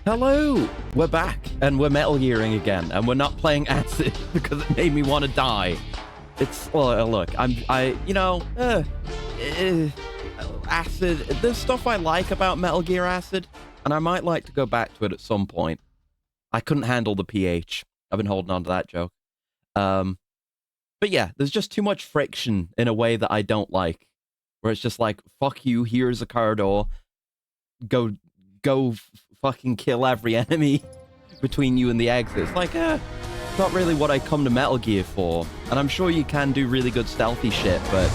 Hello! We're back, and we're Metal Gearing again, and we're not playing Acid because it made me want to die. It's, well, look, Acid, there's stuff I like about Metal Gear Acid, and I might like to go back to it at some point. I couldn't handle the pH. I've been holding on to that joke. But yeah, there's just too much friction in a way that I don't like, where it's just like, fuck you, here's a corridor, go fucking kill every enemy between you and the exits. Like, not really what I come to Metal Gear for. And I'm sure you can do really good stealthy shit, but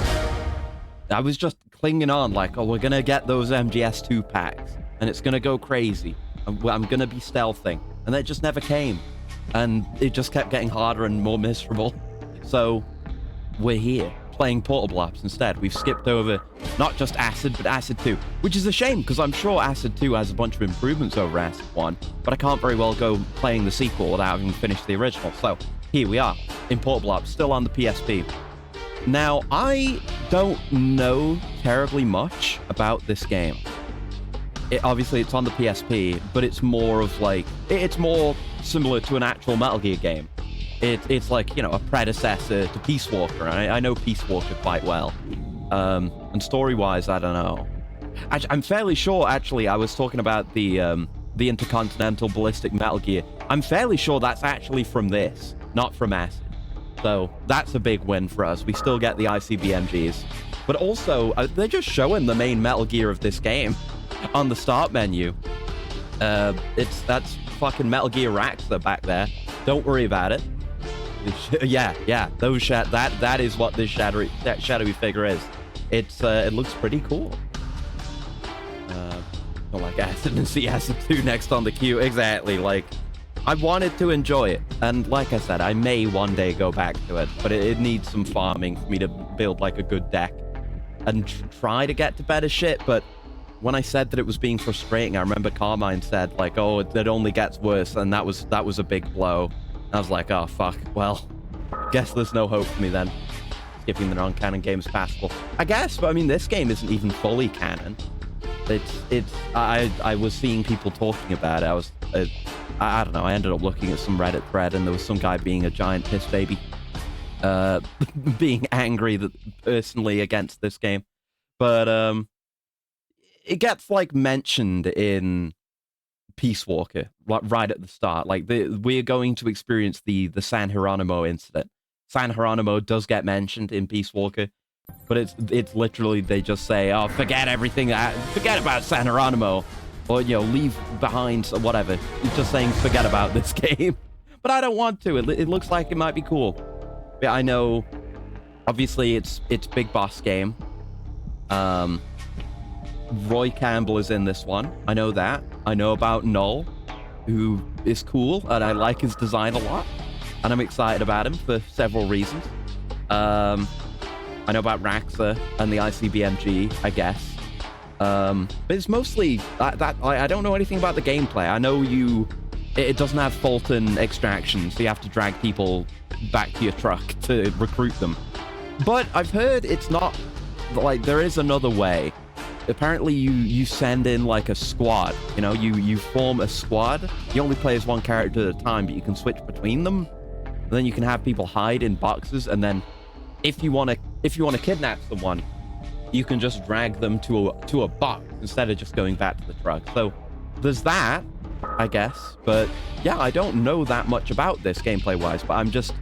I was just clinging on like, oh, we're gonna get those MGS2 packs, and it's gonna go crazy. I'm gonna be stealthing. And that just never came. And it just kept getting harder and more miserable. So, we're here, playing Portable Ops instead. We've skipped over not just Acid, but Acid 2, which is a shame, because I'm sure Acid 2 has a bunch of improvements over Acid 1, but I can't very well go playing the sequel without having finished the original. So, here we are, in Portable Ops, still on the PSP. Now, I don't know terribly much about this game. Obviously, it's on the PSP, but it's more of like, it's more similar to an actual Metal Gear game. It's like, you know, a predecessor to Peace Walker. I know Peace Walker quite well. And story-wise, I don't know. I'm fairly sure, actually, I was talking about the Intercontinental Ballistic Metal Gear. I'm fairly sure that's actually from this, not from Acid. So that's a big win for us. We still get the ICBMGs. But also, they're just showing the main Metal Gear of this game on the start menu. That's fucking Metal Gear Raxa back there. Don't worry about it. Yeah, those that is what this shadowy figure is. It looks pretty cool. Not like Acid and see Acid 2 next on the queue. Exactly, like, I wanted to enjoy it, and like I said, I may one day go back to it, but it needs some farming for me to build like a good deck and try to get to better shit. But when I said that it was being frustrating, I remember Carmine said like, oh, it only gets worse, and that was a big blow. I was like, oh, fuck. Well, guess there's no hope for me then. Skipping the non-canon games passable. I guess, but I mean, this game isn't even fully canon. I was seeing people talking about it. I don't know, I ended up looking at some Reddit thread, and there was some guy being a giant piss baby. Being angry personally against this game. But, it gets, like, mentioned in Peace Walker right at the start. Like, we're going to experience the San Geronimo incident. San Geronimo does get mentioned in Peace Walker, but it's literally, they just say, oh, forget everything, forget about San Geronimo, or, you know, leave behind whatever. It's just saying forget about this game. But I don't want to. It looks like it might be cool. But I know, obviously, it's Big Boss game. Roy Campbell is in this one. I know that. I know about Null, who is cool, and I like his design a lot. And I'm excited about him for several reasons. I know about Raxa and the ICBMG, I guess. But it's mostly that I don't know anything about the gameplay. I know it doesn't have Fulton extraction, so you have to drag people back to your truck to recruit them. But I've heard it's not, like, there is another way. Apparently you send in like a squad, you know, you form a squad. You only play as one character at a time, but you can switch between them. And then you can have people hide in boxes, and then if you want to kidnap someone, you can just drag them to a box instead of just going back to the truck. So there's that, I guess. But yeah, I don't know that much about this gameplay wise, but I'm just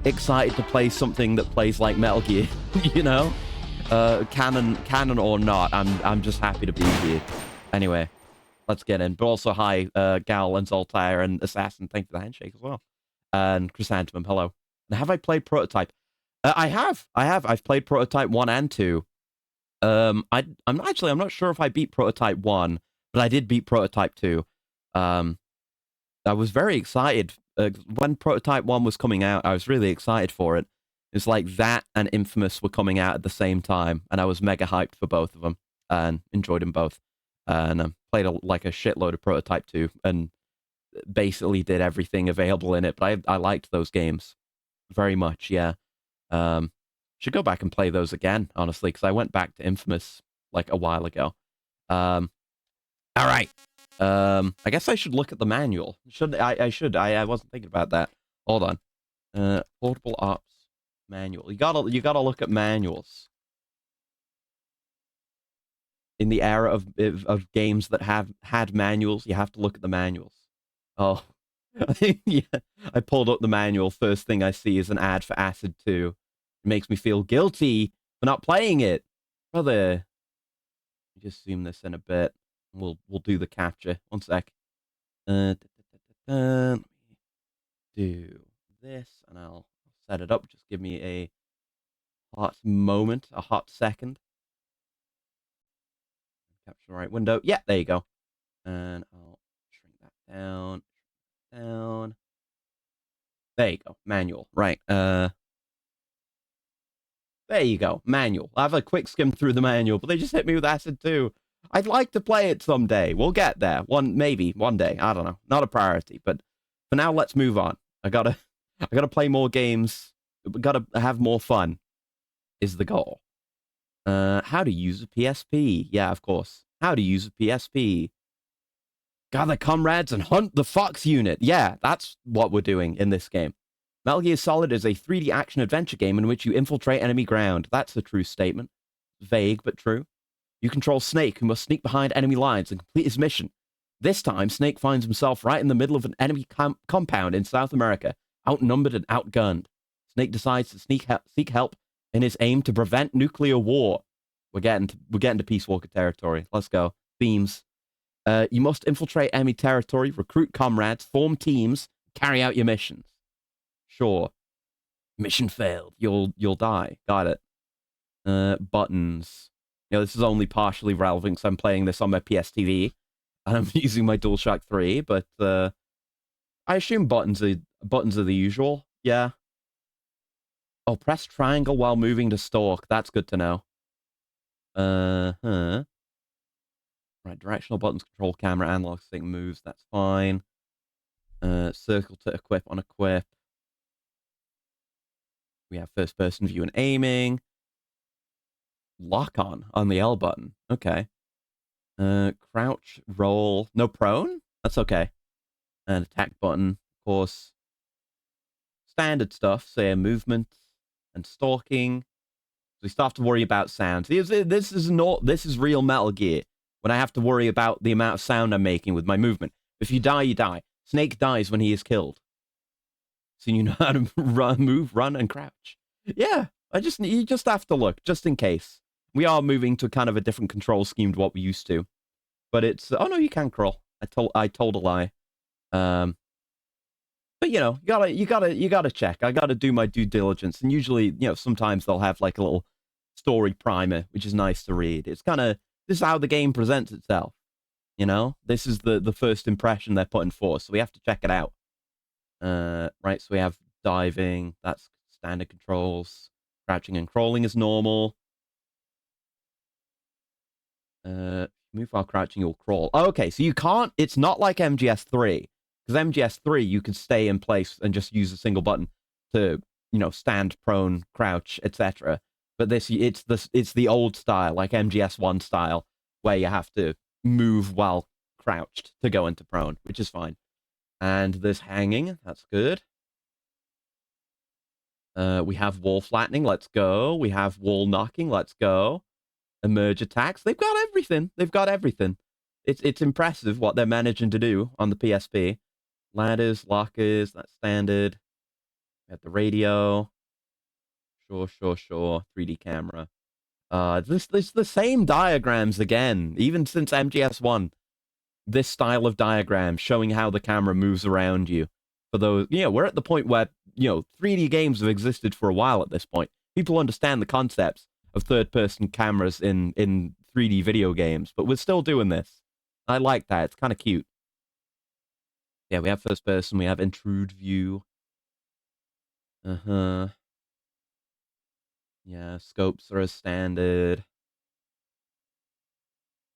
excited to play something that plays like Metal Gear, you know? Canon or not, I'm just happy to be here. Anyway, let's get in. But also, hi, Gal and Zoltaire and Assassin, thank you for the handshake as well. And Chrysanthemum, hello. And have I played Prototype? I have. I've played Prototype 1 and 2. I'm not sure if I beat Prototype 1, but I did beat Prototype 2. I was very excited. When Prototype 1 was coming out, I was really excited for it. It's like that and Infamous were coming out at the same time, and I was mega hyped for both of them, and enjoyed them both. And played like a shitload of Prototype 2, and basically did everything available in it. But I liked those games very much, yeah. Should go back and play those again, honestly, because I went back to Infamous like a while ago. All right, I guess I should look at the manual. Should I should. I wasn't thinking about that. Hold on. Portable ops manual. You gotta look at manuals. In the era of games that have had manuals, you have to look at the manuals. Oh, yeah. I pulled up the manual. First thing I see is an ad for Acid 2. It makes me feel guilty for not playing it. Brother, just zoom this in a bit. We'll do the capture. One sec. Let me do this, and I'll set it up. Just give me a hot moment, a hot second. Capture the right window. Yeah, there you go. And I'll shrink that down. Down. There you go. Manual. Right. There you go. Manual. I have a quick skim through the manual, but they just hit me with Acid 2. I'd like to play it someday. We'll get there. Maybe one day. I don't know. Not a priority, but for now, let's move on. I gotta play more games. We gotta have more fun. Is the goal. How to use a PSP? Yeah, of course. How to use a PSP? Gather comrades and hunt the Fox unit. Yeah, that's what we're doing in this game. Metal Gear Solid is a 3D action-adventure game in which you infiltrate enemy ground. That's a true statement. Vague, but true. You control Snake, who must sneak behind enemy lines and complete his mission. This time, Snake finds himself right in the middle of an enemy compound in South America, outnumbered and outgunned. Snake decides to seek help in his aim to prevent nuclear war. We're getting to Peace Walker territory. Let's go. Themes. You must infiltrate enemy territory, recruit comrades, form teams, carry out your missions. Sure. Mission failed. You'll die. Got it. Buttons. You know, this is only partially relevant because I'm playing this on my PSTV and I'm using my DualShock 3, but I assume buttons are the usual. Yeah. Oh, press triangle while moving to stalk. That's good to know. Right, directional buttons control camera, analog stick moves. That's fine. Circle to equip on equip. We have first person view and aiming. Lock on the L button. Okay. Crouch, roll. No prone? That's okay. And attack button, of course. Standard stuff, say movement and stalking. So we still have to worry about sound. This is real Metal Gear. When I have to worry about the amount of sound I'm making with my movement. If you die, you die. Snake dies when he is killed. So you know how to move, run, and crouch. Yeah, you just have to look, just in case. We are moving to kind of a different control scheme to what we used to. But it's... Oh, no, you can crawl. I told a lie. But, you know, you gotta check. I gotta do my due diligence. And usually, you know, sometimes they'll have, like, a little story primer, which is nice to read. It's kind of... This is how the game presents itself. You know? This is the first impression they're putting forth, so we have to check it out. Right, so we have diving. That's standard controls. Crouching and crawling is normal. Move while crouching, you'll crawl. Oh, okay, so you can't... It's not like MGS3. Because MGS3, you can stay in place and just use a single button to, you know, stand, prone, crouch, etc. But it's the old style, like MGS1 style, where you have to move while crouched to go into prone, which is fine. And there's hanging. That's good. We have wall flattening. Let's go. We have wall knocking. Let's go. Emerge attacks. They've got everything. They've got everything. It's impressive what they're managing to do on the PSP. Ladders, lockers. That's standard. We have the radio. Sure. 3D camera. It's the same diagrams again, even since MGS1. This style of diagram showing how the camera moves around you. For those, you know, we're at the point where, you know, 3D games have existed for a while at this point. People understand the concepts of third-person cameras in 3D video games, but we're still doing this. I like that. It's kind of cute. Yeah, we have first person. We have intrude view. Yeah, scopes are as standard.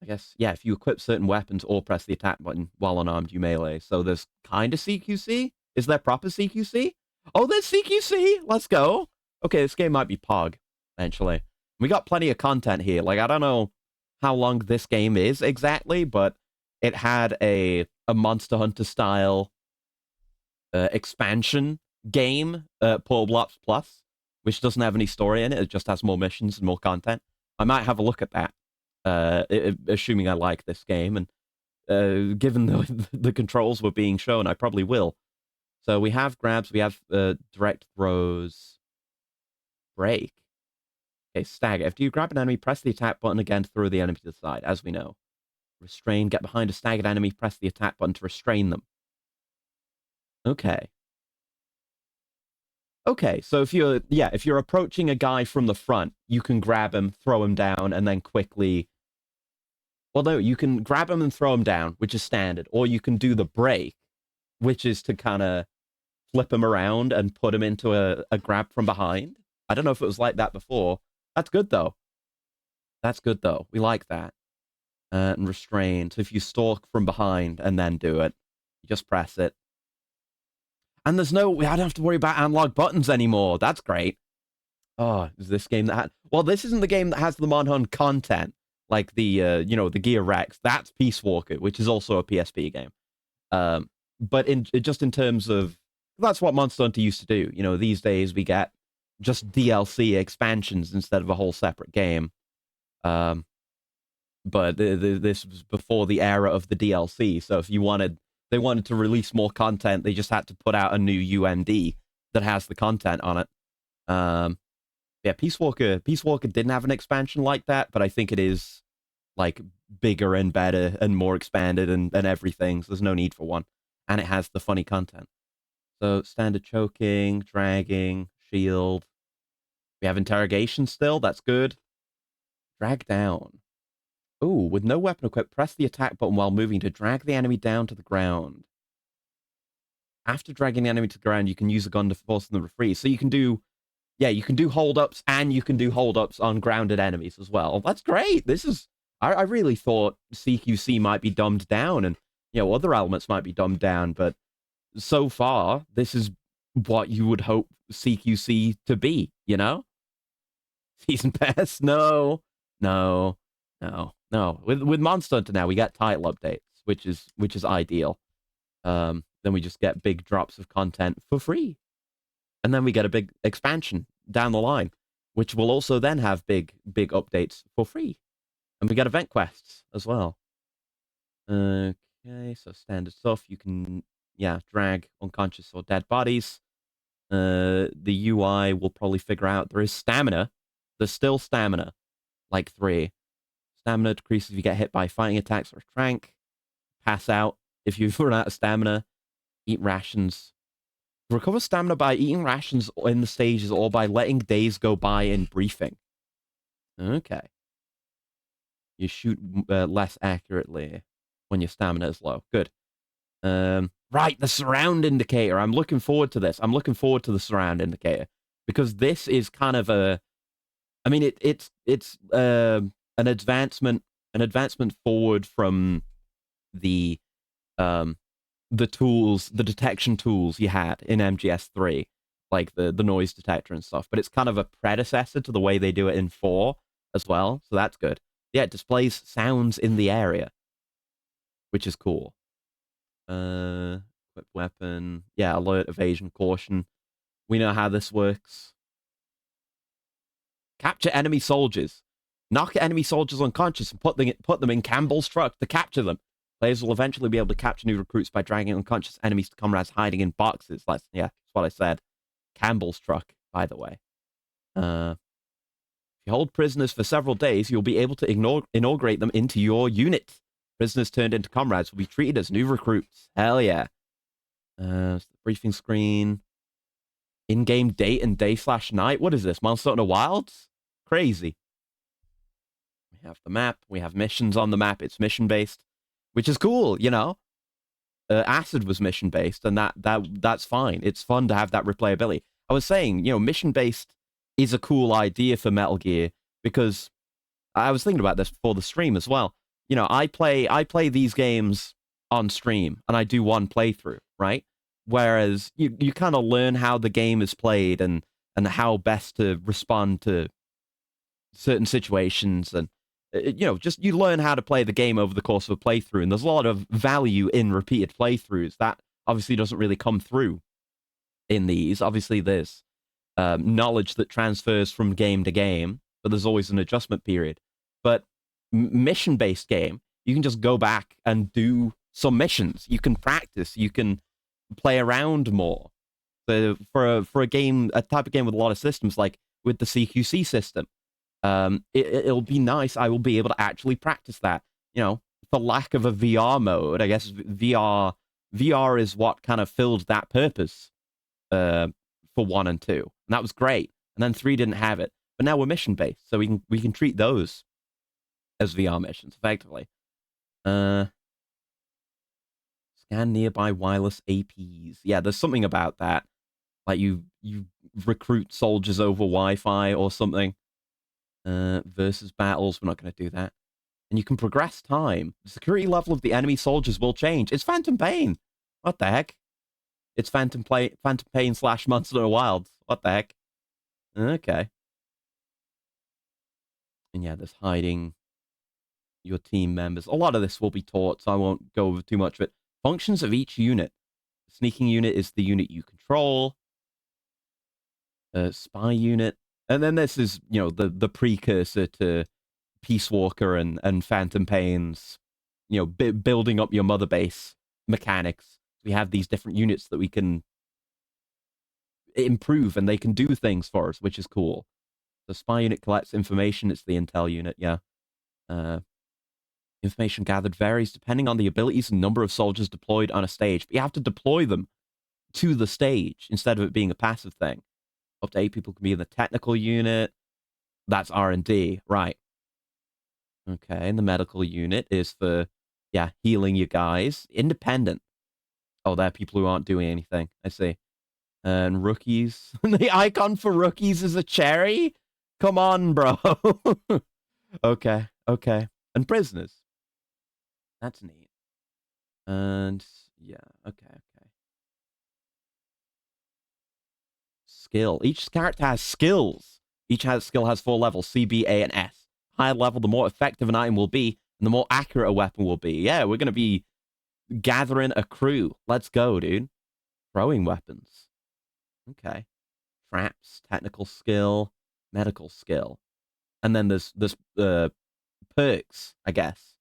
I guess, yeah, if you equip certain weapons or press the attack button while unarmed, you melee. So there's kind of CQC? Is there proper CQC? Oh, there's CQC! Let's go! Okay, this game might be POG, eventually. We got plenty of content here. Like, I don't know how long this game is exactly, but it had a Monster Hunter style expansion game, Portable Ops Plus, which doesn't have any story in it. It just has more missions and more content. I might have a look at that, assuming I like this game. And given the controls were being shown, I probably will. So we have grabs, we have direct throws, break. Okay, stagger. After you grab an enemy, press the attack button again to throw the enemy to the side, as we know. Restrain, get behind a staggered enemy, press the attack button to restrain them. Okay. Okay, so if you're approaching a guy from the front, you can grab him, throw him down, and then quickly. Well, no, you can grab him and throw him down, which is standard, or you can do the break, which is to kind of flip him around and put him into a grab from behind. I don't know if it was like that before. That's good though. That's good though. We like that. And restrain. So if you stalk from behind and then do it, you just press it. And I don't have to worry about analog buttons anymore. That's great. Oh, is this game that had... Well, this isn't the game that has the Monhunt content, like the, the Gear Rex. That's Peace Walker, which is also a PSP game. But just in terms of... That's what Monster Hunter used to do. These days we get just DLC expansions instead of a whole separate game. But this was before the era of the DLC, so if they wanted to release more content, they just had to put out a new UMD that has the content on it. Yeah, Peace Walker didn't have an expansion like that, but I think it is like bigger and better and more expanded and everything, so there's no need for one. And it has the funny content. So standard choking, dragging, shield. We have interrogation still, that's good. Drag down. Ooh, with no weapon equipped, press the attack button while moving to drag the enemy down to the ground. After dragging the enemy to the ground, you can use a gun to force them to freeze. So you can do hold-ups, and you can do hold-ups on grounded enemies as well. That's great. I really thought CQC might be dumbed down, and, other elements might be dumbed down, but so far, this is what you would hope CQC to be, Season pass? No. With Monster Hunter now, we get title updates, which is ideal. Then we just get big drops of content for free. And then we get a big expansion down the line, which will also then have big updates for free. And we get event quests as well. Okay, so standard stuff. You can, drag unconscious or dead bodies. The UI will probably figure out there is stamina. There's still stamina, like 3. Stamina decreases if you get hit by fighting attacks or trank. Pass out if you've run out of stamina. Eat rations. Recover stamina by eating rations in the stages or by letting days go by in briefing. Okay. You shoot less accurately when your stamina is low. Good. Right, the surround indicator. I'm looking forward to this. I'm looking forward to the surround indicator. Because this is kind of a... I mean, it's an advancement forward from the tools, the detection tools you had in MGS3, like the noise detector and stuff. But it's kind of a predecessor to the way they do it in 4 as well, so that's good. Yeah, it displays sounds in the area, which is cool. Equip weapon. Yeah, alert, evasion, caution. We know how this works. Capture enemy soldiers. Knock enemy soldiers unconscious and put them in Campbell's truck to capture them. Players will eventually be able to capture new recruits by dragging unconscious enemies to comrades hiding in boxes. That's what I said. Campbell's truck, by the way. If you hold prisoners for several days, you'll be able to inaugurate them into your unit. Prisoners turned into comrades will be treated as new recruits. Hell yeah. Briefing screen. In-game date and day/night. What is this? Monster Hunter Wilds? Crazy. We have the map. We have missions on the map. It's mission-based, which is cool, Acid was mission-based, and that's fine. It's fun to have that replayability. I was saying, mission-based is a cool idea for Metal Gear, because I was thinking about this before the stream as well. I play these games on stream, and I do one playthrough, right? Whereas you kind of learn how the game is played and how best to respond to certain situations, and just you learn how to play the game over the course of a playthrough, and there's a lot of value in repeated playthroughs. That obviously doesn't really come through in these. Obviously, there's knowledge that transfers from game to game, but there's always an adjustment period. But mission-based game, you can just go back and do some missions. You can practice. You can play around more. So for a game, a type of game with a lot of systems, like with the CQC system, it'll be nice. I will be able to actually practice that. For lack of a VR mode, I guess VR is what kind of filled that purpose for 1 and 2, and that was great. And then 3 didn't have it, but now we're mission based, so we can treat those as VR missions effectively. Scan nearby wireless APs. Yeah, there's something about that. Like you recruit soldiers over Wi-Fi or something. Versus battles, we're not going to do that. And you can progress time. The security level of the enemy soldiers will change. It's Phantom Pain. What the heck? It's Phantom Pain / Monster Wilds. What the heck? Okay. And yeah, there's hiding your team members. A lot of this will be taught, so I won't go over too much of it. Functions of each unit. The sneaking unit is the unit you control. Spy unit. And then this is, the precursor to Peace Walker and Phantom Pain's, building up your mother base mechanics. We have these different units that we can improve, and they can do things for us, which is cool. The spy unit collects information. It's the intel unit, yeah. Information gathered varies depending on the abilities and number of soldiers deployed on a stage. But you have to deploy them to the stage instead of it being a passive thing. Up to 8 people can be in the technical unit. That's R&D, right. Okay, and the medical unit is for, healing you guys. Independent. Oh, they're people who aren't doing anything. I see. And rookies. The icon for rookies is a cherry? Come on, bro. Okay. And prisoners. That's neat. And, okay. Skill. Each character has skills. Each skill has 4 levels, C, B, A, and S. Higher level, the more effective an item will be, and the more accurate a weapon will be. Yeah, we're going to be gathering a crew. Let's go, dude. Throwing weapons. Okay. Traps, technical skill, medical skill. And then there's perks, I guess.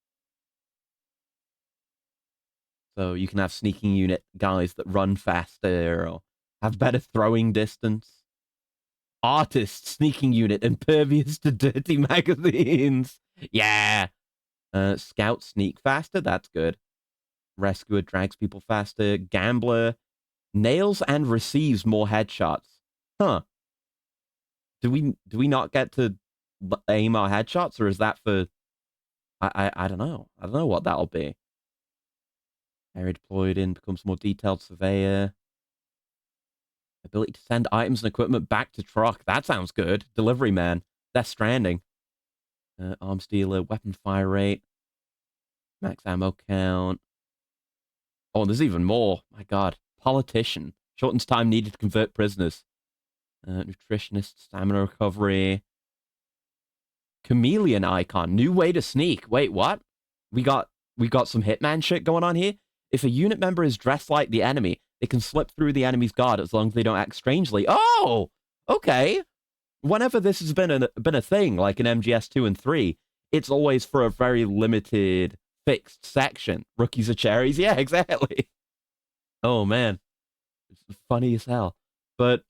So you can have sneaking unit guys that run faster or have better throwing distance. Artist, sneaking unit, impervious to dirty magazines. Yeah. Scout, sneak faster. That's good. Rescuer drags people faster. Gambler nails and receives more headshots. Huh. Do we not get to aim our headshots, or is that for... I don't know. I don't know what that'll be. Area deployed in becomes more detailed surveyor. Ability to send items and equipment back to truck. That sounds good. Delivery man. Death Stranding. Arms dealer. Weapon fire rate. Max ammo count. Oh, there's even more. My God. Politician. Shortens time needed to convert prisoners. Nutritionist. Stamina recovery. Chameleon icon. New way to sneak. Wait, what? We got some Hitman shit going on here? If a unit member is dressed like the enemy, they can slip through the enemy's guard as long as they don't act strangely. Oh! Okay. Whenever this has been a thing, like in MGS 2 and 3, it's always for a very limited, fixed section. Rookies are cherries? Yeah, exactly. Oh, man. It's funny as hell. But,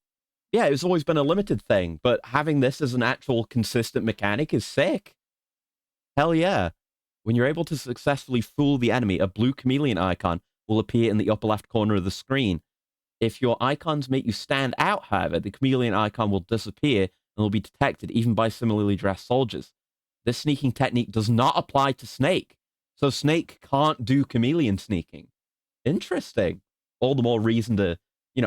yeah, it's always been a limited thing. But having this as an actual consistent mechanic is sick. Hell yeah. When you're able to successfully fool the enemy, a blue chameleon icon will appear in the upper left corner of the screen. If your icons make you stand out, however, the chameleon icon will disappear and will be detected even by similarly dressed soldiers. This sneaking technique does not apply to Snake, so Snake can't do chameleon sneaking. Interesting. All the more reason to,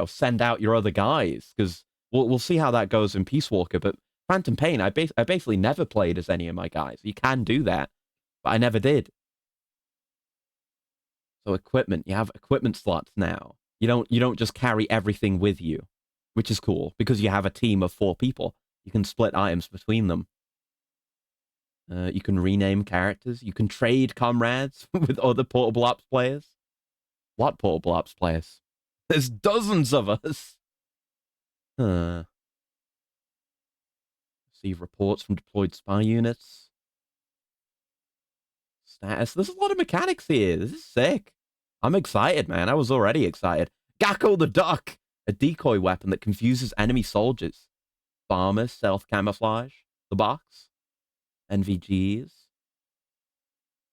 send out your other guys, because we'll see how that goes in Peace Walker, but Phantom Pain, I basically never played as any of my guys. You can do that, but I never did. So equipment, you have equipment slots now. You don't just carry everything with you, which is cool because you have a team of 4 people. You can split items between them. You can rename characters. You can trade comrades with other Portable Ops players. What Portable Ops players? There's dozens of us. Receive reports from deployed spy units. Status. There's a lot of mechanics here. This is sick. I'm excited, man. I was already excited. Gakko the Duck, a decoy weapon that confuses enemy soldiers. Farmers, self-camouflage. The box. NVGs.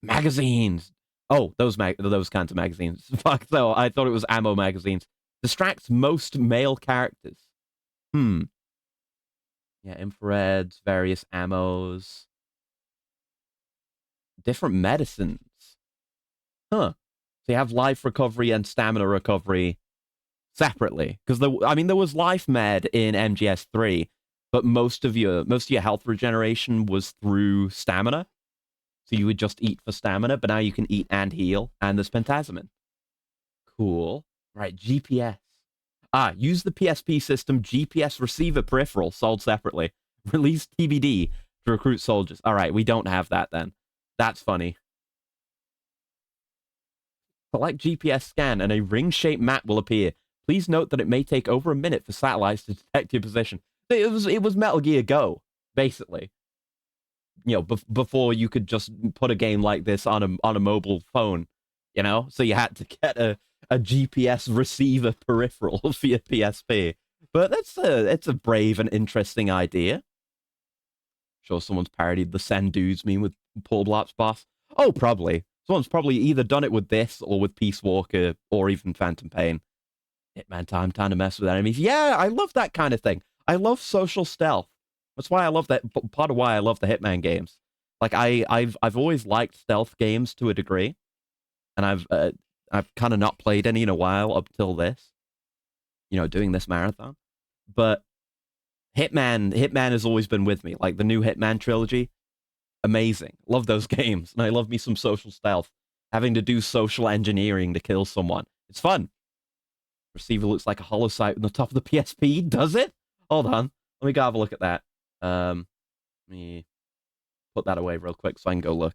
Magazines. Oh, those kinds of magazines. Fuck, so I thought it was ammo magazines. Distracts most male characters. Yeah, infrareds, various ammos. Different medicines. Huh. So you have life recovery and stamina recovery separately. Because there was life med in MGS3, but most of your health regeneration was through stamina. So you would just eat for stamina, but now you can eat and heal, and there's Pentazemin. Cool. Right, GPS. Use the PSP system GPS receiver peripheral sold separately. Release TBD to recruit soldiers. All right, we don't have that then. That's funny. Select GPS scan and a ring-shaped map will appear. Please note that it may take over a minute for satellites to detect your position. It was Metal Gear Go, basically. You know, before you could just put a game like this on a mobile phone, you know? So you had to get a GPS receiver peripheral for your PSP. But it's a brave and interesting idea. Sure, someone's parodied the Send Dudes meme with Paul Blop's boss. Oh, probably. Someone's probably either done it with this or with Peace Walker or even Phantom Pain. Hitman time to mess with enemies. Yeah, I love that kind of thing. I love social stealth. That's why I love that. Part of why I love the Hitman games. Like I've always liked stealth games to a degree, and I've kind of not played any in a while up till this. You know, doing this marathon, but Hitman has always been with me. Like the new Hitman trilogy, amazing. Love those games, and I love me some social stealth. Having to do social engineering to kill someone, it's fun. Receiver looks like a hollow sight on the top of the PSP. Does it? Hold on. Let me go have a look at that. Let me put that away real quick so I can go look.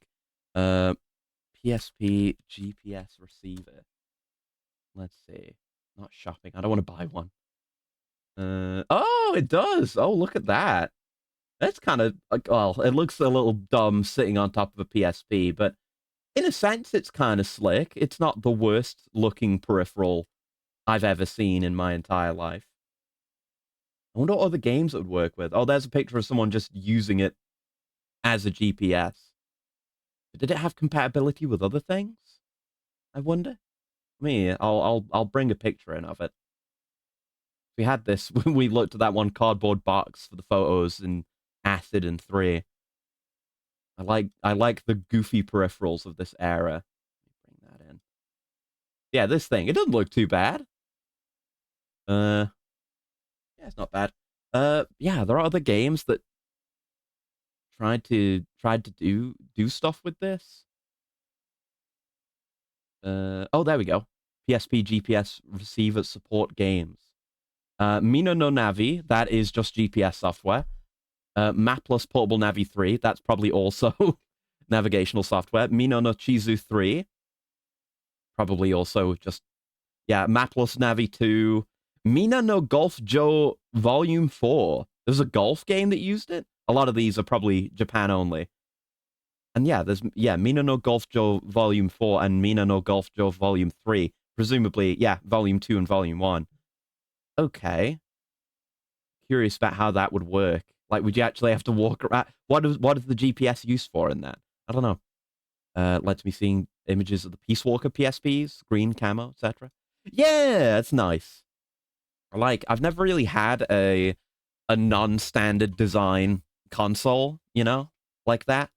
PSP GPS receiver. Let's see. Not shopping. I don't want to buy one. Oh, it does. Oh, look at that. That's kind of like, well, it looks a little dumb sitting on top of a PSP, but in a sense, it's kind of slick. It's not the worst looking peripheral I've ever seen in my entire life. I wonder what other games it would work with. Oh, there's a picture of someone just using it as a GPS. But did it have compatibility with other things? I wonder. I'll bring a picture in of it. We had this when we looked at that one cardboard box for the photos in Acid and 3. I like the goofy peripherals of this era. Let me bring that in. Yeah, this thing. It doesn't look too bad. Yeah, it's not bad. Yeah, there are other games that tried to do stuff with this. Oh, there we go. PSP GPS receiver support games. Mino no Navi, that is just GPS software. Mapless Portable Navi 3, that's probably also navigational software. Mino no Chizu 3, probably also just, yeah, Mapless Navi 2. Mina no Golf Joe Volume 4. There's a golf game that used it. A lot of these are probably Japan only. And yeah, there's Mina no Golf Joe Volume 4 and Mina no Golf Joe Volume 3. Presumably, yeah, Volume 2 and Volume 1. Okay. Curious about how that would work. Like, would you actually have to walk around? What is the GPS used for in that? I don't know. Lets me seeing images of the Peace Walker PSPs, green camo, etc. Yeah, that's nice. I've never really had a non-standard design console, you know, like that.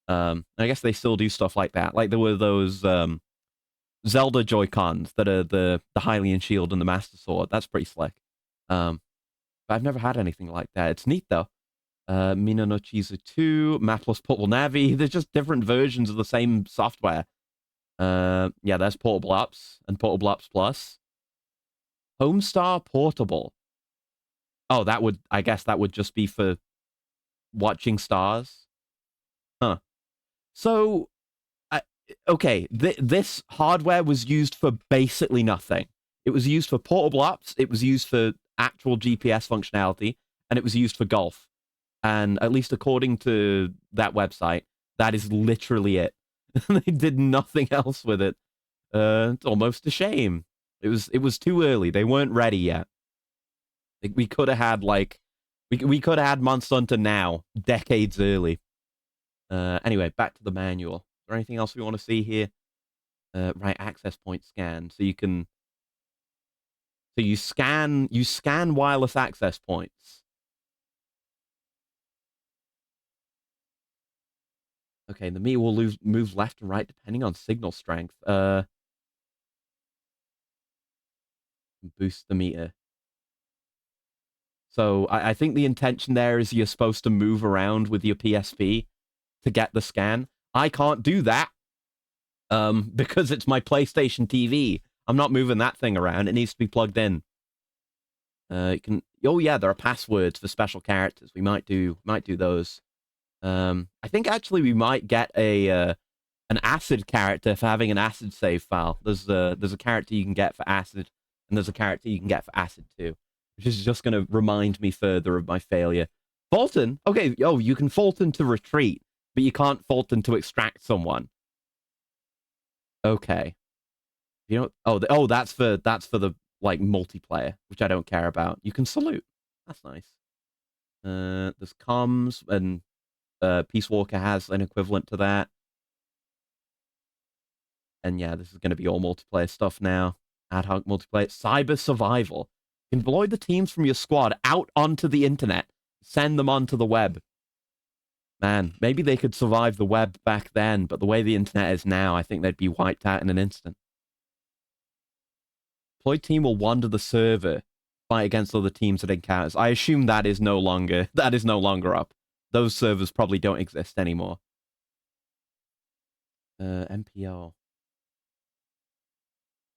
I guess they still do stuff like that. Like there were those Zelda Joy-Cons that are the Hylian Shield and the Master Sword. That's pretty slick. But I've never had anything like that. It's neat though. Mina no Chizu 2, Mapless Portable Navi. There's just different versions of the same software. Yeah, there's Portable Ops and Portable Ops Plus. Homestar Portable. Oh, I guess that would just be for watching stars. Huh. So, okay, this hardware was used for basically nothing. It was used for portable apps, it was used for actual GPS functionality, and it was used for golf. And at least according to that website, that is literally it. They did nothing else with it. It's almost a shame. It was too early. They weren't ready yet. We could have had we could have had Monster Hunter now, decades early. Anyway, back to the manual. Is there anything else we want to see here? Right, access point scan. So you scan wireless access points. Okay, the meter will move left and right depending on signal strength. Boost the meter. So I think the intention there is you're supposed to move around with your PSP to get the scan. I can't do that because it's my PlayStation TV. I'm not moving that thing around. It needs to be plugged in. You can. Oh yeah, there are passwords for special characters. We might do those. I think actually we might get an acid character for having an acid save file. There's a character you can get for acid, and there's a character you can get for acid too, which is just going to remind me further of my failure. Fulton? Okay, you can Fulton to retreat, but you can't Fulton to extract someone. Okay. You know, that's for the like multiplayer, which I don't care about. You can salute. That's nice. There's comms, and Peace Walker has an equivalent to that. And yeah, this is going to be all multiplayer stuff now. Ad hoc multiplayer. Cyber survival. You can deploy the teams from your squad out onto the internet. Send them onto the web. Man, maybe they could survive the web back then, but the way the internet is now, I think they'd be wiped out in an instant. Deployed team will wander the server, fight against other teams at encounters. I assume that is no longer up. Those servers probably don't exist anymore. MPO.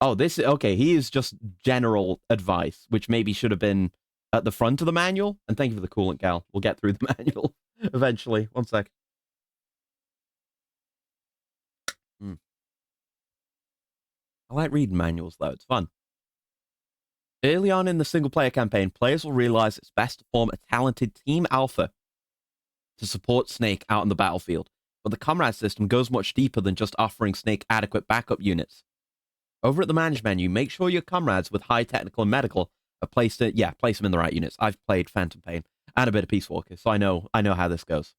Oh, okay. He is just general advice, which maybe should have been at the front of the manual. And thank you for the coolant, Gal. We'll get through the manual eventually. One sec. I like reading manuals, though. It's fun. Early on in the single-player campaign, players will realize it's best to form a talented Team Alpha to support Snake out on the battlefield. But the comrade system goes much deeper than just offering Snake adequate backup units. Over at the Manage menu, make sure your comrades with high technical and medical are placed them in the right units. I've played Phantom Pain and a bit of Peace Walker, so I know how this goes.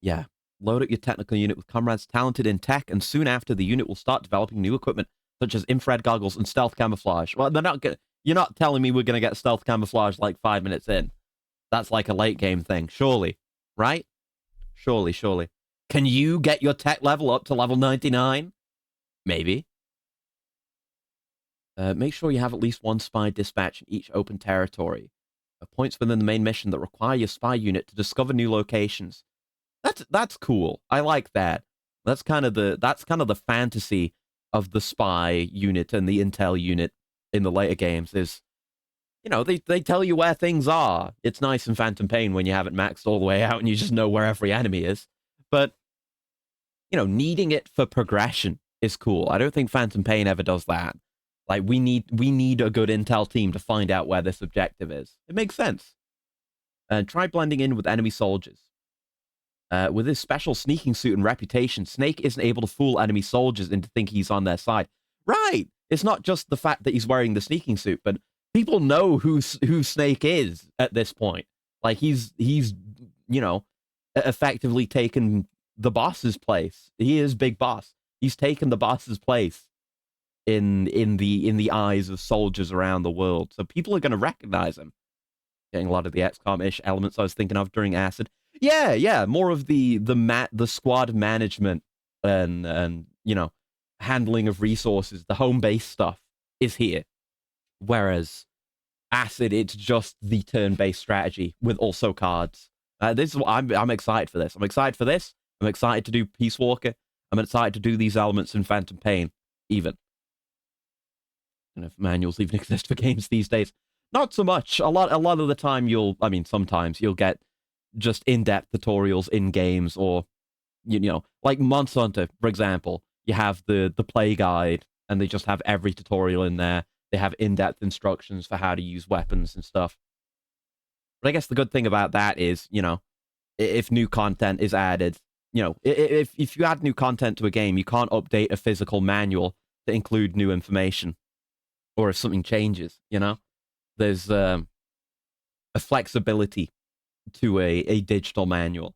Yeah. Load up your technical unit with comrades talented in tech, and soon after, the unit will start developing new equipment, such as infrared goggles and stealth camouflage. Well, you're not telling me we're going to get stealth camouflage like 5 minutes in. That's like a late game thing, surely. Right? Surely. Can you get your tech level up to level 99? Maybe. Make sure you have at least one spy dispatch in each open territory. Points within the main mission that require your spy unit to discover new locations. That's cool. I like that. That's kind of the fantasy of the spy unit and the intel unit in the later games is, they tell you where things are. It's nice in Phantom Pain when you have it maxed all the way out and you just know where every enemy is. But, needing it for progression is cool. I don't think Phantom Pain ever does that. Like, we need a good intel team to find out where this objective is. It makes sense. And try blending in with enemy soldiers. With his special sneaking suit and reputation, Snake isn't able to fool enemy soldiers into thinking he's on their side. Right! It's not just the fact that he's wearing the sneaking suit, but people know who Snake is at this point. Like, he's effectively taken the boss's place. He is Big Boss. He's taken the boss's place in the eyes of soldiers around the world. So people are going to recognize him. Getting a lot of the XCOM-ish elements I was thinking of during Acid. Yeah, more of the squad management and handling of resources, the home base stuff is here. Whereas Acid, it's just the turn-based strategy with also cards. This is what I'm excited for this. I'm excited for this. I'm excited to do Peace Walker. I'm excited to do these elements in Phantom Pain, even. I don't know if manuals even exist for games these days. Not so much. A lot of the time sometimes you'll get just in-depth tutorials in games, or you know, like Monster Hunter, for example. You have the play guide, and they just have every tutorial in there. They have in-depth instructions for how to use weapons and stuff. But I guess the good thing about that is, you know, if new content is added, you know, if you add new content to a game, you can't update a physical manual to include new information. Or if something changes, you know, there's a flexibility to a digital manual.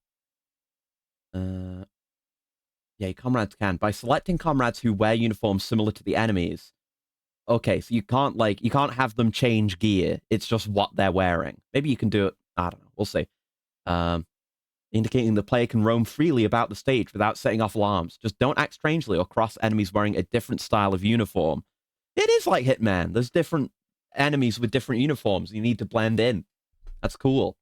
Yeah, comrades can. By selecting comrades who wear uniforms similar to the enemies. Okay, so you can't have them change gear. It's just what they're wearing. Maybe you can do it. I don't know. We'll see. Indicating the player can roam freely about the stage without setting off alarms. Just don't act strangely or cross enemies wearing a different style of uniform. It is like Hitman. There's different enemies with different uniforms. You need to blend in. That's cool.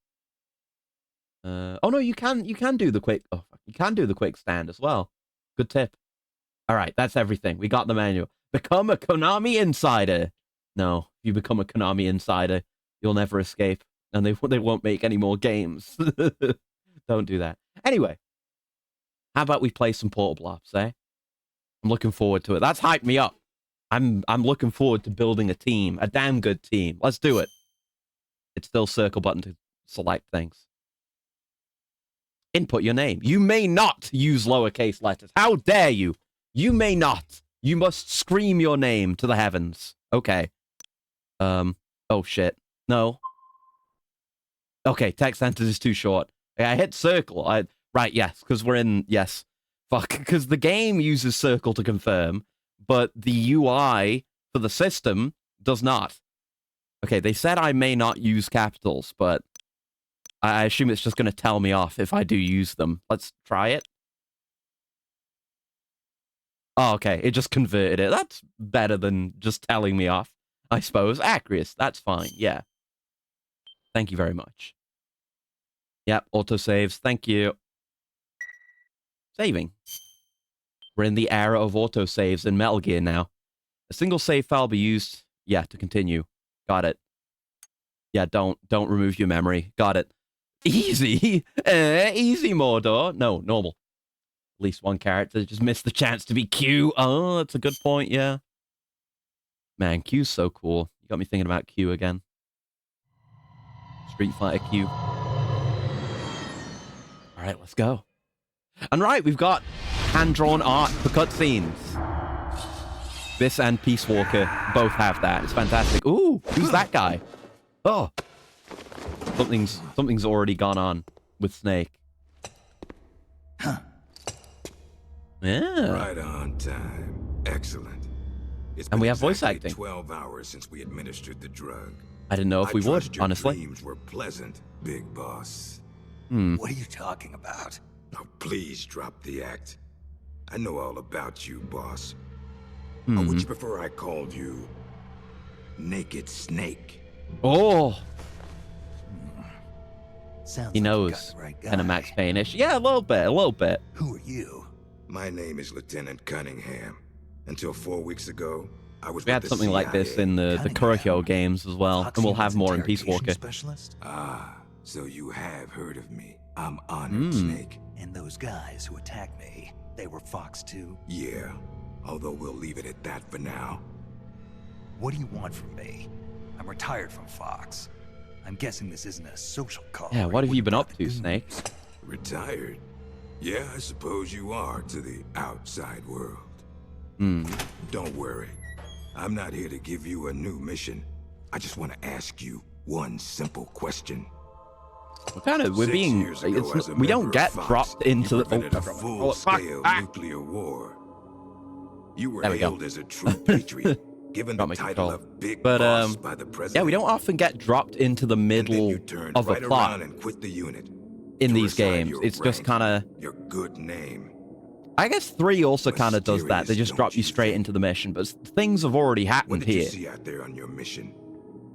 Oh no, you can do the quick. Oh, you can do the quick stand as well. Good tip. All right, that's everything. We got the manual. Become a Konami insider. No, if you become a Konami insider, you'll never escape, and they won't make any more games. Don't do that. Anyway, how about we play some Portable Ops, eh? I'm looking forward to it. That's hyped me up. I'm looking forward to building a team, a damn good team. Let's do it. It's still circle button to select things. Input your name. You may not use lowercase letters. How dare you? You may not. You must scream your name to the heavens. Okay. Oh shit. No. Okay, text sentence is too short. I hit circle. Right, yes, because we're in, yes. Fuck, because the game uses circle to confirm, but the UI for the system does not. Okay, they said I may not use capitals, but I assume it's just going to tell me off if I do use them. Let's try it. Oh, okay, it just converted it. That's better than just telling me off, I suppose. Acris, that's fine, yeah. Thank you very much. Yep, autosaves, thank you. Saving. We're in the era of autosaves in Metal Gear now. A single save file be used, yeah, to continue. Got it. Yeah, don't remove your memory. Got it. Easy. Easy, Mordor. No, normal. At least one character just missed the chance to be Q. Oh, that's a good point, yeah. Man, Q's so cool. You got me thinking about Q again. Street Fighter Q. All right, let's go. And right, we've got hand-drawn art for cutscenes. This and Peace Walker both have that. It's fantastic. Ooh, who's that guy? Oh. Something's already gone on with Snake. Huh. Yeah. Right on time. Excellent. And we have voice acting. 12 hours since we administered the drug. I didn't know if we would, honestly. Your dreams were pleasant, big boss. What are you talking about? Now please drop the act. I know all about you, boss. Mm-hmm. Or would you prefer I called you Naked Snake? Oh. Sounds He like knows. you got the right guy. Kind of Max Payne-ish. Yeah, a little bit. Who are you? My name is Lieutenant Cunningham. Until 4 weeks ago, I was We had with the something like this CIA. in the Kurohyou games as well, and we'll have Foxy's more in Peace interrogation Walker. Specialist? Ah, so you have heard of me. I'm honored, Snake. And those guys who attacked me, they were Fox too? Yeah, although we'll leave it at that for now. What do you want from me? I'm retired from Fox. I'm guessing this isn't a social call. Yeah, what have you been up to, Goons. Snake? Retired? Yeah, I suppose you are to the outside world. Don't worry. I'm not here to give you a new mission. I just want to ask you one simple question. We're 6 being, years ago, as a we don't member get of Fox, dropped into you the, prevented a full-scale nuclear war. You were There we go. hailed as a true patriot, given the Got my title control. of Big But, Boss by the president. yeah, we don't often get dropped into the And then middle you turned of a right plot around and quit the unit. in to these assign games. your It's just rank, kind of, your good name. I guess 3 also kind of does that. They just Mysterious, drop you don't you straight think? into the mission, but things have already What happened did you here. see out there on your mission?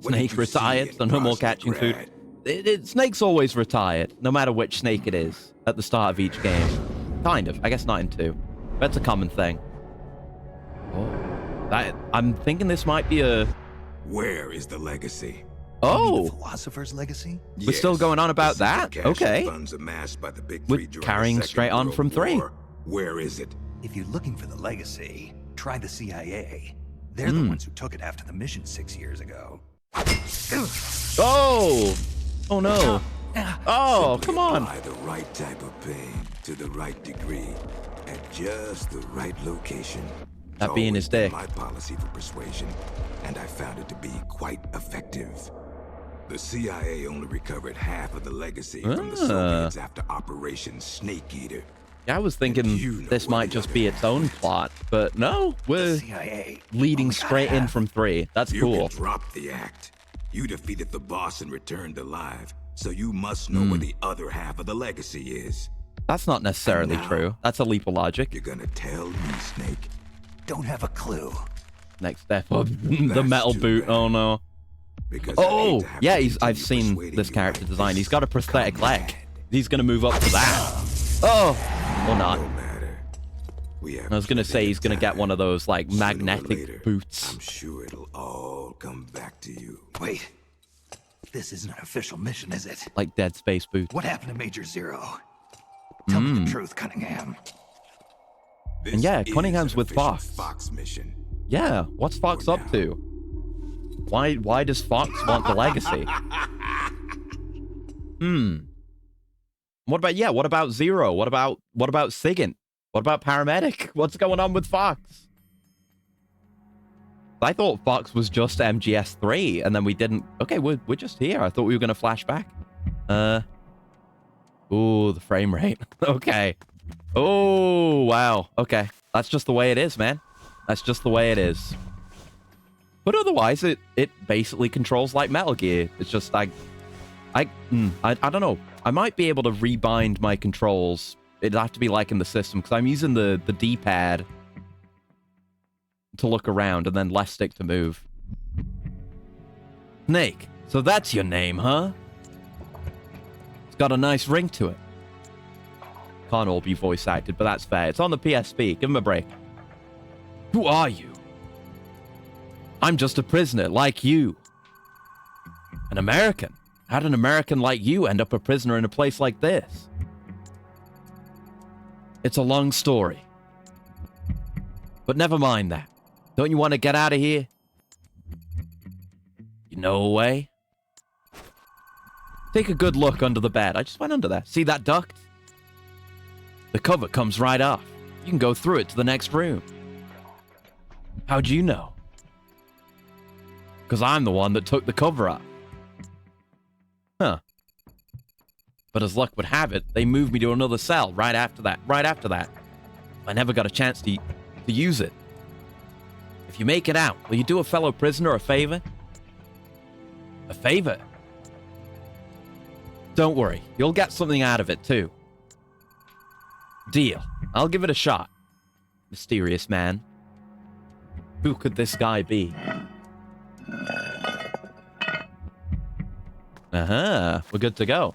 What did Snake you see retired, in so no more catching food. Krasnograd? Snake's always retired, no matter which Snake it is, at the start of each game. Kind of. I guess not in 2. That's a common thing. Oh. I'm thinking this might be a... Where is the legacy? Oh, The Philosopher's Legacy? we're still going on about This is the that? cash Okay. funds amassed by the Big We're Three during the carrying Second straight on World from 3. War. Where is it? If you're looking for the legacy, try the CIA. They're the ones who took it after the mission 6 years ago. Oh! Oh no. Oh, come on. Apply the right type of pain to the right degree at just the right location. It's That being his always been dick. my policy for persuasion, and I found it to be quite effective. The CIA only recovered half of the legacy from the Soviets after Operation Snake Eater. Yeah, I was thinking You know this what might the just other be half its own is. plot, but no, we're CIA. leading only got straight in half. from 3. That's You cool. can drop the act. You defeated the boss and returned alive, so you must know where the other half of the legacy is. That's not necessarily now- true. That's a leap of logic. You're gonna tell me, Snake? Don't have a clue. Next step up. The That's metal too boot. bad. Oh no. Because I Oh, hate to have yeah, to I've continue seen persuading this you character like design. this. He's got a prosthetic Come leg. on. He's gonna move up to that. Oh, or not. No matter. We have I was gonna plenty say of he's gonna get time. one of those like Sooner or magnetic later, boots. I'm sure it'll all come back to you. Wait. This isn't an official mission, is it? Like Dead Space boots. What happened to Major Zero? Tell me the truth, Cunningham. This yeah, is Cunningham's an with official Fox. Fox mission. Yeah, what's Fox For up now. to? Why does Fox want the legacy? What about Zero? What about Sigint? What about Paramedic? What's going on with Fox? I thought Fox was just MGS3, and then we didn't. Okay, we're just here. I thought we were gonna flash back. Ooh, the frame rate. Okay. Oh wow. Okay, that's just the way it is, man. That's just the way it is. But otherwise, it basically controls like Metal Gear. It's just I don't know. I might be able to rebind my controls. It'd have to be like in the system because I'm using the D-pad to look around and then left stick to move. Snake. So that's your name, huh? It's got a nice ring to it. Can't all be voice acted, but that's fair. It's on the PSP. Give him a break. Who are you? I'm just a prisoner like you. An American. How'd an American like you end up a prisoner in a place like this? It's a long story. But never mind that. Don't you want to get out of here? You know a way? Take a good look under the bed. I just went under there. See that duct? The cover comes right off. You can go through it to the next room. How'd you know? Because I'm the one that took the cover off. Huh. But as luck would have it, they moved me to another cell right after that. I never got a chance to use it. If you make it out, will you do a fellow prisoner a favor? A favor? Don't worry, you'll get something out of it too. Deal. I'll give it a shot. Mysterious man. Who could this guy be? We're good to go.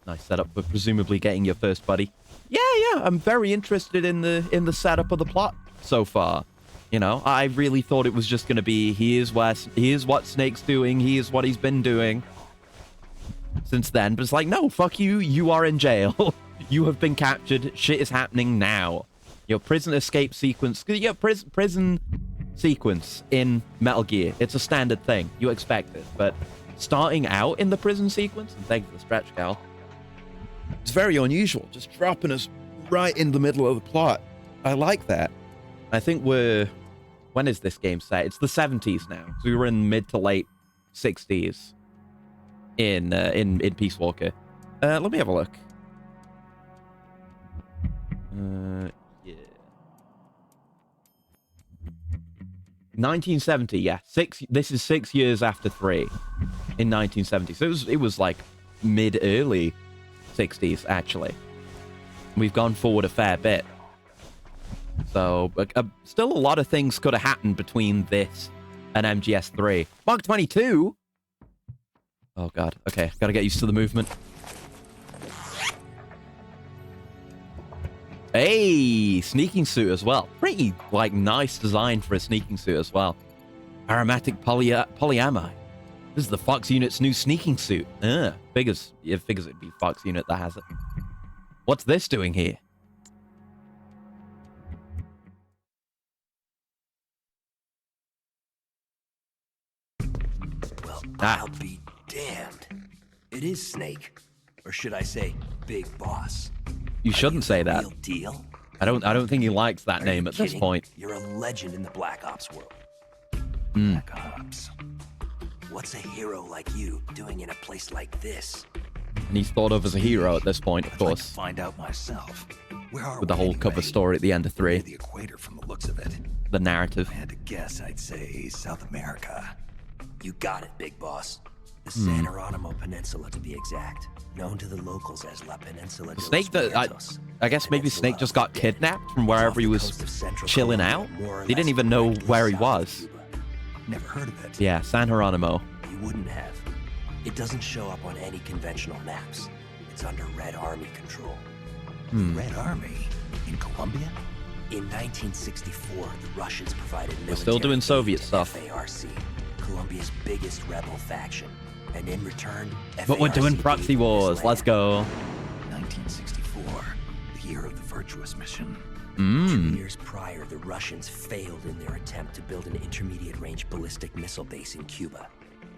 Nice setup for presumably getting your first buddy. Yeah, I'm very interested in the setup of the plot so far. You know, I really thought it was just going to be here's what Snake's doing, here's what he's been doing since then. But it's like, no, fuck you, you are in jail. You have been captured, shit is happening now. Your prison escape sequence, your prison sequence in Metal Gear, it's a standard thing, you expect it. But starting out in the prison sequence, and thank you for the stretch, Cal, it's very unusual, just dropping us right in the middle of the plot. I like that. I think when is this game set? It's the 70s now. So we were in mid to late 60s in Peace Walker. Let me have a look. Yeah. 1970, yeah. This is 6 years after 3 in 1970. So it was like mid-early 60s, actually. We've gone forward a fair bit. So, still a lot of things could have happened between this and MGS3. Mark 22? Oh, God. Okay, gotta get used to the movement. Hey, sneaking suit as well. Pretty, nice design for a sneaking suit as well. Aromatic polyamide. This is the Fox Unit's new sneaking suit. Figures it'd be Fox Unit that has it. What's this doing here? Well, I'll be damned. It is Snake. Or should I say, Big Boss. You shouldn't say that. Real deal? I don't think he likes that name at this point. You're a legend in the Black Ops world. Black Ops. What's a hero like you doing in a place like this? And he's thought of as a hero at this point, of I'd like to course. find out myself. Where are With the we whole anyway? cover story at the end of 3. Near the equator from the looks of it. The narrative. If I had to guess, I'd say South America. You got it, Big Boss. The San Geronimo Peninsula, to be exact. Known to the locals as La Peninsula de Snake, los Muertos. I guess maybe Peninsula Snake just got of the Dead. kidnapped from wherever he Off the was coast of central chilling Colombia, out. more or They didn't less even know directly where he south of was. Cuba. Never heard of it. Yeah, San Geronimo. You wouldn't have. It doesn't show up on any conventional maps. It's under Red Army control. The Red Army in Colombia? In 1964, the Russians provided military We're still doing aid Soviet to stuff. FARC, Colombia's biggest rebel faction. And in return, But we're doing FARC proxy gave them this wars. Let's land. go. 1964, the year of the Virtuous Mission. 2 years prior, the Russians failed in their attempt to build an intermediate-range ballistic missile base in Cuba.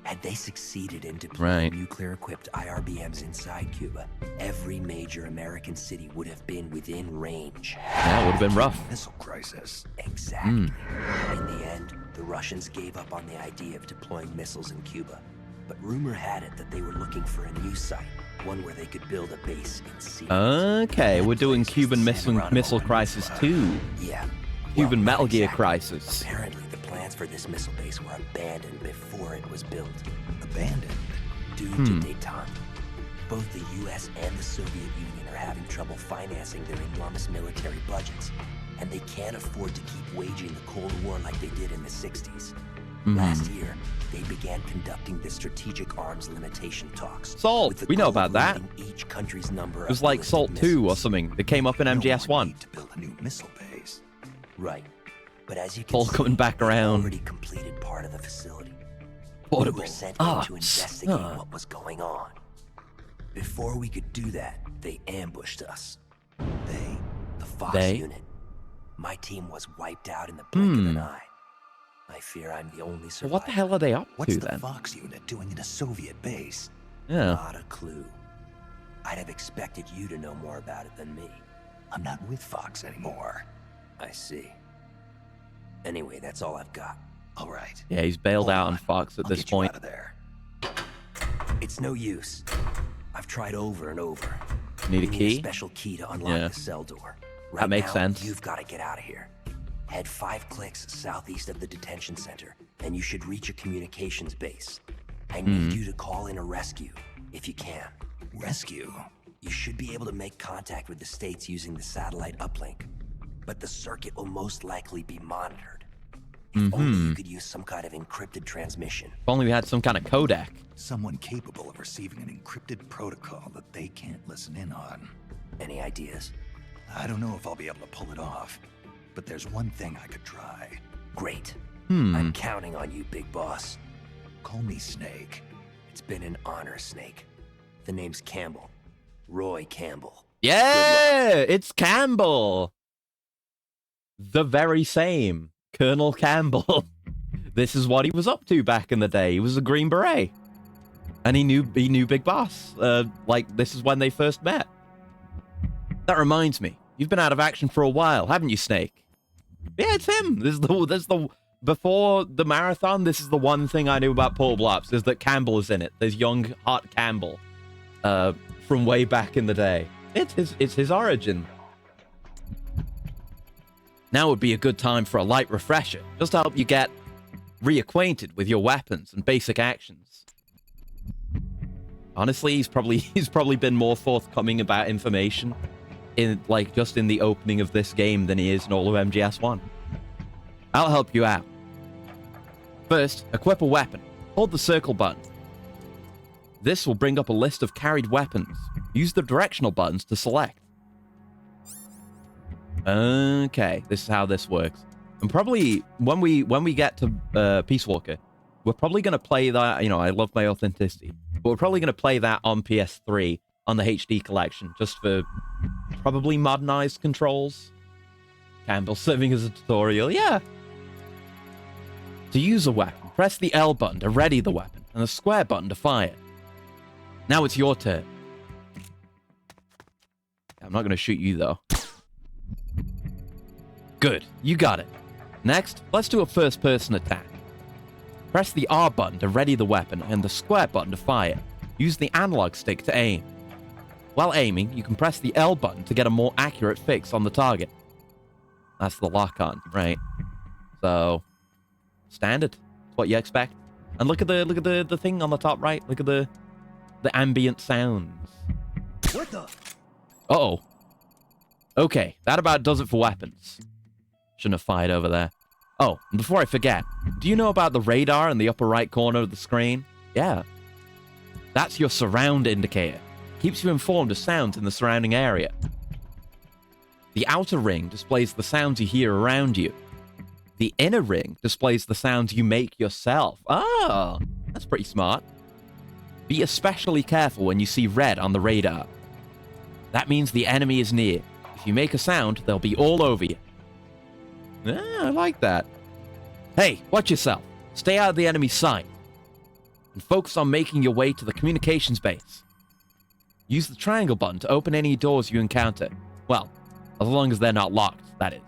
Had they succeeded in deploying Right. nuclear-equipped IRBMs inside Cuba, every major American city would have been within range. Yeah, it would have been rough. Missile crisis. Exactly. In the end, the Russians gave up on the idea of deploying missiles in Cuba. But rumor had it that they were looking for a new site, one where they could build a base in secret. Okay, we're doing Cuban San Missile Geronimo Crisis Peninsula. 2. Yeah. Cuban Well, Metal not Gear exactly. Crisis. Apparently, the plans for this missile base were abandoned before it was built, Abandoned. due to detente. Both the U.S. and the Soviet Union are having trouble financing their enormous military budgets, and they can't afford to keep waging the Cold War like they did in the 60s. Last year, they began conducting the strategic arms limitation talks. Salt, with the we know goal about of that. limiting Each country's number It was of like ballistic Salt 2 or missiles. something. It came up in No more MGS1. need to build a new missile base. Right. But as you can All see, coming back they've around. already completed part of the facility. Portable We were sent in to arms. investigate what was going on. Before we could do that, they ambushed us. They? The Fox They? unit. My team was wiped out in the blink of an eye. I fear I'm the only So survivor. what the hell are they up What's to the then? Fox unit doing in a Soviet base? Yeah. Not a clue. I'd have expected you to know more about it than me. I'm not with Fox anymore. I see. Anyway, that's all I've got. All right. Yeah, he's bailed Hold out on on. Fox at I'll this get you point. out of there. It's no use. I've tried over and over. Need a We key? special key to unlock Yeah. the cell door. Right makes now, sense. You've got to get out of here. Head 5 clicks southeast of the detention center, and you should reach a communications base. I need you to call in a rescue, if you can. Rescue? You should be able to make contact with the States using the satellite uplink, but the circuit will most likely be monitored. If only you could use some kind of encrypted transmission. If only we had some kind of codec. Someone capable of receiving an encrypted protocol that they can't listen in on. Any ideas? I don't know if I'll be able to pull it off, but there's one thing I could try. Great. I'm counting on you, Big Boss. Call me Snake. It's been an honor, Snake. The name's Campbell. Roy Campbell. Yeah, it's Campbell. The very same Colonel Campbell. This is what he was up to back in the day. He was a Green Beret. And he knew Big Boss. Like, this is when they first met. That reminds me. You've been out of action for a while, haven't you, Snake? Yeah, it's him. Before the marathon, this is the one thing I knew about Paul Blops, is that Campbell is in it. There's young, hot Campbell. From way back in the day. It's his origin. Now would be a good time for a light refresher, just to help you get reacquainted with your weapons and basic actions. Honestly, he's probably been more forthcoming about information in just in the opening of this game than he is in all of MGS1. I'll help you out. First, equip a weapon. Hold the circle button. This will bring up a list of carried weapons. Use the directional buttons to select. Okay, this is how this works. And probably when we get to Peace Walker, we're probably going to play that. You know, I love my authenticity, but we're probably going to play that on PS3 on the HD collection, just for probably modernized controls. Campbell serving as a tutorial, yeah. To use a weapon, press the L button to ready the weapon, and the square button to fire. Now it's your turn. I'm not going to shoot you, though. Good, you got it. Next, let's do a first-person attack. Press the R button to ready the weapon, and the square button to fire. Use the analog stick to aim. While aiming, you can press the L button to get a more accurate fix on the target. That's the lock-on, right? So, standard. That's what you expect. And look at the thing on the top right. Look at the ambient sounds. What the? Uh-oh. Okay, that about does it for weapons. Shouldn't have fired over there. Oh, and before I forget, do you know about the radar in the upper right corner of the screen? Yeah. That's your surround indicator. Keeps you informed of sounds in the surrounding area. The outer ring displays the sounds you hear around you. The inner ring displays the sounds you make yourself. Oh, that's pretty smart. Be especially careful when you see red on the radar. That means the enemy is near. If you make a sound, they'll be all over you. I like that. Hey, watch yourself. Stay out of the enemy's sight. And focus on making your way to the communications base. Use the triangle button to open any doors you encounter. Well, as long as they're not locked, that is.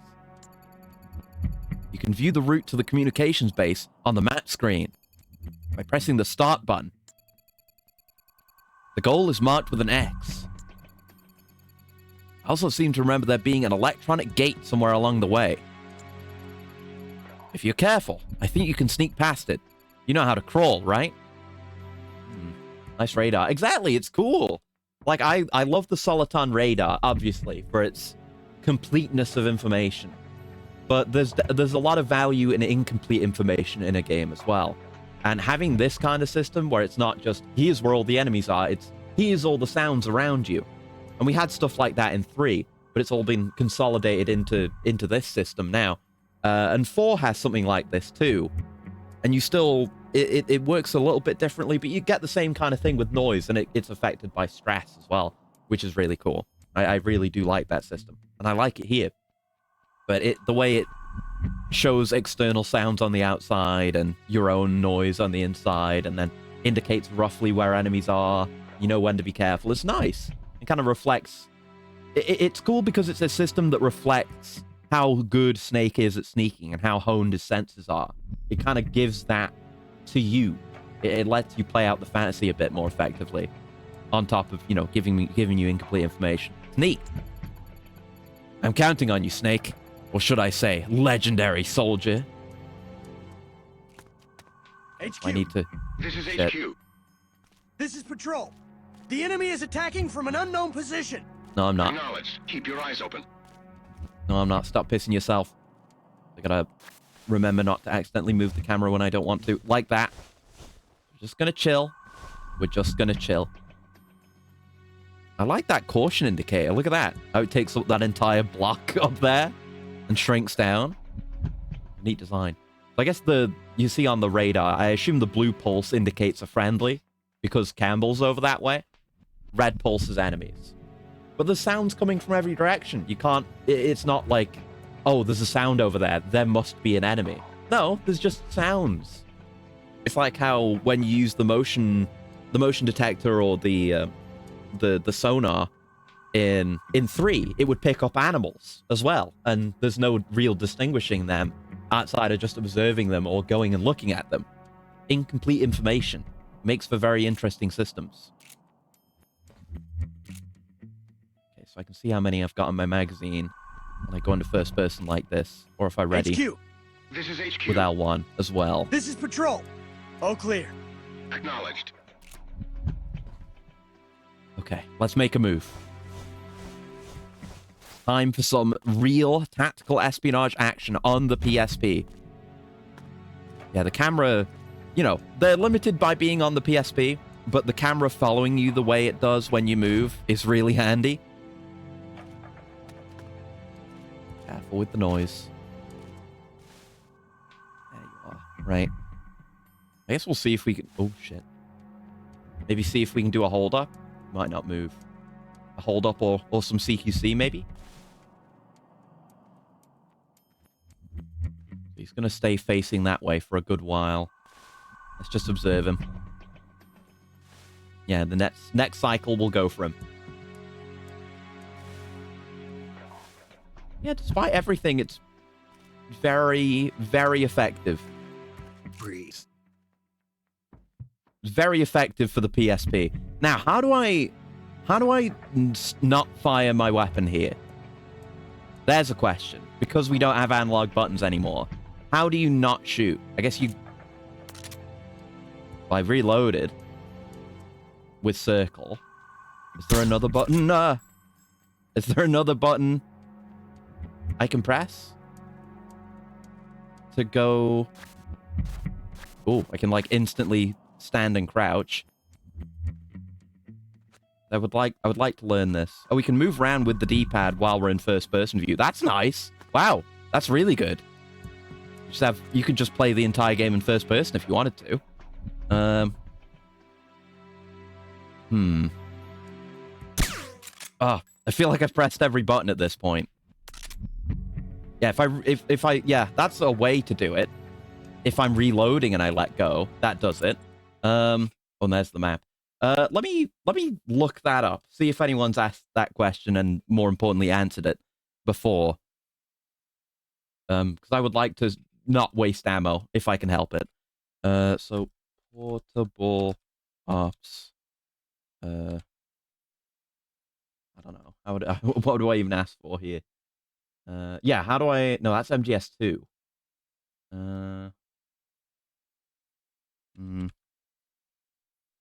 You can view the route to the communications base on the map screen by pressing the start button. The goal is marked with an X. I also seem to remember there being an electronic gate somewhere along the way. If you're careful, I think you can sneak past it. You know how to crawl, right? Nice radar. Exactly, it's cool. Like, I love the Soliton radar, obviously, for its completeness of information. But there's a lot of value in incomplete information in a game as well. And having this kind of system where it's not just, here's where all the enemies are, it's, here's all the sounds around you. And we had stuff like that in 3, but it's all been consolidated into this system now. And 4 has something like this too. And you still, it works a little bit differently, but you get the same kind of thing with noise, and it's affected by stress as well, which is really cool. I really do like that system, and I like it here. But the way it shows external sounds on the outside and your own noise on the inside, and then indicates roughly where enemies are, you know when to be careful, it's nice. It kind of reflects... It's cool because it's a system that reflects how good Snake is at sneaking and how honed his senses are. It kind of gives that to you. It lets you play out the fantasy a bit more effectively, on top of, you know, giving you incomplete information. It's neat. I'm counting on you, Snake. Or should I say, legendary soldier. HQ. I need to... This is Shit. HQ. This is Patrol. The enemy is attacking from an unknown position. No, I'm not. Acknowledged. Keep your eyes open. No, I'm not. Stop pissing yourself. I gotta remember not to accidentally move the camera when I don't want to. Like that. We're just gonna chill. We're just gonna chill. I like that caution indicator. Look at that. How it takes up that entire block up there and shrinks down. Neat design. So I guess you see on the radar, I assume the blue pulse indicates a friendly because Campbell's over that way. Red pulse is enemies. But the sound's coming from every direction. You can't... It's not like, oh, there's a sound over there. There must be an enemy. No, there's just sounds. It's like how when you use the motion detector or the sonar in 3, it would pick up animals as well. And there's no real distinguishing them outside of just observing them or going and looking at them. Incomplete information makes for very interesting systems. So I can see how many I've got in my magazine when I go into first person like this, or if I ready HQ. This is HQ. with L1 as well. This is Patrol. All clear. Acknowledged. Okay, let's make a move. Time for some real tactical espionage action on the PSP. Yeah, the camera, you know, they're limited by being on the PSP, but the camera following you the way it does when you move is really handy. Careful with the noise. There you are. Right. I guess we'll see if we can... Oh, shit. Maybe see if we can do a hold-up. Might not move. A hold-up or some CQC, maybe? He's going to stay facing that way for a good while. Let's just observe him. Yeah, the next cycle will go for him. Yeah, despite everything, it's very, very effective. Breathe. Very effective for the PSP. Now, how do I not fire my weapon here? There's a question. Because we don't have analog buttons anymore. How do you not shoot? I guess you... I've reloaded with circle. Is there another button? Is there another button I can press to go? Oh, I can like instantly stand and crouch. I would like to learn this. Oh, we can move around with the D-pad while we're in first-person view. That's nice. Wow, that's really good. You could just play the entire game in first person if you wanted to. Oh, I feel like I've pressed every button at this point. Yeah, if I yeah, that's a way to do it. If I'm reloading and I let go, that does it. Oh, and there's the map. Let me look that up. See if anyone's asked that question and more importantly answered it before. Because I would like to not waste ammo if I can help it. So portable ops. I don't know. What do I even ask for here? Yeah, how do I... No, that's MGS2.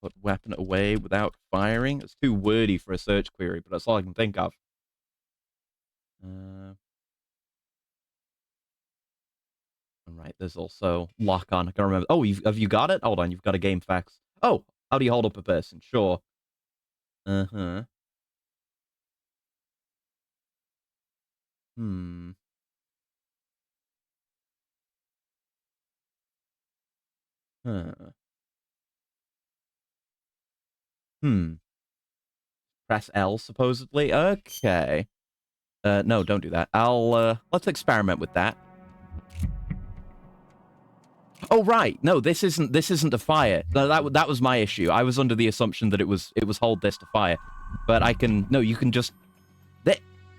Put weapon away without firing. It's too wordy for a search query, but that's all I can think of. Alright, there's also lock on. I can't remember. Oh, have you got it? Hold on, you've got a game facts. Oh, how do you hold up a person? Sure. Uh-huh. Press L, supposedly. Okay. No, don't do that. Let's experiment with that. Oh, right. No, this isn't a fire. No, that was my issue. I was under the assumption that it was hold this to fire. But I can... No, you can just...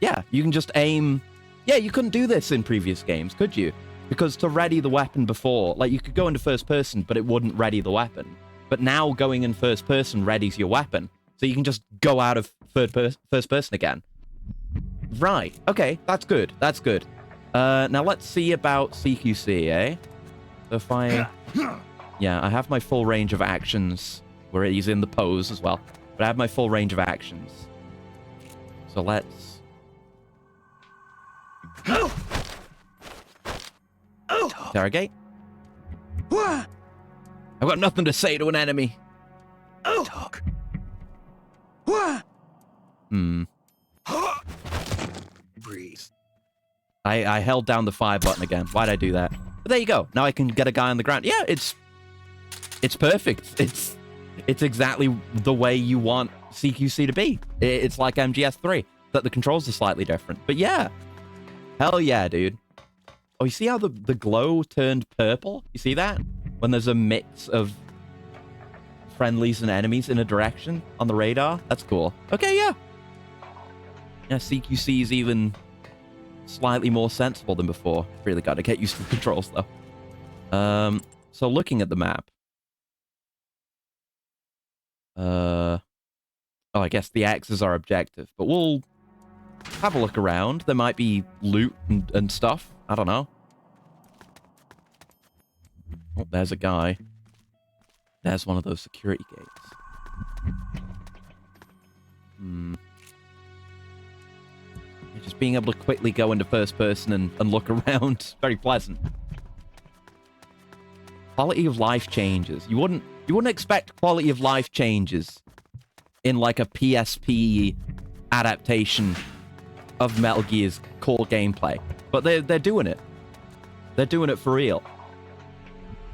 Yeah, you can just aim... Yeah, you couldn't do this in previous games, could you? Because to ready the weapon before... Like, you could go into first person, but it wouldn't ready the weapon. But now going in first person readies your weapon. So you can just go out of first person again. Right. Okay, that's good. That's good. Now let's see about CQC, eh? So if I... Yeah, I have my full range of actions where he's in the pose as well. But I have my full range of actions. So let's... Interrogate? I've got nothing to say to an enemy. Talk. Breathe. I held down the fire button again. Why'd I do that? But there you go. Now I can get a guy on the ground. Yeah, it's perfect. It's exactly the way you want CQC to be. It's like MGS3, that the controls are slightly different. But yeah. Hell yeah, dude. Oh, you see how the glow turned purple? You see that? When there's a mix of friendlies and enemies in a direction on the radar? That's cool. Okay, yeah. Yeah, CQC is even slightly more sensible than before. Really got to get used to the controls, though. So looking at the map. Oh, I guess the X's are objective, but we'll have a look around. There might be loot and stuff. I don't know. Oh, there's a guy. There's one of those security gates. Just being able to quickly go into first person and look around. Very pleasant. Quality of life changes. You wouldn't expect quality of life changes in like a PSP adaptation of Metal Gear's core gameplay. But they're doing it. They're doing it for real.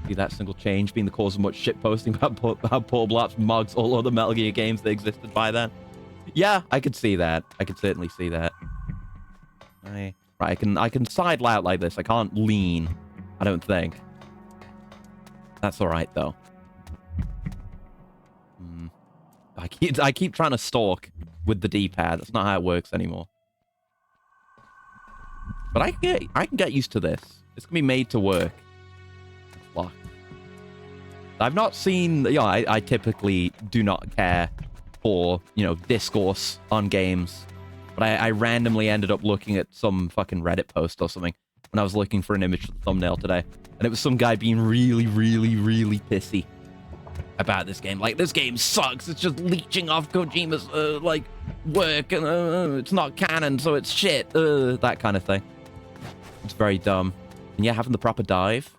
See that single change being the cause of much shit posting about how Portable Ops mugs all other Metal Gear games that existed by then. Yeah, I could see that. I could certainly see that. Right, I can sidle out like this. I can't lean, I don't think. That's all right though. I keep trying to stalk with the D-pad. That's not how it works anymore. But I can get used to this. It's gonna be made to work. Lock. I've not seen. I typically do not care for discourse on games, but I randomly ended up looking at some fucking Reddit post or something when I was looking for an image for the thumbnail today, and it was some guy being really, really, really pissy about this game. Like, this game sucks. It's just leeching off Kojima's work, and it's not canon, so it's shit. That kind of thing. It's very dumb. And yeah, having the proper dive.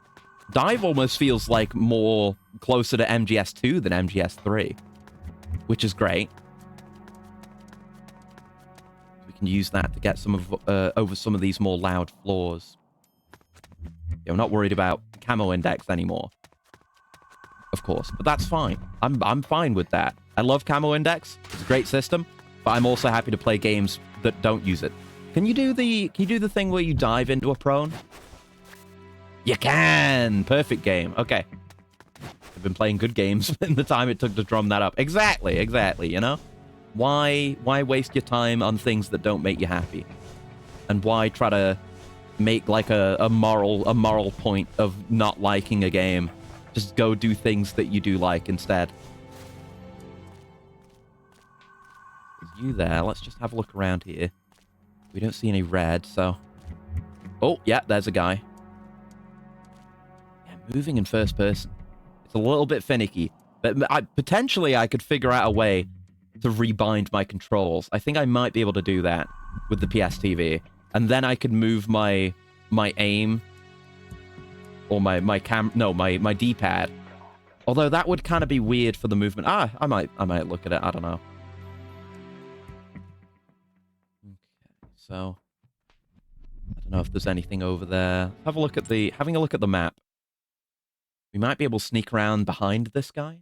Dive almost feels like more closer to MGS2 than MGS3, which is great. We can use that to get some of over some of these more loud floors. Yeah, I'm not worried about camo index anymore, of course, but that's fine. I'm fine with that. I love camo index. It's a great system, but I'm also happy to play games that don't use it. Can you do the thing where you dive into a prone? You can! Perfect game. Okay. I've been playing good games in the time it took to drum that up. Exactly, you know? Why waste your time on things that don't make you happy? And why try to make like a moral point of not liking a game? Just go do things that you do like instead. Is you there? Let's just have a look around here. We don't see any red, so... Oh, yeah, there's a guy. Yeah, moving in first person. It's a little bit finicky. But potentially I could figure out a way to rebind my controls. I think I might be able to do that with the PSTV. And then I could move my aim... Or my D-pad. Although that would kind of be weird for the movement. I might look at it. I don't know. So, I don't know if there's anything over there. Having a look at the map. We might be able to sneak around behind this guy.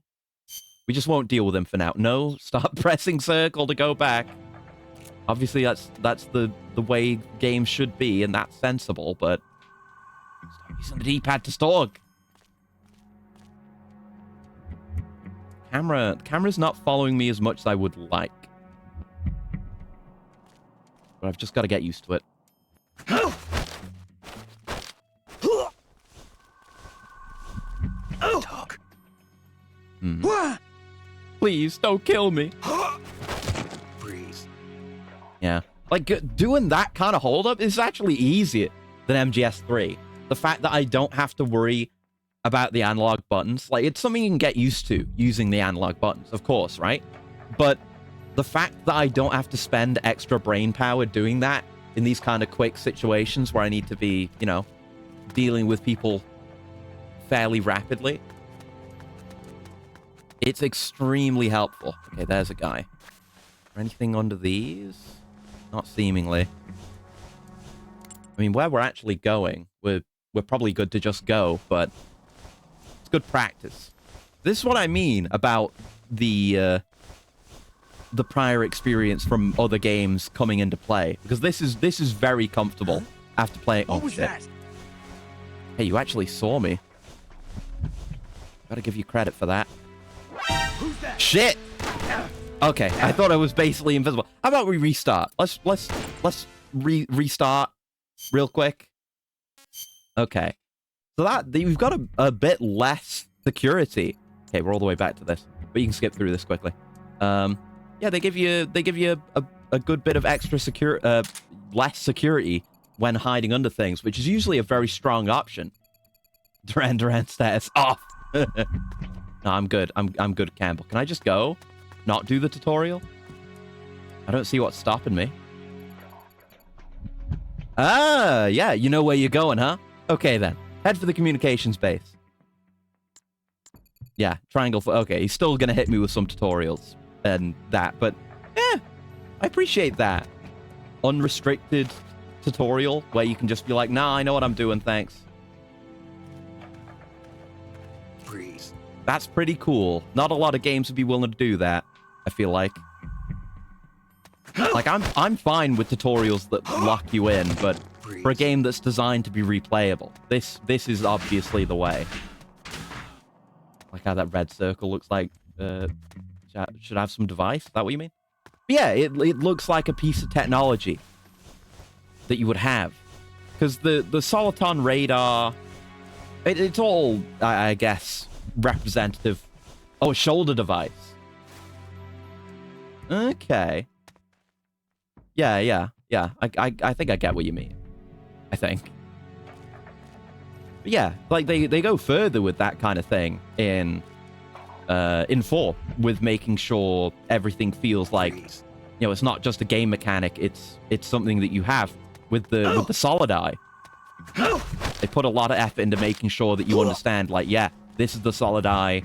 We just won't deal with him for now. No, start pressing circle to go back. Obviously, that's the way games should be, and that's sensible, but stop using the D-pad to stalk. Camera's not following me as much as I would like. But I've just got to get used to it. Talk. Please, don't kill me. Freeze. Yeah. Like, doing that kind of hold-up is actually easier than MGS3. The fact that I don't have to worry about the analog buttons. Like, it's something you can get used to, using the analog buttons, of course, right? But the fact that I don't have to spend extra brain power doing that in these kind of quick situations where I need to be, dealing with people fairly rapidly, it's extremely helpful. Okay, there's a guy. Is there anything under these? Not seemingly. I mean, where we're actually going, we're probably good to just go, but it's good practice. This is what I mean about the prior experience from other games coming into play, because this is very comfortable after playing. What was shit. that? Hey, you actually saw me. Gotta give you credit for that. Who's that? Shit. Okay, I thought I was basically invisible. How about we restart? Let's restart real quick. Okay, so that we've got a bit less security. Okay, we're all the way back to this, but you can skip through this quickly. Yeah, they give you a good bit of extra less security when hiding under things, which is usually a very strong option. Duran status off. No, I'm good. I'm good, Campbell. Can I just go? Not do the tutorial? I don't see what's stopping me. Ah, yeah, you know where you're going, huh? Okay, then. Head for the communications base. Yeah, triangle. Okay, he's still gonna hit me with some tutorials and that, but I appreciate that. Unrestricted tutorial where you can just be like, nah, I know what I'm doing, thanks. Freeze. That's pretty cool. Not a lot of games would be willing to do that, I feel like. Like, I'm fine with tutorials that lock you in, but for a game that's designed to be replayable, this is obviously the way. Like how that red circle looks like, should have some device? Is that what you mean? But yeah, it looks like a piece of technology that you would have. Because the Soliton radar, it's all, I guess, representative. Oh, a shoulder device. Okay. Yeah. I think I get what you mean. I think. But yeah, like they go further with that kind of thing in 4 with making sure everything feels like, you know, it's not just a game mechanic. It's something that you have with the solid eye. They put a lot of effort into making sure that you understand, like, yeah, this is the solid eye.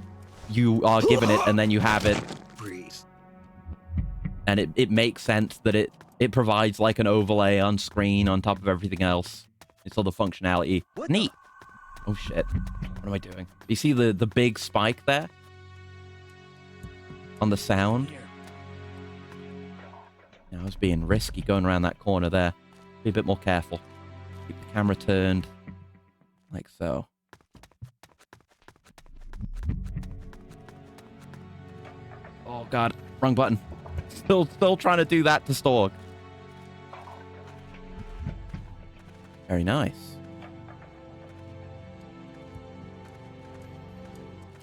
You are given it, and then you have it. And it makes sense that it provides like an overlay on screen on top of everything else. It's all the functionality. Neat. Oh shit. What am I doing? You see the big spike there? On the sound? Yeah, I was being risky going around that corner there. Be a bit more careful. Keep the camera turned. Like so. Oh god. Wrong button. Still trying to do that to Storg. Very nice.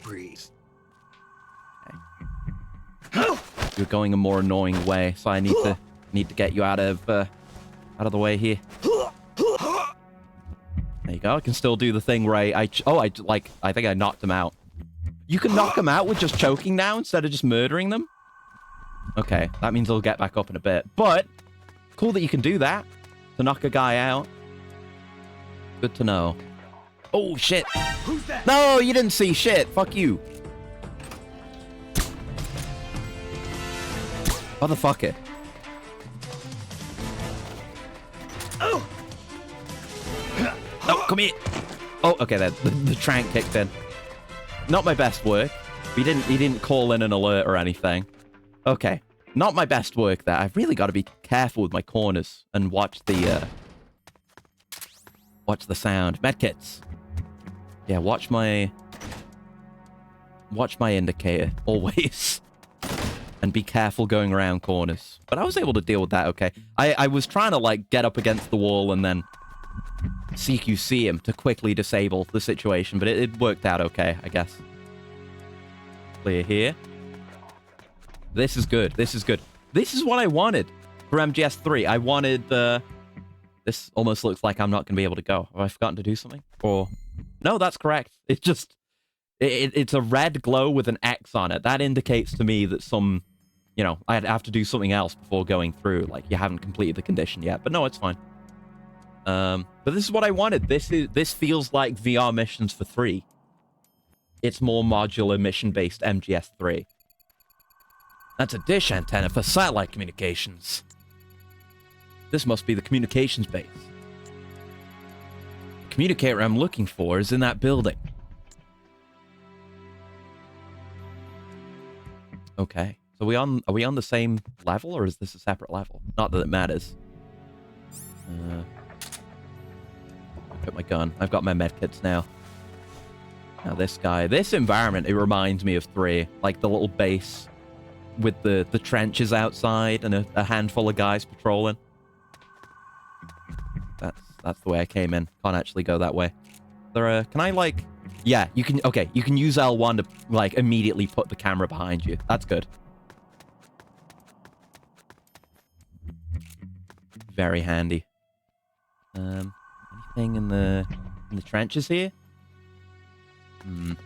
Freeze. Okay. You're going a more annoying way, so I need to get you out of the way here. There you go. I can still do the thing where I think I knocked him out. You can knock him out with just choking now instead of just murdering them? Okay, that means they'll get back up in a bit. But, cool that you can do that. To knock a guy out. Good to know. Oh, shit. Who's that? No, you didn't see shit. Fuck you. Motherfucker. Oh! Oh, come here. Oh, okay, then. The trank kicked in. Not my best work. He didn't call in an alert or anything. Okay. Not my best work there. I've really got to be careful with my corners and watch the sound. Medkits. Yeah, watch my indicator always. And be careful going around corners. But I was able to deal with that okay. I was trying to like get up against the wall and then CQC him to quickly disable the situation, but it worked out okay, I guess. Clear here. This is good. This is good. This is what I wanted for MGS3. I wanted this almost looks like I'm not going to be able to go. Have I forgotten to do something? Or no, that's correct. It's just it's a red glow with an X on it. That indicates to me that some, you know, I'd have to do something else before going through. Like you haven't completed the condition yet. But no, it's fine. But this is what I wanted. This feels like VR missions for 3. It's more modular mission-based MGS3. That's a dish antenna for satellite communications. This must be the communications base. The communicator I'm looking for is in that building. Okay. So are we on the same level, or is this a separate level? Not that it matters. Put my gun. I've got my medkits now. Now this guy, this environment, it reminds me of 3. Like the little base with the trenches outside and a handful of guys patrolling. That's the way I came in. Can't actually go that way. Can I like... Yeah, you can... Okay, you can use L1 to like immediately put the camera behind you. That's good. Very handy. Anything in the trenches here? I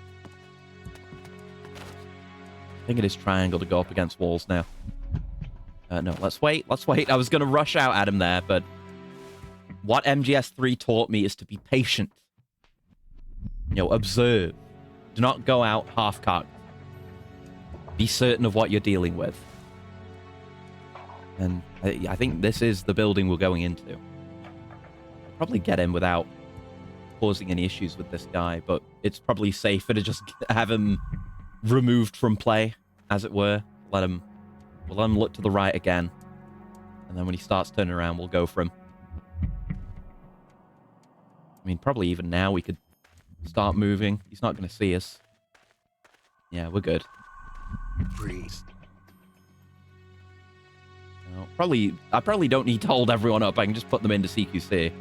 think it is triangle to go up against walls now. No, let's wait. Let's wait. I was going to rush out at him there, but what MGS3 taught me is to be patient. You know, observe. Do not go out half-cocked. Be certain of what you're dealing with. And I think this is the building we're going into. Probably get in without causing any issues with this guy, but it's probably safer to just have him removed from play, as it were. We'll let him look to the right again. And then when he starts turning around, we'll go for him. I mean, probably even now we could start moving. He's not going to see us. Yeah, we're good. Freeze. No, I probably don't need to hold everyone up. I can just put them into CQC.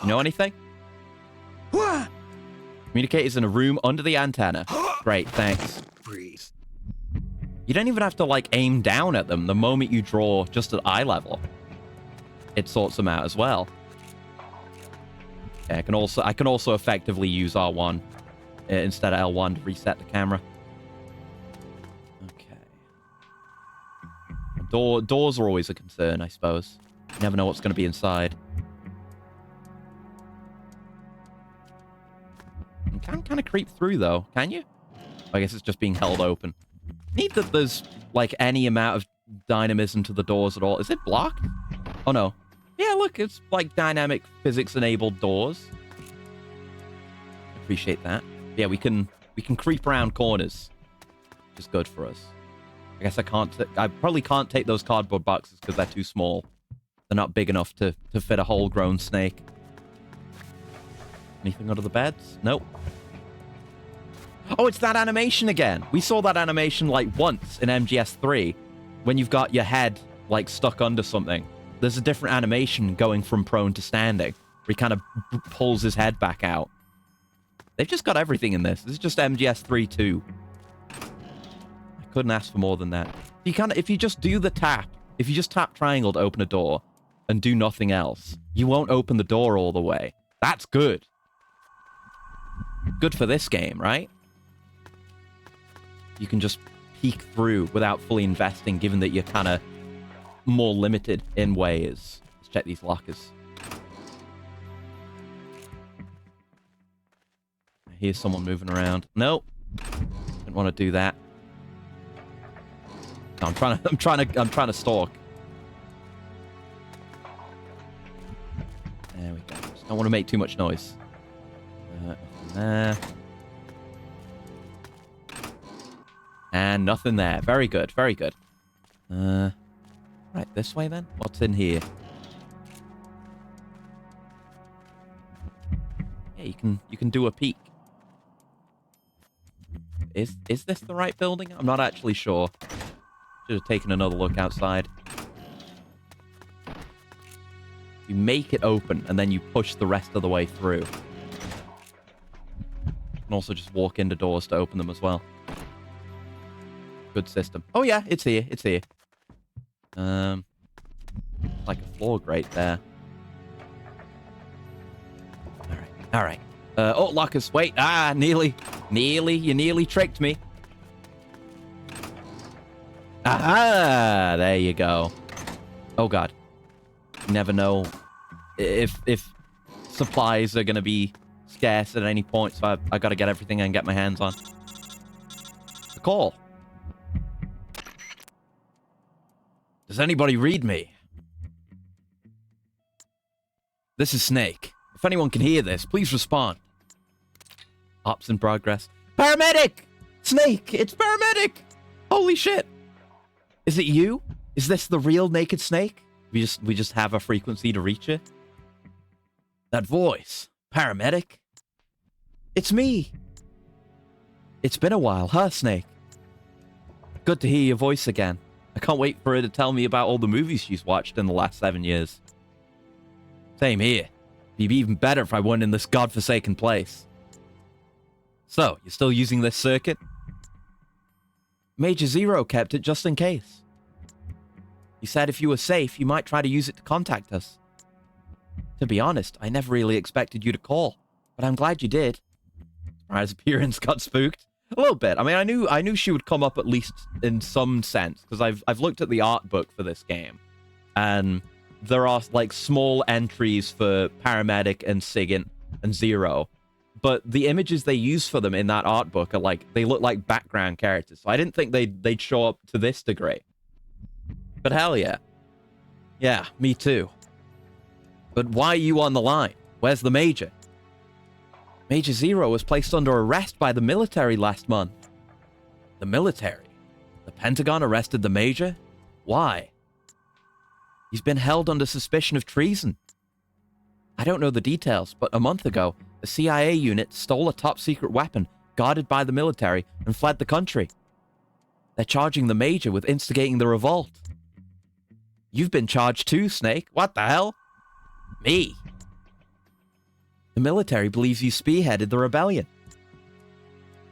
You know anything? Communicators in a room under the antenna. Great, thanks. Freeze. You don't even have to, like, aim down at them. The moment you draw just at eye level, it sorts them out as well. Okay, I can also effectively use R1 instead of L1 to reset the camera. Okay. Doors are always a concern, I suppose. You never know what's going to be inside. You can kind of creep through, though, can you? I guess it's just being held open. Neat that there's, like, any amount of dynamism to the doors at all. Is it blocked? Oh, no. Yeah, look, it's, like, dynamic physics-enabled doors. Appreciate that. Yeah, we can creep around corners, which is good for us. I guess I probably can't take those cardboard boxes because they're too small. They're not big enough to fit a whole-grown snake. Anything under the beds? Nope. Oh, it's that animation again. We saw that animation, like, once in MGS3 when you've got your head, like, stuck under something. There's a different animation going from prone to standing where he kind of pulls his head back out. They've just got everything in this. This is just MGS3 2. I couldn't ask for more than that. If you just do the tap, if you just tap triangle to open a door and do nothing else, you won't open the door all the way. That's good. Good for this game, right? You can just peek through without fully investing, given that you're kind of more limited in ways. Let's check these lockers. I hear someone moving around. Nope. Didn't want to do that. No, I'm trying to stalk. There we go. Just don't want to make too much noise. There. And nothing there. Very good. Very good. Right, this way then? What's in here? Yeah, you can do a peek. Is this the right building? I'm not actually sure. Should have taken another look outside. You make it open and then you push the rest of the way through. You can also just walk into doors to open them as well. Good system. Oh yeah, it's here. It's here. Like a floor grate there. All right. Oh, lockers. Wait. Nearly. You nearly tricked me. Aha! There you go. Oh god. You never know if supplies are gonna be scarce at any point, so I gotta get everything I can get my hands on. The call. Does anybody read me? This is Snake. If anyone can hear this, please respond. Ops in progress. Paramedic! Snake, it's Paramedic! Holy shit! Is it you? Is this the real Naked Snake? We just have a frequency to reach it? That voice. Paramedic? It's me! It's been a while, huh, Snake? Good to hear your voice again. I can't wait for her to tell me about all the movies she's watched in the last 7 years. Same here. It'd be even better if I weren't in this godforsaken place. So, you're still using this circuit? Major Zero kept it just in case. He said if you were safe, you might try to use it to contact us. To be honest, I never really expected you to call, but I'm glad you did. Surprise appearance got spooked. A little bit. I mean, I knew she would come up at least in some sense, because I've looked at the art book for this game, and there are like small entries for Paramedic and Sigint and Zero, but the images they use for them in that art book are like, they look like background characters. So I didn't think they'd show up to this degree. But hell yeah. Yeah, me too. But why are you on the line? Where's the Major? Major Zero was placed under arrest by the military last month. The military? The Pentagon arrested the Major? Why? He's been held under suspicion of treason. I don't know the details, but a month ago, a CIA unit stole a top-secret weapon guarded by the military and fled the country. They're charging the Major with instigating the revolt. You've been charged too, Snake. What the hell? Me? The military believes you spearheaded the rebellion.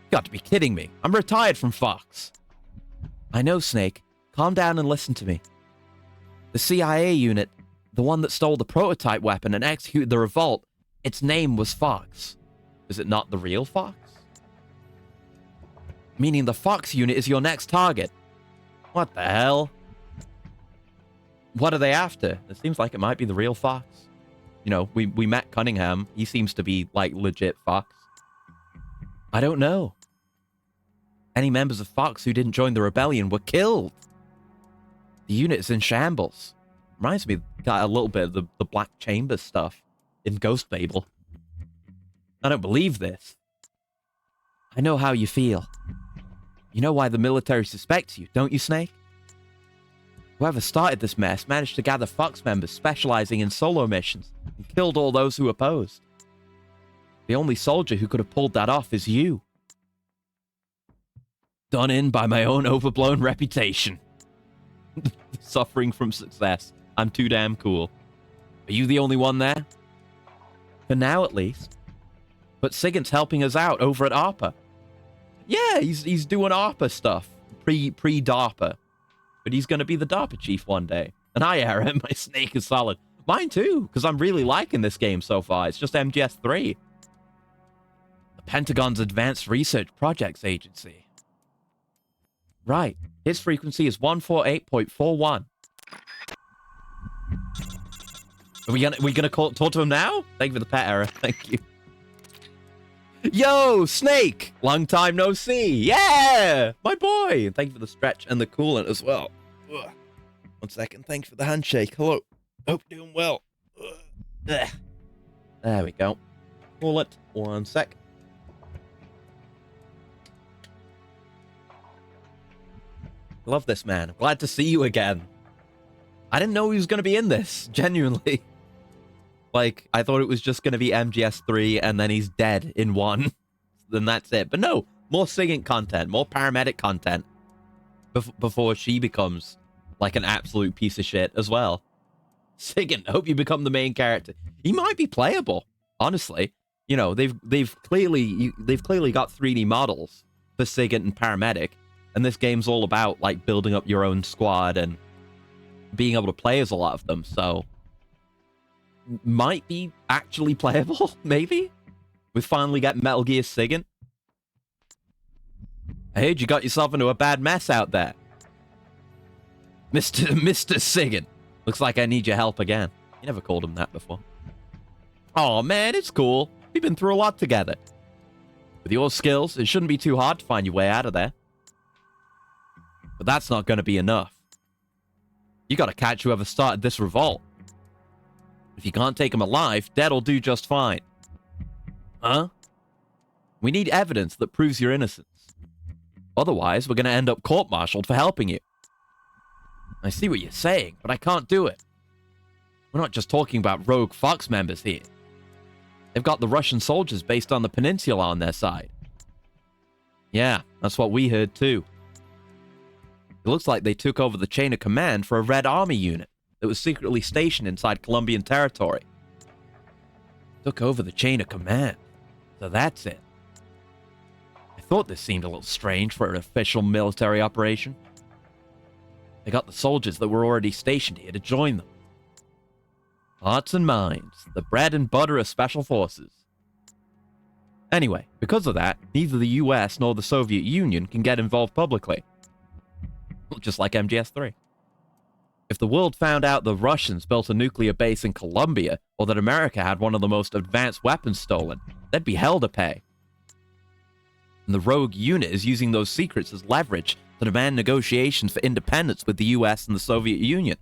You got to be kidding me. I'm retired from Fox. I know, Snake. Calm down and listen to me. The CIA unit, the one that stole the prototype weapon and executed the revolt, its name was Fox. Is it not the real Fox? Meaning the Fox unit is your next target. What the hell? What are they after? It seems like it might be the real Fox. You know, we met Cunningham. He seems to be, like, legit Fox. I don't know. Any members of Fox who didn't join the rebellion were killed. The unit is in shambles. Reminds me, got a little bit of the Black Chamber stuff in Ghost Babel. I don't believe this. I know how you feel. You know why the military suspects you, don't you, Snake? Whoever started this mess managed to gather Fox members specializing in solo missions and killed all those who opposed. The only soldier who could have pulled that off is you. Done in by my own overblown reputation. Suffering from success. I'm too damn cool. Are you the only one there? For now, at least. But Sigint's helping us out over at ARPA. Yeah, he's doing ARPA stuff. Pre-DARPA. But he's going to be the DARPA chief one day. And hi, Aaron. My Snake is solid. Mine too, because I'm really liking this game so far. It's just MGS3. The Pentagon's Advanced Research Projects Agency. Right. His frequency is 148.41. Are we gonna talk to him now? Thank you for the pet error. Thank you. Yo, Snake! Long time no see. Yeah! My boy! Thank you for the stretch and the coolant as well. Ugh. 1 second. Thanks for the handshake. Hello. Hope you're doing well. Ugh. There we go. Coolant. 1 sec. Love this, man. I'm glad to see you again. I didn't know he was going to be in this. Genuinely. Like, I thought it was just going to be MGS3 and then he's dead in 1. Then that's it. But no, more Sigint content, more paramedic content before she becomes like an absolute piece of shit as well. Sigint, I hope you become the main character. He might be playable, honestly. You know, they've clearly got 3D models for Sigint and paramedic, and this game's all about like building up your own squad and being able to play as a lot of them, so might be actually playable, maybe? We finally get Metal Gear Sigint. I heard you got yourself into a bad mess out there. Mr. Sigint. Looks like I need your help again. You never called him that before. Oh man, it's cool. We've been through a lot together. With your skills, it shouldn't be too hard to find your way out of there. But that's not going to be enough. You gotta catch whoever started this revolt. If you can't take him alive, dead'll do just fine. Huh? We need evidence that proves your innocence. Otherwise, we're gonna end up court-martialed for helping you. I see what you're saying, but I can't do it. We're not just talking about rogue Fox members here. They've got the Russian soldiers based on the peninsula on their side. Yeah, that's what we heard too. It looks like they took over the chain of command for a Red Army unit that was secretly stationed inside Colombian territory. Took over the chain of command. So that's it. I thought this seemed a little strange for an official military operation. They got the soldiers that were already stationed here to join them. Hearts and minds, the bread and butter of special forces. Anyway, because of that, neither the US nor the Soviet Union can get involved publicly. Just like MGS3. If the world found out the Russians built a nuclear base in Colombia, or that America had one of the most advanced weapons stolen, there'd be hell to pay. And the rogue unit is using those secrets as leverage to demand negotiations for independence with the US and the Soviet Union.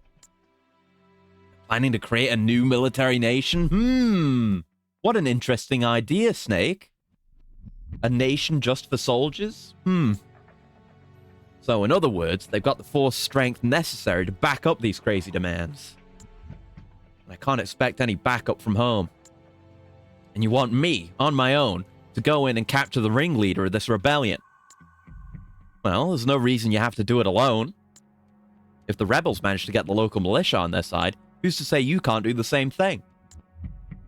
Planning to create a new military nation? What an interesting idea, Snake. A nation just for soldiers? So, in other words, they've got the force strength necessary to back up these crazy demands. I can't expect any backup from home. And you want me, on my own, to go in and capture the ringleader of this rebellion. Well, there's no reason you have to do it alone. If the rebels manage to get the local militia on their side, who's to say you can't do the same thing? You're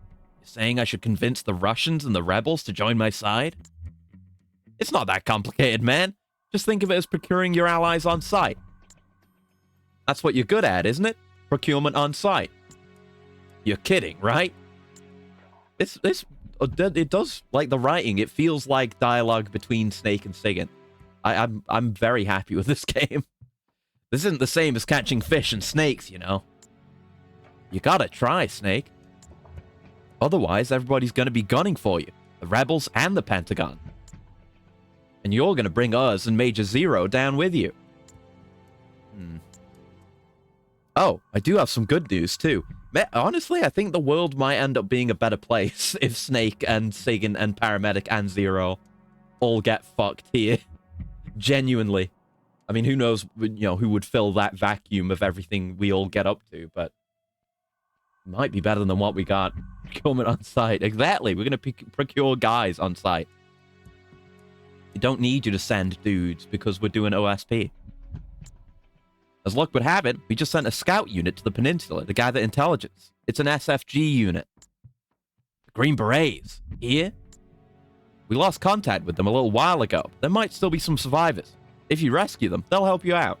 saying I should convince the Russians and the rebels to join my side? It's not that complicated, man. Just think of it as procuring your allies on site. That's what you're good at, isn't it? Procurement on site. You're kidding, right? It does, like the writing, it feels like dialogue between Snake and Sigint. I'm very happy with this game. This isn't the same as catching fish and snakes, you know. You gotta try, Snake. Otherwise, everybody's gonna be gunning for you. The rebels and the Pentagon. And you're gonna bring us and Major Zero down with you. Oh, I do have some good news, too. Honestly, I think the world might end up being a better place if Snake and Sigint and Paramedic and Zero all get fucked here. Genuinely. I mean, who knows, who would fill that vacuum of everything we all get up to, but it might be better than what we got. Procurement on site. Exactly. We're going to procure guys on site. We don't need you to send dudes because we're doing OSP. As luck would have it, we just sent a scout unit to the peninsula to gather intelligence. It's an SFG unit. The Green Berets. Here? We lost contact with them a little while ago. There might still be some survivors. If you rescue them, they'll help you out.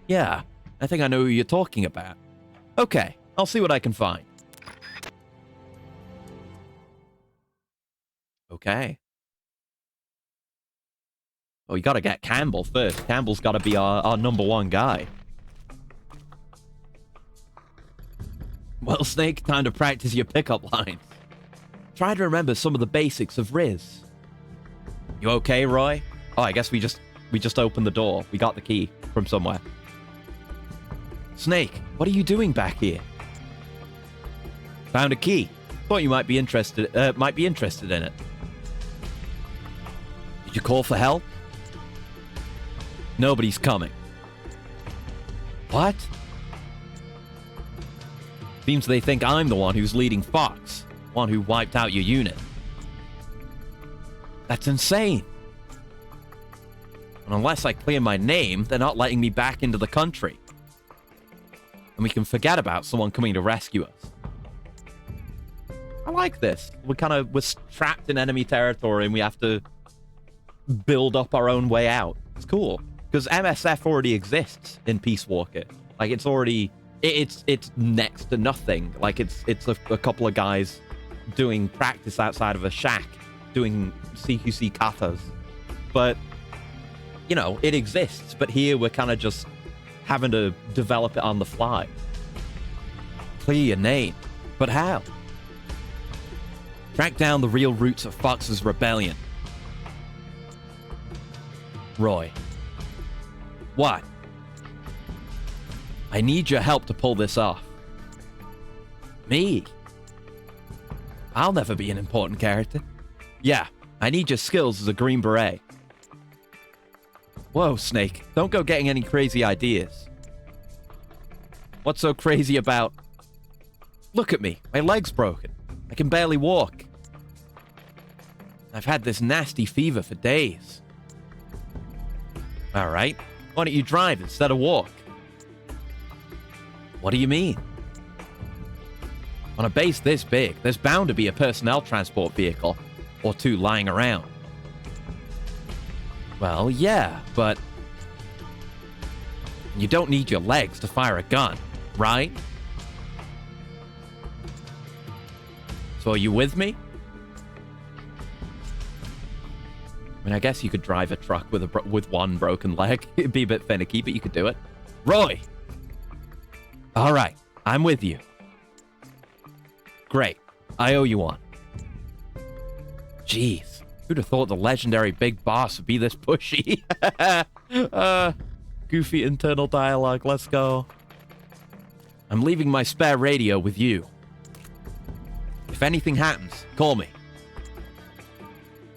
Yeah, I think I know who you're talking about. Okay, I'll see what I can find. Okay. Well, we gotta get Campbell first. Campbell's gotta be our #1 guy. Well, Snake, time to practice your pickup lines. Try to remember some of the basics of Riz. You okay, Roy? Oh, I guess we just opened the door. We got the key from somewhere. Snake, what are you doing back here? Found a key. Thought you might be interested in it. Did you call for help? Nobody's coming. What? Seems they think I'm the one who's leading Fox, one who wiped out your unit. That's insane. And unless I clear my name, they're not letting me back into the country. And we can forget about someone coming to rescue us. I like this. We're trapped in enemy territory and we have to build up our own way out. It's cool. Because MSF already exists in Peace Walker. Like, it's already... It's next to nothing. Like, it's a couple of guys doing practice outside of a shack, doing CQC katas. But, it exists. But here we're kind of just having to develop it on the fly. Clear your name. But how? Track down the real roots of Fox's rebellion. Roy. What? I need your help to pull this off. Me? I'll never be an important character. Yeah, I need your skills as a Green Beret. Whoa, Snake, don't go getting any crazy ideas. What's so crazy about... Look at me, my leg's broken. I can barely walk. I've had this nasty fever for days. Alright, why don't you drive instead of walk? What do you mean? On a base this big, there's bound to be a personnel transport vehicle or two lying around. Well, yeah, but you don't need your legs to fire a gun, right? So are you with me? I mean, I guess you could drive a truck with one broken leg. It'd be a bit finicky, but you could do it. Roy! All right, I'm with you. Great. I owe you one. Jeez, who'd have thought the legendary Big Boss would be this pushy? Goofy internal dialogue, let's go. I'm leaving my spare radio with you. If anything happens, call me.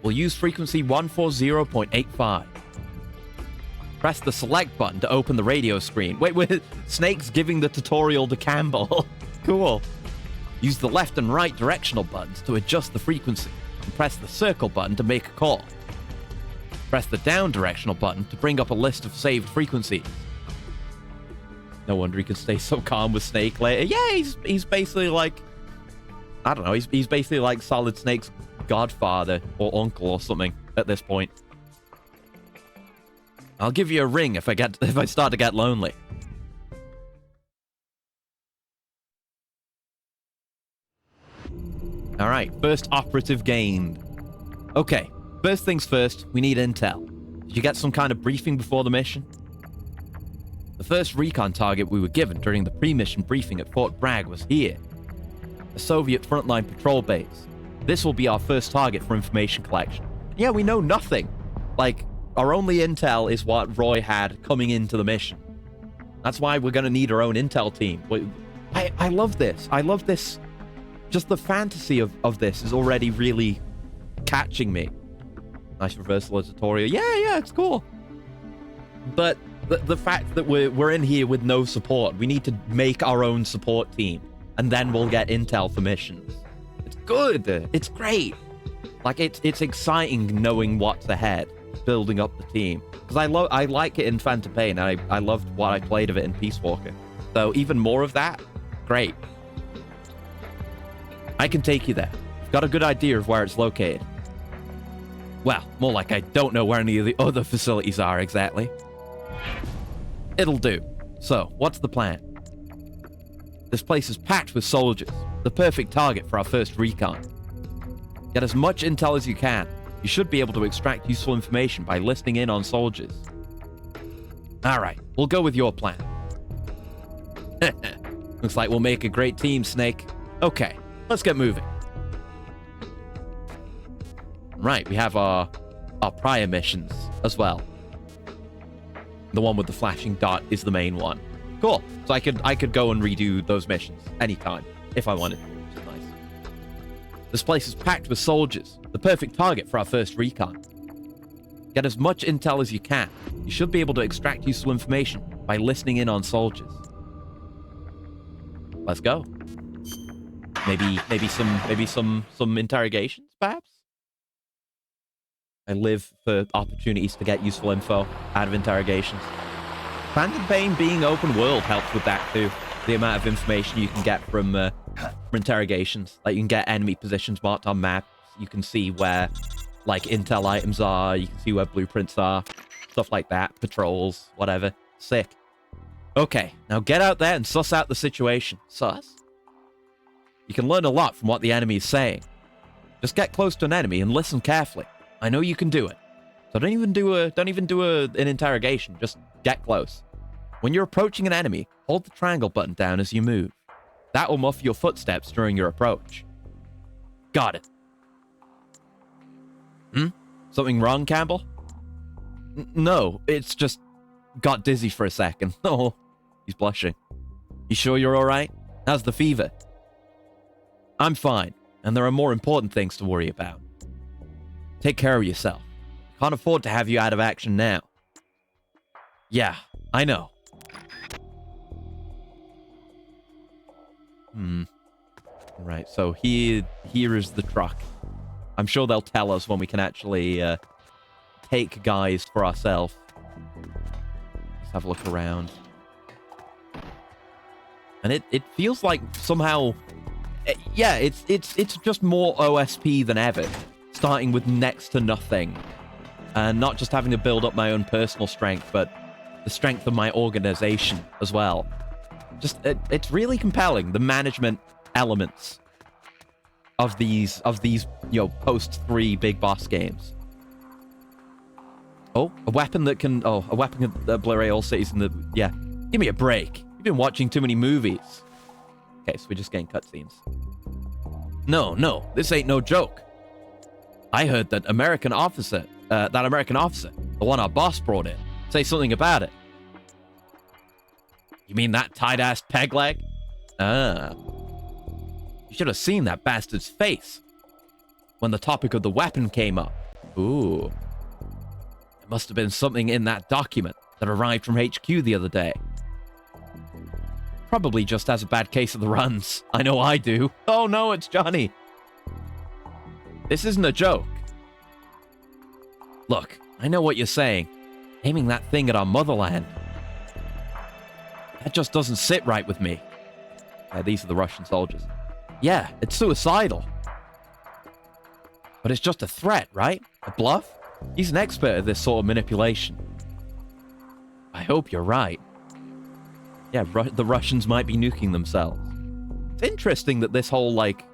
We'll use frequency 140.85. Press the select button to open the radio screen. Wait, Snake's giving the tutorial to Campbell. Cool. Use the left and right directional buttons to adjust the frequency, and press the circle button to make a call. Press the down directional button to bring up a list of saved frequencies. No wonder he can stay so calm with Snake later. Yeah, he's basically like, I don't know, he's basically like Solid Snake's godfather or uncle or something at this point. I'll give you a ring if I start to get lonely. All right, first operative gained. Okay, first things first, we need intel. Did you get some kind of briefing before the mission? The first recon target we were given during the pre-mission briefing at Fort Bragg was here. A Soviet frontline patrol base. This will be our first target for information collection. Yeah, we know nothing. Like, our only intel is what Roy had coming into the mission. That's why we're going to need our own intel team. I love this. I love this. Just the fantasy of this is already really catching me. Nice reversal of tutorial. Yeah, it's cool. But the fact that we're in here with no support, we need to make our own support team, and then we'll get intel for missions. It's good. It's great. Like, it's exciting knowing what's ahead, building up the team. Because I like it in Phantom Pain, and I loved what I played of it in Peace Walker. So even more of that, great. I can take you there. I've got a good idea of where it's located. Well, more like I don't know where any of the other facilities are exactly. It'll do. So, what's the plan? This place is packed with soldiers. The perfect target for our first recon. Get as much intel as you can. You should be able to extract useful information by listening in on soldiers. Alright, we'll go with your plan. Looks like we'll make a great team, Snake. Okay, let's get moving. Right, we have our prior missions as well. The one with the flashing dot is the main one. Cool. So I could go and redo those missions anytime if I wanted to, which is nice. This place is packed with soldiers. The perfect target for our first recon. Get as much intel as you can. You should be able to extract useful information by listening in on soldiers. Let's go. Maybe some interrogations, perhaps? I live for opportunities to get useful info out of interrogations. Phantom Pain being open world helps with that too. The amount of information you can get from interrogations. Like, you can get enemy positions marked on maps. You can see where, like, intel items are. You can see where blueprints are. Stuff like that. Patrols, whatever. Sick. Okay, now get out there and suss out the situation. Suss? You can learn a lot from what the enemy is saying. Just get close to an enemy and listen carefully. I know you can do it. So don't even do an interrogation. Just get close. When you're approaching an enemy, hold the triangle button down as you move. That will muffle your footsteps during your approach. Got it. Something wrong, Campbell? No, it's just got dizzy for a second. Oh, he's blushing. You sure you're all right? How's the fever? I'm fine, and there are more important things to worry about. Take care of yourself. Can't afford to have you out of action now. Yeah, I know. Right, so here is the truck. I'm sure they'll tell us when we can actually take guys for ourselves. Let's have a look around. And it feels like somehow... yeah, it's just more OSP than ever. Starting with next to nothing. And not just having to build up my own personal strength, but the strength of my organization as well. Just, it's really compelling, the management elements of these, post-3 big boss games. Oh, a weapon that can obliterate all cities in the... Yeah, give me a break. You've been watching too many movies. Okay, so we're just getting cutscenes. No, this ain't no joke. I heard that American officer, the one our boss brought in, say something about it. You mean that tight-ass peg leg? Ah. You should have seen that bastard's face when the topic of the weapon came up. Ooh. There must have been something in that document that arrived from HQ the other day. Probably just has a bad case of the runs. I know I do. Oh no, it's Johnny. This isn't a joke. Look, I know what you're saying. Aiming that thing at our motherland. That just doesn't sit right with me. Yeah, these are the Russian soldiers. Yeah, it's suicidal. But it's just a threat, right? A bluff? He's an expert at this sort of manipulation. I hope you're right. Yeah, the Russians might be nuking themselves. It's interesting that this whole, like,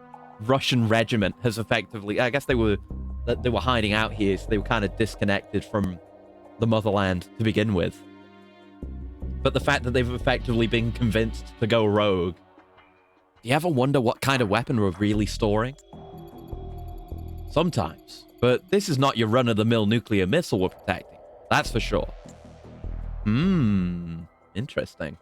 Russian regiment has effectively... I guess they were hiding out here, so they were kind of disconnected from the motherland to begin with. But the fact that they've effectively been convinced to go rogue. Do you ever wonder what kind of weapon we're really storing? Sometimes. But this is not your run-of-the-mill nuclear missile we're protecting. That's for sure. Interesting.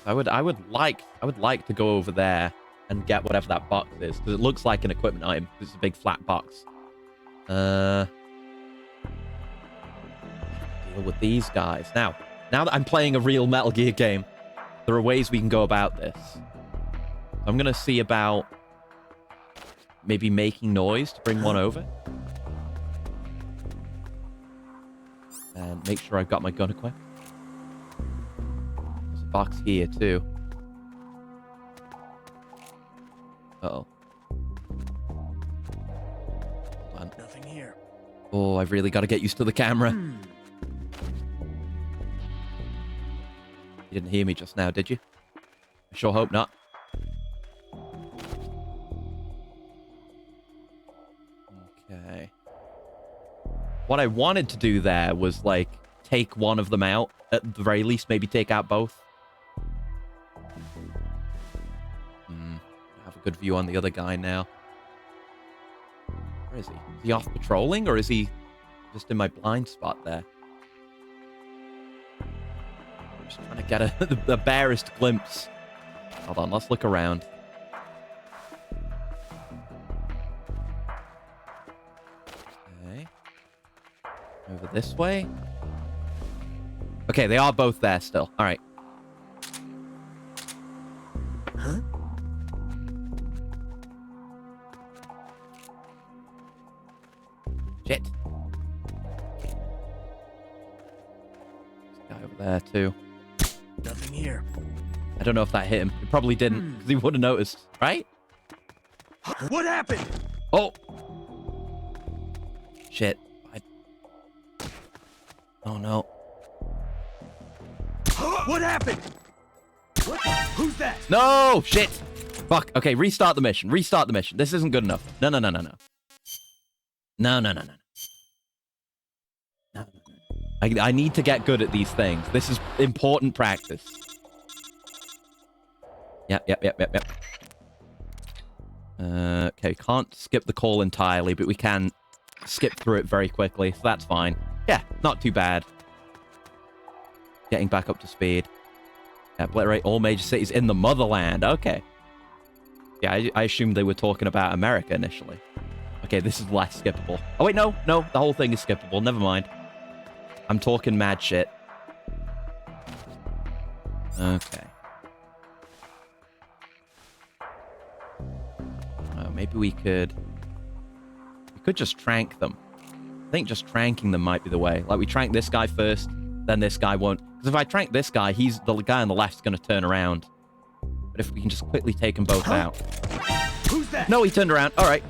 I would like to go over there and get whatever that box is, because it looks like an equipment item. It's a big flat box. Deal with these guys. Now that I'm playing a real Metal Gear game, there are ways we can go about this. I'm gonna see about maybe making noise to bring one over. And make sure I've got my gun equipped. There's a box here too. Uh-oh. Hold on. Nothing here. Oh, I've really got to get used to the camera. You didn't hear me just now, did you? I sure hope not. Okay. What I wanted to do there was, like, take one of them out. At the very least, maybe take out both. I have a good view on the other guy now. Where is he? Is he off patrolling, or is he just in my blind spot there? I'm just trying to get the barest glimpse. Hold on, let's look around. Okay. Over this way. Okay, they are both there still. All right. Huh? Shit. There's a guy over there too. Nothing here. I don't know if that hit him. It probably didn't, because he would have noticed, right? What happened? Oh! Shit. Oh no. What happened? What? Who's that? No! Shit! Fuck. Okay, restart the mission. Restart the mission. This isn't good enough. No. No. I need to get good at these things. This is important practice. Yep. Okay, can't skip the call entirely, but we can skip through it very quickly, so that's fine. Yeah, not too bad. Getting back up to speed. Yeah, obliterate all major cities in the motherland. Okay. Yeah, I assumed they were talking about America initially. Okay, this is less skippable. Oh, wait, no. The whole thing is skippable. Never mind. I'm talking mad shit. Okay. Maybe we could just trank them. I think just tranking them might be the way. Like, we trank this guy first, then this guy won't. Because if I trank this guy, the guy on the left's going to turn around. But if we can just quickly take them both out. Who's that? No, he turned around. All right.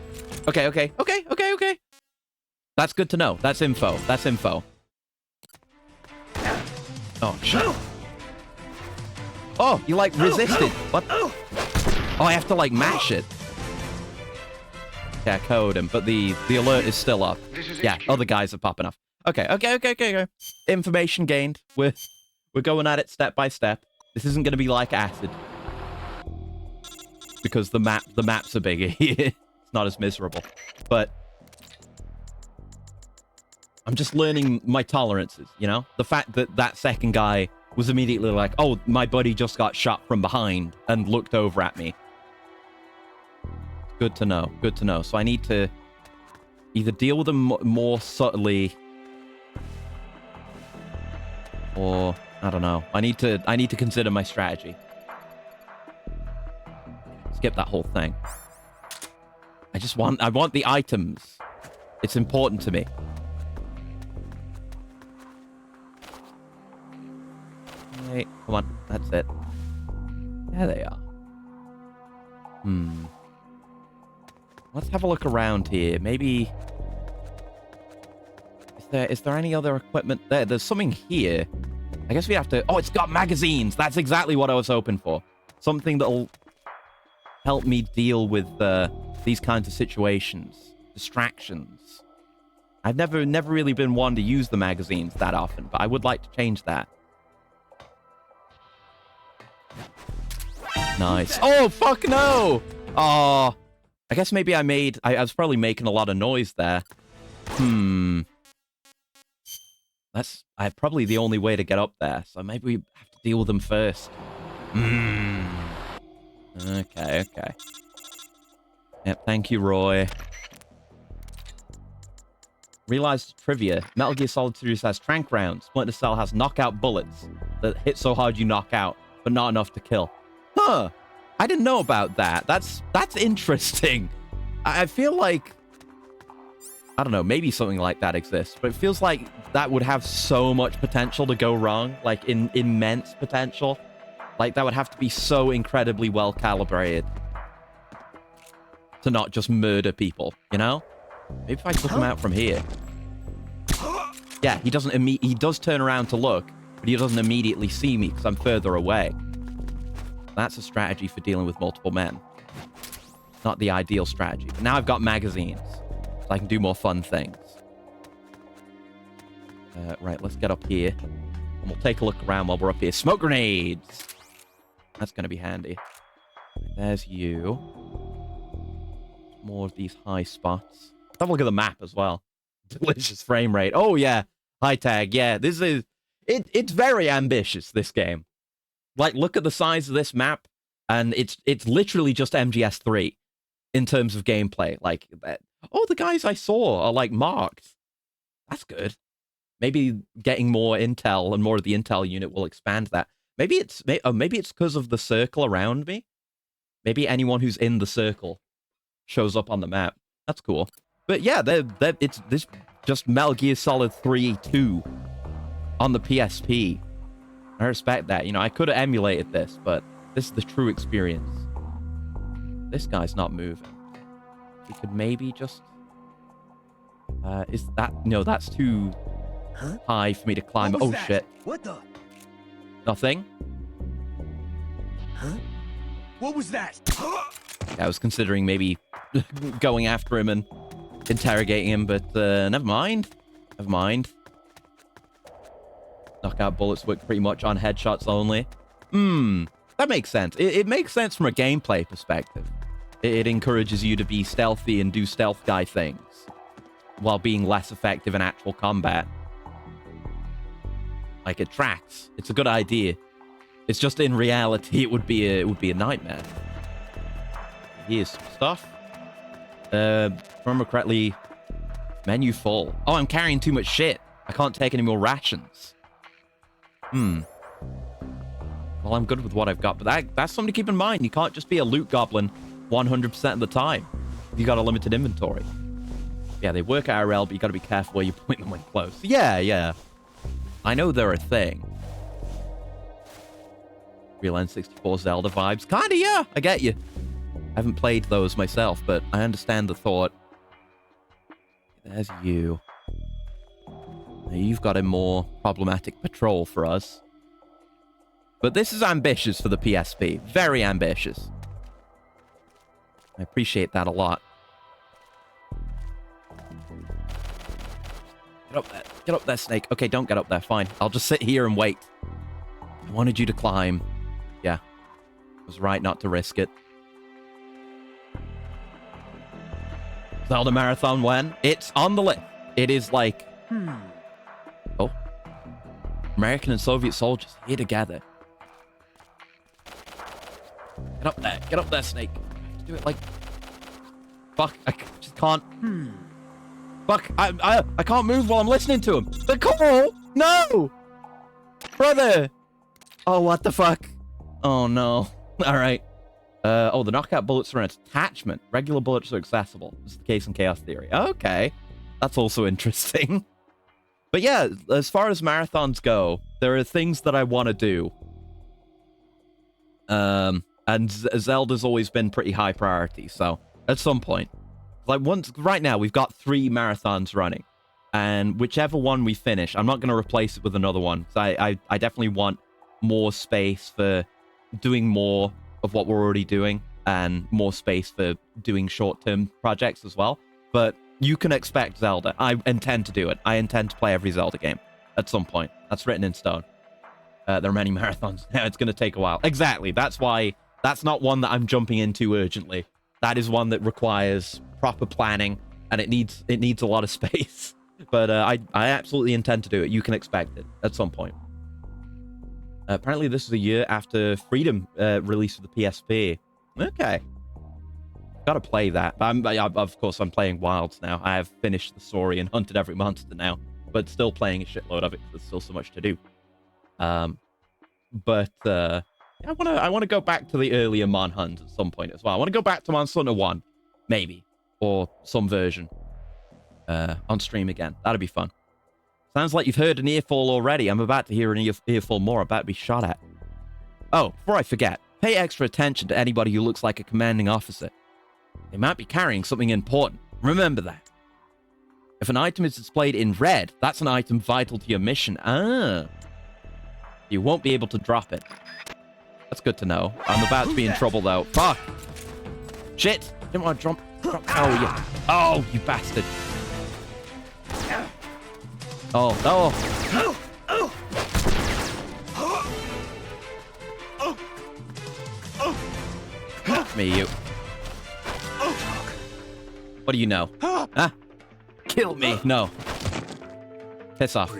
Okay. That's good to know. That's info. Oh, shit. Oh, you, like, resisted. What? Oh, I have to, like, mash it. Yeah, code him, but the alert is still up. Yeah, other guys are popping off. Okay. Information gained. We're going at it step by step. This isn't going to be like Acid. Because the maps are bigger here. It's not as miserable. But I'm just learning my tolerances, you know? The fact that that second guy was immediately like, oh, my buddy just got shot from behind and looked over at me. Good to know. Good to know. So I need to either deal with them more subtly, or I don't know. I need to consider my strategy. Skip that whole thing. I want the items. It's important to me. Wait, come on. That's it. There they are. Let's have a look around here. Maybe... Is there any other equipment there? There's something here. I guess we have to... Oh, it's got magazines! That's exactly what I was hoping for. Something that'll help me deal with these kinds of situations. Distractions. I've never really been one to use the magazines that often, but I would like to change that. Nice. Oh, fuck no! Oh, I guess maybe I was probably making a lot of noise there. That's probably the only way to get up there, so maybe we have to deal with them first. Okay. Yep, thank you, Roy. Realized trivia. Metal Gear Solid 2 has trank rounds. Splinter Cell has knockout bullets that hit so hard you knock out, but not enough to kill. Huh. I didn't know about that. That's interesting. I feel like... I don't know, maybe something like that exists, but it feels like that would have so much potential to go wrong, like immense potential. Like that would have to be so incredibly well calibrated to not just murder people, you know? Maybe if I took him out from here. Yeah, he does turn around to look, but he doesn't immediately see me because I'm further away. That's a strategy for dealing with multiple men. Not the ideal strategy. But now I've got magazines, so I can do more fun things. Right, let's get up here. And we'll take a look around while we're up here. Smoke grenades! That's going to be handy. There's you. More of these high spots. Let's have a look at the map as well. Delicious frame rate. Oh, yeah. High tag. Yeah, this is... It's very ambitious, this game. Like, look at the size of this map, and it's literally just MGS3 in terms of gameplay. Like, oh, the guys I saw are, like, marked. That's good. Maybe getting more intel and more of the intel unit will expand that. Maybe it's because of the circle around me. Maybe anyone who's in the circle shows up on the map. That's cool. But yeah, it's this just Metal Gear Solid 3-2 on the PSP. I respect that. You know, I could have emulated this, but this is the true experience. This guy's not moving. We could maybe just... is that... No, that's too high for me to climb. Oh, shit. What the? Nothing? Huh? What was that? I was considering maybe going after him and interrogating him, but never mind. Never mind. Knockout bullets work pretty much on headshots only. That makes sense. It makes sense from a gameplay perspective. It encourages you to be stealthy and do stealth guy things while being less effective in actual combat. Like, it tracks. It's a good idea. It's just in reality, it would be a nightmare. Here's some stuff. If I remember correctly, menu full. Oh, I'm carrying too much shit. I can't take any more rations. Well, I'm good with what I've got, but that's something to keep in mind. You can't just be a loot goblin 100% of the time. You got a limited inventory. Yeah, they work IRL, but you got to be careful where you point them when close. Yeah. I know they're a thing. Real N64 Zelda vibes. Kinda, yeah. I get you. I haven't played those myself, but I understand the thought. There's you. Now you've got a more problematic patrol for us. But this is ambitious for the PSP. Very ambitious. I appreciate that a lot. Get up there. Get up there, Snake. Okay, don't get up there. Fine. I'll just sit here and wait. I wanted you to climb. Yeah. I was right not to risk it. Zelda Marathon when? It's on the list. It is like Oh. American and Soviet soldiers here together. Get up there. Get up there, Snake. Do it like... Fuck, I just can't... Fuck, I can't move while I'm listening to him. The call! No! Brother! Oh, what the fuck? Oh, no. Alright. The knockout bullets are an attachment. Regular bullets are accessible. This is the case in Chaos Theory. Okay. That's also interesting. But yeah, as far as marathons go, there are things that I want to do. And Zelda's always been pretty high priority, so at some point. Like right now, we've got 3 marathons running. And whichever one we finish, I'm not going to replace it with another one. So I definitely want more space for doing more of what we're already doing, and more space for doing short-term projects as well. But you can expect Zelda. I intend to do it. I intend to play every Zelda game at some point. That's written in stone. There are many marathons. Yeah, it's going to take a while. Exactly. That's why that's not one that I'm jumping into urgently. That is one that requires proper planning, and it needs a lot of space. But I absolutely intend to do it. You can expect it at some point. Apparently, this is a year after Freedom release of the PSP. Okay. Gotta play that. Of course, I'm playing Wilds now. I have finished the story and hunted every monster now, but still playing a shitload of it. There's still so much to do. I want to go back to the earlier Mon Hunt at some point as well. I want to go back to Monster Hunter 1, maybe, or some version on stream again. That'd be fun. Sounds like you've heard an earful already. I'm about to hear an earful more. I'm about to be shot at. Oh, before I forget, pay extra attention to anybody who looks like a commanding officer. They might be carrying something important. Remember that. If an item is displayed in red, that's an item vital to your mission. Ah. You won't be able to drop it. That's good to know. I'm about to be in trouble, though. Fuck. Shit. Didn't want to drop. Oh, yeah. Oh, you bastard. Oh, no. Me, you. What do you know? Huh? Kill me. No. Piss off.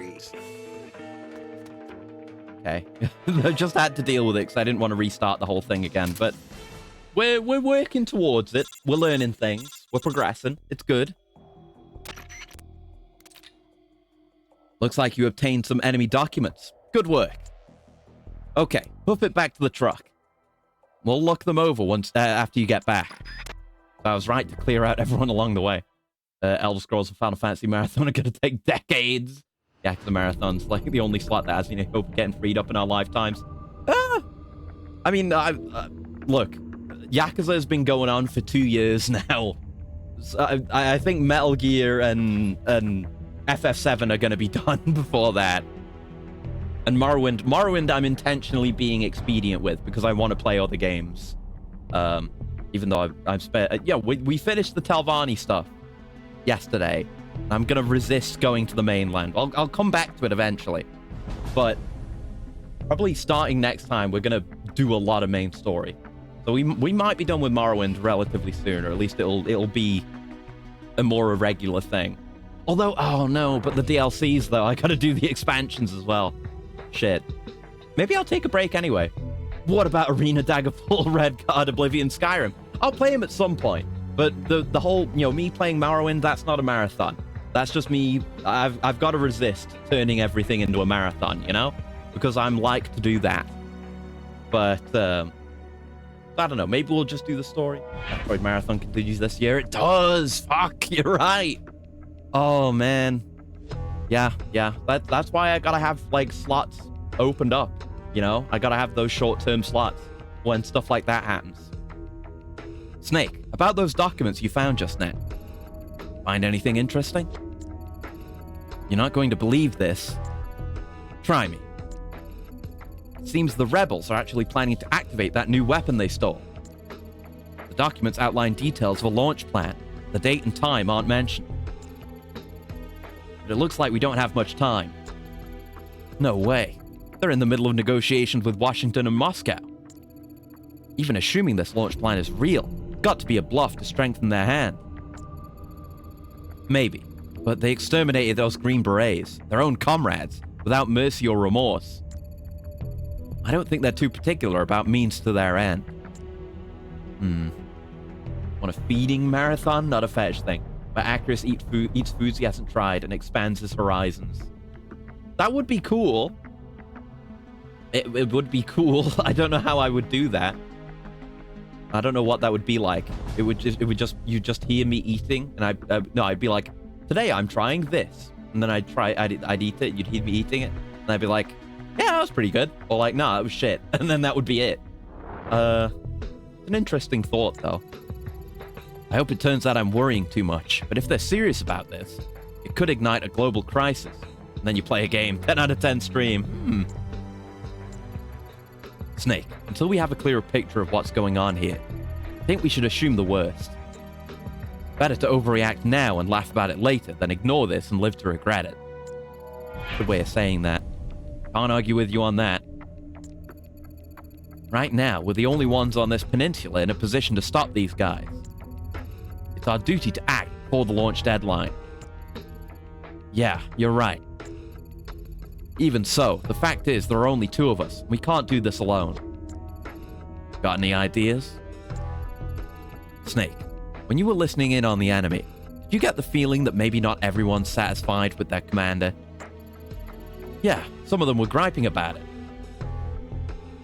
Okay. I just had to deal with it because I didn't want to restart the whole thing again, but we're working towards it. We're learning things. We're progressing. It's good. Looks like you obtained some enemy documents. Good work. Okay, hoof it back to the truck. We'll look them over once after you get back. So I was right to clear out everyone along the way. Elder Scrolls and Final Fantasy Marathon are going to take decades. Yeah, the marathon's like the only slot that has any hope of getting freed up in our lifetimes. I mean, look, Yakuza has been going on for 2 years now. So I think Metal Gear and FF7 are going to be done before that. And Morrowind I'm intentionally being expedient with because I want to play other games. Even though I've spent... yeah, we finished the Telvanni stuff yesterday. I'm going to resist going to the mainland. I'll come back to it eventually. But probably starting next time, we're going to do a lot of main story. So we might be done with Morrowind relatively soon, or at least it'll be a more irregular thing. Although, oh no, but the DLCs though, I gotta do the expansions as well. Shit. Maybe I'll take a break anyway. What about Arena, Daggerfall, Red Card, Oblivion, Skyrim? I'll play them at some point. But the whole, me playing Morrowind, that's not a marathon. That's just me. I've got to resist turning everything into a marathon, Because I'm like to do that. But, I don't know. Maybe we'll just do the story. Metroid Marathon continues this year. It does! Fuck, you're right! Oh, man. Yeah. That's why I gotta have, slots opened up, I gotta have those short-term slots when stuff like that happens. Snake, about those documents you found just now. Find anything interesting? You're not going to believe this. Try me. It seems the rebels are actually planning to activate that new weapon they stole. The documents outline details of a launch plan. The date and time aren't mentioned. But it looks like we don't have much time. No way. They're in the middle of negotiations with Washington and Moscow. Even assuming this launch plan is real, it's got to be a bluff to strengthen their hand. Maybe. But they exterminated those Green Berets, their own comrades, without mercy or remorse. I don't think they're too particular about means to their end. Want a feeding marathon? Not a fetish thing. Where Acris eats foods he hasn't tried and expands his horizons. That would be cool. It would be cool. I don't know how I would do that. I don't know what that would be like. You'd just hear me eating, and I'd be like, today I'm trying this, and then I'd eat it. You'd hear me eating it, and I'd be like, yeah, that was pretty good, or like, nah, that was shit, and then that would be it. An interesting thought, though. I hope it turns out I'm worrying too much, but if they're serious about this, it could ignite a global crisis. And then you play a game, 10 out of 10 stream. Snake, until we have a clearer picture of what's going on here, I think we should assume the worst. Better to overreact now and laugh about it later than ignore this and live to regret it. Good way of saying that. Can't argue with you on that. Right now, we're the only ones on this peninsula in a position to stop these guys. It's our duty to act before the launch deadline. Yeah, you're right. Even so, the fact is there are only 2 of us. We can't do this alone. Got any ideas? Snake, when you were listening in on the enemy, did you get the feeling that maybe not everyone's satisfied with their commander? Yeah, some of them were griping about it.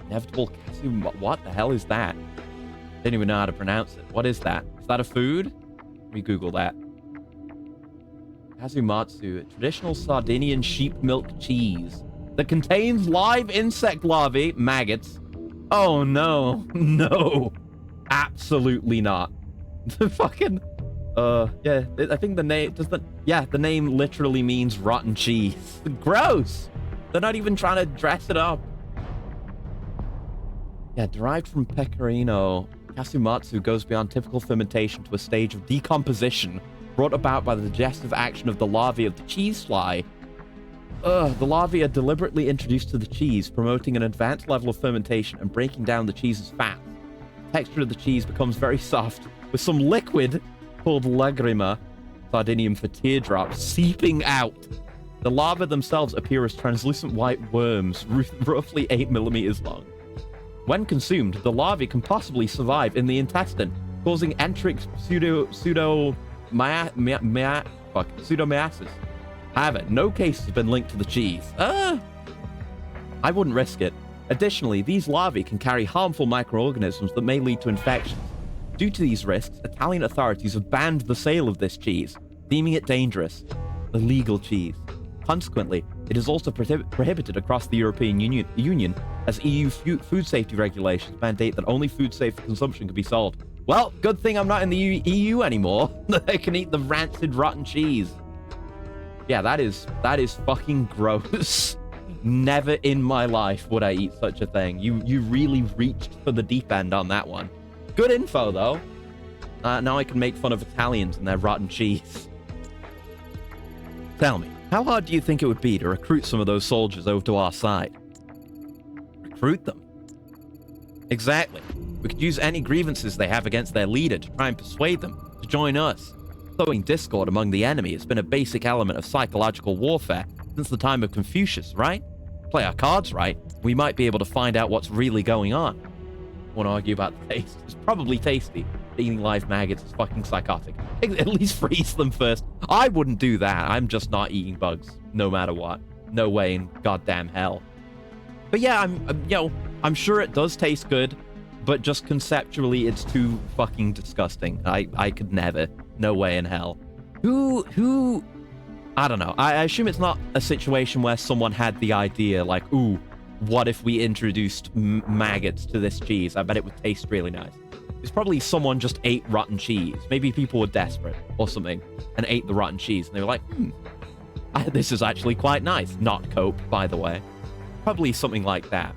Inevitable Kazu... What the hell is that? Didn't even know how to pronounce it. What is that? Is that a food? Let me Google that. Kazumatsu, a traditional Sardinian sheep milk cheese that contains live insect larvae, maggots. Oh no, no, absolutely not. The fucking, yeah, I think the name, the name literally means rotten cheese. Gross. They're not even trying to dress it up. Yeah, derived from pecorino, Kazumatsu goes beyond typical fermentation to a stage of decomposition brought about by the digestive action of the larvae of the cheese fly. The larvae are deliberately introduced to the cheese, promoting an advanced level of fermentation and breaking down the cheese's fat. The texture of the cheese becomes very soft, with some liquid called lagrima, Sardinian for teardrops, seeping out. The larvae themselves appear as translucent white worms, roughly 8 millimeters long. When consumed, the larvae can possibly survive in the intestine, causing enteric pseudomyiasis. However, no case has been linked to the cheese. I wouldn't risk it. Additionally, these larvae can carry harmful microorganisms that may lead to infections. Due to these risks, Italian authorities have banned the sale of this cheese, deeming it dangerous. Illegal cheese. Consequently, it is also prohibited across the European Union as EU food safety regulations mandate that only food safe for consumption can be sold. Well, good thing I'm not in the EU anymore. I can eat the rancid, rotten cheese. Yeah, that is fucking gross. Never in my life would I eat such a thing. You really reached for the deep end on that one. Good info, though. Now I can make fun of Italians and their rotten cheese. Tell me, how hard do you think it would be to recruit some of those soldiers over to our side? Recruit them? Exactly. We could use any grievances they have against their leader to try and persuade them to join us. Sowing discord among the enemy has been a basic element of psychological warfare since the time of Confucius, right? Play our cards right, we might be able to find out what's really going on. Want to argue about the taste? It's probably tasty. Eating live maggots is fucking psychotic. At least freeze them first. I wouldn't do that. I'm just not eating bugs, no matter what. No way in goddamn hell. But yeah, I'm sure it does taste good, but just conceptually, it's too fucking disgusting. I could never. No way in hell. Who? I don't know. I assume it's not a situation where someone had the idea, like, ooh, what if we introduced maggots to this cheese? I bet it would taste really nice. It's probably someone just ate rotten cheese. Maybe people were desperate or something and ate the rotten cheese. And they were like, this is actually quite nice. Not cope, by the way. Probably something like that.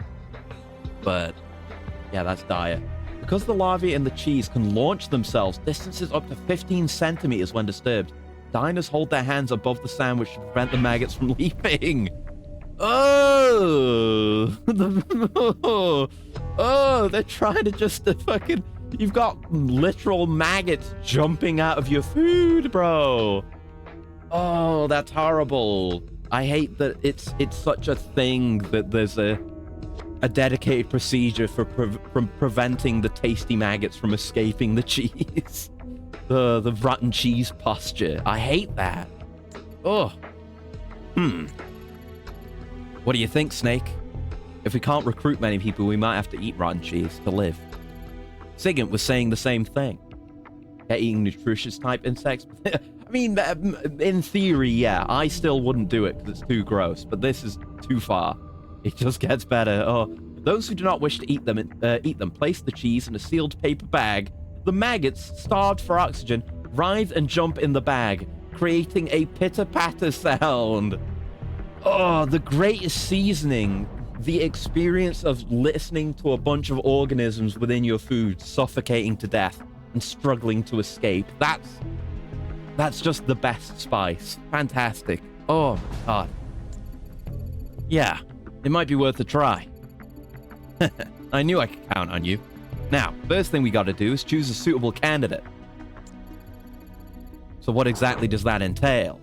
But yeah, that's dire. Because the larvae in the cheese can launch themselves distances up to 15 centimeters when disturbed, diners hold their hands above the sandwich to prevent the maggots from leaping. Oh, they're trying to just fucking... You've got literal maggots jumping out of your food, bro. Oh, that's horrible. I hate that it's such a thing that there's a dedicated procedure for from preventing the tasty maggots from escaping the cheese. the rotten cheese posture. I hate that. Oh. What do you think, Snake? If we can't recruit many people, we might have to eat rotten cheese to live. Sigint was saying the same thing. Yeah, eating nutritious type insects. I mean, in theory, yeah. I still wouldn't do it because it's too gross, but this is too far. It just gets better. Oh, those who do not wish to eat them, place the cheese in a sealed paper bag. The maggots, starved for oxygen, writhe and jump in the bag, creating a pitter-patter sound. Oh, the greatest seasoning. The experience of listening to a bunch of organisms within your food suffocating to death and struggling to escape. That's just the best spice. Fantastic. Oh, my God. Yeah, it might be worth a try. I knew I could count on you. Now, first thing we gotta do is choose a suitable candidate. So what exactly does that entail?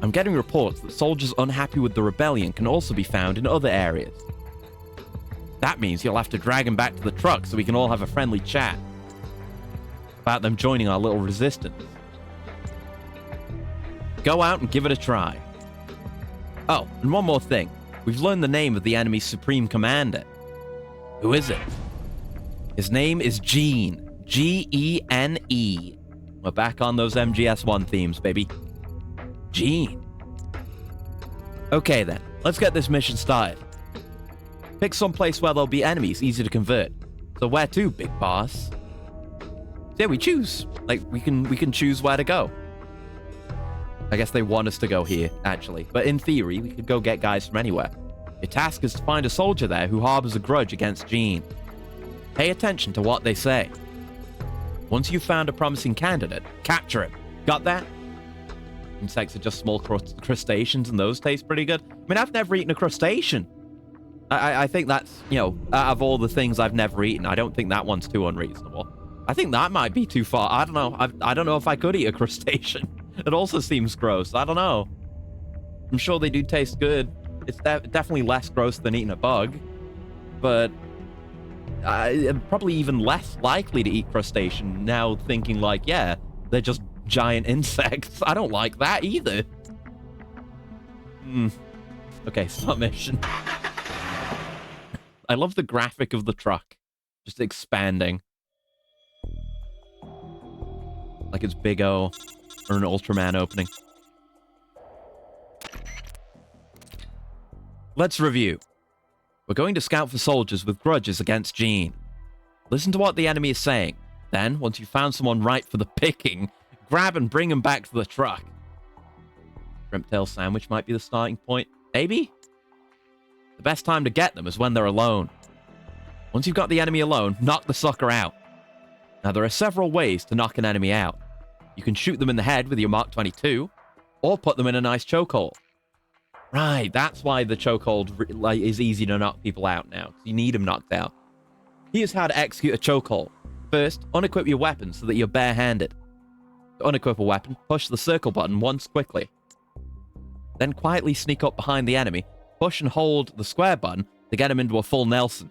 I'm getting reports that soldiers unhappy with the rebellion can also be found in other areas. That means you'll have to drag them back to the truck so we can all have a friendly chat about them joining our little resistance. Go out and give it a try. Oh, and one more thing. We've learned the name of the enemy's supreme commander. Who is it? His name is Gene. Gene. We're back on those MGS1 themes, baby. Gene. Okay then, let's get this mission started. Pick some place where there'll be enemies easy to convert. So where to, big boss? Yeah, we choose. Like, we can choose where to go. I guess they want us to go here, actually. But in theory, we could go get guys from anywhere. Your task is to find a soldier there who harbors a grudge against Gene. Pay attention to what they say. Once you've found a promising candidate, capture him. Got that? Insects are just small crustaceans, and those taste pretty good. I mean, I've never eaten a crustacean. I think that's, you know, out of all the things I've never eaten, I don't think that one's too unreasonable. I think that might be too far. I don't know. I don't know if I could eat a crustacean. It also seems gross. I don't know. I'm sure they do taste good. It's definitely less gross than eating a bug. But I'm probably even less likely to eat crustacean now, thinking like, yeah, they're just giant insects. I don't like that either. Okay, start mission. I love the graphic of the truck. Just expanding. Like it's Big O or an Ultraman opening. Let's review. We're going to scout for soldiers with grudges against Gene. Listen to what the enemy is saying. Then, once you've found someone right for the picking, grab and bring them back to the truck. Shrimp tail sandwich might be the starting point. Maybe? The best time to get them is when they're alone. Once you've got the enemy alone, knock the sucker out. Now, there are several ways to knock an enemy out. You can shoot them in the head with your Mark 22, or put them in a nice chokehold. Right, that's why the chokehold is easy to knock people out now. You need them knocked out. Here's how to execute a chokehold. First, unequip your weapon so that you're barehanded. To unequip a weapon, push the circle button once quickly. Then quietly sneak up behind the enemy, push and hold the square button to get him into a full Nelson.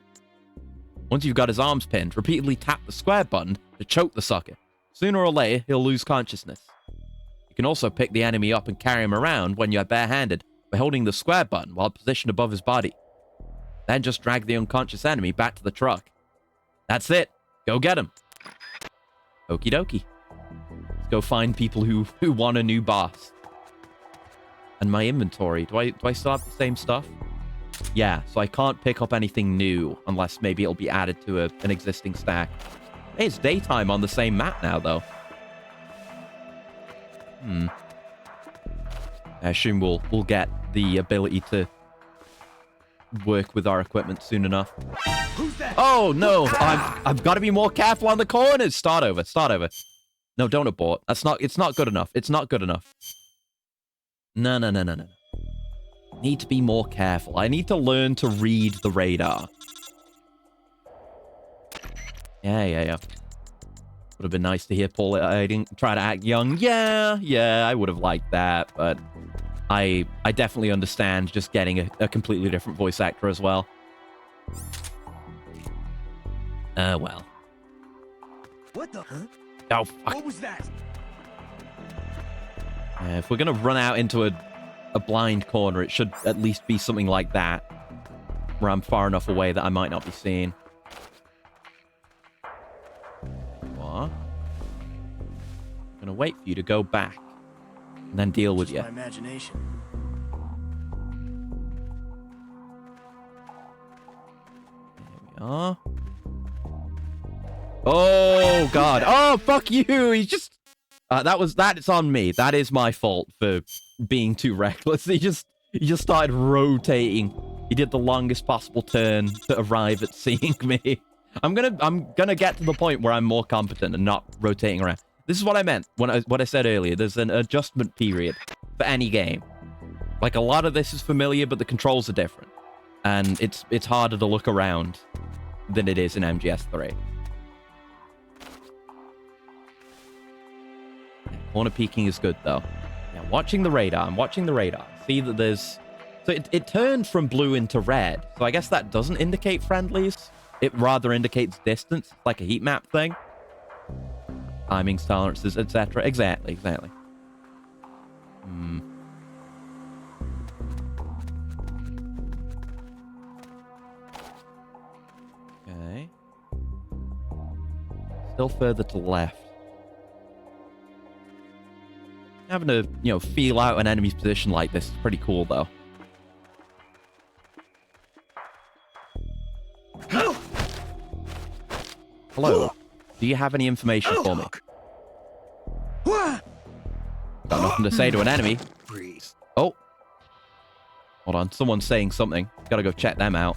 Once you've got his arms pinned, repeatedly tap the square button to choke the sucker. Sooner or later, he'll lose consciousness. You can also pick the enemy up and carry him around when you're barehanded by holding the square button while positioned above his body. Then just drag the unconscious enemy back to the truck. That's it. Go get him. Okie dokie. Let's go find people who want a new boss. And my inventory. Do I still have the same stuff? Yeah, so I can't pick up anything new unless maybe it'll be added to an existing stack. Hey, it's daytime on the same map now, though. I assume we'll get the ability to work with our equipment soon enough. Who's that? Oh, no. I've got to be more careful on the corners. Start over. No, don't abort. It's not good enough. It's not good enough. No. Need to be more careful. I need to learn to read the radar. Yeah. Would have been nice to hear Paul try to act young. Yeah, I would have liked that, but I definitely understand just getting a completely different voice actor as well. Well. What the? Huh? Oh, fuck. What was that? If we're going to run out into a blind corner, it should at least be something like that, where I'm far enough away that I might not be seen. What? I'm going to wait for you to go back and then deal with you. My imagination. There we are. Oh, God. Oh, fuck you. He's just... That's on me. That is my fault for being too reckless. He just started rotating. He did the longest possible turn to arrive at seeing me. I'm gonna get to the point where I'm more competent and not rotating around. This is what I meant when what I said earlier. There's an adjustment period for any game. Like, a lot of this is familiar, but the controls are different, and it's harder to look around than it is in MGS3. Corner peeking is good, though. Yeah, watching the radar. I'm watching the radar. See that there's... So it turned from blue into red. So I guess that doesn't indicate friendlies. It rather indicates distance, like a heat map thing. Timings, tolerances, etc. Exactly. Okay. Still further to the left. Having to, feel out an enemy's position like this is pretty cool, though. Hello. Do you have any information for me? Got nothing to say to an enemy. Oh. Hold on. Someone's saying something. Gotta go check them out.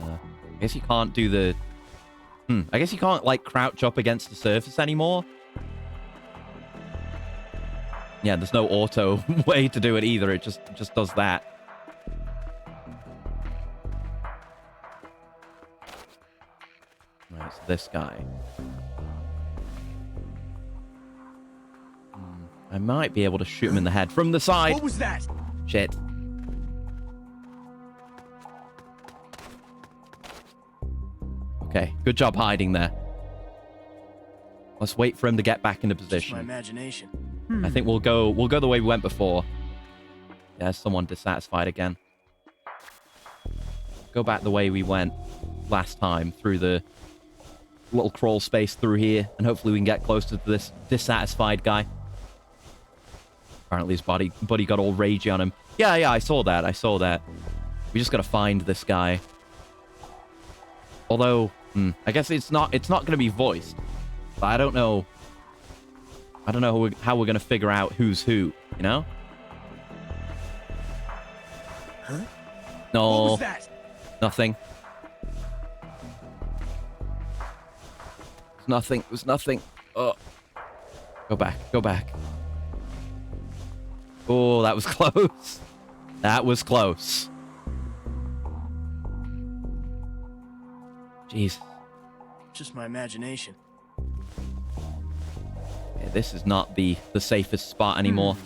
I guess you can't do the... I guess you can't, like, crouch up against the surface anymore. Yeah, there's no auto way to do it either. It just does that. Right, so this guy. I might be able to shoot him in the head from the side. What was that? Shit. Okay, good job hiding there. Let's wait for him to get back into position. My imagination. I think we'll go the way we went before. There's someone dissatisfied again. Go back the way we went last time, through the little crawl space through here, and hopefully we can get closer to this dissatisfied guy. Apparently his buddy got all ragey on him. Yeah, I saw that. We just gotta find this guy. Although, I guess it's not going to be voiced. But I don't know how we're going to figure out who's who, you know? Huh? No. What was that? Nothing. It was nothing. Oh. Go back. Oh, that was close. That was close. Jeez. Just my imagination. Yeah, this is not the safest spot anymore.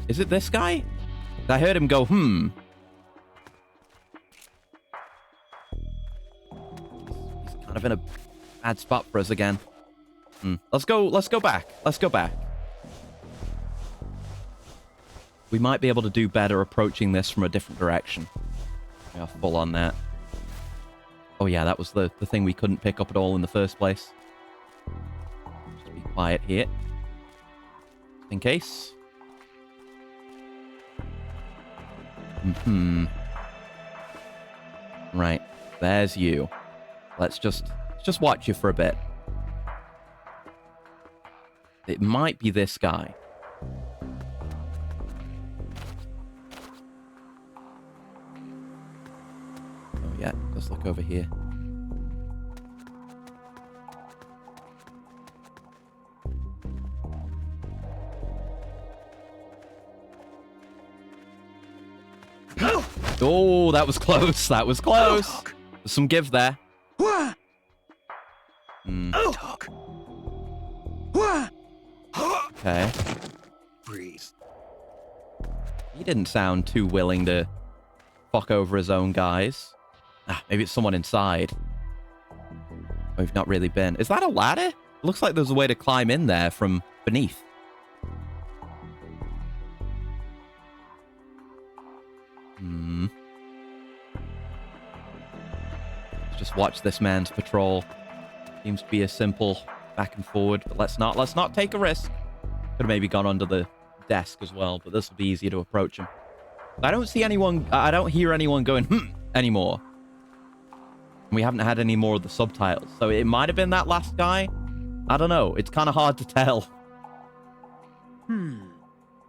Is it this guy? I heard him go, He's kind of in a bad spot for us again. Let's go back. We might be able to do better approaching this from a different direction. Yeah, full on that. Oh yeah, that was the thing we couldn't pick up at all in the first place. Just be quiet here. In case. Right, there's you. Let's just watch you for a bit. It might be this guy. Oh yeah, let's look over here. Oh, that was close. That was close. There's some give there. Talk. Okay. Breathe. He didn't sound too willing to fuck over his own guys. Maybe it's someone inside. We've not really been. Is that a ladder? It looks like there's a way to climb in there from beneath. Let's just watch this man's patrol. Seems to be a simple back and forward, but let's not take a risk. Could have maybe gone under the desk as well, but this will be easier to approach him. I don't see anyone, I don't hear anyone going, anymore. We haven't had any more of the subtitles, so it might have been that last guy. I don't know. It's kind of hard to tell.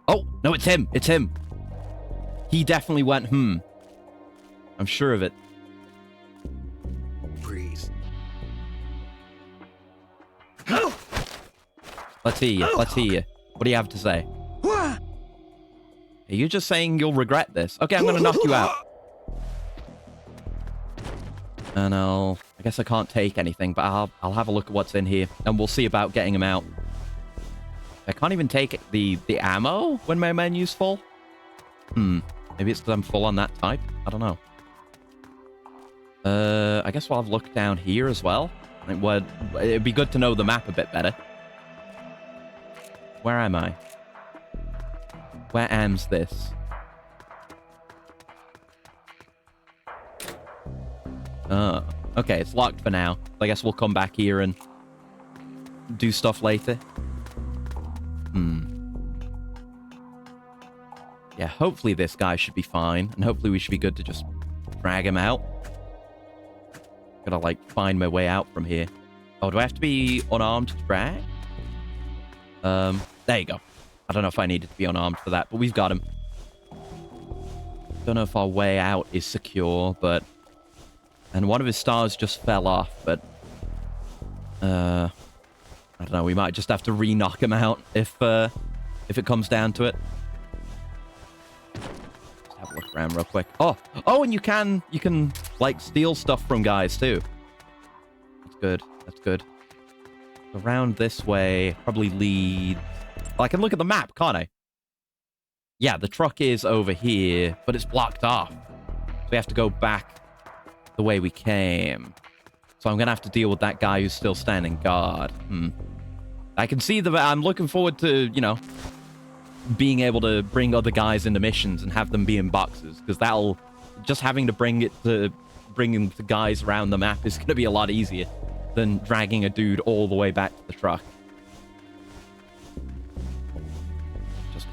Oh, no, it's him. It's him. He definitely went, I'm sure of it. Breathe. Let's hear you. Let's hear you. What do you have to say? Are you just saying you'll regret this? Okay, I'm going to knock you out. And I guess I can't take anything, but I'll have a look at what's in here, and we'll see about getting him out. I can't even take the ammo when my menu's full. Maybe it's because I'm full on that type. I don't know. I guess we'll have a look down here as well. It'd be good to know the map a bit better. Where am I? Where am's this? Okay, it's locked for now. I guess we'll come back here and do stuff later. Yeah, hopefully this guy should be fine, and hopefully we should be good to just drag him out. Gotta, like, find my way out from here. Oh, do I have to be unarmed to drag? There you go. I don't know if I needed to be unarmed for that, but we've got him. Don't know if our way out is secure, but... And one of his stars just fell off, but... I don't know, we might just have to re-knock him out if it comes down to it. Let's have a look around real quick. Oh, and you can, like, steal stuff from guys, too. That's good. That's good. Around this way probably leads... Well, I can look at the map, can't I? Yeah, the truck is over here, but it's blocked off. So we have to go back the way we came. So I'm going to have to deal with that guy who's still standing guard. I can see I'm looking forward to, being able to bring other guys into missions and have them be in boxes, because that'll... Just having to bringing the guys around the map is going to be a lot easier than dragging a dude all the way back to the truck. Just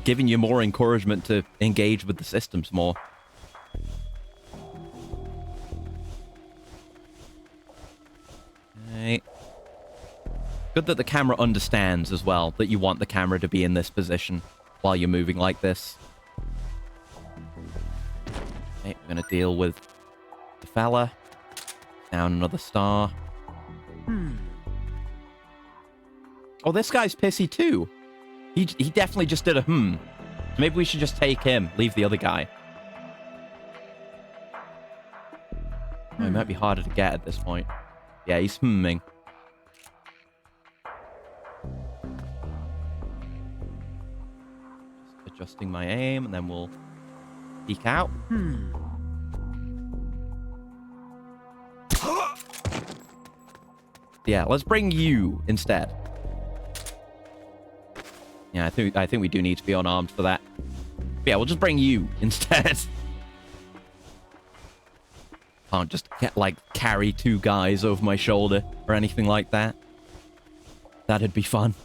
giving you more encouragement to engage with the systems more. Okay. Good that the camera understands as well that you want the camera to be in this position while you're moving like this. Okay, we're going to deal with the fella. Down another star. Oh, this guy's pissy too. He definitely just did a So maybe we should just take him, leave the other guy. Oh, he might be harder to get at this point. Yeah, he's humming. Just adjusting my aim, and then we'll peek out. Yeah, let's bring you instead. Yeah, I think we do need to be unarmed for that. But yeah, we'll just bring you instead. Can't just carry two guys over my shoulder or anything like that. That'd be fun.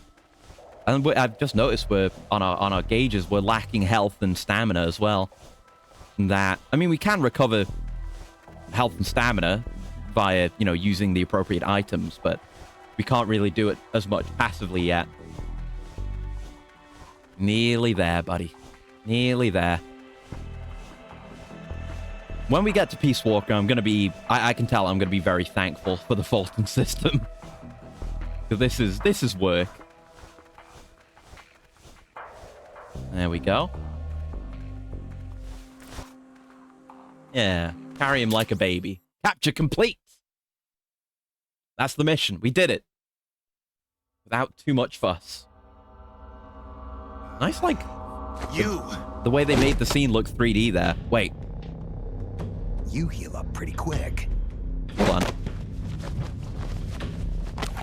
And I've just noticed we're on our gauges, we're lacking health and stamina as well. And we can recover health and stamina via, using the appropriate items, but we can't really do it as much passively yet. Nearly there, buddy. Nearly there. When we get to Peace Walker, I'm going to be... I can tell I'm going to be very thankful for the Fulton system. Because this is work. There we go. Yeah. Carry him like a baby. Capture complete. That's the mission. We did it. Without too much fuss. Nice, like, You! the way they made the scene look 3D there. Wait, You heal up pretty quick. hold on.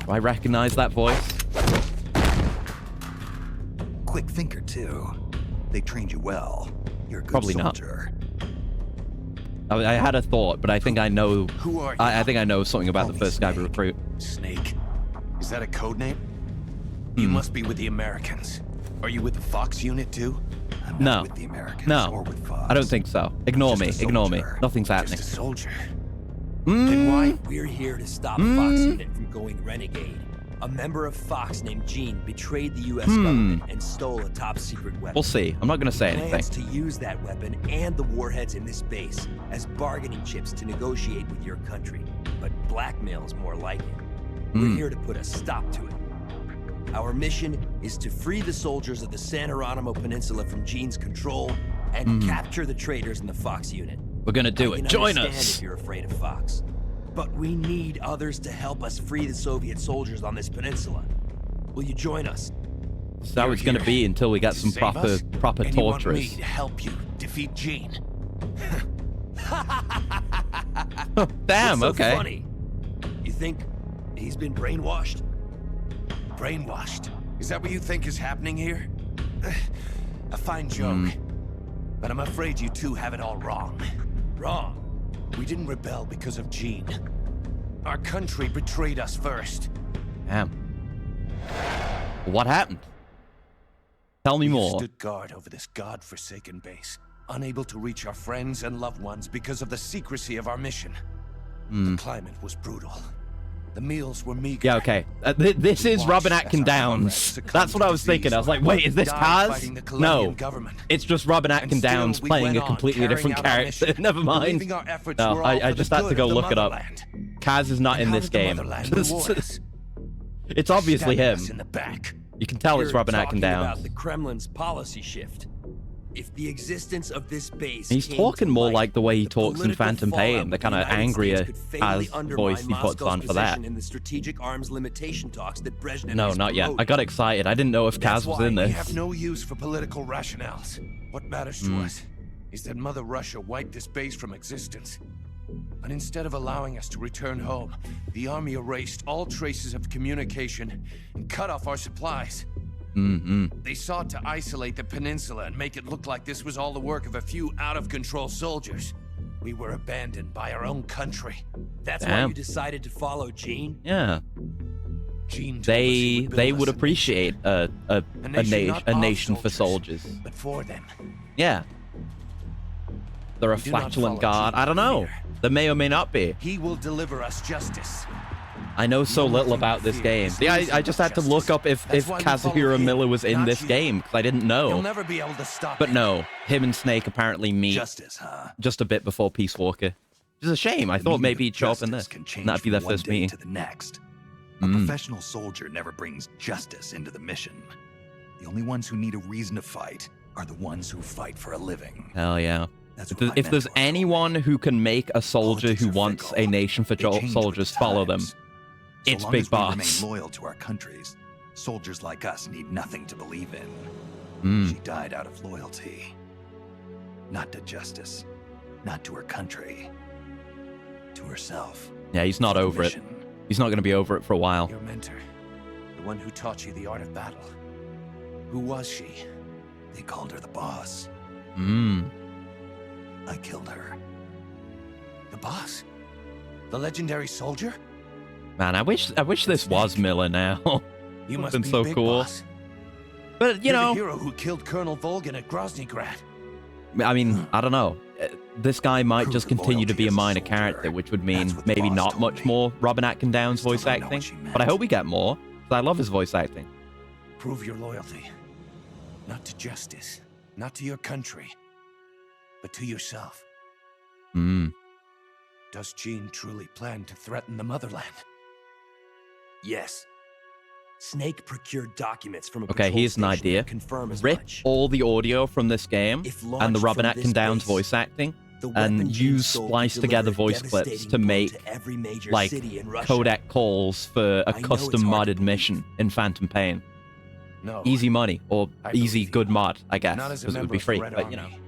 Do I recognize that voice? Quick thinker, too. They trained you well. You're a good Probably not. soldier. I had a thought, but I think I know. Who are you? I think I know something about the Call me first guy we Snake. recruit. Snake. Is that a code name? You must be with the Americans. Are you with the Fox unit too? I'm No. not with the Americans No, or with Fox. I don't think so. Ignore me. Just a Ignore me. soldier. Nothing's Just happening. a soldier. Then why? We're here to stop Fox Unit from going renegade. A member of Fox named Gene betrayed the U.S. government and stole a top-secret weapon. We'll see. I'm not going to say Plans anything. to use that weapon and the warheads in this base as bargaining chips to negotiate with your country. But blackmail's more like it. We're here to put a stop to it. Our mission is to free the soldiers of the San Geronimo Peninsula from Gene's control and capture the traitors in the Fox unit. We're going to do I it. can Join understand us. if you're afraid of Fox. But we need others to help us free the Soviet soldiers on this peninsula. Will you join us? That's how it's going to be until we get some Save proper us? proper And you want me torturers. to help you defeat Gene? Damn, What's so okay. funny? You think he's been brainwashed? Brainwashed. Is that what you think is happening here? A fine joke. But I'm afraid you two have it all wrong. Wrong. We didn't rebel because of Gene. Our country betrayed us first. Damn. What happened? Tell me We more. stood guard over this god-forsaken base, unable to reach our friends and loved ones because of the secrecy of our mission. The climate was brutal. The meals were meager. Yeah, okay. This is Watched Robin as Atkin our Downs. comrades succumbed That's what to I was thinking. I was disease like, wait, is this died Kaz? fighting the Colombian No. government. It's just Robin And Atkin still, Downs we playing went a on completely carrying different out our character. mission, Never mind. believing our efforts No, were all I for just the had to good go of the look it up. motherland. Kaz is not And in how this did the game. motherland reward us? It's obviously Stabbing him. us in the back. You can tell it's You're Robin talking Atkin about Downs. the Kremlin's policy shift. If the existence of this base He's came talking to more light, like the way he the talks in political Phantom fallout Pain, the with kind of United angrier States could fatally Kaz undermine voice he puts Moscow's on for that. position in the strategic arms limitation talks that Brezhnev No, is not yet. I promoting. got excited. I didn't know if That's Kaz was why in We this. have no use for political rationales. What matters to us is that Mother Russia wiped this base from existence. And instead of allowing us to return home, the army erased all traces of communication and cut off our supplies. They sought to isolate the peninsula and make it look like this was all the work of a few out-of-control soldiers. We were abandoned by our own country. That's why Damn. you decided to follow Gene? Yeah. Gene told us he They build would us a appreciate a not of nation for soldiers. but for them. Yeah. They're a We do not flatulent follow god. Gene I don't know. here. There may or may not be. He will deliver us justice. I know so The only little thing about we this fear game. is Yeah, losing I just had to justice. look up if That's why we follow Kazuhiro him, Miller was in not this you. game, because I didn't You'll know. never be able to stop But him. no, him and Snake apparently meet Justice, huh? just a bit before Peace Walker. Which is a shame. I The thought meaning maybe of he'd show up in justice this. can And change that'd be from their one first day meeting. to the next. A professional soldier never brings justice into the mission. The only ones who need a reason to fight are the ones who fight for a living. Hell yeah. That's If, what my if there's mentor told anyone me. who can make a soldier Politics who are wants fickle. a nation for They change with soldiers the follow them, times. it's so long Big as we Boss. remain loyal to our countries, soldiers like us need nothing to believe in. She died out of loyalty. Not to justice. Not to her country. To herself. Yeah, he's not For the over it. mission. He's not going to be over it for a while. Your mentor, the one who taught you the art of battle. Who was she? They called her the boss. Mm. I killed her. The boss? The legendary soldier? Man, I wish this was Miller now. You must Been be so Big cool. Boss. But, you You're the know, hero who killed Colonel Volgin at Groznygrad. I mean, I don't know. This guy might Prove just your continue to loyalty be a as a minor soldier. character, which would mean That's what the maybe boss not told much me. more Robin Atkin Downs Still voice don't know acting. what she meant. But I hope we get more, 'cause I love his voice acting. Prove your loyalty. Not to justice, not to your country, but to yourself. Mm. Does Gene truly plan to threaten the motherland? Yes. Snake procured documents from a Okay, patrol here's an station idea. that confirm as Rip much. all the audio from this game If and the launched Robin from Atkin this Downs base, voice acting. and weapon Jin use stole spliced could together deliver a voice clips devastating to blow make to every major like city in Russia. codec calls for a I know custom it's hard to modded believe. mission in Phantom Pain. No. Easy money, or I easy believe you. good mod, I guess, Not as a because it would member be of the free. Red But you know, Army,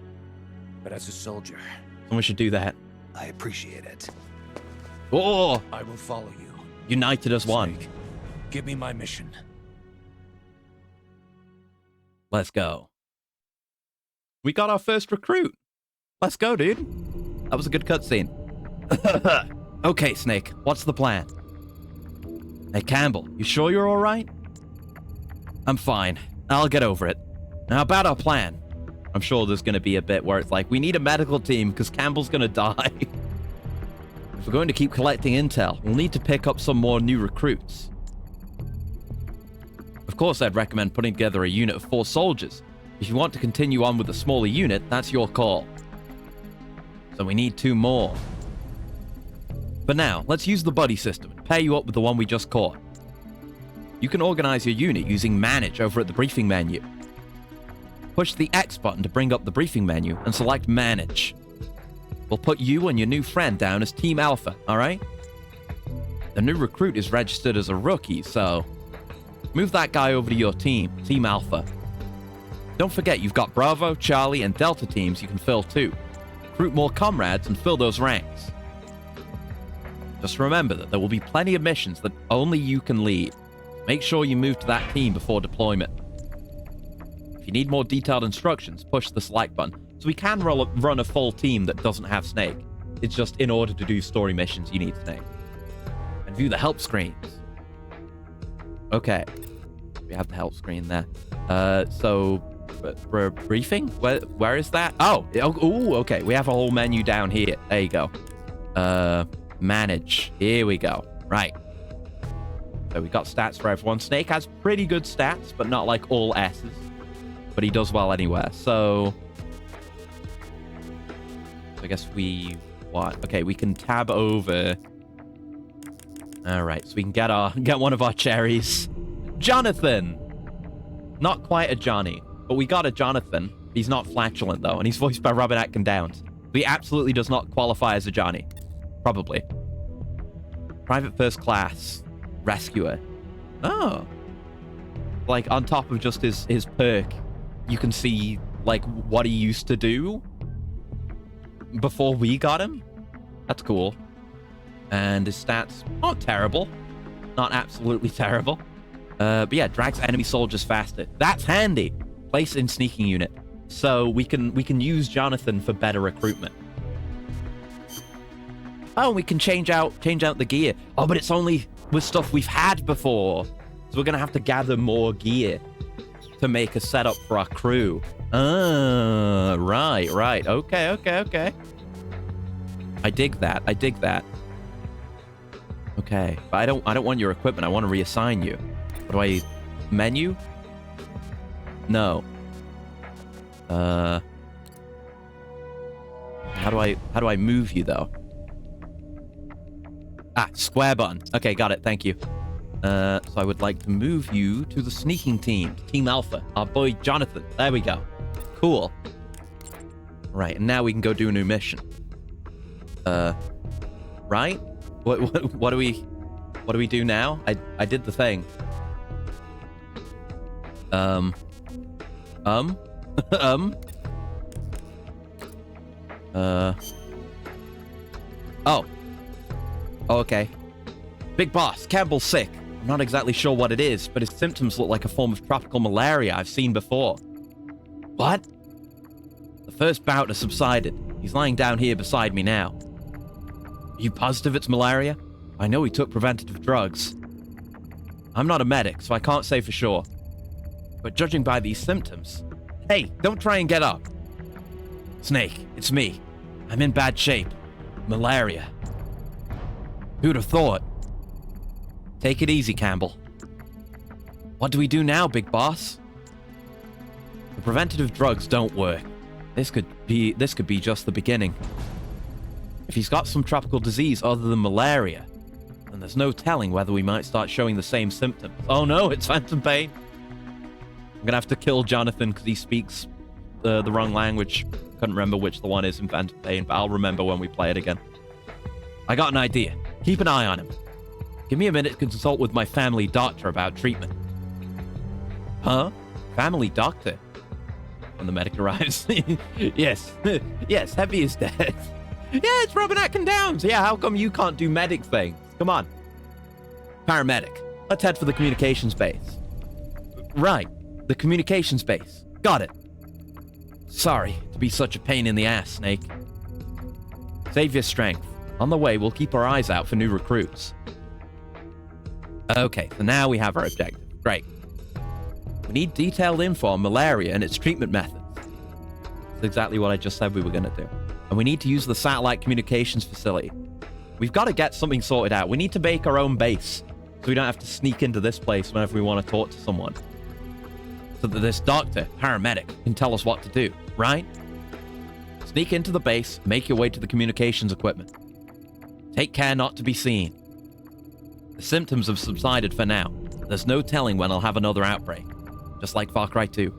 but as a soldier, someone should do that. I appreciate it. Oh, I will follow you. united as one. Snake, give me my mission. Let's go. We got our first recruit. Let's go, dude. That was a good cutscene. Okay, Snake, what's the plan? Hey, Campbell, you sure you're all right? I'm fine. I'll get over it. Now, about our plan. I'm sure there's going to be a bit where it's like, we need a medical team because Campbell's going to die. If we're going to keep collecting intel, we'll need to pick up some more new recruits. Of course, I'd recommend putting together a unit of 4 soldiers. If you want to continue on with a smaller unit, that's your call. So we need 2 more. For now, let's use the buddy system and pair you up with the one we just caught. You can organize your unit using Manage over at the briefing menu. Push the X button to bring up the briefing menu and select Manage. We'll put you and your new friend down as Team Alpha, alright? The new recruit is registered as a rookie, so move that guy over to your team, Team Alpha. Don't forget you've got Bravo, Charlie, and Delta teams you can fill too. Recruit more comrades and fill those ranks. Just remember that there will be plenty of missions that only you can lead. Make sure you move to that team before deployment. If you need more detailed instructions, push the select button. So we can run a full team that doesn't have Snake. It's just in order to do story missions, you need Snake. And view the help screens. Okay. We have the help screen there. Briefing? Where is that? Oh, okay. We have a whole menu down here. There you go. Manage. Here we go. Right. So we got stats for everyone. Snake has pretty good stats, but not like all S's. But he does well anywhere. So I guess okay, we can tab over. All right, so we can get one of our cherries. Jonathan. Not quite a Johnny, but we got a Jonathan. He's not flatulent though, and he's voiced by Robert Atkin Downs. He absolutely does not qualify as a Johnny. Probably. Private First Class. Rescuer. Oh. Like, on top of just his perk, you can see, like, what he used to do before we got him. That's cool. And his stats aren't terrible. Not absolutely terrible. But yeah, drags enemy soldiers faster. That's handy. Place in sneaking unit. So we can use Jonathan for better recruitment. Oh, we can change out the gear. Oh, but it's only with stuff we've had before. So we're gonna have to gather more gear to make a setup for our crew. Right. Okay. I dig that. Okay, but I don't want your equipment. I want to reassign you. What do I... Menu? No. How do I move you though? Ah, square button. Okay, got it. Thank you. So I would like to move you to the sneaking team, Team Alpha. Our boy Jonathan. There we go. Cool. Right, and now we can go do a new mission. Right? What do we do now? I did the thing. Oh, okay. Big boss, Campbell's sick. I'm not exactly sure what it is, but his symptoms look like a form of tropical malaria I've seen before. What? The first bout has subsided. He's lying down here beside me now. Are you positive it's malaria? I know he took preventative drugs. I'm not a medic, so I can't say for sure. But judging by these symptoms... Hey, don't try and get up. Snake, it's me. I'm in bad shape. Malaria. Who'd have thought? Take it easy, Campbell. What do we do now, big boss? The preventative drugs don't work. This could be just the beginning. If he's got some tropical disease other than malaria, then there's no telling whether we might start showing the same symptoms. Oh no, it's Phantom Pain. I'm gonna have to kill Jonathan because he speaks the wrong language. Couldn't remember which the one is in Phantom Pain, but I'll remember when we play it again. I got an idea. Keep an eye on him. Give me a minute to consult with my family doctor about treatment. Huh? Family doctor? When the medic arrives. Yes. Yes, Heavy is dead. Yeah, it's Robin Atkin Downs. Yeah, how come you can't do medic things? Come on. Paramedic. Let's head for the communications base. Right. The communications base. Got it. Sorry to be such a pain in the ass, Snake. Save your strength. On the way, we'll keep our eyes out for new recruits. Okay, so now we have our objective. Great. We need detailed info on malaria and its treatment methods. That's exactly what I just said we were going to do. And we need to use the satellite communications facility. We've got to get something sorted out. We need to make our own base, so we don't have to sneak into this place whenever we want to talk to someone. So that this doctor, paramedic, can tell us what to do, right? Sneak into the base, make your way to the communications equipment. Take care not to be seen. The symptoms have subsided for now. There's no telling when I'll have another outbreak. Just like Far Cry 2.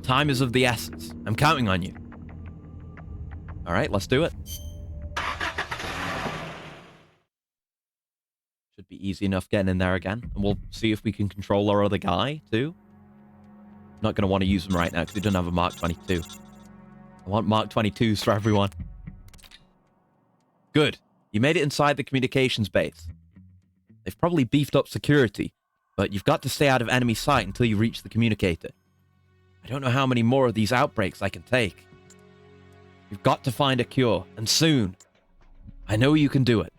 Time is of the essence. I'm counting on you. Alright, let's do it. Should be easy enough getting in there again. And we'll see if we can control our other guy, too. Not going to want to use them right now, because we don't have a Mark 22. I want Mark 22s for everyone. Good. You made it inside the communications base. They've probably beefed up security, but you've got to stay out of enemy sight until you reach the communicator. I don't know how many more of these outbreaks I can take. You've got to find a cure, and soon. I know you can do it.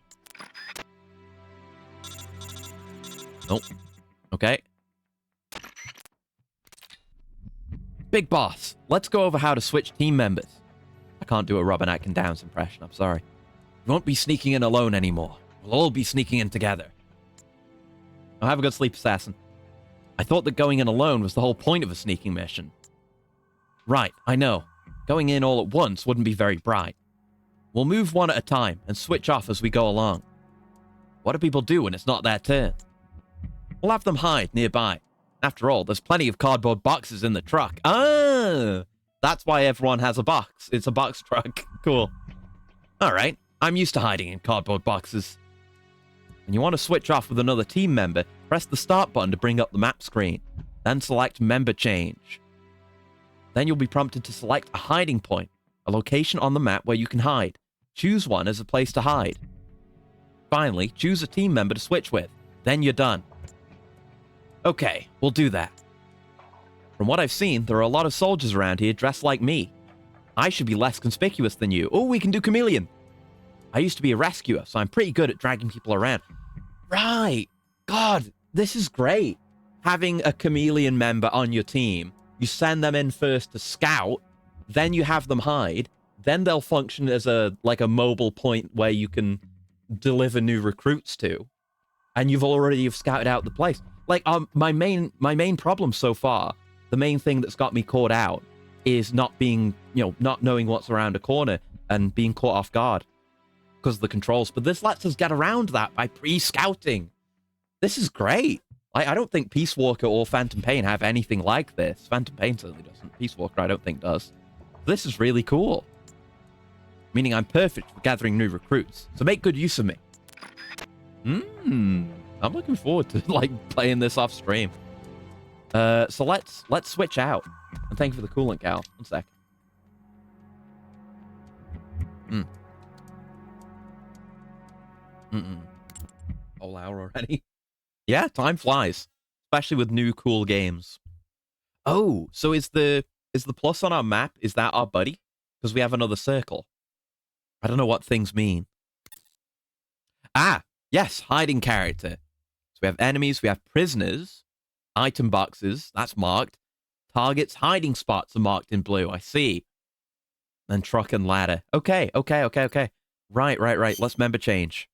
Nope. Okay. Big boss, let's go over how to switch team members. I can't do a Robin Atkin Downs impression, I'm sorry. We won't be sneaking in alone anymore. We'll all be sneaking in together. Now have a good sleep, assassin. I thought that going in alone was the whole point of a sneaking mission. Right, I know. Going in all at once wouldn't be very bright. We'll move one at a time and switch off as we go along. What do people do when it's not their turn? We'll have them hide nearby. After all, there's plenty of cardboard boxes in the truck. Ah! That's why everyone has a box. It's a box truck. Cool. Alright, I'm used to hiding in cardboard boxes. When you want to switch off with another team member, press the start button to bring up the map screen. Then select member change. Then you'll be prompted to select a hiding point, a location on the map where you can hide. Choose one as a place to hide. Finally, choose a team member to switch with. Then you're done. Okay, we'll do that. From what I've seen, there are a lot of soldiers around here dressed like me. I should be less conspicuous than you. Oh, we can do chameleon. I used to be a rescuer, so I'm pretty good at dragging people around. Right. God, this is great. Having a chameleon member on your team, you send them in first to scout, then you have them hide, then they'll function as a mobile point where you can deliver new recruits to, and you've scouted out the place. My main problem so far, the main thing that's got me caught out, is not knowing what's around a corner and being caught off guard because of the controls. But this lets us get around that by pre-scouting. This is great. I don't think Peace Walker or Phantom Pain have anything like this. Phantom Pain certainly doesn't. Peace Walker I don't think does. This is really cool. Meaning I'm perfect for gathering new recruits. So make good use of me. I'm looking forward to playing this off stream. So let's switch out. And thank you for the coolant, Gal. 1 sec. Whole hour already. Yeah, time flies, especially with new cool games. Oh, so is the plus on our map, is that our buddy? Because we have another circle. I don't know what things mean. Ah, yes, hiding character. So we have enemies, we have prisoners, item boxes, that's marked. Targets, hiding spots are marked in blue, I see. Then truck and ladder. Okay. Right. Let's member change.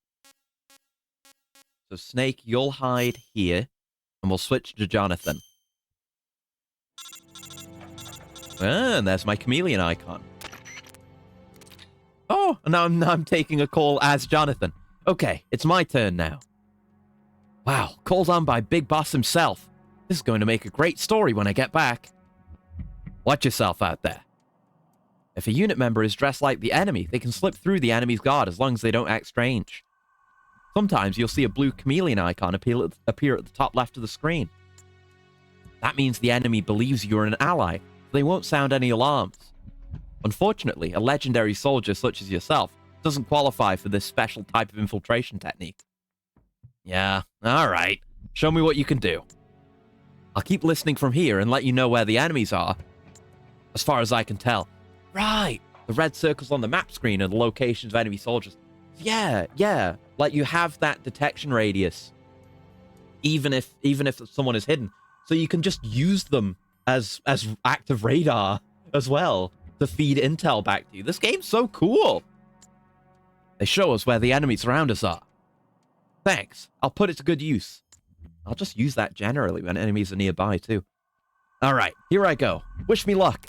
So Snake, you'll hide here, and we'll switch to Jonathan. And there's my chameleon icon. Oh, and now I'm taking a call as Jonathan. Okay, it's my turn now. Wow, called on by Big Boss himself. This is going to make a great story when I get back. Watch yourself out there. If a unit member is dressed like the enemy, they can slip through the enemy's guard as long as they don't act strange. Sometimes you'll see a blue chameleon icon appear at the top left of the screen. That means the enemy believes you're an ally, so they won't sound any alarms. Unfortunately, a legendary soldier such as yourself doesn't qualify for this special type of infiltration technique. Yeah, alright. Show me what you can do. I'll keep listening from here and let you know where the enemies are. As far as I can tell. Right, the red circles on the map screen are the locations of enemy soldiers. Yeah. Like you have that detection radius. Even if someone is hidden. So you can just use them as active radar as well to feed intel back to you. This game's so cool. They show us where the enemies around us are. Thanks. I'll put it to good use. I'll just use that generally when enemies are nearby too. Alright, here I go. Wish me luck.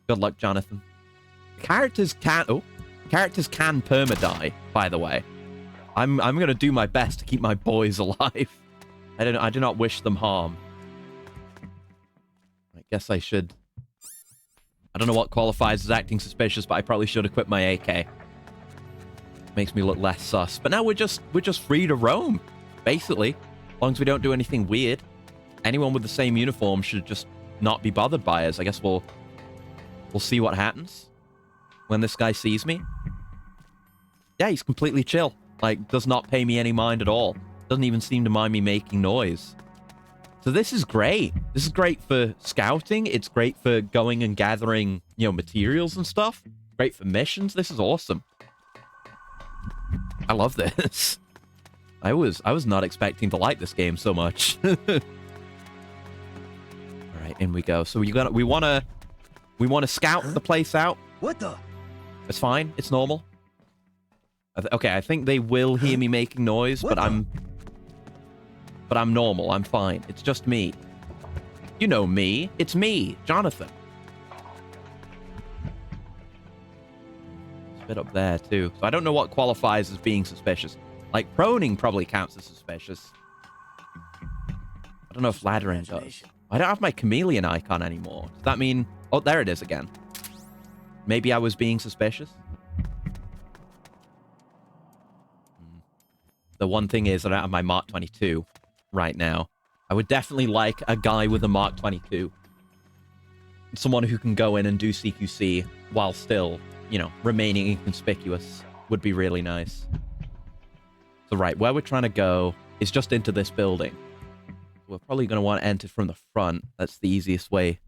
Good luck, Jonathan. Characters can perma-die, by the way. I'm gonna do my best to keep my boys alive. I do not wish them harm. I guess I should. I don't know what qualifies as acting suspicious, but I probably should equip my AK. Makes me look less sus. But now we're just free to roam, basically. As long as we don't do anything weird. Anyone with the same uniform should just not be bothered by us. I guess we'll see what happens when this guy sees me. Yeah, he's completely chill. Like, does not pay me any mind at all. Doesn't even seem to mind me making noise. So this is great. This is great for scouting. It's great for going and gathering, materials and stuff. Great for missions. This is awesome. I love this. I was not expecting to like this game so much. All right, in we go. So we want to scout the place out. What the? It's fine. It's normal. Okay, I think they will hear me making noise, but I'm normal. I'm fine. It's just me. You know me. It's me, Jonathan. It's a bit up there too. So I don't know what qualifies as being suspicious. Like, proning probably counts as suspicious. I don't know if laddering does. I don't have my chameleon icon anymore. Does that mean... Oh, there it is again. Maybe I was being suspicious? The one thing is that I don't have my Mark 22 right now. I would definitely like a guy with a Mark 22. Someone who can go in and do CQC while still, remaining inconspicuous would be really nice. So right, where we're trying to go is just into this building. We're probably going to want to enter from the front. That's the easiest way.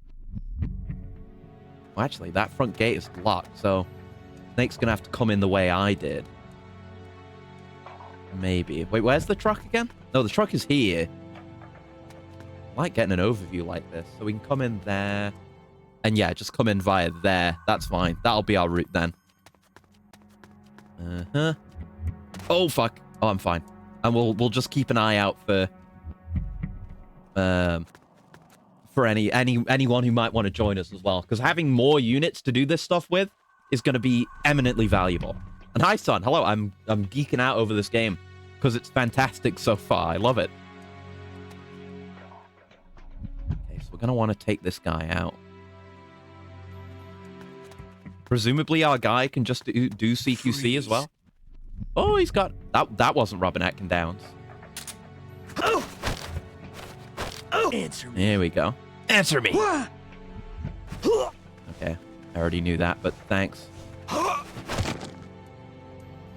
Well, actually, that front gate is locked, so Snake's going to have to come in the way I did. Maybe. Wait, where's the truck again? No, the truck is here. I like getting an overview like this. So we can come in there. And yeah, just come in via there. That's fine. That'll be our route then. Uh-huh. Oh, fuck. Oh, I'm fine. And we'll just keep an eye out for anyone who might want to join us as well. Because having more units to do this stuff with is going to be eminently valuable. And hi, son. Hello. I'm geeking out over this game because it's fantastic so far. I love it. Okay, so we're going to want to take this guy out. Presumably our guy can just do CQC as well. Oh, he's got... That wasn't Robin Atkin Downs. Oh! Answer me. There we go. Answer me! Okay, I already knew that, but thanks.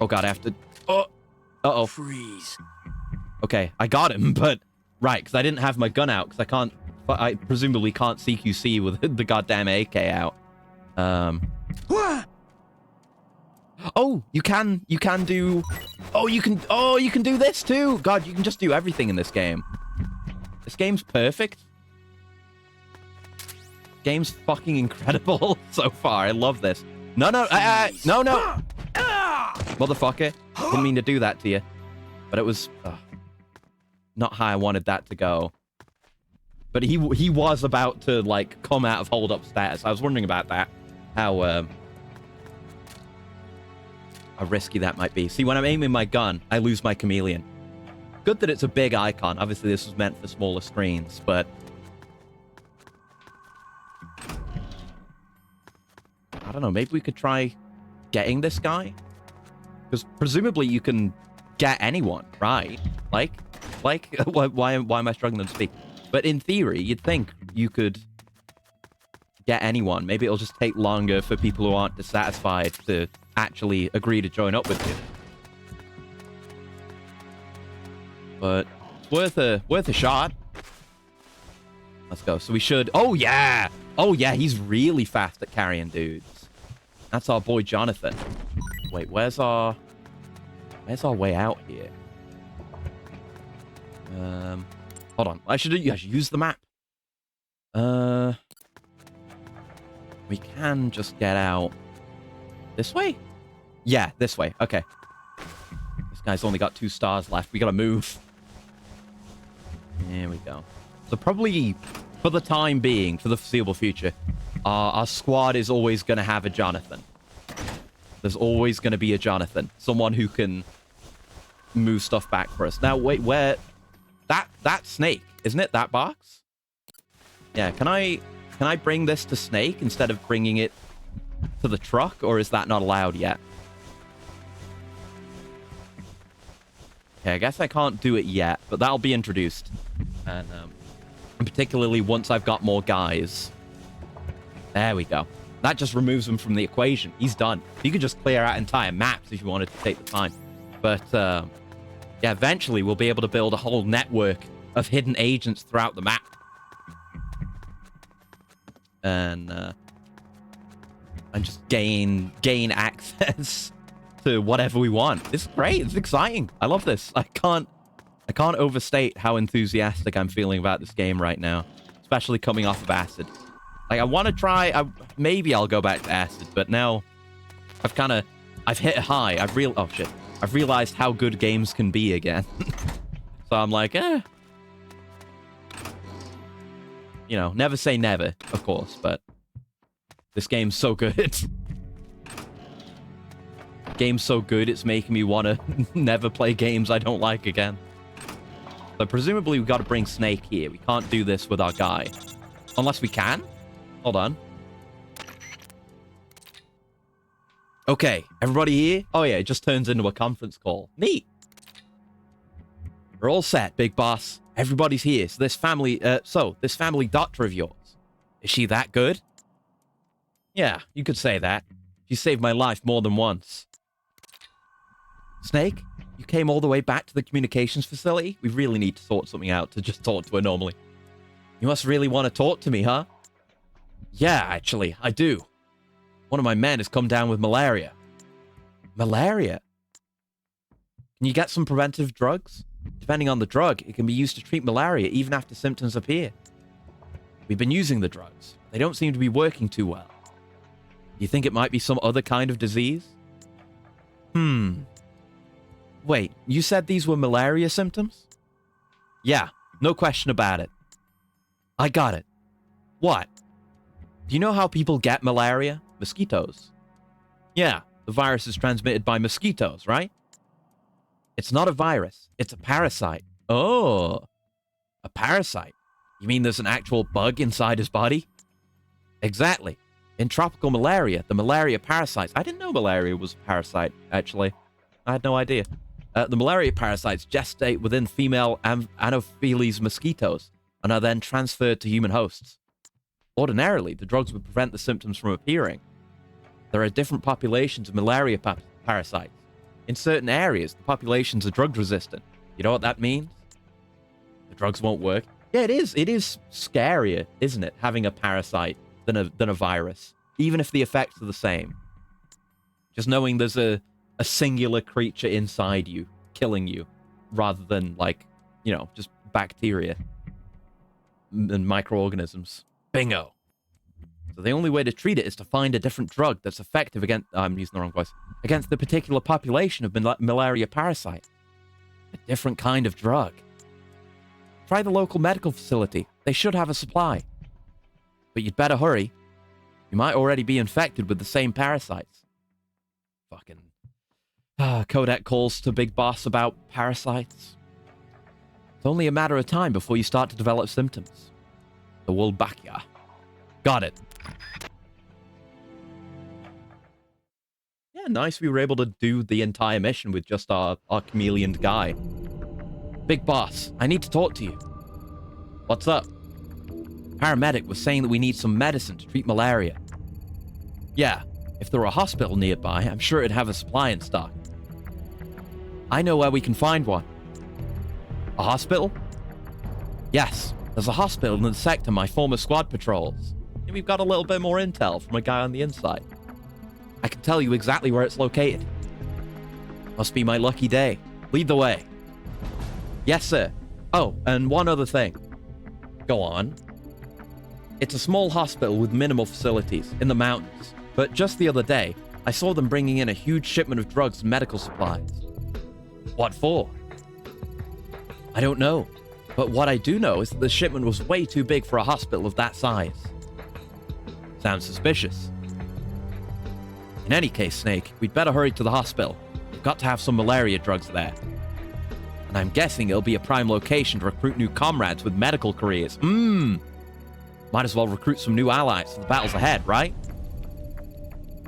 Oh god, I have to... Oh! Uh-oh. Freeze. Okay, I got him, but... Right, because I didn't have my gun out, because I presumably can't CQC with the goddamn AK out. Oh, you can do... Oh, you can do this too! God, you can just do everything in this game. This game's perfect. Game's fucking incredible so far. I love this. No. No. Motherfucker. Didn't mean to do that to you. But it was not how I wanted that to go. But he was about to, like, come out of hold-up status. I was wondering about that. How risky that might be. See, when I'm aiming my gun, I lose my chameleon. Good that it's a big icon. Obviously, this was meant for smaller screens, but... don't know, maybe we could try getting this guy? Because presumably you can get anyone, right? Like, why am I struggling to speak? But in theory, you'd think you could get anyone. Maybe it'll just take longer for people who aren't dissatisfied to actually agree to join up with you. But it's worth a shot. Let's go. So we should... Oh, yeah! Oh, yeah, he's really fast at carrying dudes. That's our boy Jonathan. Wait, where's our way out here? Hold on. I should use the map. We can just get out this way? Yeah, this way. Okay. This guy's only got 2 stars left. We gotta move. There we go. So probably, for the time being, for the foreseeable future, our squad is always going to have a Jonathan. There's always going to be a Jonathan. Someone who can move stuff back for us. Now, wait, where... That Snake, isn't it? That box? Yeah, can I bring this to Snake instead of bringing it to the truck? Or is that not allowed yet? Okay, I guess I can't do it yet, but that'll be introduced. And particularly once I've got more guys. There we go. That just removes him from the equation. He's done. You could just clear out entire maps if you wanted to take the time. But, yeah, eventually we'll be able to build a whole network of hidden agents throughout the map. And just gain access to whatever we want. It's great. It's exciting. I love this. I can't overstate how enthusiastic I'm feeling about this game right now, especially coming off of Acid. Like, I want to try... maybe I'll go back to Acid, but now I've hit a high. Oh, shit. I've realized how good games can be again. So I'm like, You know, never say never, of course, but this game's so good. Game's so good, it's making me want to never play games I don't like again. So presumably we've got to bring Snake here. We can't do this with our guy. Unless we can? Hold on. Okay, everybody here? Oh yeah, it just turns into a conference call. Neat. We're all set, big boss. Everybody's here. So this family doctor of yours, is she that good? Yeah, you could say that. She saved my life more than once. Snake, you came all the way back to the communications facility? We really need to sort something out to just talk to her normally. You must really want to talk to me, huh? Yeah, actually, I do. One of my men has come down with malaria. Malaria? Can you get some preventive drugs? Depending on the drug, it can be used to treat malaria even after symptoms appear. We've been using the drugs. They don't seem to be working too well. You think it might be some other kind of disease? Wait, you said these were malaria symptoms? Yeah, no question about it. I got it. What? Do you know how people get malaria? Mosquitoes. Yeah, the virus is transmitted by mosquitoes, right? It's not a virus. It's a parasite. Oh, a parasite. You mean there's an actual bug inside his body? Exactly. In tropical malaria, the malaria parasites... I didn't know malaria was a parasite, actually. I had no idea. The malaria parasites gestate within female Anopheles mosquitoes and are then transferred to human hosts. Ordinarily, the drugs would prevent the symptoms from appearing. There are different populations of malaria parasites. In certain areas, the populations are drug-resistant. You know what that means? The drugs won't work. Yeah, it is. It is scarier, isn't it, having a parasite than a virus, even if the effects are the same. Just knowing there's a singular creature inside you, killing you, rather than, like, you know, just bacteria and microorganisms. Bingo. So the only way to treat it is to find a different drug that's effective against... I'm using the wrong voice. Against the particular population of malaria parasite. A different kind of drug. Try the local medical facility. They should have a supply. But you'd better hurry. You might already be infected with the same parasites. Fucking... Kodak calls to Big Boss about parasites. It's only a matter of time before you start to develop symptoms. The Wolbachia. Got it. yeah, nice we were able to do the entire mission with just our chameleon guy. Big boss, I need to talk to you. What's up? Paramedic was saying that we need some medicine to treat malaria. Yeah, if there were a hospital nearby, I'm sure it'd have a supply in stock. I know where we can find one. A hospital? Yes, there's a hospital in the sector my former squad patrols. And we've got a little bit more intel from a guy on the inside. I can tell you exactly where it's located. Must be my lucky day. Lead the way. Yes, sir. Oh, and one other thing. Go on. It's a small hospital with minimal facilities in the mountains. But just the other day, I saw them bringing in a huge shipment of drugs and medical supplies. What for? I don't know. But what I do know is that the shipment was way too big for a hospital of that size. Sounds suspicious. In any case, Snake, we'd better hurry to the hospital. We've got to have some malaria drugs there. And I'm guessing it'll be a prime location to recruit new comrades with medical careers. Might as well recruit some new allies for the battles ahead, right?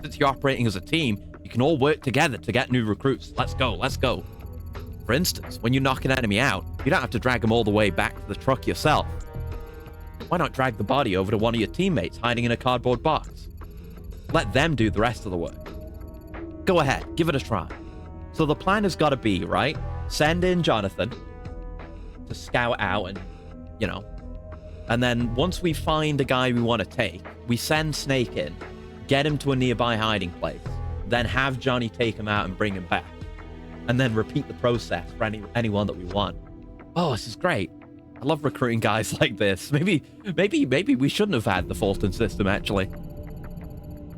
Since you're operating as a team, you can all work together to get new recruits. Let's go, let's go. For instance, when you knock an enemy out, you don't have to drag them all the way back to the truck yourself. Why not drag the body over to one of your teammates hiding in a cardboard box? Let them do the rest of the work. Go ahead, give it a try. So the plan has got to be, right? Send in Jonathan to scout out and, you know. And then once we find a guy we want to take, we send Snake in, get him to a nearby hiding place, then have Johnny take him out and bring him back. And then repeat the process for anyone that we want. Oh, this is great. I love recruiting guys like this. Maybe we shouldn't have had the Fulton system, actually.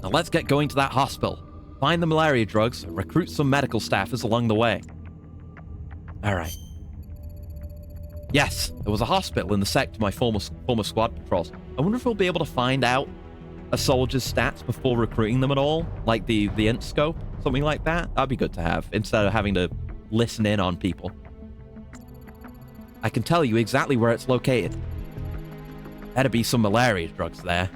Now let's get going to that hospital. Find the malaria drugs, and recruit some medical staffers along the way. Alright. Yes, there was a hospital in the sector my former squad patrols. I wonder if we'll be able to find out a soldier's stats before recruiting them at all? Like the int scope? Something like that? That'd be good to have, instead of having to listen in on people. I can tell you exactly where it's located. Better be some malaria drugs there.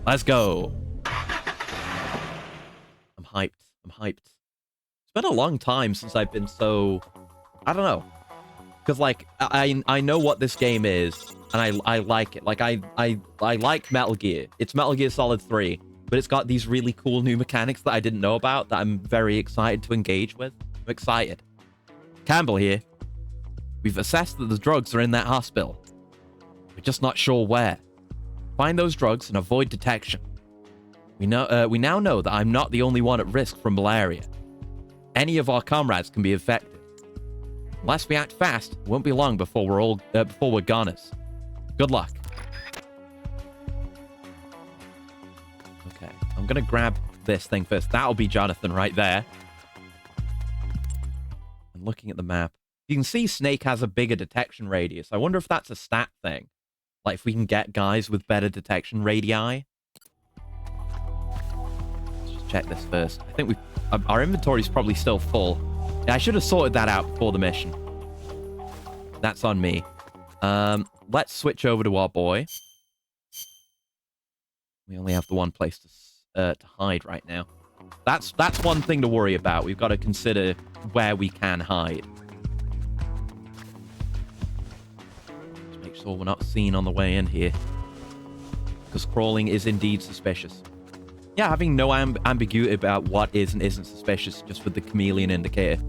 Let's go. I'm hyped. It's been a long time since I've been so... I don't know. Because, like, I know what this game is, and I like it. Like, I like Metal Gear. It's Metal Gear Solid 3, but it's got these really cool new mechanics that I didn't know about that I'm very excited to engage with. I'm excited. Campbell here. We've assessed that the drugs are in that hospital. We're just not sure where. Find those drugs and avoid detection. We now know that I'm not the only one at risk from malaria. Any of our comrades can be infected. Unless we act fast, it won't be long before we're goners. Good luck. Okay, I'm gonna grab this thing first. That'll be Jonathan right there. And looking at the map, you can see Snake has a bigger detection radius. I wonder if that's a stat thing. Like if we can get guys with better detection radii. Let's just check this first. I think our inventory's probably still full. Yeah, I should have sorted that out before the mission. That's on me. Let's switch over to our boy. We only have the one place to hide right now. That's one thing to worry about. We've got to consider where we can hide. Just make sure we're not seen on the way in here. Because crawling is indeed suspicious. Yeah, having no ambiguity about what is and isn't suspicious just with the chameleon indicator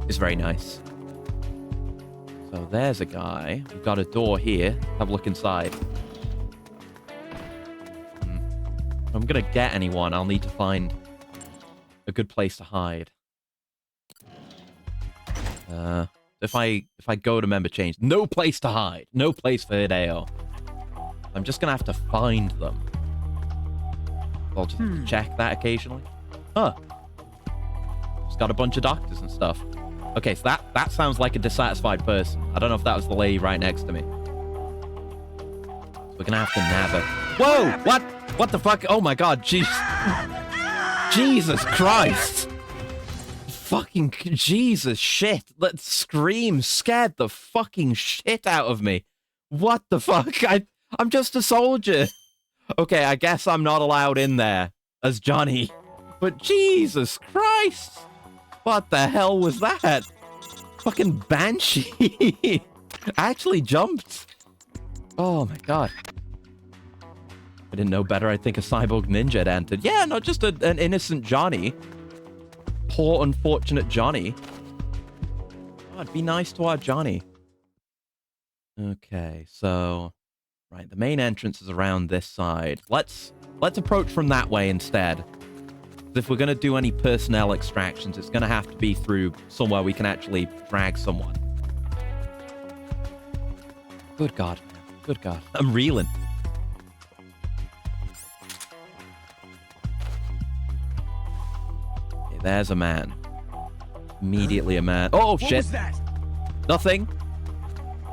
is very nice. So there's a guy. We've got a door here. Have a look inside. If I'm gonna get anyone, I'll need to find a good place to hide. If I go to member change, no place to hide. No place for Hideo. I'm just gonna have to find them. I'll just check that occasionally. Huh. It's got a bunch of doctors and stuff. Okay, so that sounds like a dissatisfied person. I don't know if that was the lady right next to me. So we're gonna have to nab her. Whoa! What? What the fuck? Oh my god, jeez. Jesus Christ! Fucking Jesus shit. That scream scared the fucking shit out of me. What the fuck? I'm just a soldier. Okay, I guess I'm not allowed in there as Johnny. but Jesus Christ! What the hell was that? Fucking Banshee! Actually jumped. Oh my god. I didn't know better. I think a cyborg ninja had entered. Yeah, not just an innocent Johnny. Poor, unfortunate Johnny. God, be nice to our Johnny. Okay, so... Right, the main entrance is around this side. Let's approach from that way instead. If we're going to do any personnel extractions, it's going to have to be through somewhere we can actually drag someone. Good God, man. Good God. I'm reeling. Okay, there's a man. Immediately a man. Oh, What shit. was that? Nothing.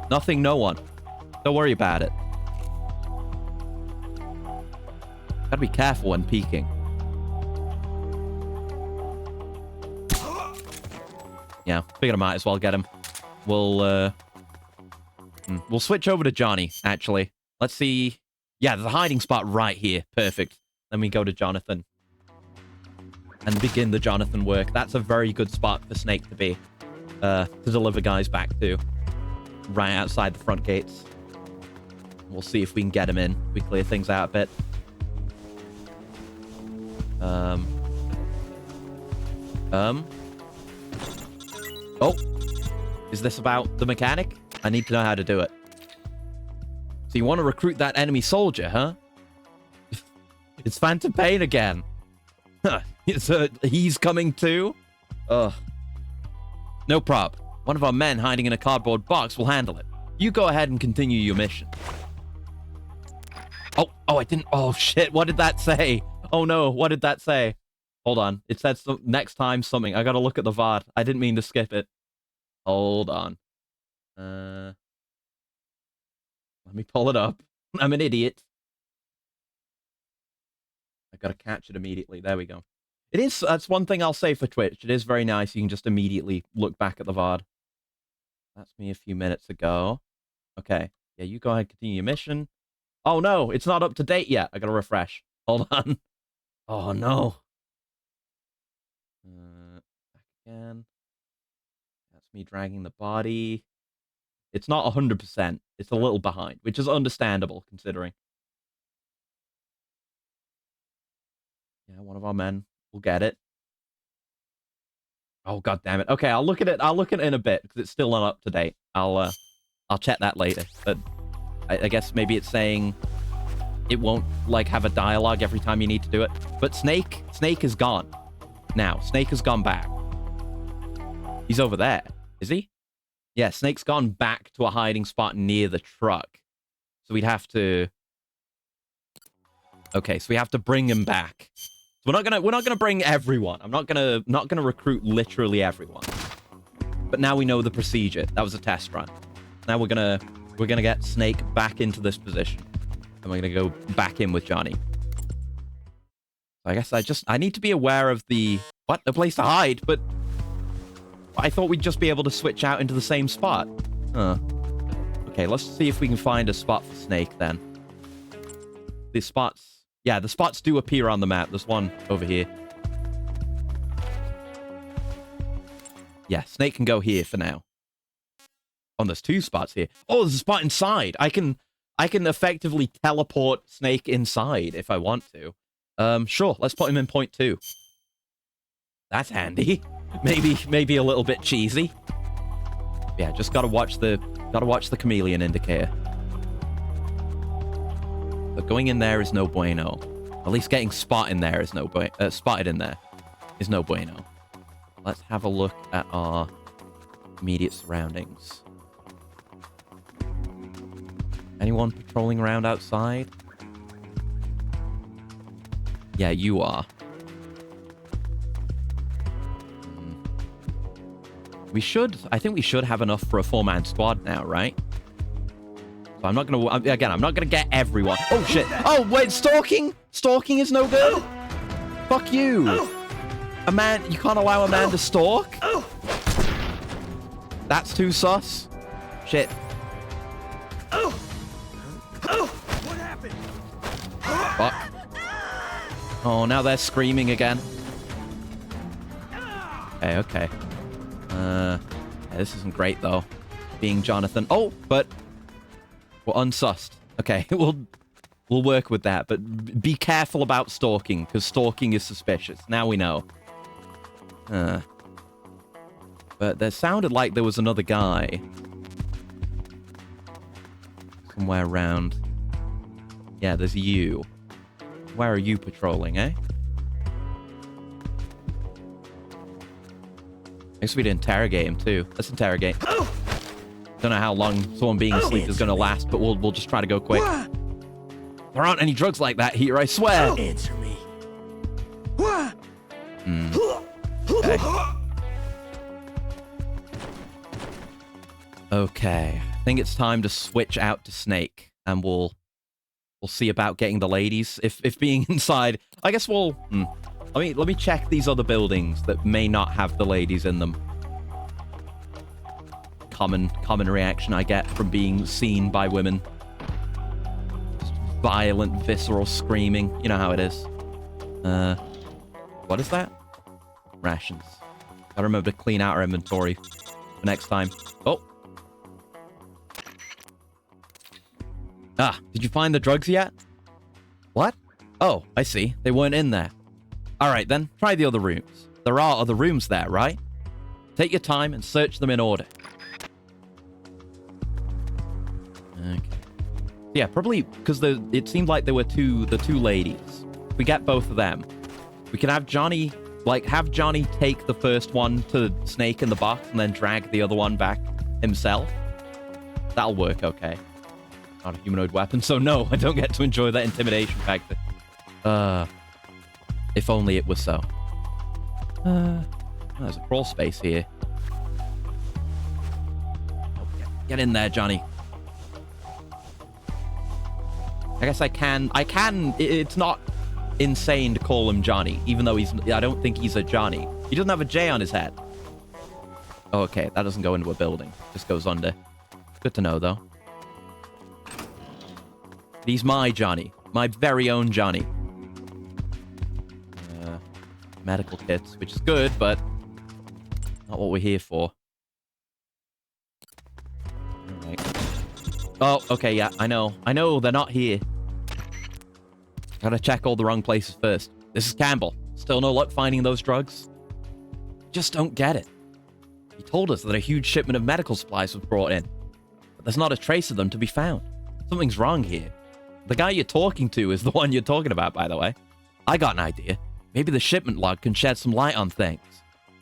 Nothing, no one. Don't worry about it. Gotta be careful when peeking. Yeah, figured I might as well get him. We'll switch over to Johnny, actually. Let's see. Yeah, there's a hiding spot right here. Perfect. Then we go to Jonathan. And begin the Jonathan work. That's a very good spot for Snake to be. To deliver guys back to. Right outside the front gates. We'll see if we can get him in. We clear things out a bit. Oh, is this about the mechanic? I need to know how to do it. So you want to recruit that enemy soldier, huh? It's Phantom Pain again. He's coming too? Ugh. No prob. One of our men hiding in a cardboard box will handle it. You go ahead and continue your mission. Oh, I didn't. Oh, shit. What did that say? Oh, no. What did that say? Hold on. It said next time something. I gotta look at the VOD. I didn't mean to skip it. Hold on. Let me pull it up. I'm an idiot. I gotta catch it immediately. There we go. It is. That's one thing I'll say for Twitch. It is very nice. You can just immediately look back at the VOD. That's me a few minutes ago. Okay. Yeah, you go ahead and continue your mission. Oh, no. It's not up to date yet. I gotta refresh. Hold on. Oh, no. Back again. That's me dragging the body. It's not 100%. It's a little behind, which is understandable considering. Yeah, one of our men will get it. Oh, God damn it. Okay, I'll look at it. I'll look at it in a bit because it's still not up to date. I'll check that later. But I guess maybe it's saying it won't like have a dialogue every time you need to do it. But Snake is gone. Now, Snake has gone back. He's over there. Is he? Yeah, Snake's gone back to a hiding spot near the truck. So we'd have to... Okay, so we have to bring him back. So we're not gonna bring everyone. I'm not gonna recruit literally everyone. But now we know the procedure. That was a test run. Now we're gonna get Snake back into this position. And we're gonna go back in with Johnny. I guess I need to be aware of the place to hide, but I thought we'd just be able to switch out into the same spot. Huh. Okay, let's see if we can find a spot for Snake then. The spots do appear on the map. There's one over here. Yeah, Snake can go here for now. Oh, there's two spots here. Oh, there's a spot inside. I can effectively teleport Snake inside if I want to. Sure, let's put him in point 2. That's handy. Maybe a little bit cheesy. Yeah, just gotta watch the chameleon indicator. But going in there is no bueno. At least getting spotted in there is no bueno. Let's have a look at our immediate surroundings. Anyone patrolling around outside? Yeah, you are. I think we should have enough for a 4-man squad now, right? So I'm not gonna get everyone. Oh, shit. Oh, wait, stalking? Stalking is no good? Fuck you. You can't allow a man to stalk? That's too sus. Shit. What happened? Fuck. Oh, now they're screaming again. Okay, okay. Yeah, this isn't great, though. Being Jonathan. Oh, but we're unsussed. Okay, we'll work with that, but be careful about stalking, because stalking is suspicious. Now we know. But there sounded like there was another guy somewhere around. Yeah, there's you. Where are you patrolling, eh? I guess we'd interrogate him, too. Let's interrogate. Don't know how long someone being asleep is going to last, but we'll just try to go quick. There aren't any drugs like that here, I swear. Answer me. Okay. Okay. I think it's time to switch out to Snake, and we'll see about getting the ladies. If being inside, I guess we'll. Let me check these other buildings that may not have the ladies in them. Common reaction I get from being seen by women. Just violent, visceral screaming. You know how it is. What is that? Rations. I remember to clean out our inventory for next time. Oh. Ah, did you find the drugs yet? What? Oh, I see. They weren't in there. Alright then, try the other rooms. There are other rooms there, right? Take your time and search them in order. Okay. Yeah, probably because it seemed like there were the two ladies. If we get both of them, we can have Johnny, have Johnny take the first one to Snake in the box and then drag the other one back himself. That'll work okay. Not a humanoid weapon, so no, I don't get to enjoy that intimidation factor. If only it was so. There's a crawl space here. Oh, get in there, Johnny. I guess I can. It's not insane to call him Johnny, even though I don't think he's a Johnny. He doesn't have a J on his head. Oh, okay, that doesn't go into a building. Just goes under. Good to know, though. He's my Johnny. My very own Johnny. Medical kits, which is good, but not what we're here for. Alright. Oh, okay, yeah, I know. I know, they're not here. Gotta check all the wrong places first. This is Campbell. Still no luck finding those drugs? Just don't get it. He told us that a huge shipment of medical supplies was brought in, but there's not a trace of them to be found. Something's wrong here. The guy you're talking to is the one you're talking about, by the way. I got an idea. Maybe the shipment log can shed some light on things.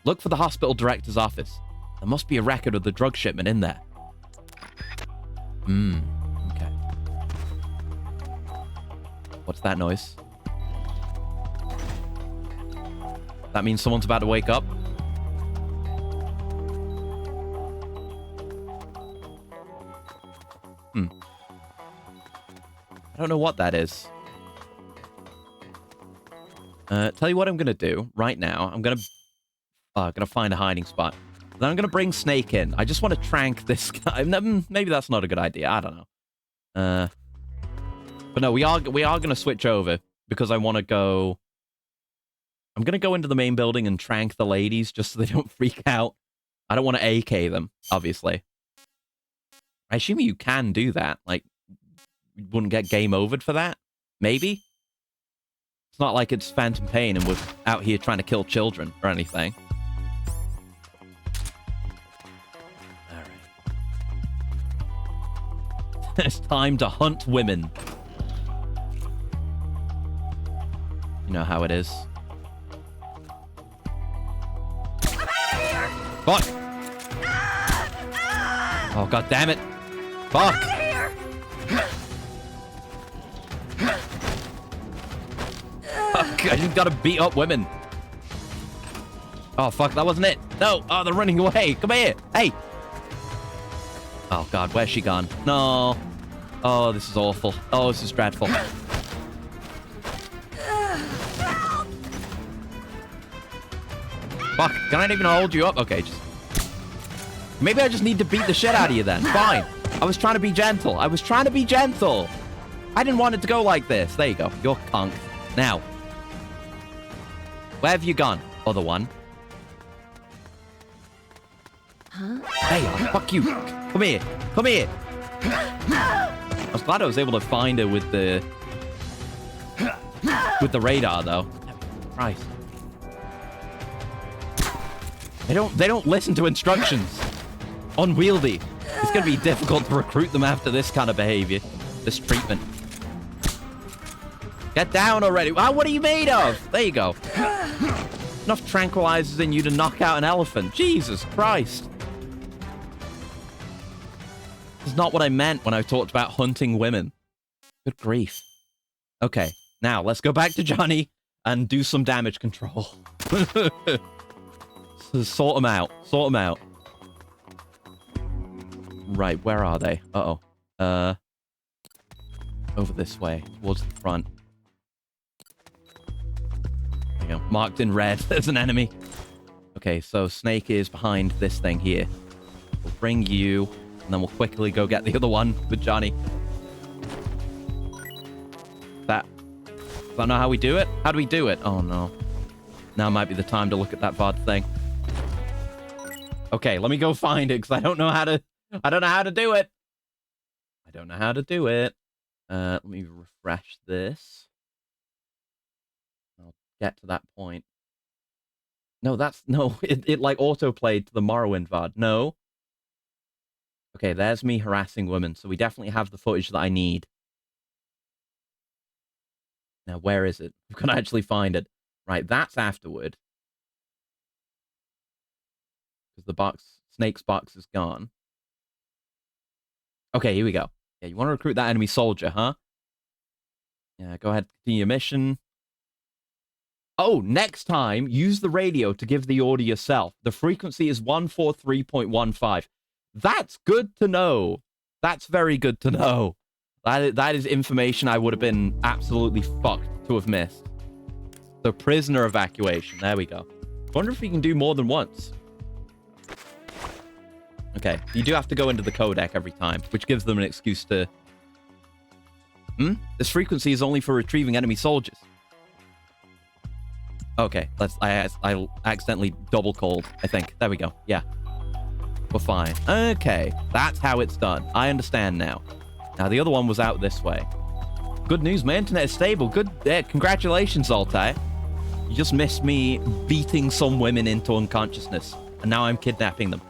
Look for the hospital director's office. There must be a record of the drug shipment in there. Okay. What's that noise? That means someone's about to wake up? I don't know what that is. Tell you what I'm gonna do right now. I'm gonna find a hiding spot. Then I'm gonna bring Snake in. I just want to trank this guy. Maybe that's not a good idea. I don't know. But no, we are gonna switch over because I want to go. I'm gonna go into the main building and trank the ladies just so they don't freak out. I don't want to AK them, obviously. I assume you can do that. Like, you wouldn't get game overed for that. Maybe. It's not like it's Phantom Pain and we're out here trying to kill children or anything. Alright. It's time to hunt women. You know how it is. Fuck! Oh, god damn it! Fuck! I just gotta beat up women. Oh, fuck, that wasn't it. No. Oh, they're running away. Come here. Hey. Oh, God, where's she gone? No. Oh, this is awful. Oh, this is dreadful. Fuck, can I even hold you up? Okay, just... Maybe I just need to beat the shit out of you then. Fine. I was trying to be gentle. I was trying to be gentle. I didn't want it to go like this. There you go. You're conked. Now. Where have you gone, other one? Hey, fuck you. Come here. Come here. I was glad I was able to find her with the radar, though. Christ. They don't listen to instructions. Unwieldy. It's gonna be difficult to recruit them after this kind of behavior. This treatment. Get down already. Wow, what are you made of? There you go. Enough tranquilizers in you to knock out an elephant. Jesus Christ. This is not what I meant when I talked about hunting women. Good grief. Okay, now let's go back to Johnny and do some damage control. So sort them out. Sort them out. Right, where are they? Uh-oh. Over this way, towards the front. There you go. Marked in red. There's an enemy. Okay, so Snake is behind this thing here. We'll bring you, and then we'll quickly go get the other one with Johnny. I don't know how we do it. How do we do it? Oh, no. Now might be the time to look at that VOD thing. Okay, let me go find it, because I don't know how to do it. I don't know how to do it. Let me refresh this. I'll get to that point. No, it like auto-played to the Morrowind VOD. No. Okay, there's me harassing women, so we definitely have the footage that I need. Now, where is it? I'm gonna actually find it. Right, that's afterward. Because the Snake's box is gone. Okay, here we go. Yeah, you want to recruit that enemy soldier, huh? Yeah, go ahead, continue your mission. Oh, next time, use the radio to give the order yourself. The frequency is 143.15. That's good to know. That's very good to know. That is information I would have been absolutely fucked to have missed. So, prisoner evacuation. There we go. Wonder if we can do more than once. Okay, you do have to go into the codec every time, which gives them an excuse to... This frequency is only for retrieving enemy soldiers. Okay, I accidentally double called, I think. There we go. Yeah. We're fine. Okay, that's how it's done. I understand now. Now, the other one was out this way. Good news, my internet is stable. Good. Congratulations, Altai. You just missed me beating some women into unconsciousness, and now I'm kidnapping them.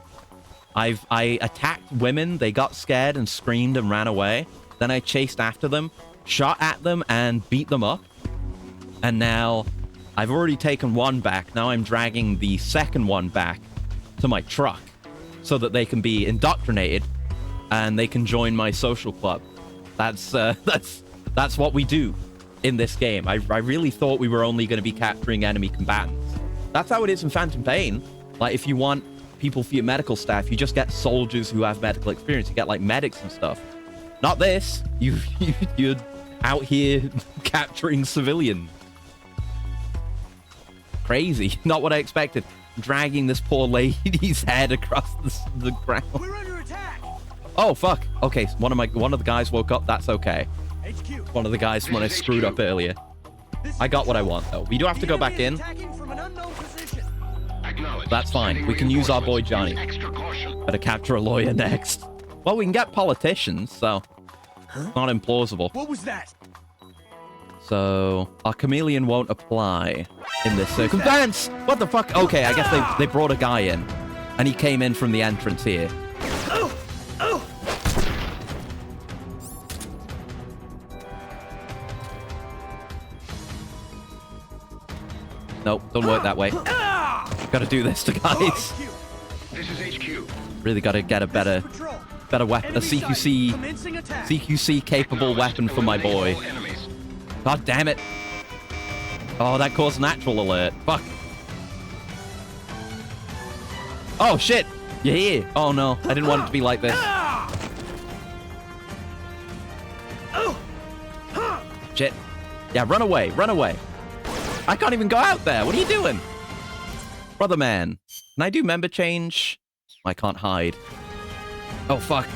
I attacked women, they got scared and screamed and ran away. Then I chased after them, shot at them, and beat them up. And now I've already taken one back. Now I'm dragging the second one back to my truck so that they can be indoctrinated and they can join my social club. That's what we do in this game. I really thought we were only going to be capturing enemy combatants. That's how it is in Phantom Pain. Like, if you want people for your medical staff, you just get soldiers who have medical experience. You get like medics and stuff. Not this. You're out here capturing civilians. Crazy. Not what I expected. Dragging this poor lady's head across the ground. We're under attack. Oh fuck. Okay, one of the guys woke up. That's okay. HQ. One of the guys when I screwed up earlier. I got what I want though. We do have to go back in. From an unknown position. That's fine. We can use our boy Johnny. Better capture a lawyer next. Well, we can get politicians, so it's not implausible. What was that? So our chameleon won't apply in this circumstance. What the fuck? Okay, I guess they brought a guy in, and he came in from the entrance here. Nope, don't work that way. Gotta do this to guys. This is HQ. Really gotta get a better weapon, a CQC capable weapon for my boy. God damn it. Oh, that caused natural alert. Fuck. Oh shit. You're here. Oh no, I didn't want it to be like this. Shit. Yeah, run away, run away. I can't even go out there. What are you doing? Brother man. Can I do member change? I can't hide. Oh, fuck.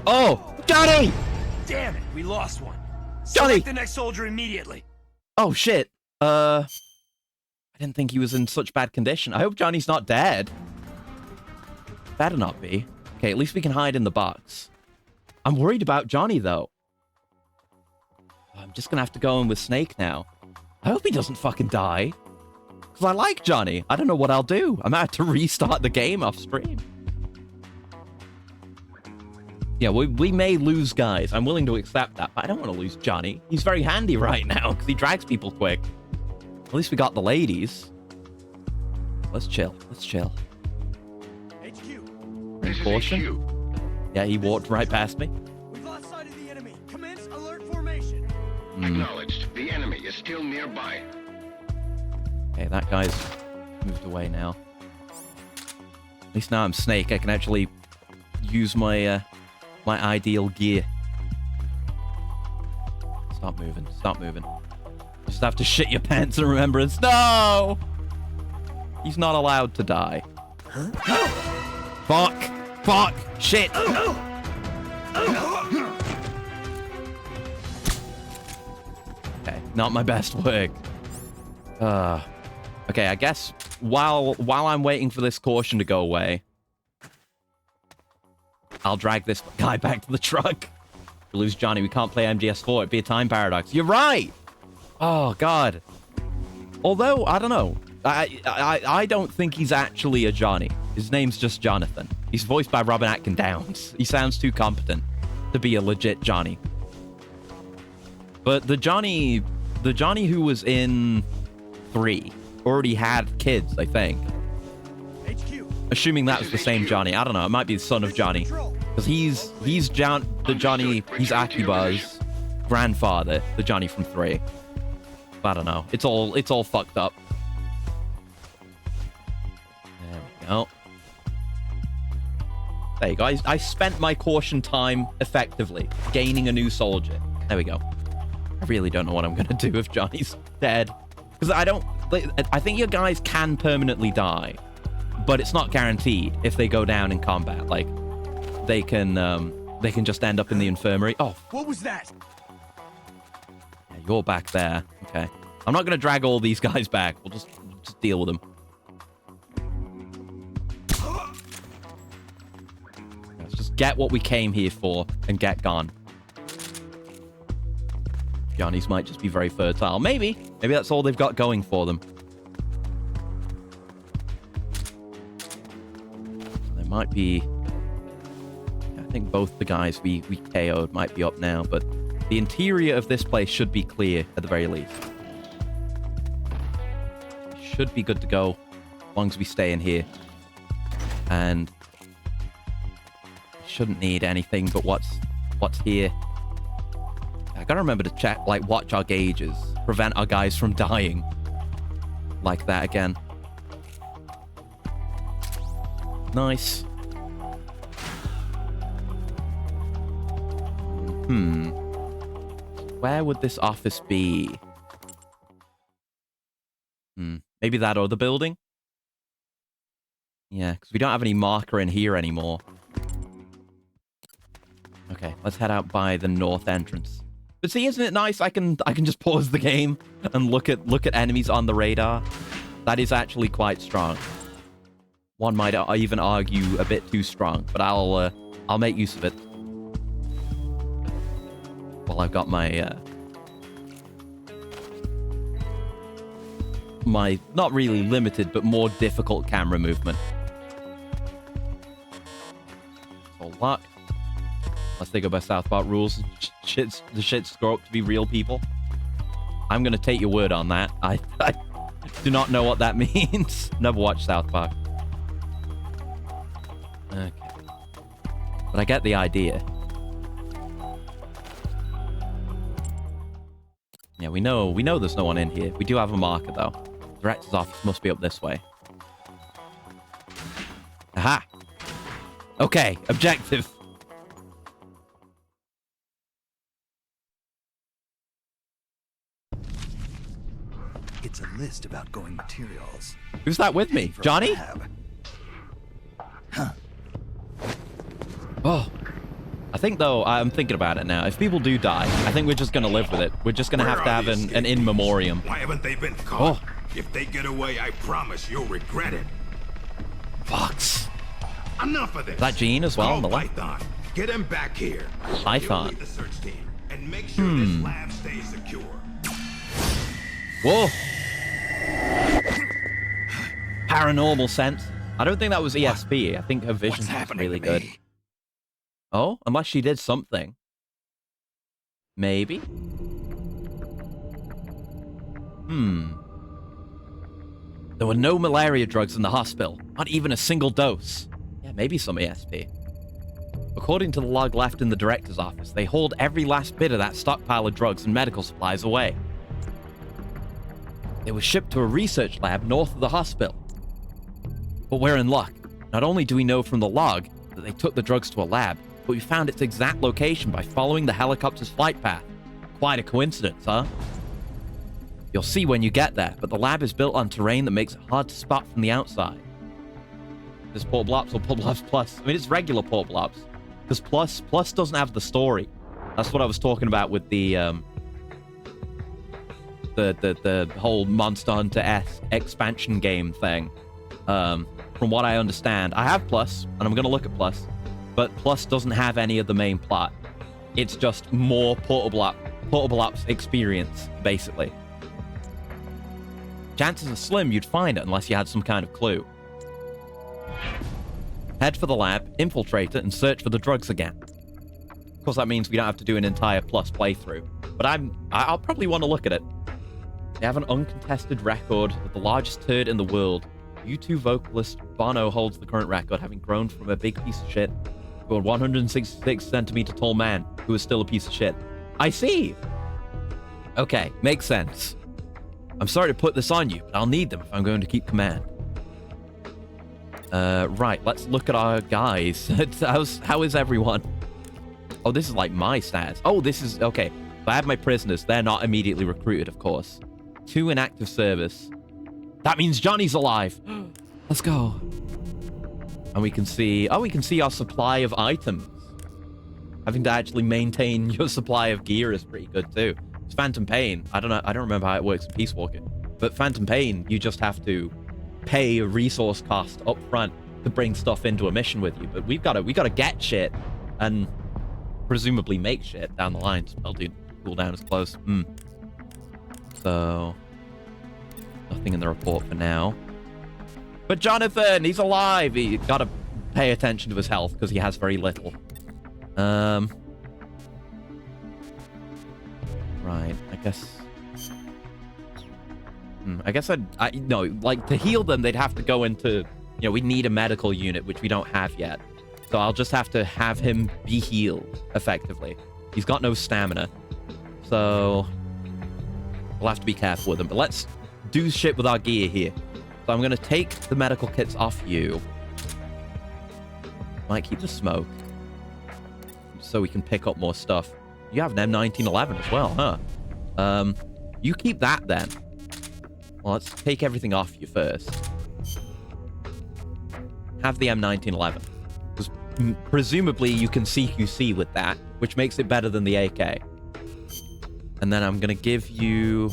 Oh, Johnny! Damn it, we lost one. Johnny! Select the next soldier immediately. Oh, shit. I I didn't think he was in such bad condition. I hope Johnny's not dead. Better not be. Okay, at least we can hide in the box. I'm worried about Johnny, though. I'm just gonna have to go in with Snake now. I hope he doesn't fucking die. Because I like Johnny. I don't know what I'll do. I might have to restart the game off stream. Yeah, we may lose guys. I'm willing to accept that, but I don't want to lose Johnny. He's very handy right now because he drags people quick. At least we got the ladies. Let's chill. Let's chill. HQ. This is Caution. HQ. Yeah, he walked right past me. We've lost sight of the enemy. Commence alert formation. Acknowledged. The enemy is still nearby. Okay, that guy's moved away now. At least now I'm Snake. I can actually use my my ideal gear. Stop moving. Stop moving. You just have to shit your pants in remembrance. No! He's not allowed to die. Fuck! Fuck! Shit! Okay, not my best work. Okay, I guess while I'm waiting for this caution to go away, I'll drag this guy back to the truck. We lose Johnny. We can't play MGS4. It'd be a time paradox. You're right. Oh God. Although I don't know. I don't think he's actually a Johnny. His name's just Jonathan. He's voiced by Robin Atkin Downs. He sounds too competent to be a legit Johnny. But the Johnny who was in 3 already had kids, I think. HQ. Assuming that was the same Johnny. I don't know. It might be the son of Johnny. Because he's the Johnny, he's Akiba's grandfather, the Johnny from 3. I don't know. It's all fucked up. There we go. There you go. I spent my caution time effectively, gaining a new soldier. There we go. I really don't know what I'm going to do if Johnny's dead. Because I think your guys can permanently die, but it's not guaranteed if they go down in combat. Like, they can just end up in the infirmary. Oh, What was that? yeah, you're back there. Okay. I'm not going to drag all these guys back. We'll just deal with them. Let's just get what we came here for and get gone. Johnny's might just be very fertile. Maybe that's all they've got going for them. There might be... I think both the guys we KO'd might be up now, but the interior of this place should be clear at the very least. Should be good to go as long as we stay in here. And shouldn't need anything but what's here. I gotta remember to check, like, watch our gauges, prevent our guys from dying like that again. Nice. Where would this office be? Maybe that other building? Yeah, because we don't have any marker in here anymore. Okay, let's head out by the north entrance. But see, isn't it nice? I can just pause the game and look at enemies on the radar. That is actually quite strong. One might even argue a bit too strong, but I'll make use of it. Well, I've got my my not really limited, but more difficult camera movement. All luck. Unless they go by South Park rules, the shits grow up to be real people. I'm gonna take your word on that. I do not know what that means. Never watched South Park. Okay. But I get the idea. Yeah, we know there's no one in here. We do have a marker, though. The director's office must be up this way. Aha! Okay, objective. It's a list of outgoing materials. Who's that with me? From Johnny? lab. Huh. Oh. I think, though, I'm thinking about it now. If people do die, I think we're just going to live with it. We're just going to have an in memoriam. Why haven't they been caught? Oh, If they get away, I promise you'll regret it. Fox. Enough of this. Is that Gene as well on the left? Python. Get him back here. Python. You'll lead the search team and make sure this lab stays secure. Whoa. Paranormal sense. I don't think that was ESP. I think her vision was really good. Oh, unless she did something. Maybe. There were no malaria drugs in the hospital. Not even a single dose. Yeah, maybe some ESP. According to the log left in the director's office, they hold every last bit of that stockpile of drugs and medical supplies away. They were shipped to a research lab north of the hospital. But we're in luck. Not only do we know from the log that they took the drugs to a lab, but we found its exact location by following the helicopter's flight path. Quite a coincidence, huh? You'll see when you get there, but the lab is built on terrain that makes it hard to spot from the outside. This Portable Ops or Portable Ops Plus? I mean, it's regular Portable Ops. Because Plus doesn't have the story. That's what I was talking about with the whole Monster Hunter-esque expansion game thing. From what I understand, I have Plus, and I'm going to look at Plus, but Plus doesn't have any of the main plot. It's just more Portable Ops experience, basically. Chances are slim you'd find it unless you had some kind of clue. Head for the lab, infiltrate it, and search for the drugs again. Of course, that means we don't have to do an entire Plus playthrough, but I'll probably want to look at it. They have an uncontested record of the largest turd in the world. U2 vocalist Bono holds the current record, having grown from a big piece of shit to a 166 centimeter tall man who is still a piece of shit. I see! Okay, makes sense. I'm sorry to put this on you, but I'll need them if I'm going to keep command. Right, let's look at our guys. How is everyone? Oh, this is like my stats. Oh, this is... Okay, so I have my prisoners. They're not immediately recruited, of course. 2 in active service. That means Johnny's alive. Let's go. And we can see... Oh, we can see our supply of items. Having to actually maintain your supply of gear is pretty good, too. It's Phantom Pain. I don't know. I don't remember how it works in Peace Walker. But Phantom Pain, you just have to pay a resource cost up front to bring stuff into a mission with you. But we gotta get shit and presumably make shit down the line. Well, dude, cooldown is close. So nothing in the report for now. But Jonathan, he's alive. He gotta pay attention to his health because he has very little. Right, I guess. I guess no, like to heal them, they'd have to go into, we need a medical unit, which we don't have yet. So I'll just have to have him be healed effectively. He's got no stamina. So we'll have to be careful with him. But let's do shit with our gear here. So I'm going to take the medical kits off you. Might keep the smoke. So we can pick up more stuff. You have an M1911 as well, huh? You keep that then. Well, let's take everything off you first. Have the M1911. Because presumably you can CQC with that, which makes it better than the AK. And then I'm going to give you...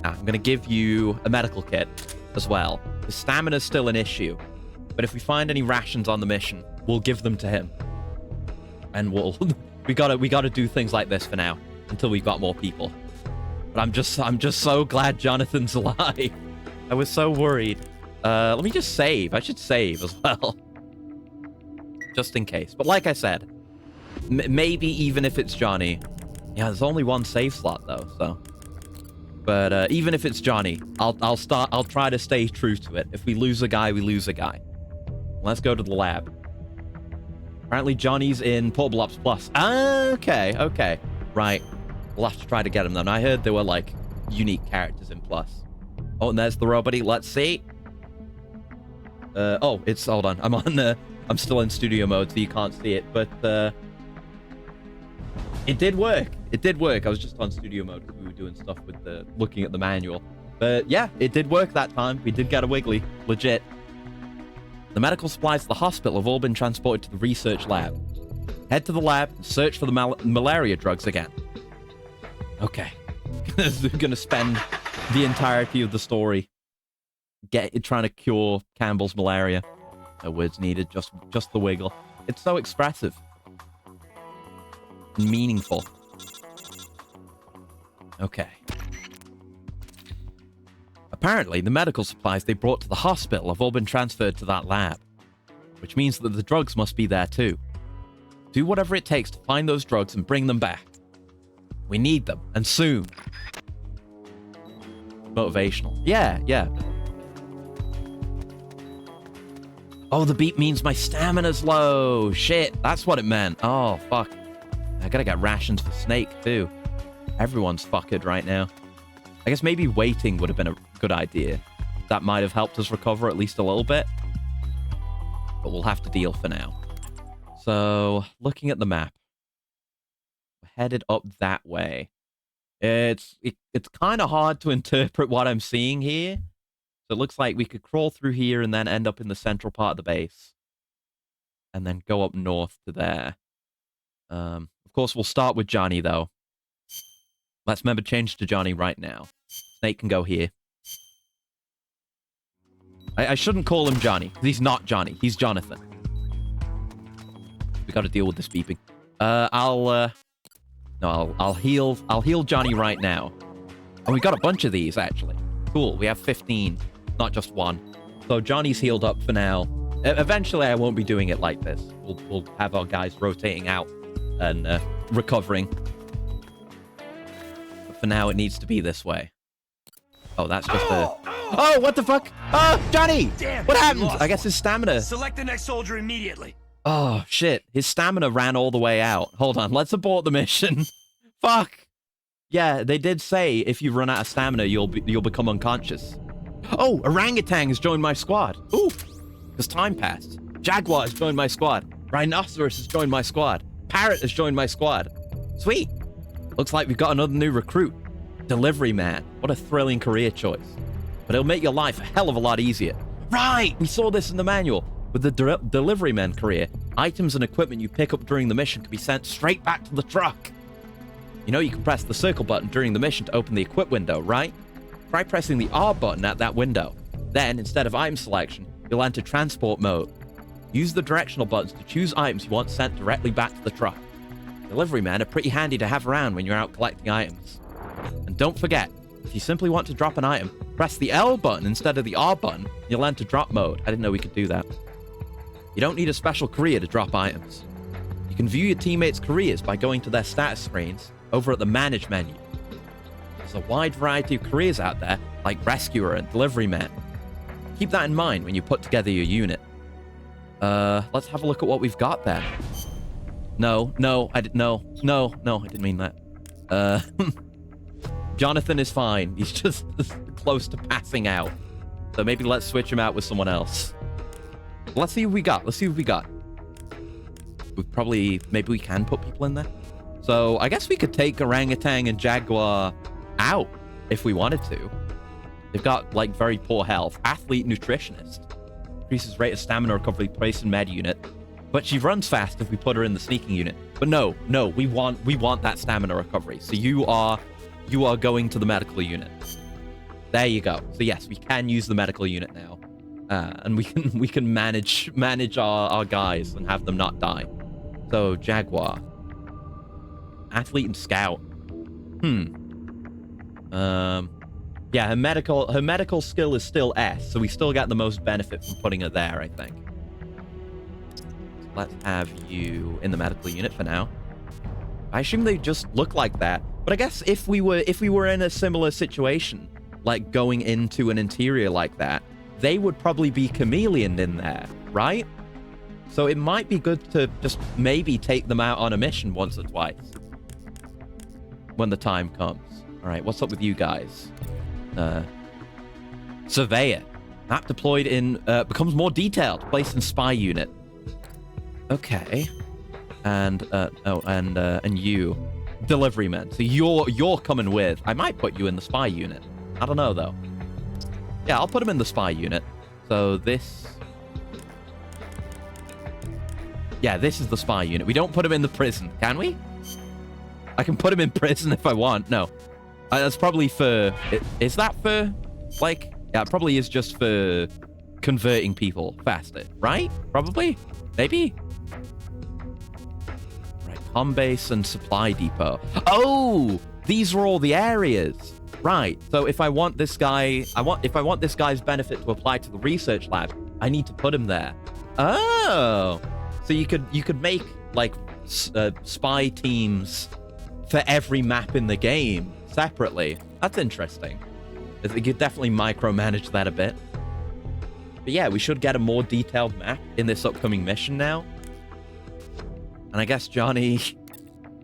I'm going to give you a medical kit as well. The stamina's still an issue. But if we find any rations on the mission, we'll give them to him. And we'll... we gotta do things like this for now. Until we've got more people. But I'm just so glad Jonathan's alive. I was so worried. Let me just save. I should save as well. Just in case. But like I said, maybe even if it's Johnny. Yeah, there's only one save slot though, so. But even if it's Johnny, I'll try to stay true to it. If we lose a guy, we lose a guy. Let's go to the lab. Apparently Johnny's in Portable Ops Plus. Okay. Right. We'll have to try to get him then. I heard there were like unique characters in Plus. Oh, and there's the robot. Let's see. Oh, it's... Hold on. I'm still in studio mode, so you can't see it. But it did work. It did work. I was just on studio mode because we were doing stuff with looking at the manual. But yeah, it did work that time. We did get a Wiggly. Legit. The medical supplies to the hospital have all been transported to the research lab. Head to the lab and search for the malaria drugs again. Okay. We're gonna spend the entirety of the story trying to cure Campbell's malaria. No words needed, just the wiggle. It's so expressive. And meaningful. Okay. Apparently, the medical supplies they brought to the hospital have all been transferred to that lab, which means that the drugs must be there too. Do whatever it takes to find those drugs and bring them back. We need them, and soon. Motivational. Yeah. Oh, the beep means my stamina's low. Shit, that's what it meant. Oh, fuck. I gotta get rations for Snake, too. Everyone's fucked right now. I guess maybe waiting would have been a good idea. That might have helped us recover at least a little bit. But we'll have to deal for now. So, looking at the map. We're headed up that way. It's kind of hard to interpret what I'm seeing here. So it looks like we could crawl through here and then end up in the central part of the base. And then go up north to there. Of course, we'll start with Johnny, though. Let's remember change to Johnny right now. Snake can go here. I shouldn't call him Johnny, because he's not Johnny. He's Jonathan. We got to deal with this beeping. I'll heal Johnny right now. And we got a bunch of these, actually. Cool, we have 15, not just one. So Johnny's healed up for now. Eventually, I won't be doing it like this. We'll have our guys rotating out and recovering. But for now, it needs to be this way. Oh, that's just a... Oh, what the fuck? Oh, Johnny! Damn, what happened? lost I guess his stamina... Select the next soldier immediately. Oh, shit. His stamina ran all the way out. Hold on, let's abort the mission. Fuck! Yeah, they did say if you run out of stamina, you'll become unconscious. Oh, orangutan has joined my squad. Ooh, because time passed. Jaguar has joined my squad. Rhinoceros has joined my squad. Parrot has joined my squad. Sweet. Looks like we've got another new recruit. Delivery man. What a thrilling career choice. But it'll make your life a hell of a lot easier. Right, we saw this in the manual. With the delivery man career, items and equipment you pick up during the mission can be sent straight back to the truck. You know you can press the circle button during the mission to open the equip window, right? Try pressing the R button at that window. Then, instead of item selection, you'll enter transport mode. Use the directional buttons to choose items you want sent directly back to the truck. Delivery men are pretty handy to have around when you're out collecting items. And don't forget, if you simply want to drop an item, press the L button instead of the R button, you'll enter drop mode. I didn't know we could do that. You don't need a special career to drop items. You can view your teammates' careers by going to their status screens over at the Manage menu. There's a wide variety of careers out there, like Rescuer and Delivery Man. Keep that in mind when you put together your unit. Let's have a look at what we've got then. No, I didn't mean that. Jonathan is fine. He's just close to passing out. So maybe let's switch him out with someone else. Let's see what we got. Maybe we can put people in there. So I guess we could take Orangutan and Jaguar out if we wanted to. They've got like very poor health. Athlete nutritionist. Increases rate of stamina recovery placed in med unit. But she runs fast if we put her in the sneaking unit. But no, we want that stamina recovery. So you are going to the medical unit. There you go. So yes, we can use the medical unit now. And we can manage our guys and have them not die. So Jaguar. Athlete and scout. Yeah, her medical skill is still S, so we still get the most benefit from putting her there, I think. So let's have you in the medical unit for now. I assume they just look like that. But I guess if we were in a similar situation, like going into an interior like that, they would probably be chameleoned in there, right? So it might be good to just maybe take them out on a mission once or twice. When the time comes. All right, what's up with you guys? Surveyor. Map deployed in, becomes more detailed. Placed in spy unit. Okay. And you. Delivery men. So you're coming with. I might put you in the spy unit. I don't know, though. Yeah, I'll put him in the spy unit. So this... Yeah, this is the spy unit. We don't put him in the prison, can we? I can put him in prison if I want. No. That's probably for... Is that for, like... Yeah, it probably is just for converting people faster, right? Probably? Maybe? Right, comm base and supply depot. Oh! These are all the areas. Right, so if I want this guy... If I want this guy's benefit to apply to the research lab, I need to put him there. Oh! So you could make, like, spy teams for every map in the game separately. That's interesting. I think you could definitely micromanage that a bit. But yeah, we should get a more detailed map in this upcoming mission now. And I guess Johnny...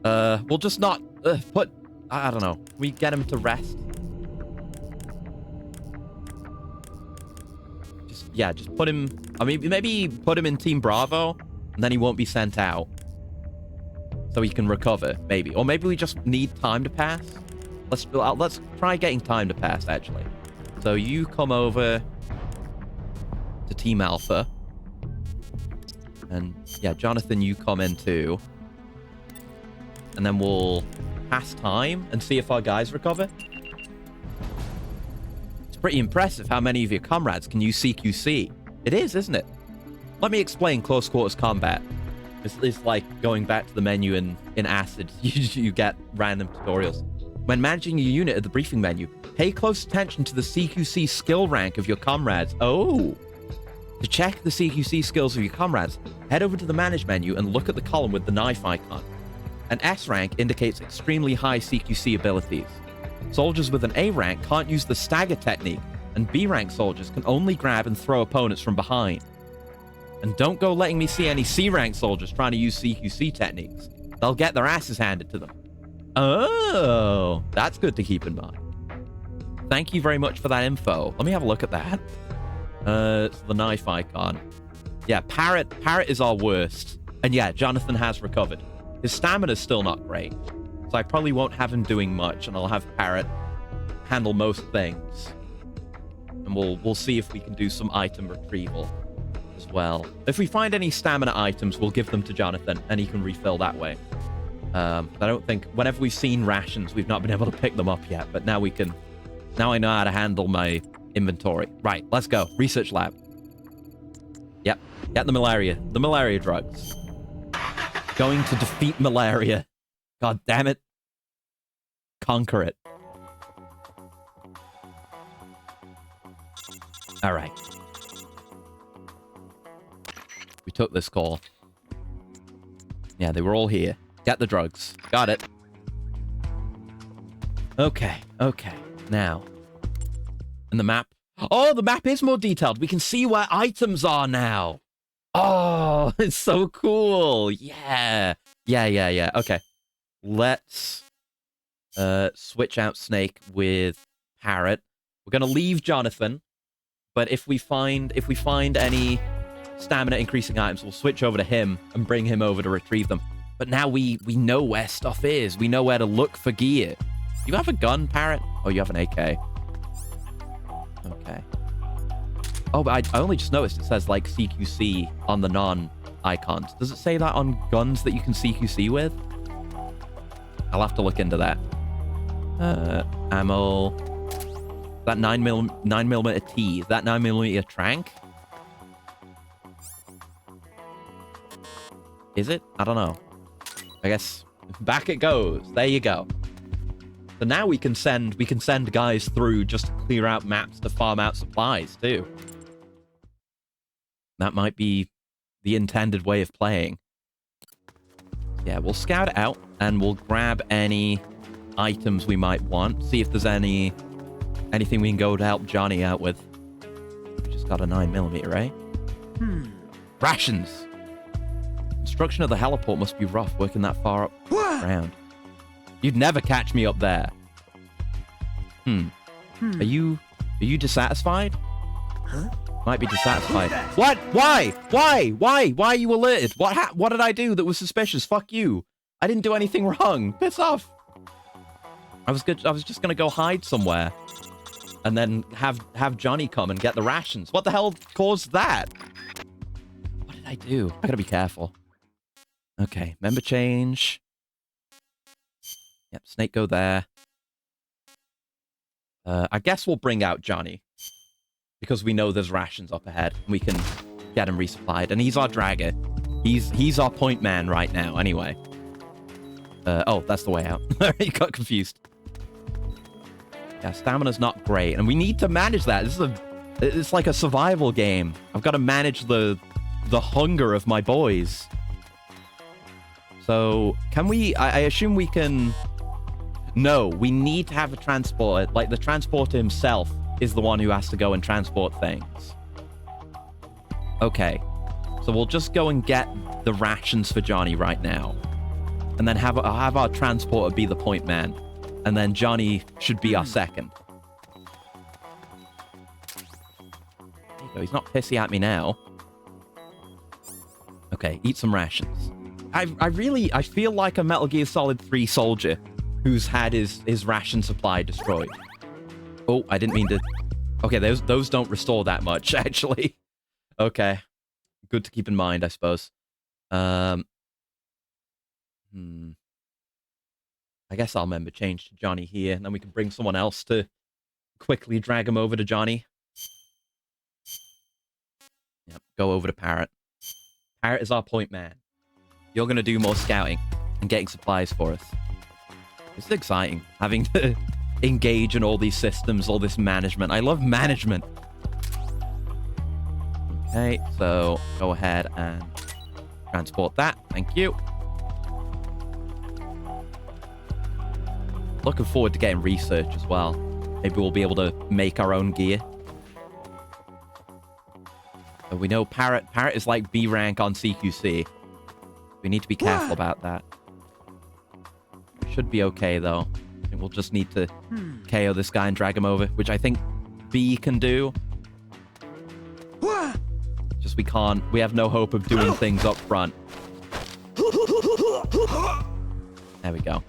we'll just not put... I don't know. We get him to rest. Just put him... I mean, maybe put him in Team Bravo, and then he won't be sent out. So he can recover, maybe. Or maybe we just need time to pass. Let's try getting time to pass, actually. So you come over to Team Alpha. And yeah, Jonathan, you come in too. And then we'll pass time and see if our guys recover. It's pretty impressive how many of your comrades can use CQC. It is, isn't it? Let me explain close quarters combat. It's like going back to the menu in Acid. You get random tutorials. When managing your unit at the briefing menu, pay close attention to the CQC skill rank of your comrades. Oh! To check the CQC skills of your comrades, head over to the Manage menu and look at the column with the knife icon. An S rank indicates extremely high CQC abilities. Soldiers with an A rank can't use the stagger technique, and B rank soldiers can only grab and throw opponents from behind. And don't go letting me see any C rank soldiers trying to use CQC techniques. They'll get their asses handed to them. Oh, that's good to keep in mind. Thank you very much for that info. Let me have a look at that. It's the knife icon. Yeah, Parrot is our worst. And yeah, Jonathan has recovered. His stamina's still not great. So I probably won't have him doing much, and I'll have Parrot handle most things. And we'll see if we can do some item retrieval as well. If we find any stamina items, we'll give them to Jonathan, and he can refill that way. I don't think... Whenever we've seen rations, we've not been able to pick them up yet, but now we can... Now I know how to handle my inventory. Right, let's go. Research lab. Yep, get the malaria drugs. Going to defeat malaria. God damn it. Conquer it. All right. We took this call. Yeah, they were all here. Get the drugs. Got it. Okay. Now. And the map. Oh, the map is more detailed. We can see where items are now. Oh, it's so cool. Yeah. Okay. Let's switch out Snake with Parrot. We're going to leave Jonathan. But if we find any stamina increasing items, we'll switch over to him and bring him over to retrieve them. But now we know where stuff is. We know where to look for gear. You have a gun, Parrot? Oh, you have an AK. Okay. Oh, but I only just noticed it says, like, CQC on the non-icons. Does it say that on guns that you can CQC with? I'll have to look into that. Ammo. That 9mm T. Is that 9mm Trank? Is it? I don't know. I guess back it goes. There you go. So now we can send guys through just to clear out maps to farm out supplies too. That might be the intended way of playing. Yeah, we'll scout it out and we'll grab any items we might want. See if there's anything we can go to help Johnny out with. We just got a 9mm, right? Rations. Construction of the heliport must be rough, working that far up around. You'd never catch me up there. Are you dissatisfied? Huh? Might be dissatisfied. What? Why? Why are you alerted? What did I do that was suspicious? Fuck you. I didn't do anything wrong. Piss off. I was just gonna go hide somewhere. And then have Johnny come and get the rations. What the hell caused that? What did I do? I gotta be careful. Okay, member change. Yep, Snake go there. I guess we'll bring out Johnny. Because we know there's rations up ahead. And we can get him resupplied. And he's our dragger. He's our point man right now, anyway. Oh, that's the way out. He got confused. Yeah, stamina's not great. And we need to manage that. It's like a survival game. I've got to manage the hunger of my boys. So, can we... I assume we can... No, we need to have a transporter. Like, the transporter himself is the one who has to go and transport things. Okay. So we'll just go and get the rations for Johnny right now. And then have our transporter be the point man. And then Johnny should be our second. There you go. He's not pissy at me now. Okay, eat some rations. I feel like a Metal Gear Solid 3 soldier who's had his ration supply destroyed. Oh, I didn't mean to... Okay, those don't restore that much, actually. Okay. Good to keep in mind, I suppose. I guess I'll remember change to Johnny here, and then we can bring someone else to quickly drag him over to Johnny. Yep, go over to Parrot. Parrot is our point man. You're going to do more scouting and getting supplies for us. This is exciting, having to engage in all these systems, all this management. I love management. Okay, so go ahead and transport that. Thank you. Looking forward to getting research as well. Maybe we'll be able to make our own gear. So we know Parrot is like B rank on CQC. We need to be careful about that. Should be okay, though. I think we'll just need to KO this guy and drag him over, which I think B can do. Just we have no hope of doing things up front. There we go.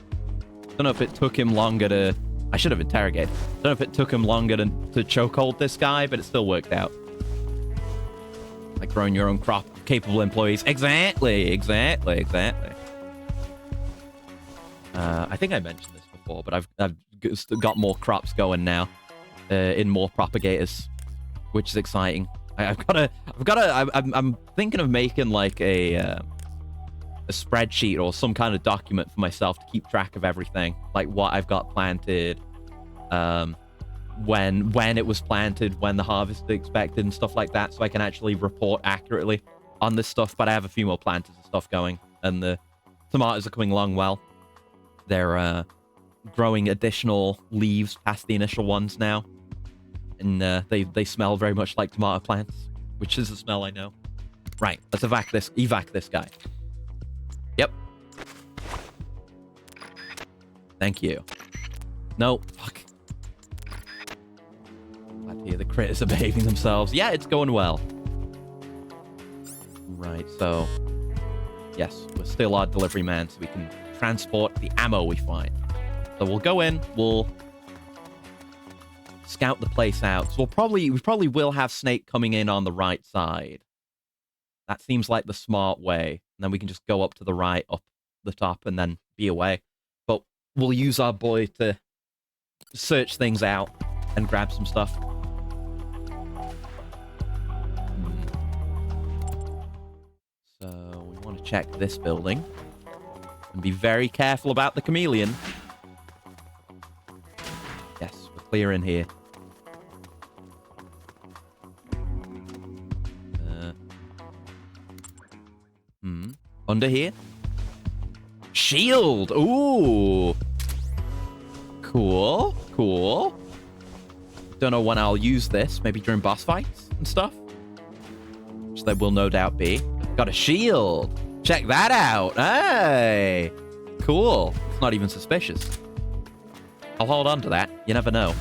Don't know if it took him longer to... I should have interrogated. Don't know if it took him longer to chokehold this guy, but it still worked out. Like growing your own crop of capable employees. Exactly. I think I mentioned this before, but I've got more crops going now in more propagators, which is exciting. I'm thinking of making like a spreadsheet or some kind of document for myself to keep track of everything, like what I've got planted, when it was planted, when the harvest is expected, and stuff like that, so I can actually report accurately on this stuff. But I have a few more planters and stuff going, and the tomatoes are coming along well. They're growing additional leaves past the initial ones now, and they smell very much like tomato plants, which is a smell I know. Right, let's evac this guy. Yep. Thank you. No, fuck. Glad to hear the critters are behaving themselves. Yeah, it's going well. Right, so... Yes, we're still our delivery man, so we can transport the ammo we find. So we'll go in, we'll scout the place out. So we probably will have Snake coming in on the right side. That seems like the smart way. And then we can just go up to the right, up the top, and then be away. But we'll use our boy to search things out and grab some stuff. So we want to check this building. And be very careful about the chameleon. Yes, we're clear in here. Under here? Shield! Ooh! Cool. Don't know when I'll use this. Maybe during boss fights and stuff. Which there will no doubt be. Got a shield! Check that out! Hey! Cool. It's not even suspicious. I'll hold on to that. You never know.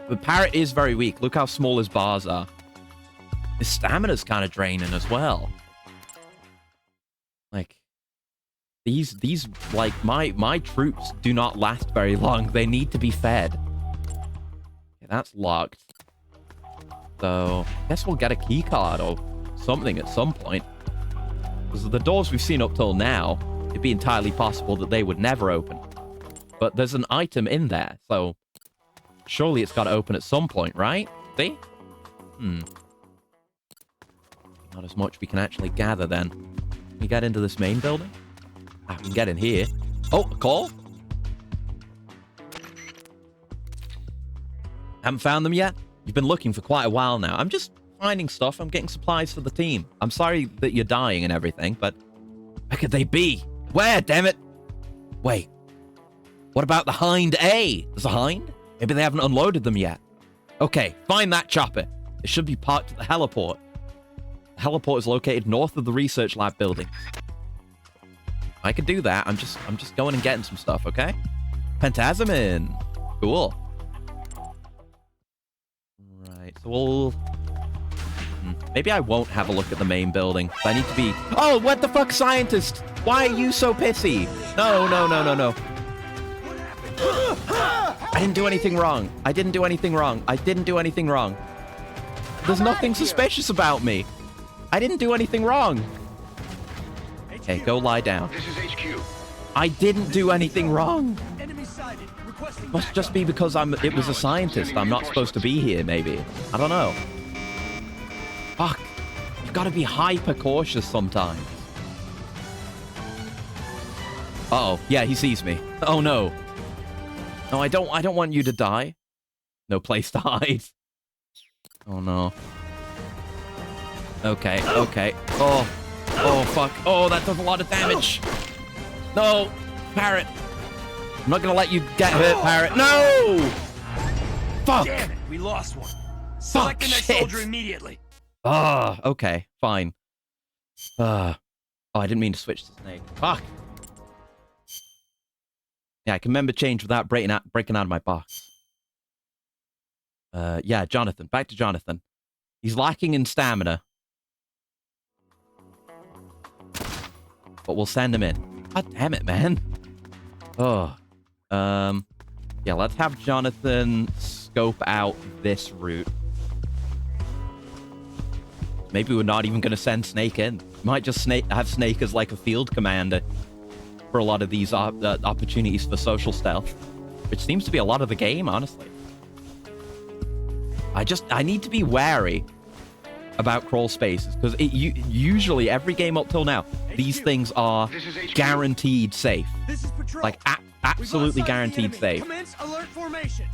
The Parrot is very weak. Look how small his bars are. His stamina's kind of draining as well. Like, these like, my troops do not last very long. They need to be fed. Okay, that's locked. So, I guess we'll get a key card or something at some point. Because the doors we've seen up till now, it'd be entirely possible that they would never open. But there's an item in there, so Surely it's got to open at some point, right? See? Not as much we can actually gather then. Can we get into this main building? Ah, we can get in here. Oh, a call? Haven't found them yet? You've been looking for quite a while now. I'm just finding stuff. I'm getting supplies for the team. I'm sorry that you're dying and everything, but where could they be? Where, damn it? Wait. What about the Hind A? There's a Hind? Maybe they haven't unloaded them yet. Okay, find that chopper. It should be parked at the heliport. The heliport is located north of the research lab building. I could do that. I'm just going and getting some stuff, okay? Pentazamin. Cool. Right, so we'll... Maybe I won't have a look at the main building. I need to be... Oh, what the fuck, scientist? Why are you so pissy? No, no, no, no, no. I didn't do anything wrong. I didn't do anything wrong. I didn't do anything wrong. There's nothing suspicious about me. I didn't do anything wrong. Okay, go lie down. This is HQ. I didn't do anything wrong. Must just be because it was a scientist. I'm not supposed to be here, maybe. I don't know. Fuck. You've got to be hyper cautious sometimes. Uh-oh. Yeah, he sees me. Oh, no. No, I don't want you to die. No place to hide. Oh, no. Okay, okay. Oh. Oh, fuck. Oh, that does a lot of damage. No. Parrot. I'm not gonna let you get hurt, Parrot. No! Fuck! Damn it, we lost one. Fuck, The next shit. soldier immediately. Ah, okay, fine. Oh, I didn't mean to switch to Snake. Fuck. Yeah, I can remember change without breaking out of my box. Yeah, Jonathan. Back to Jonathan. He's lacking in stamina. But we'll send him in. God damn it, man. Oh. Yeah, let's have Jonathan scope out this route. Maybe we're not even going to send Snake in. Might just have Snake as like a field commander for a lot of these opportunities for social stealth, which seems to be a lot of the game, honestly. I need to be wary about crawl spaces, because usually every game up till now, these things are guaranteed safe. This is Patrol. Like, absolutely guaranteed safe. Commence alert formation.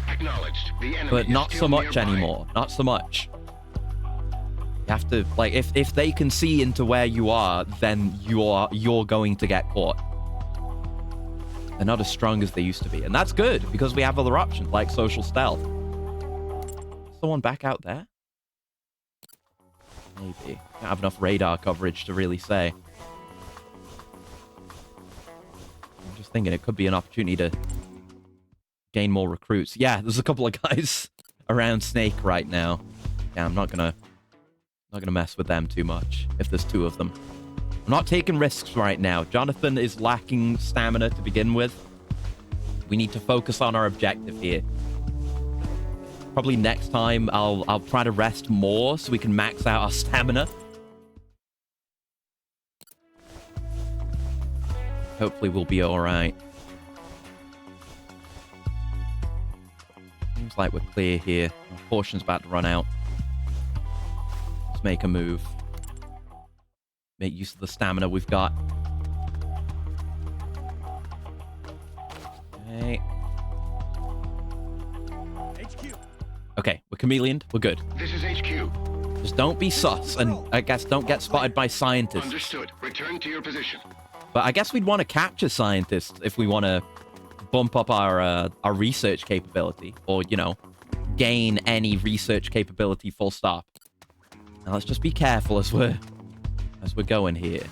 Acknowledged. The enemy But is not still so much nearby. anymore. Not so much. You have to, like, if they can see into where you are, then you're going to get caught. They're not as strong as they used to be. And that's good, because we have other options, like social stealth. Someone back out there? Maybe. Don't have enough radar coverage to really say. I'm just thinking it could be an opportunity to gain more recruits. Yeah, there's a couple of guys around Snake right now. Yeah, I'm not gonna mess with them too much if there's two of them. I'm not taking risks right now. Jonathan is lacking stamina to begin with. We need to focus on our objective here. Probably next time I'll try to rest more so we can max out our stamina. Hopefully we'll be alright. Seems like we're clear here. Our portion's about to run out. Let's make a move. Make use of the stamina we've got. Okay. HQ. Okay, we're chameleoned. We're good. This is HQ. Just don't be sus, and I guess don't get spotted by scientists. Understood. Return to your position. But I guess we'd want to capture scientists if we want to bump up our research capability, or, you know, gain any research capability full stop. Now let's just be careful as we're going here.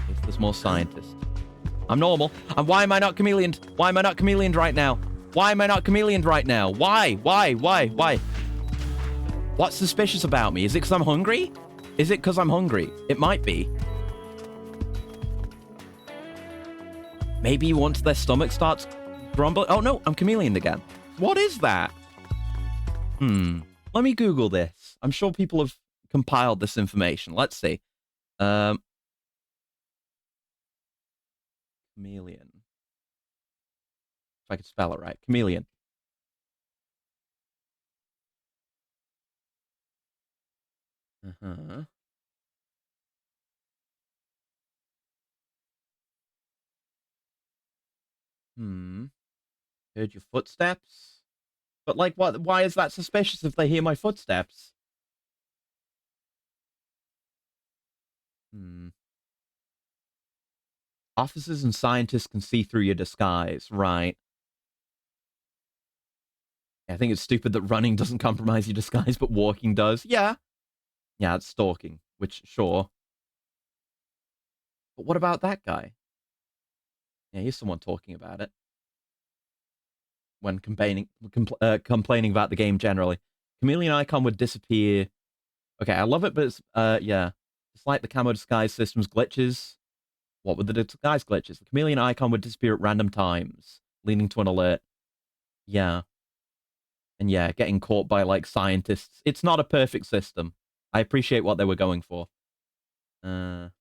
If there's more scientists. I'm normal. And why am I not chameleoned? Why am I not chameleoned right now? Why am I not chameleoned right now? Why? Why? What's suspicious about me? Is it because I'm hungry? Is it because I'm hungry? It might be. Maybe once their stomach starts grumbling. Oh no, I'm chameleoned again. What is that? Let me Google this. I'm sure people have compiled this information. Let's see. Chameleon. If I could spell it right. Chameleon. Uh-huh. Heard your footsteps? But, like, what? Why is that suspicious if they hear my footsteps? Officers and scientists can see through your disguise. Right. I think it's stupid that running doesn't compromise your disguise, but walking does. Yeah. Yeah, it's stalking, which, sure. But what about that guy? Yeah, here's someone talking about it. When complaining about the game generally. Chameleon icon would disappear. Okay, I love it, but it's, yeah. Despite the camo disguise system's glitches. What were the disguise glitches? The chameleon icon would disappear at random times, leading to an alert. Yeah. And yeah, getting caught by, like, scientists. It's not a perfect system. I appreciate what they were going for. I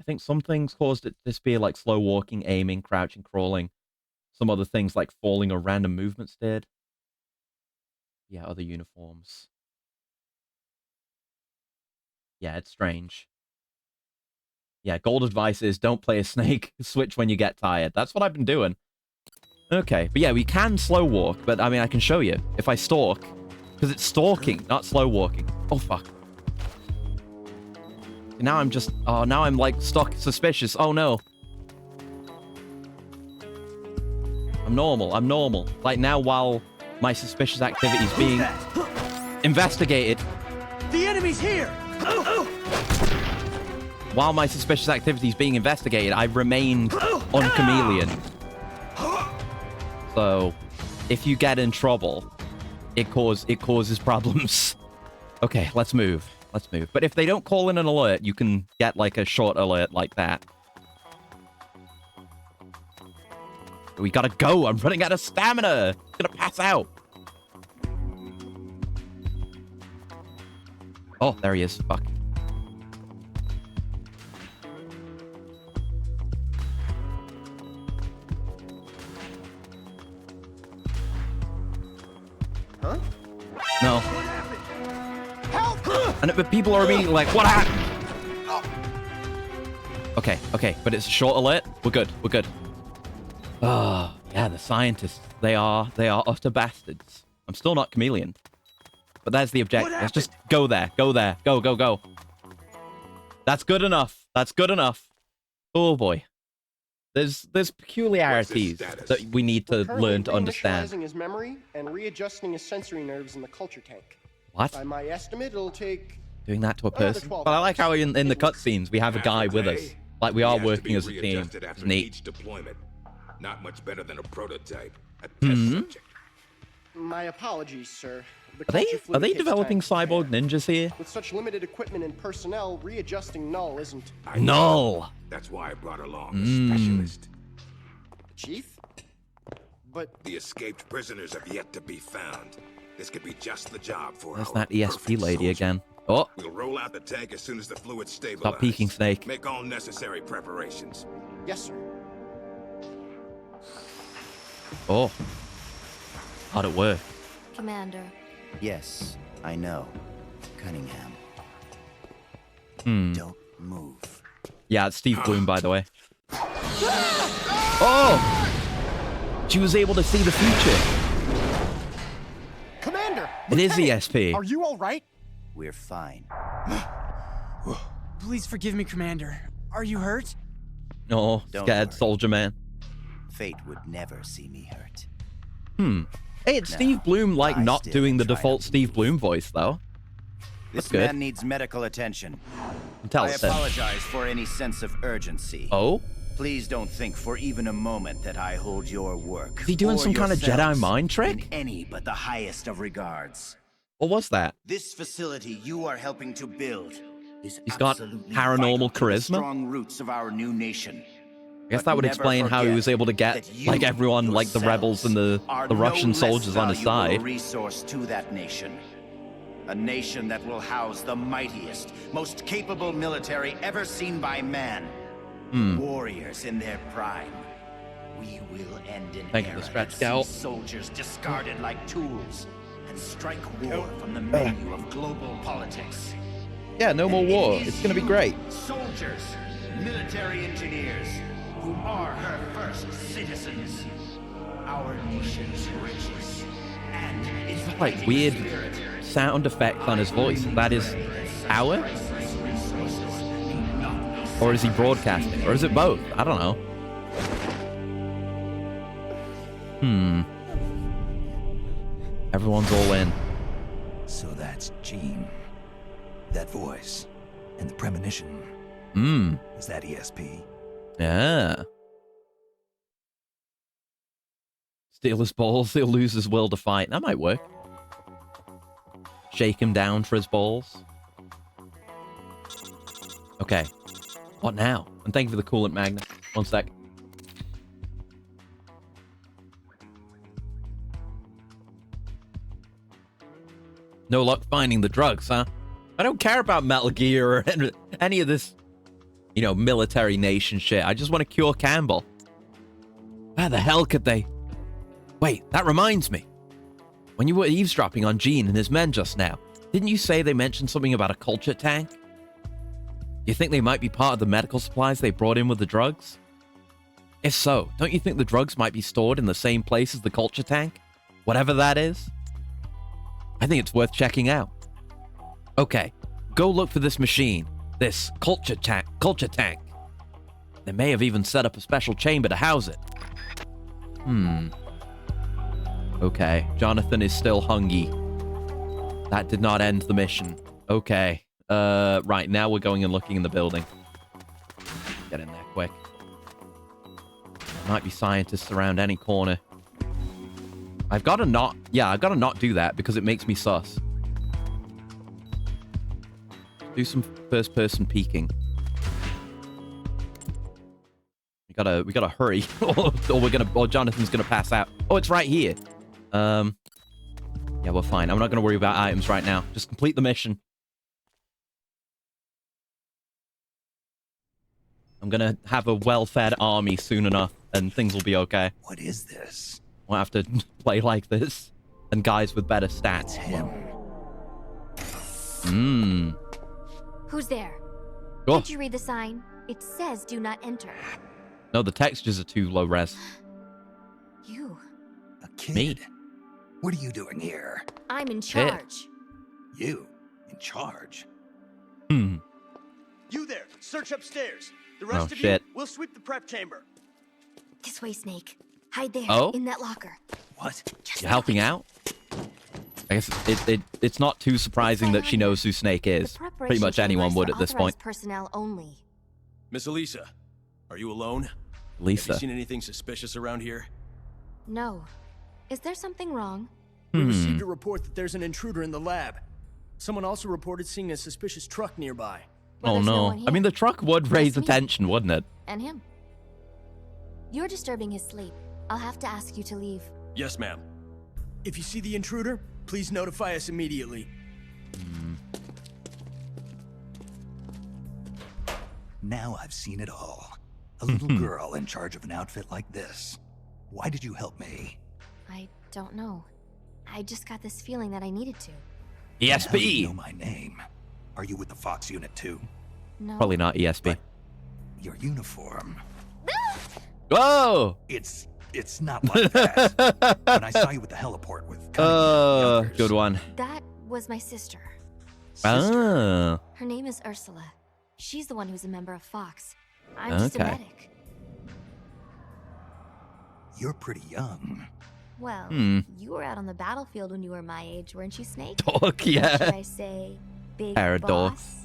think some things caused it to disappear, like slow walking, aiming, crouching, crawling. Some other things, like falling or random movements did. Yeah, other uniforms. Yeah, it's strange. Yeah, gold advice is don't play a snake. Switch when you get tired. That's what I've been doing. Okay, but yeah, we can slow walk, but I mean, I can show you. If I stalk, because it's stalking, not slow walking. Oh, fuck. Now I'm just, oh, now I'm like stuck suspicious. Oh, no. I'm normal. Like now while my suspicious activity is being investigated. The enemy's here! While my suspicious activity is being investigated, I remained on Chameleon. So, if you get in trouble, it causes problems. Okay, let's move. But if they don't call in an alert, you can get like a short alert like that. We gotta go. I'm running out of stamina. I'm gonna pass out. Oh, there he is. Fuck. Huh? No. Help! And but people are immediately like, what happened? Okay, but it's a short alert. We're good. Oh, yeah, the scientists. They are utter bastards. I'm still not Chameleon. But that's the objective. Let's just go there. Go. That's good enough. Oh, boy. There's peculiarities that we need to learn to understand. Initializing his memory and readjusting his sensory nerves in the culture tank. What? By my estimate, it'll take... Doing that to a person? But I like how in the cutscenes we have a guy with us. Like we are working as a team. It's neat. Deployment. Not much better than a prototype. A test subject. My apologies, sir. Are they developing cyborg ninjas here? With such limited equipment and personnel, readjusting Null isn't... Null! That's why I brought along a specialist. Chief? But... The escaped prisoners have yet to be found. This could be just the job for There's our that ESP perfect lady soldier. again. Oh, We'll roll out the tank as soon as the fluid stabilizes. stop peeking, Snake. Make all necessary preparations. Yes, sir. Oh. How'd it work? Commander. Yes, I know. Cunningham. Don't move. Yeah, it's Steve Bloom, by the way. Oh! She was able to see the future. Commander! It is ESP. Are you all right? We're fine. Please forgive me, Commander. Are you hurt? Oh, Don't scared worry. soldier man. Fate would never see me hurt. Hey, it's No, Steve Bloom, like, I not still doing the try default to Steve move. Bloom voice, though. This good. man needs medical attention. Tell I us then. apologize for any sense of urgency. Oh? Please don't think for even a moment that I hold your work. Is he doing or some kind of Jedi yourselves mind in trick? any but the highest of regards. What was that? This facility you are helping to build is He's got absolutely paranormal vital to the charisma? strong roots of our new nation. I guess But that would never explain how he forget was able to get, that you like, everyone, like, the rebels and the are Russian no less soldiers on his valuable side. resource to that nation. A nation that will house the mightiest, most capable military ever seen by man. Warriors in their prime. We will end an Thank you, era the stretch that gout. sees soldiers discarded like tools and strike war from the menu of global politics. Yeah, no more And it war. is It's gonna be you, great. Soldiers, military engineers, who are her first citizens. Our nation's riches and its Like fighting weird spirit. sound effects on his voice. That is our? Or is he broadcasting? Or is it both? I don't know. Everyone's all in. So that's Jean. That voice. And the premonition. Is that ESP? Yeah. Steal his balls, he'll lose his will to fight. That might work. Shake him down for his balls. Okay. What now? And thank you for the coolant magnet. One sec. No luck finding the drugs, huh? I don't care about Metal Gear or any of this, you know, military nation shit. I just want to cure Campbell. How the hell could they? Wait, that reminds me. When you were eavesdropping on Gene and his men just now, didn't you say they mentioned something about a culture tank? Do you think they might be part of the medical supplies they brought in with the drugs? If so, don't you think the drugs might be stored in the same place as the culture tank? Whatever that is? I think it's worth checking out. Okay, go look for this machine. This culture tank. They may have even set up a special chamber to house it. Okay, Jonathan is still hungry. That did not end the mission. Okay. Right, now we're going and looking in the building. Get in there quick. There might be scientists around any corner. I've got to not do that because it makes me sus. Do some first-person peeking. We gotta hurry, or Jonathan's gonna pass out. Oh, it's right here. Yeah, we're fine. I'm not gonna worry about items right now. Just complete the mission. I'm gonna have a well-fed army soon enough, and things will be okay. What is this? Won't have to play like this, and guys with better stats. Who's there? Oh. Did you read the sign? It says do not enter. No, the textures are too low res. You. A kid? Me? What are you doing here? I'm in charge. You? In charge? You there, search upstairs. The rest of shit. you, we'll sweep the prep chamber. This way, Snake. Hide there, Oh? in that locker. What? Just You're helping out? I guess it's not too surprising that she knows who Snake is. Pretty much anyone would at this point. Personnel only. Miss Elisa, are you alone? Lisa. Have you seen anything suspicious around here? No. Is there something wrong? We received a report that there's an intruder in the lab. Someone also reported seeing a suspicious truck nearby. Well, Oh there's no. one I mean, here. the truck would raise Just me. attention, wouldn't it? And him. You're disturbing his sleep. I'll have to ask you to leave. Yes, ma'am. If you see the intruder, please notify us immediately. Now I've seen it all. A little girl in charge of an outfit like this. Why did you help me? I don't know. I just got this feeling that I needed to. How do you ESP. know my name? Are you with the Fox unit too? No. Probably not ESP. Your uniform. Whoa! It's not like that. When I saw you with the heliport with Cunningham and the others. Good one. That was my sister. Ah. Her name is Ursula. She's the one who's a member of Fox. I'm just a Okay. medic. You're pretty young. Well, you were out on the battlefield when you were my age, weren't you, Snake? Dog, Or should yeah. I say, big Paradox. boss?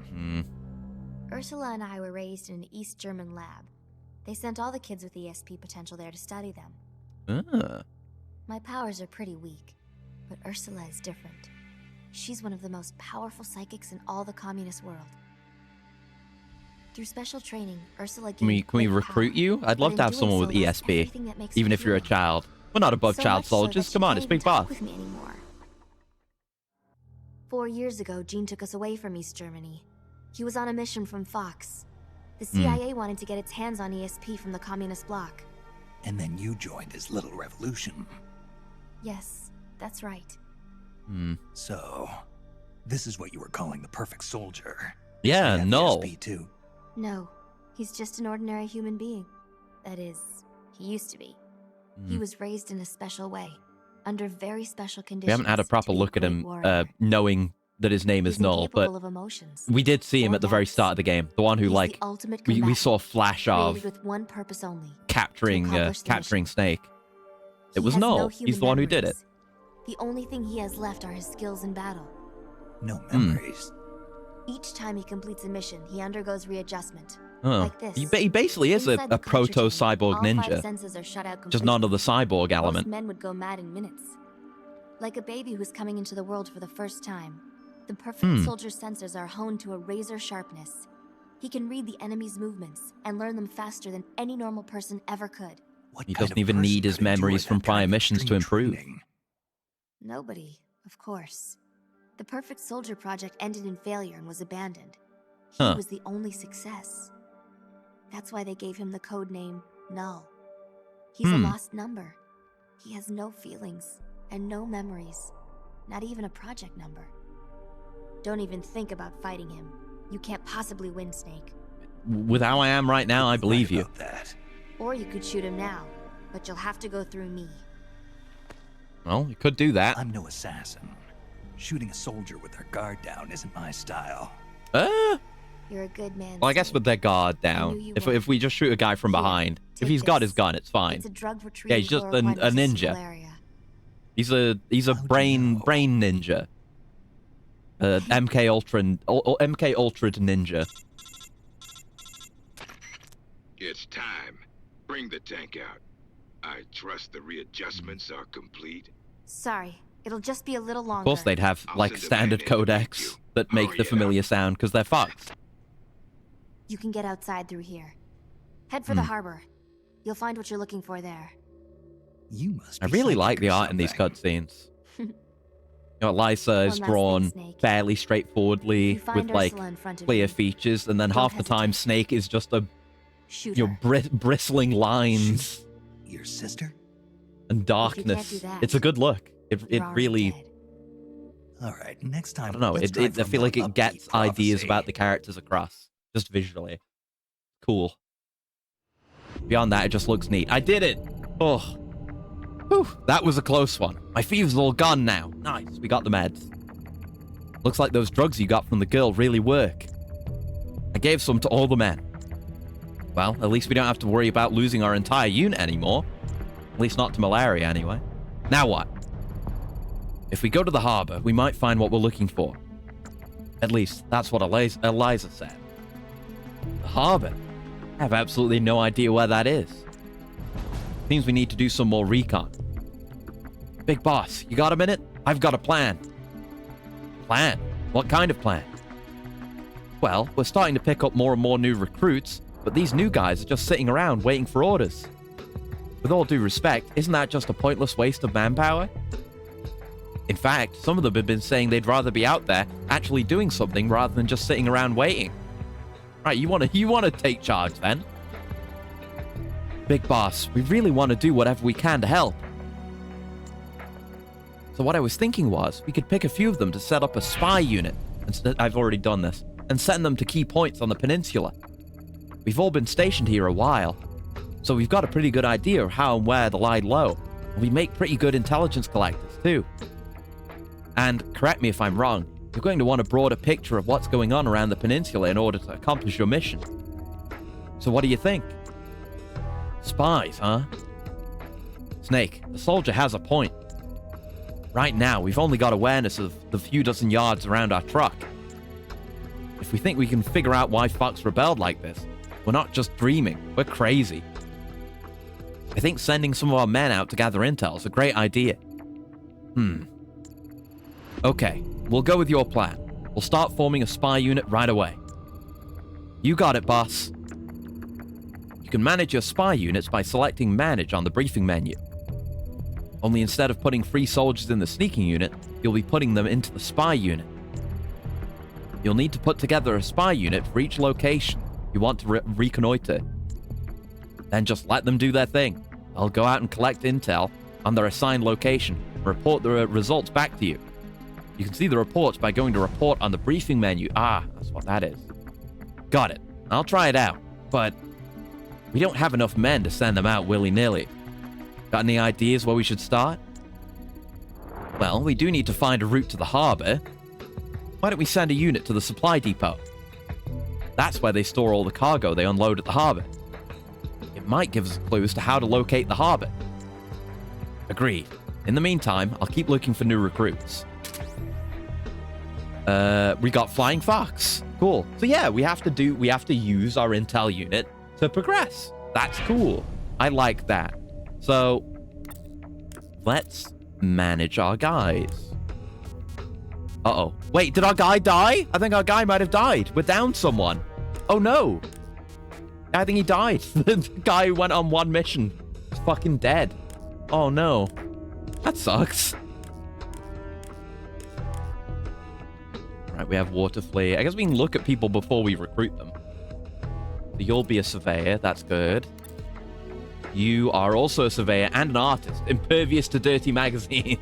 Hmm. Ursula and I were raised in an East German lab. They sent all the kids with ESP potential there to study them. Ah. My powers are pretty weak, but Ursula is different. She's one of the most powerful psychics in all the communist world. Through special training, Ursula Can we gained great recruit power, you? I'd but love in to have doing someone so with lost ESP, everything that makes even her if you're a human. child. We're not above So child much so soldiers. that she Come on, can't it's even Big talk Boss. with me anymore. 4 years ago, Gene took us away from East Germany. He was on a mission from Fox. The CIA wanted to get its hands on ESP from the communist bloc. And then you joined his little revolution. Yes, that's right. So, this is what you were calling the perfect soldier. Yeah, Does he have no. ESP too? No, he's just an ordinary human being. That is, he used to be. He was raised in a special way, under very special conditions. We haven't had a proper to be look at great him, warrior. knowing that his name is He's Null, but incapable of emotions, we did see him or at the very doubts. start of the game. The one who, He's the like, ultimate we combatant, saw a flash of created with one purpose only. capturing accomplish the capturing Snake. It He was has Null. no He's human the one who did it. memories. The only thing he has left are his skills in battle. No memories. Each time he completes a mission, he undergoes readjustment. Oh. Like this. He basically is Inside a the culture chain, proto-cyborg all 5 ninja. senses are shut out Just completely. none of the cyborg Most element. men would go mad in minutes. Like a baby who's coming into the world for the first time. The perfect soldier's sensors are honed to a razor sharpness. He can read the enemy's movements and learn them faster than any normal person ever could. What He kind doesn't of even person need his could enjoy memories from that prior kind of missions to extreme improve. training? Nobody, of course. The Perfect Soldier project ended in failure and was abandoned. He Huh. was the only success. That's why they gave him the code name Null. He's a lost number. He has no feelings and no memories. Not even a project number. Don't even think about fighting him. You can't possibly win, Snake. With how I am right now, I believe you. About that. Or you could shoot him now, but you'll have to go through me. Well, you could do that. I'm no assassin. Shooting a soldier with their guard down isn't my style. You're a good man. Well, I guess Snake. with their guard knew down. you If we just shoot a guy from Here, behind, if take he's got his this. gun, it's fine. It's a drug for Yeah, he's treating just a chloroquine-resistant ninja. malaria. He's a How'd you brain know? ninja. MK Ultra ninja. It's time. Bring the tank out. I trust the readjustments are complete. Sorry, it'll just be a little longer. Of course, they'd have I'll like send a standard man in to meet codecs you. that make Hurry the it familiar up. sound because they're fucked. You can get outside through here. Head for the harbor. You'll find what you're looking for there. You must I be really psychic like the or art in these something. cutscenes. You know, Lysa is One last drawn thing, Snake. fairly straightforwardly You find with like Ursula in front of clear you. features, and then Don't half the time hesitate. Snake is just a Shoot you know her. bristling lines Your sister? and darkness. do that, It's a good look. It You're already really dead. All right, next time. I don't know. let's try I for feel more like it upbeat gets ideas prophecy. about the characters across just visually. Cool. Beyond that, it just looks neat. I did it. Oh, whew, that was a close one. My fever's all gone now. Nice. We got the meds. Looks like those drugs you got from the girl really work. I gave some to all the men. Well, at least we don't have to worry about losing our entire unit anymore. At least not to malaria, anyway. Now what? If we go to the harbor, we might find what we're looking for. At least, that's what Eliza said. The harbor? I have absolutely no idea where that is. Seems we need to do some more recon. Big boss, you got a minute? I've got a plan. Plan? What kind of plan? Well, we're starting to pick up more and more new recruits, but these new guys are just sitting around waiting for orders. With all due respect, isn't that just a pointless waste of manpower? In fact, some of them have been saying they'd rather be out there actually doing something rather than just sitting around waiting. Right, you want to take charge then? Big boss, we really want to do whatever we can to help. So what I was thinking was, we could pick a few of them to set up a spy unit. I've already done this. And send them to key points on the peninsula. We've all been stationed here a while, so we've got a pretty good idea of how and where to lie low. And we make pretty good intelligence collectors, too. And, correct me if I'm wrong, you're going to want a broader picture of what's going on around the peninsula in order to accomplish your mission. So what do you think? Spies, huh? Snake, the soldier has a point. Right now, we've only got awareness of the few dozen yards around our truck. If we think we can figure out why Fox rebelled like this, we're not just dreaming, we're crazy. I think sending some of our men out to gather intel is a great idea. Okay, we'll go with your plan. We'll start forming a spy unit right away. You got it, boss. You can manage your spy units by selecting Manage on the briefing menu. Only instead of putting 3 soldiers in the sneaking unit, you'll be putting them into the spy unit. You'll need to put together a spy unit for each location, You want to reconnoiter? Then just let them do their thing. I'll go out and collect intel on their assigned location and report the results back to you. You can see the reports by going to report on the briefing menu. Ah, that's what that is. Got it. I'll try it out, but we don't have enough men to send them out willy-nilly. Got any ideas where we should start? Well, we do need to find a route to the harbor. Why don't we send a unit to the supply depot? That's where they store all the cargo they unload at the harbor. It might give us clues to how to locate the harbor. Agreed. In the meantime, I'll keep looking for new recruits. We got Flying Fox. Cool. So yeah, we have to use our intel unit to progress. That's cool. I like that. So let's manage our guys. Uh-oh. Wait, did our guy die? I think our guy might have died. We're down someone. Oh no. I think he died. The guy who went on one mission is fucking dead. Oh no. That sucks. Right, we have Water Flea. I guess we can look at people before we recruit them. So you'll be a surveyor. That's good. You are also a surveyor and an artist, impervious to dirty magazines.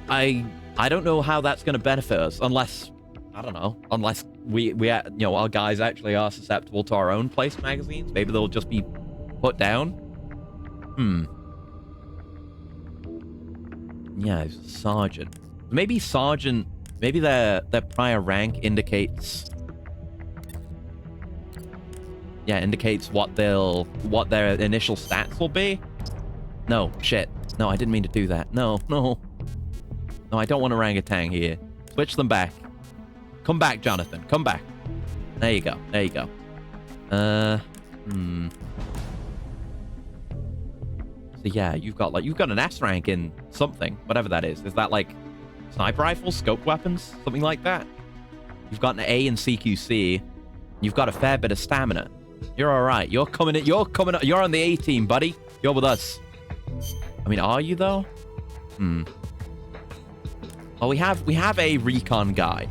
I don't know how that's going to benefit us, unless, I don't know, unless we our guys actually are susceptible to our own placed magazines. Maybe they'll just be put down. Yeah, he's a sergeant. Maybe sergeant. Maybe their prior rank indicates. Yeah, indicates what their initial stats will be. No, shit. No, I didn't mean to do that. No. No, I don't want orangutan here. Switch them back. Come back, Jonathan. Come back. There you go. There you go. So yeah, you've got an S rank in something, whatever that is. Is that like sniper rifles, scope weapons, something like that? You've got an A in CQC. You've got a fair bit of stamina. You're all right. You're coming. You're on the A team, buddy. You're with us. I mean, are you though? Well, we have a recon guy.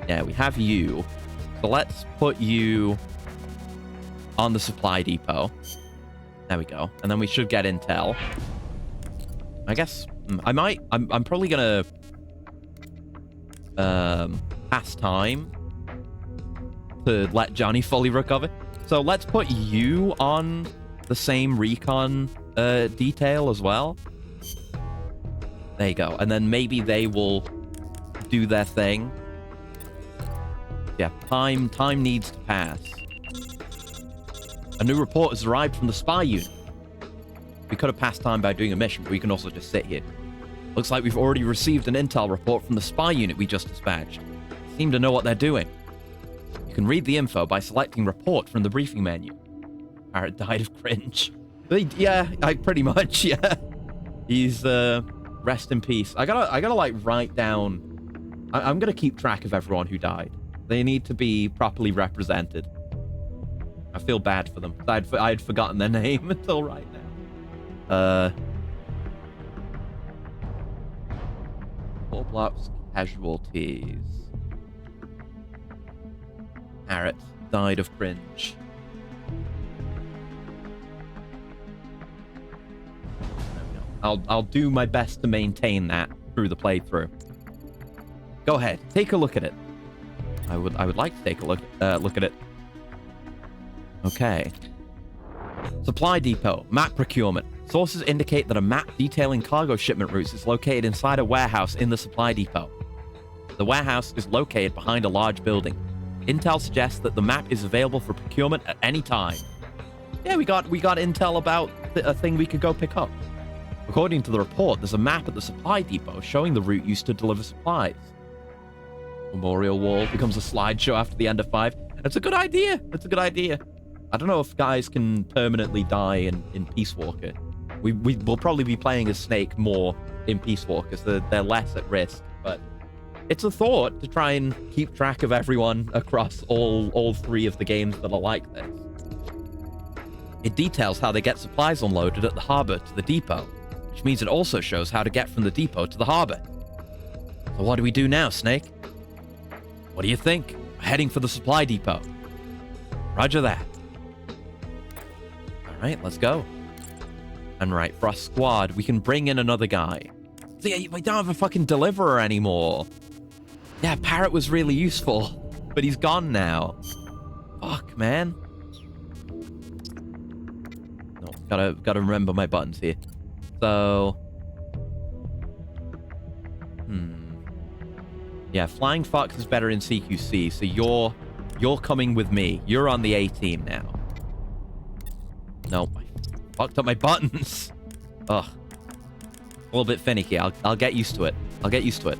Yeah, we have you. So let's put you on the supply depot. There we go. And then we should get intel. I guess I'm probably gonna pass time to let Johnny fully recover. So let's put you on the same recon detail as well. There you go. And then maybe they will do their thing. Yeah, time needs to pass. A new report has arrived from the spy unit. We could have passed time by doing a mission, but we can also just sit here. Looks like we've already received an intel report from the spy unit we just dispatched. They seem to know what they're doing. You can read the info by selecting report from the briefing menu. Parrot died of cringe. Yeah, pretty much, yeah. He's, rest in peace. I gotta like write down... I'm gonna keep track of everyone who died. They need to be properly represented. I feel bad for them. I had forgotten their name until right now. Full blocks casualties. Parrot died of cringe. I'll do my best to maintain that through the playthrough. Go ahead, take a look at it. I would like to take a look at it. Okay. Supply depot, map procurement. Sources indicate that a map detailing cargo shipment routes is located inside a warehouse in the supply depot. The warehouse is located behind a large building. Intel suggests that the map is available for procurement at any time. Yeah, we got intel about a thing we could go pick up. According to the report, there's a map at the supply depot showing the route used to deliver supplies. Memorial wall becomes a slideshow after the end of 5. That's a good idea. That's a good idea. I don't know if guys can permanently die in Peace Walker. We will probably be playing as Snake more in Peace Walker, so they're less at risk. But it's a thought to try and keep track of everyone across all 3 of the games that are like this. It details how they get supplies unloaded at the harbor to the depot, which means it also shows how to get from the depot to the harbor. So what do we do now, Snake? What do you think? Heading for the supply depot. Roger that. All right, let's go. And right, for our squad, we can bring in another guy. See, we don't have a fucking deliverer anymore. Yeah, Parrot was really useful, but he's gone now. Fuck, man. No, gotta remember my buttons here. So, yeah, Flying Fox is better in CQC, so you're coming with me. You're on the A team now. Nope, I fucked up my buttons. Ugh. A little bit finicky. I'll get used to it. I'll get used to it.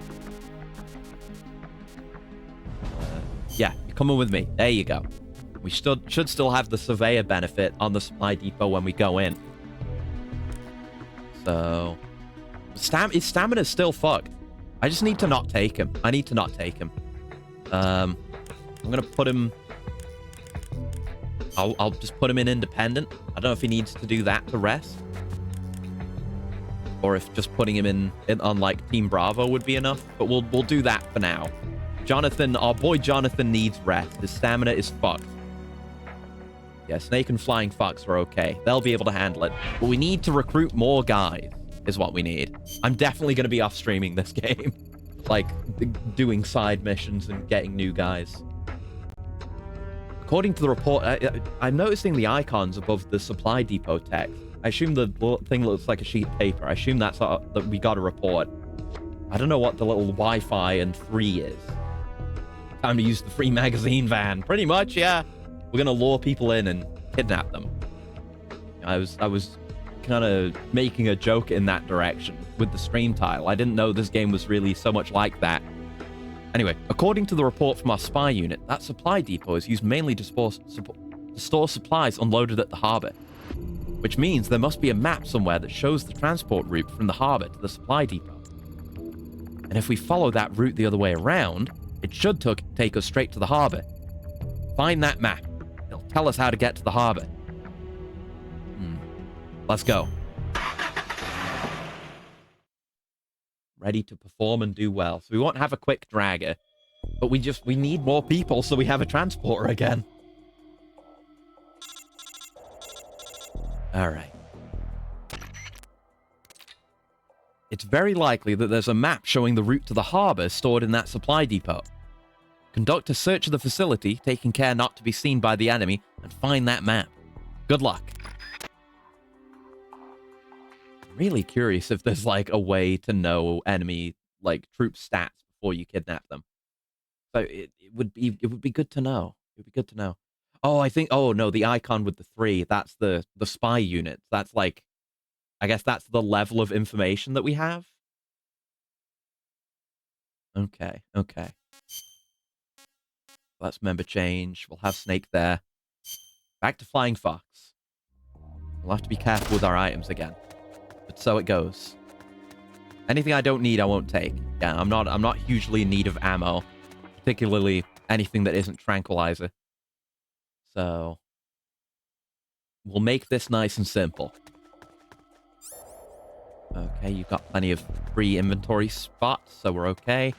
Yeah, you're coming with me. There you go. We should still have the surveyor benefit on the supply depot when we go in. So, his stamina's still fucked. I just need to not take him. I need to not take him. I'm gonna put him. I'll just put him in independent. I don't know if he needs to do that to rest, or if just putting him in on like Team Bravo would be enough. But we'll do that for now. Jonathan, our boy Jonathan needs rest. His stamina is fucked. Yeah, Snake and Flying Fox are okay. They'll be able to handle it. But we need to recruit more guys, is what we need. I'm definitely going to be off streaming this game. Like, doing side missions and getting new guys. According to the report, I'm noticing the icons above the supply depot text. I assume the thing looks like a sheet of paper. I assume that's that we got a report. I don't know what the little Wi-Fi and 3 is. Time to use the free magazine van. Pretty much, yeah. We're gonna lure people in and kidnap them. I was kind of making a joke in that direction with the stream tile. I didn't know this game was really so much like that. Anyway, according to the report from our spy unit, that supply depot is used mainly to store supplies unloaded at the harbor. Which means there must be a map somewhere that shows the transport route from the harbor to the supply depot. And if we follow that route the other way around, it should take us straight to the harbor. Find that map. It'll tell us how to get to the harbor. Let's go. Ready to perform and do well. So we won't have a quick dragger, but we need more people so we have a transporter again. All right. It's very likely that there's a map showing the route to the harbor stored in that supply depot. Conduct a search of the facility, taking care not to be seen by the enemy, and find that map. Good luck. I'm really curious if there's like a way to know enemy like troop stats before you kidnap them. So it would be good to know. It would be good to know. Oh no, the icon with the 3, that's the spy unit. That's like, I guess that's the level of information that we have. Okay. Let's member change. We'll have Snake there. Back to Flying Fox. We'll have to be careful with our items again. But so it goes. Anything I don't need, I won't take. Yeah, I'm not hugely in need of ammo. Particularly anything that isn't tranquilizer. So we'll make this nice and simple. Okay, you've got plenty of free inventory spots, so we're okay.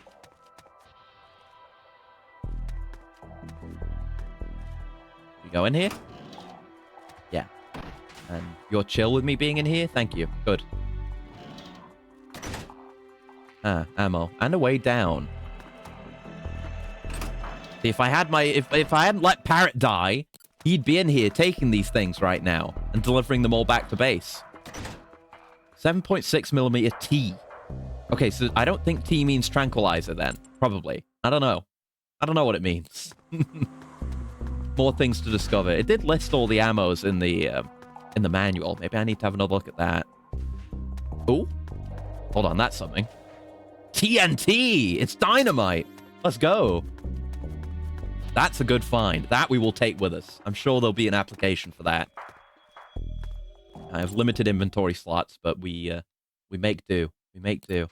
We go in here? Yeah. And you're chill with me being in here? Thank you. Good. Ammo. And a way down. See, if I hadn't let Parrot die, he'd be in here taking these things right now and delivering them all back to base. 7.6mm T. Okay, so I don't think T means tranquilizer then. Probably. I don't know. I don't know what it means. More things to discover. It did list all the ammos in the manual. Maybe I need to have another look at that. Ooh. Hold on, that's something. TNT! It's dynamite! Let's go. That's a good find. That we will take with us. I'm sure there'll be an application for that. I have limited inventory slots, but we make do. We make do.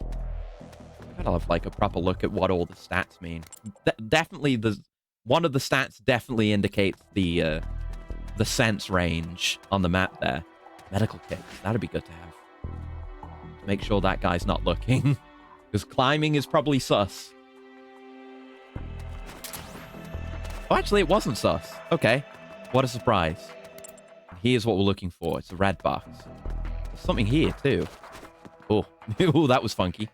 I gotta have like a proper look at what all the stats mean. Definitely, one of the stats definitely indicates the sense range on the map there. Medical kits. That'd be good to have. Make sure that guy's not looking, because climbing is probably sus. Oh, actually, it wasn't sus. Okay. What a surprise. Here's what we're looking for. It's a red box. There's something here, too. Oh. Ooh, that was funky.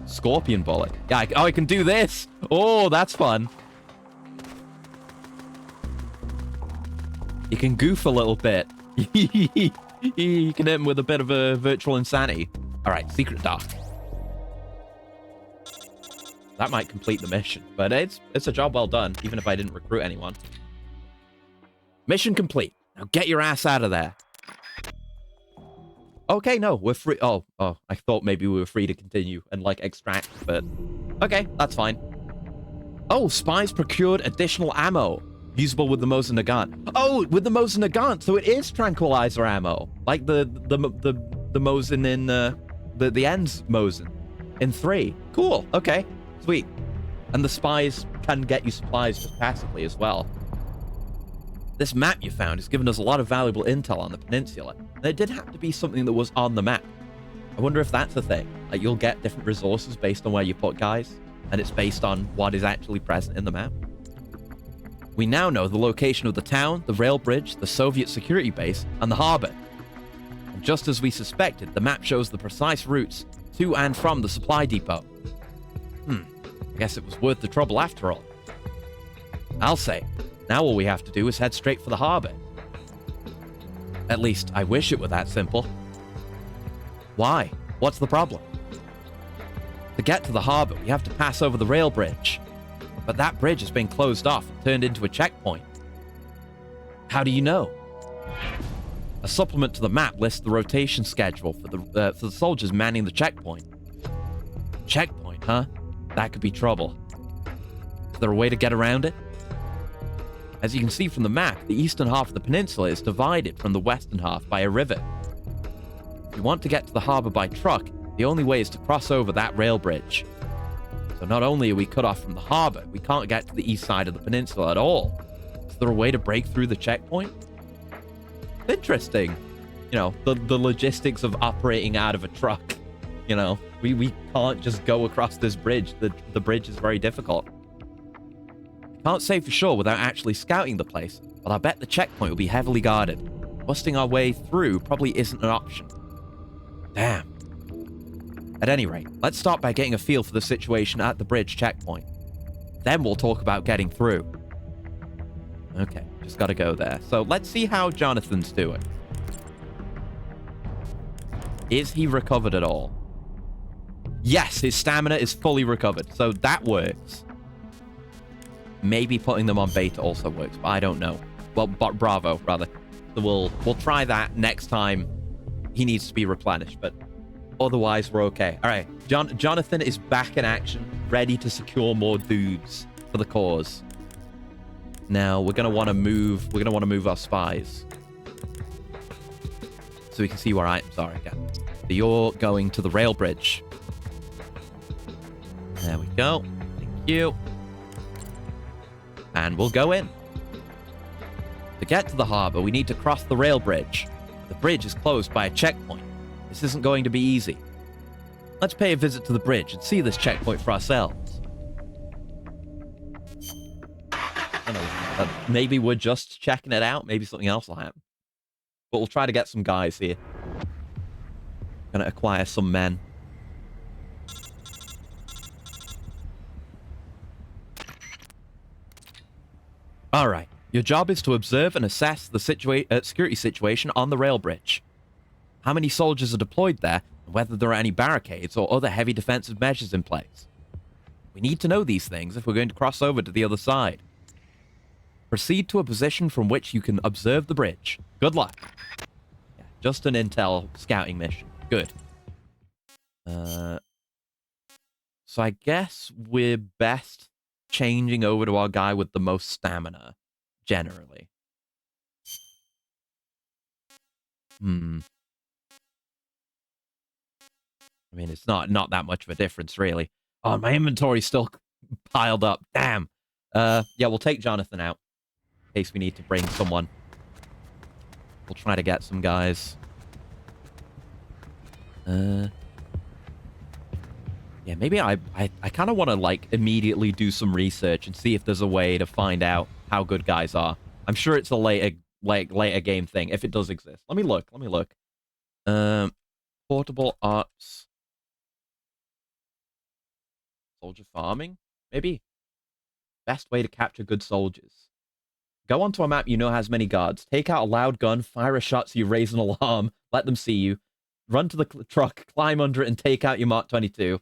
Scorpion bullet. Yeah, I can do this. Oh, that's fun. You can goof a little bit. You can hit him with a bit of a virtual insanity. All right, secret dock. That might complete the mission, but it's a job well done, even if I didn't recruit anyone. Mission complete. Now get your ass out of there. Okay, no, we're free. Oh, I thought maybe we were free to continue and, like, extract, but... Okay, that's fine. Oh, spies procured additional ammo. Usable with the Mosin Nagant. Oh, with the Mosin Nagant, so it is tranquilizer ammo. Like the Mosin in, the Ends Mosin in 3. Cool, okay, sweet. And the spies can get you supplies just passively as well. This map you found has given us a lot of valuable intel on the peninsula. And it did have to be something that was on the map. I wonder if that's a thing. Like, you'll get different resources based on where you put guys, and it's based on what is actually present in the map. We now know the location of the town, the rail bridge, the Soviet security base, and the harbor. And just as we suspected, the map shows the precise routes to and from the supply depot. I guess it was worth the trouble after all. I'll say, now all we have to do is head straight for the harbor. At least, I wish it were that simple. Why? What's the problem? To get to the harbor, we have to pass over the rail bridge. But that bridge has been closed off and turned into a checkpoint. How do you know? A supplement to the map lists the rotation schedule for the soldiers manning the checkpoint. Checkpoint, huh? That could be trouble. Is there a way to get around it? As you can see from the map, the eastern half of the peninsula is divided from the western half by a river. If you want to get to the harbor by truck, the only way is to cross over that rail bridge. So not only are we cut off from the harbor, we can't get to the east side of the peninsula at all. Is there a way to break through the checkpoint? Interesting. You know, the logistics of operating out of a truck. You know, we can't just go across this bridge. The bridge is very difficult. Can't say for sure without actually scouting the place, but I bet the checkpoint will be heavily guarded. Busting our way through probably isn't an option. Damn. At any rate, let's start by getting a feel for the situation at the bridge checkpoint. Then we'll talk about getting through. Okay, just gotta go there. So let's see how Jonathan's doing. Is he recovered at all? Yes, his stamina is fully recovered, so that works. Maybe putting them on beta also works, but I don't know. Well, Bravo, rather. So we'll try that next time he needs to be replenished, but otherwise we're okay. All right, Jonathan is back in action, ready to secure more dudes for the cause. Now we're gonna want to move our spies so we can see where items are again. So you're going to the rail bridge. There we go. Thank you. And we'll go in. To get to the harbor, we need to cross the rail bridge. The bridge is closed by a checkpoint. This isn't going to be easy. Let's pay a visit to the bridge and see this checkpoint for ourselves. I don't know, maybe we're just checking it out. Maybe something else will happen. But we'll try to get some guys here. Gonna acquire some men. All right. Your job is to observe and assess the security situation on the rail bridge. How many soldiers are deployed there, and whether there are any barricades or other heavy defensive measures in place. We need to know these things if we're going to cross over to the other side. Proceed to a position from which you can observe the bridge. Good luck. Yeah, just an intel scouting mission. Good. So I guess we're best changing over to our guy with the most stamina, generally. I mean, it's not that much of a difference, really. Oh, my inventory's still piled up. Damn. Yeah, we'll take Jonathan out in case we need to bring someone. We'll try to get some guys. Yeah, Yeah, maybe I kind of want to, like, immediately do some research and see if there's a way to find out how good guys are. I'm sure it's a later game thing, if it does exist. Let me look. Portable arts. Soldier farming? Maybe. Best way to capture good soldiers. Go onto a map you know has many guards. Take out a loud gun, fire a shot so you raise an alarm, let them see you. Run to the truck, climb under it, and take out your Mark 22.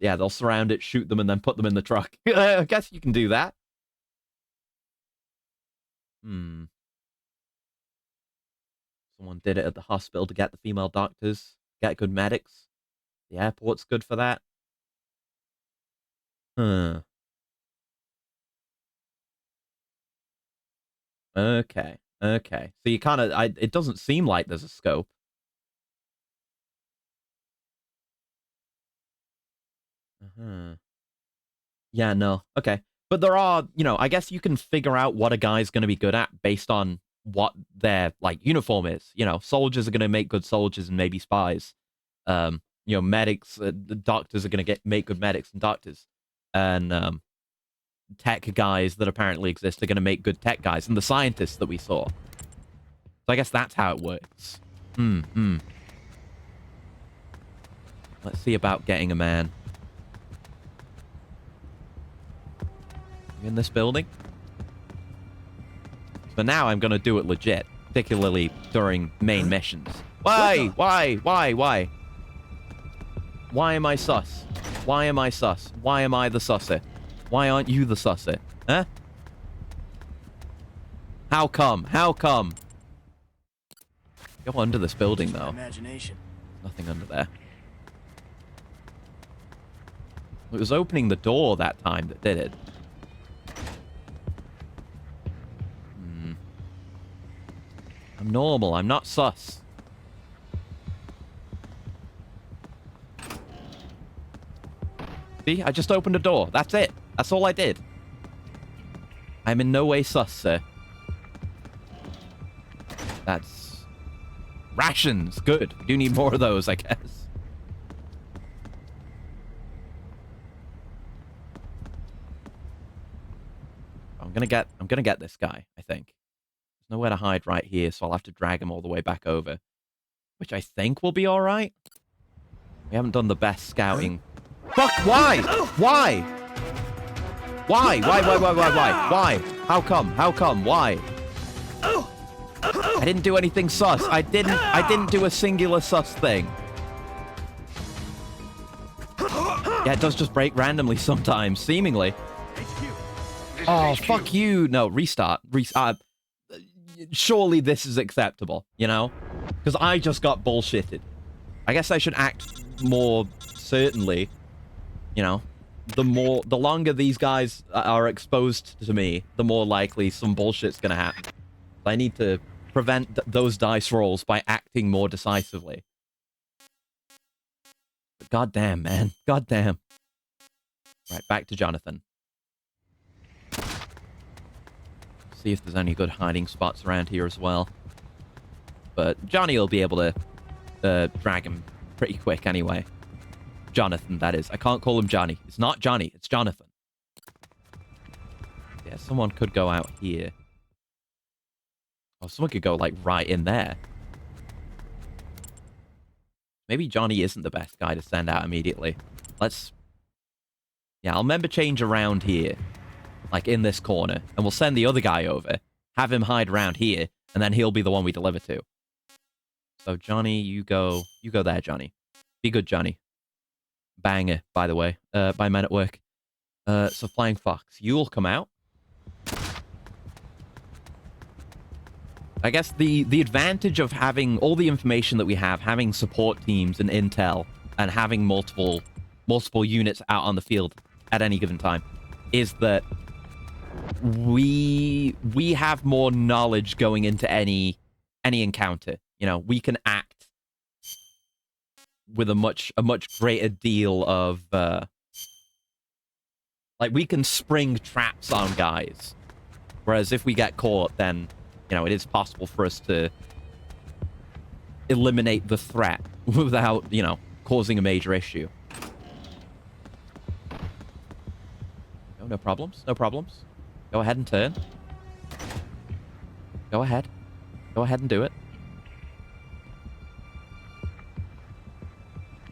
Yeah, they'll surround it, shoot them, and then put them in the truck. I guess you can do that. Someone did it at the hospital to get the female doctors, get good medics. The airport's good for that. Okay. So you kind of... it doesn't seem like there's a scope. Yeah, no. Okay. But there are, I guess you can figure out what a guy's going to be good at based on what their, like, uniform is. Soldiers are going to make good soldiers and maybe spies. Medics, the doctors are going to make good medics and doctors. And, tech guys that apparently exist are going to make good tech guys. And the scientists that we saw. So I guess that's how it works. Let's see about getting a man. In this building. So now I'm going to do it legit, particularly during main missions. Why? Why am I sus? Why am I sus? Why am I the susser? Why aren't you the susser? Huh? How come? Go under this building, though. Imagination. Nothing under there. It was opening the door that time that did it. I'm normal. I'm not sus. See? I just opened a door. That's it. That's all I did. I'm in no way sus, sir. That's... rations. Good. We do need more of those, I guess. I'm gonna get this guy, I think. There's nowhere to hide right here, so I'll have to drag him all the way back over. Which I think will be alright. We haven't done the best scouting. Fuck, why? Why? Why? Why? How come? Why? I didn't do anything sus. I didn't do a singular sus thing. Yeah, it does just break randomly sometimes, seemingly. Oh, fuck you. No, restart. Surely this is acceptable, Because I just got bullshitted. I guess I should act more certainly. The longer these guys are exposed to me, the more likely some bullshit's gonna happen. I need to prevent those dice rolls by acting more decisively. But goddamn, man. Goddamn. Right, back to Jonathan. See if there's any good hiding spots around here as well. But Johnny will be able to drag him pretty quick anyway. Jonathan, that is. I can't call him Johnny. It's not Johnny. It's Jonathan. Yeah, someone could go out here. Oh, someone could go, like, right in there. Maybe Johnny isn't the best guy to send out immediately. Yeah, I'll member change around here. Like, in this corner. And we'll send the other guy over. Have him hide around here. And then he'll be the one we deliver to. So, Johnny, you go there, Johnny. Be good, Johnny. Banger, by the way. By Men at Work. So, Flying Fox, you'll come out. I guess the advantage of having all the information that we have, having support teams and intel, and having multiple units out on the field at any given time, is that we have more knowledge going into any encounter. We can act with a much greater deal of like, we can spring traps on guys, whereas if we get caught, then it is possible for us to eliminate the threat without causing a major issue. No problems. No problems. Go ahead and turn. Go ahead. Go ahead and do it.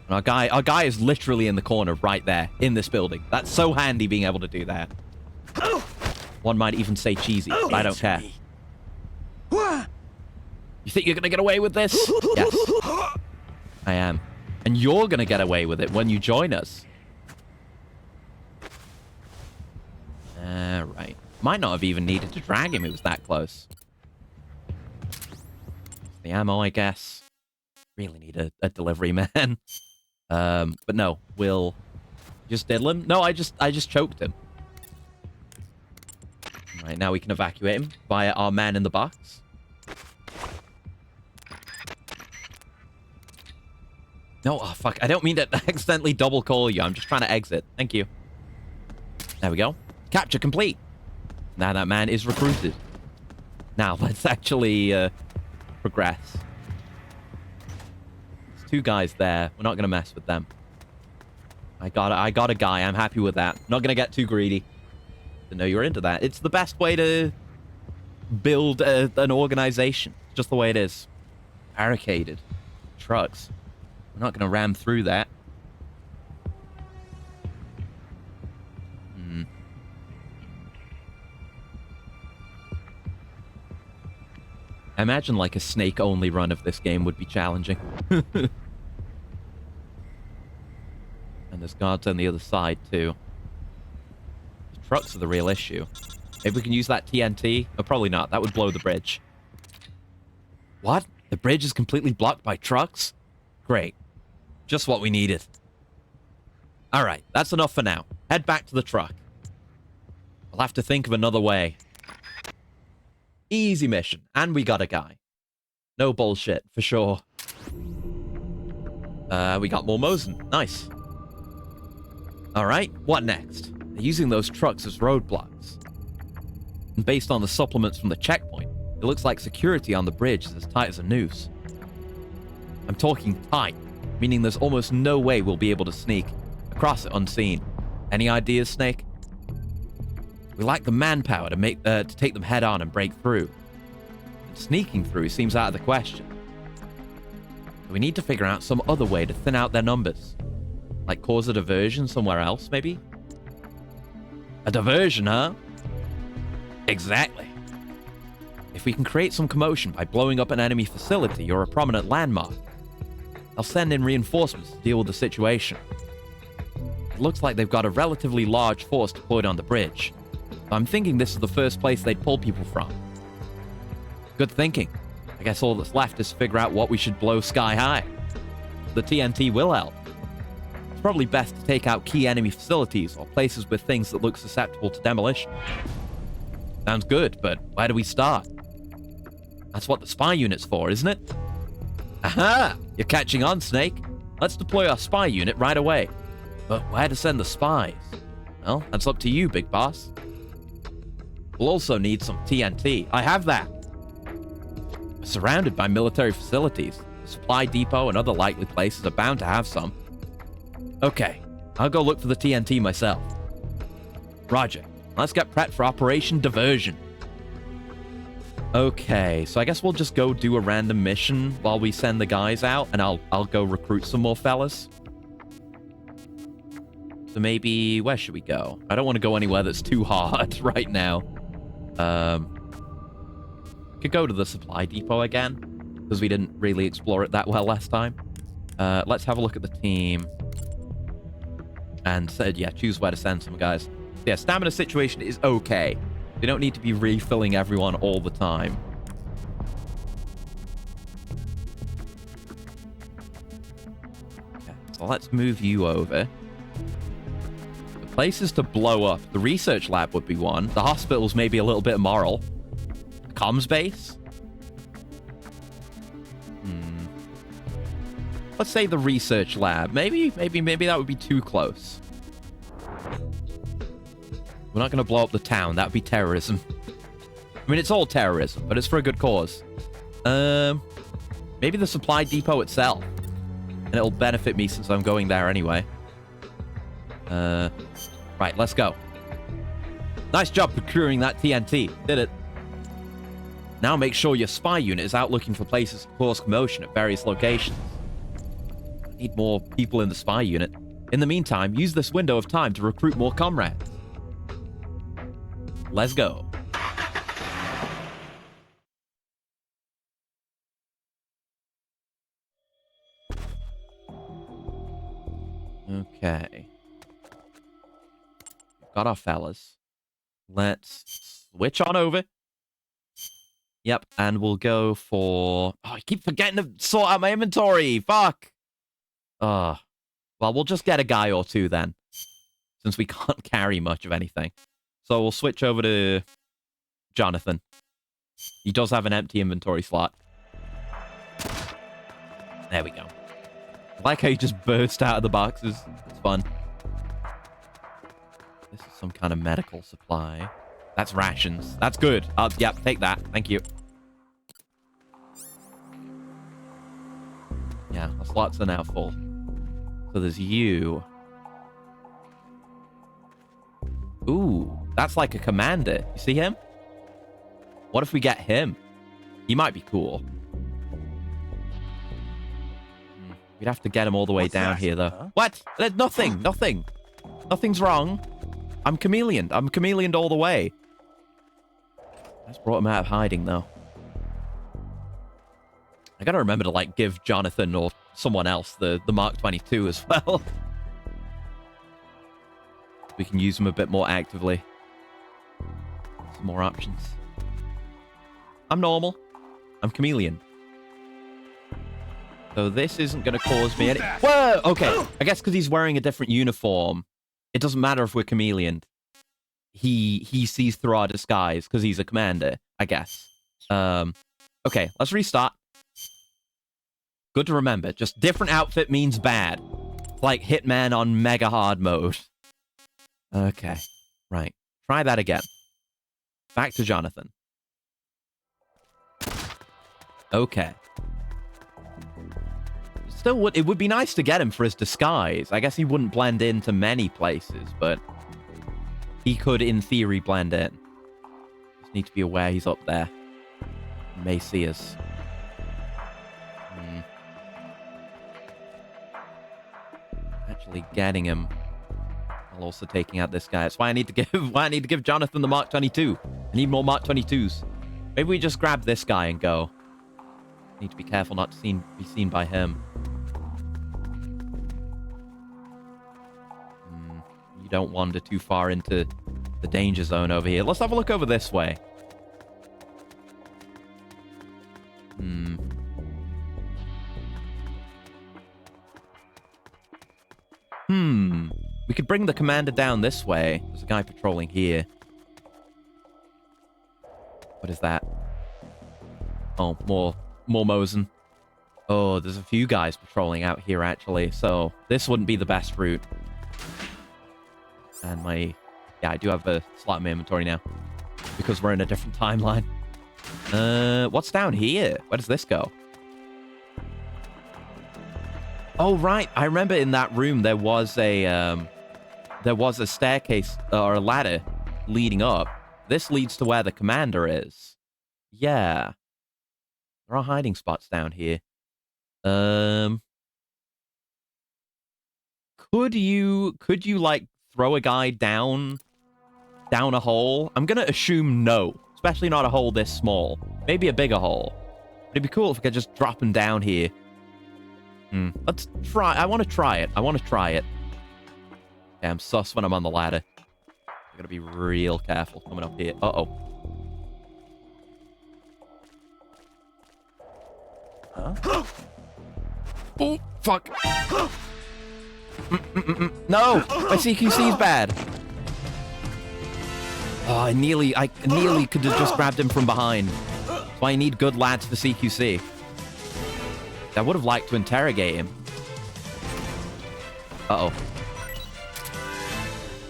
And our guy is literally in the corner right there in this building. That's so handy being able to do that. One might even say cheesy, but I don't care. You think you're going to get away with this? Yes. I am. And you're going to get away with it when you join us. Right. Might not have even needed to drag him. It was that close. The ammo, I guess. Really need a delivery man. But no, we'll just diddle him. No, I just choked him. Right, now we can evacuate him via our man in the box. No, oh fuck, I don't mean to accidentally double call you. I'm just trying to exit. Thank you. There we go. Capture complete. Now that man is recruited. Now, let's actually progress. There's 2 guys there. We're not going to mess with them. I got a guy. I'm happy with that. Not going to get too greedy. To know you're into that. It's the best way to build an organization. It's just the way it is. Barricaded. Trucks. We're not going to ram through that. I imagine like a snake-only run of this game would be challenging. And there's guards on the other side, too. The trucks are the real issue. Maybe we can use that TNT? Oh, probably not. That would blow the bridge. What? The bridge is completely blocked by trucks? Great. Just what we needed. Alright, that's enough for now. Head back to the truck. We'll have to think of another way. Easy mission. And we got a guy. No bullshit, for sure. We got more Mosin. Nice. Alright, what next? They're using those trucks as roadblocks. And based on the supplements from the checkpoint, it looks like security on the bridge is as tight as a noose. I'm talking tight, meaning there's almost no way we'll be able to sneak across it unseen. Any ideas, Snake? We lack the manpower to take them head on and break through. And sneaking through seems out of the question. So we need to figure out some other way to thin out their numbers. Like cause a diversion somewhere else, maybe? A diversion, huh? Exactly. If we can create some commotion by blowing up an enemy facility or a prominent landmark, they'll send in reinforcements to deal with the situation. It looks like they've got a relatively large force deployed on the bridge. I'm thinking this is the first place they'd pull people from. Good thinking. I guess all that's left is to figure out what we should blow sky high. The TNT will help. It's probably best to take out key enemy facilities or places with things that look susceptible to demolition. Sounds good, but where do we start? That's what the spy unit's for, isn't it? Aha! You're catching on, Snake. Let's deploy our spy unit right away. But where to send the spies? Well, that's up to you, big boss. We'll also need some TNT. I have that. We're surrounded by military facilities. The supply depot and other likely places are bound to have some. Okay, I'll go look for the TNT myself. Roger. Let's get prepped for Operation Diversion. Okay, so I guess we'll just go do a random mission while we send the guys out, and I'll go recruit some more fellas. So maybe, where should we go? I don't want to go anywhere that's too hard right now. Could go to the supply depot again, because we didn't really explore it that well last time. Let's have a look at the team. And said, yeah, choose where to send some guys. Yeah, stamina situation is okay. You don't need to be refilling everyone all the time. Okay, so let's move you over. The places to blow up. The research lab would be one. The hospitals maybe a little bit immoral. The comms base? Let's say the research lab. Maybe that would be too close. We're not going to blow up the town. That would be terrorism. I mean, it's all terrorism, but it's for a good cause. Maybe the supply depot itself. And it'll benefit me since I'm going there anyway. Right, let's go. Nice job procuring that TNT. Did it. Now make sure your spy unit is out looking for places to cause commotion at various locations. I need more people in the spy unit. In the meantime, use this window of time to recruit more comrades. Let's go. Okay. Got our fellas. Let's switch on over. Yep, and we'll go for... Oh, I keep forgetting to sort out my inventory. Fuck. Well, we'll just get a guy or two then, since we can't carry much of anything. So we'll switch over to Jonathan. He does have an empty inventory slot. There we go. I like how he just burst out of the boxes. It's fun. This is some kind of medical supply. That's rations. That's good. Yep, take that. Thank you. Yeah, the slots are now full. So there's you. Ooh, that's like a commander. You see him? What if we get him? He might be cool. We'd have to get him all the way down here, though. Huh? What? There's nothing. Nothing. Nothing's wrong. I'm chameleoned. I'm chameleoned all the way. I just brought him out of hiding, though. I gotta remember to, like, give Jonathan or someone else the Mark 22 as well. We can use them a bit more actively. Some more options. I'm normal. I'm chameleon. So this isn't going to cause me any... Whoa! Okay. I guess because he's wearing a different uniform, it doesn't matter if we're chameleon. He sees through our disguise because he's a commander, I guess. Okay, let's restart. Good to remember. Just different outfit means bad. Like Hitman on mega hard mode. Okay. Right. Try that again. Back to Jonathan. Okay. Still, it would be nice to get him for his disguise. I guess he wouldn't blend into many places, but he could, in theory, blend in. Just need to be aware he's up there. He may see us. Actually getting him while also taking out this guy. That's why I need to give Jonathan the Mark 22. I need more Mark 22s. Maybe we just grab this guy and go. Need to be careful not to be seen by him. You don't wander too far into the danger zone over here. Let's have a look over this way. We could bring the commander down this way. There's a guy patrolling here. What is that? Oh, more Mosin. Oh, there's a few guys patrolling out here, actually. So this wouldn't be the best route. And yeah, I do have a slot in my inventory now. Because we're in a different timeline. What's down here? Where does this go? Oh, right. I remember in that room there was a staircase or a ladder leading up. This leads to where the commander is. Yeah. There are hiding spots down here. Could you like throw a guy down a hole? I'm gonna assume no, especially not a hole this small. Maybe a bigger hole. But it'd be cool if we could just drop him down here. Let's try. I want to try it. Okay, I'm sus when I'm on the ladder. I gotta be real careful coming up here. Uh-oh. Huh? Oh, fuck. No! My CQC is bad. Oh, I nearly could have just grabbed him from behind. That's why I need good lads for CQC. I would have liked to interrogate him. Uh-oh.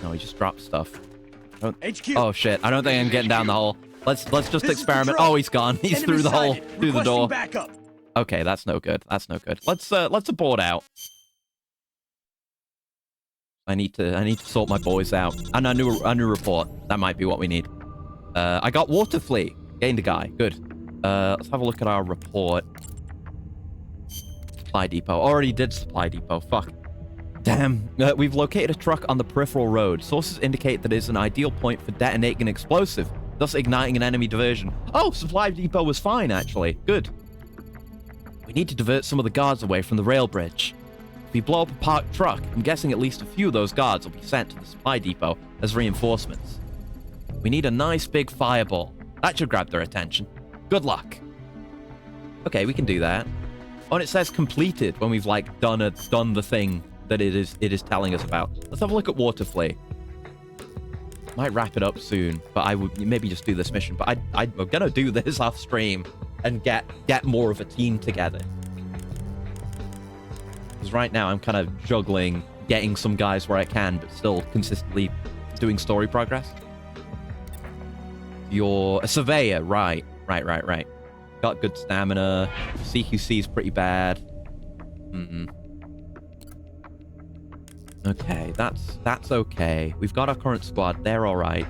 No, he just dropped stuff. HQ. Oh, shit. I don't think I'm getting down the hole. Let's just experiment. Oh, he's gone. He's through the hole. Through the door. Backup. Okay, that's no good. That's no good. Let's abort out. I need to sort my boys out. And a new report. That might be what we need. I got water flea. Gained a guy. Good. Let's have a look at our report. Supply depot. Already did supply depot. Fuck. Damn. We've located a truck on the peripheral road. Sources indicate that it is an ideal point for detonating an explosive, thus igniting an enemy diversion. Oh, supply depot was fine, actually. Good. We need to divert some of the guards away from the rail bridge. If we blow up a parked truck, I'm guessing at least a few of those guards will be sent to the supply depot as reinforcements. We need a nice big fireball. That should grab their attention. Good luck. Okay, we can do that. Oh, and it says completed when we've like done the thing that it is telling us about. Let's have a look at water flea. Might wrap it up soon, but I would maybe just do this mission. But I'm gonna do this off stream and get more of a team together. Because right now I'm kind of juggling getting some guys where I can, but still consistently doing story progress. You're a surveyor, right. Got good stamina. CQC is pretty bad. Okay, that's okay. We've got our current squad. They're all right.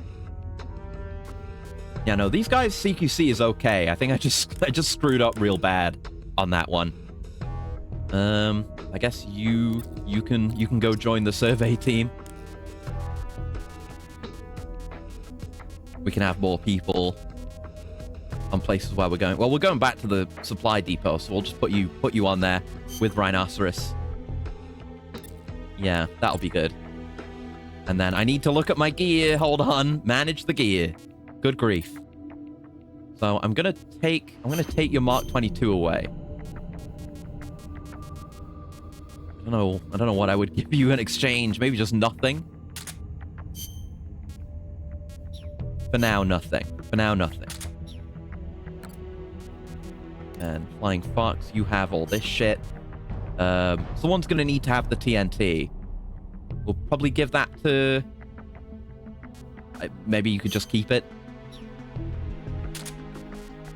Yeah, no, these guys' CQC is okay. I think I just screwed up real bad on that one. I guess you can go join the survey team. We can have more people on places where we're going. Well, we're going back to the supply depot, so we'll just put you on there with Rhinoceros. Yeah, that'll be good. And then I need to look at my gear. Hold on. Manage the gear. Good grief. So I'm gonna take your Mark 22 away. I don't know what I would give you in exchange. Maybe just nothing. For now, nothing. And Flying Fox, you have all this shit. Someone's gonna need to have the TNT. We'll probably give that to... maybe you could just keep it. There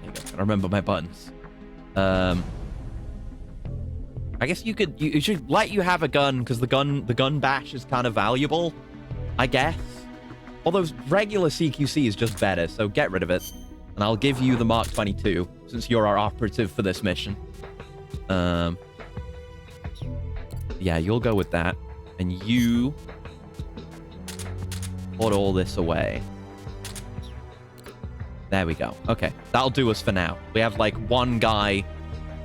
you go. Gotta remember my buttons. I guess you should let you have a gun, because the gun bash is kind of valuable, I guess. Although regular CQC is just better, so get rid of it. And I'll give you the Mark 22, since you're our operative for this mission. Yeah, you'll go with that. And you put all this away. There we go. Okay, that'll do us for now. We have like one guy.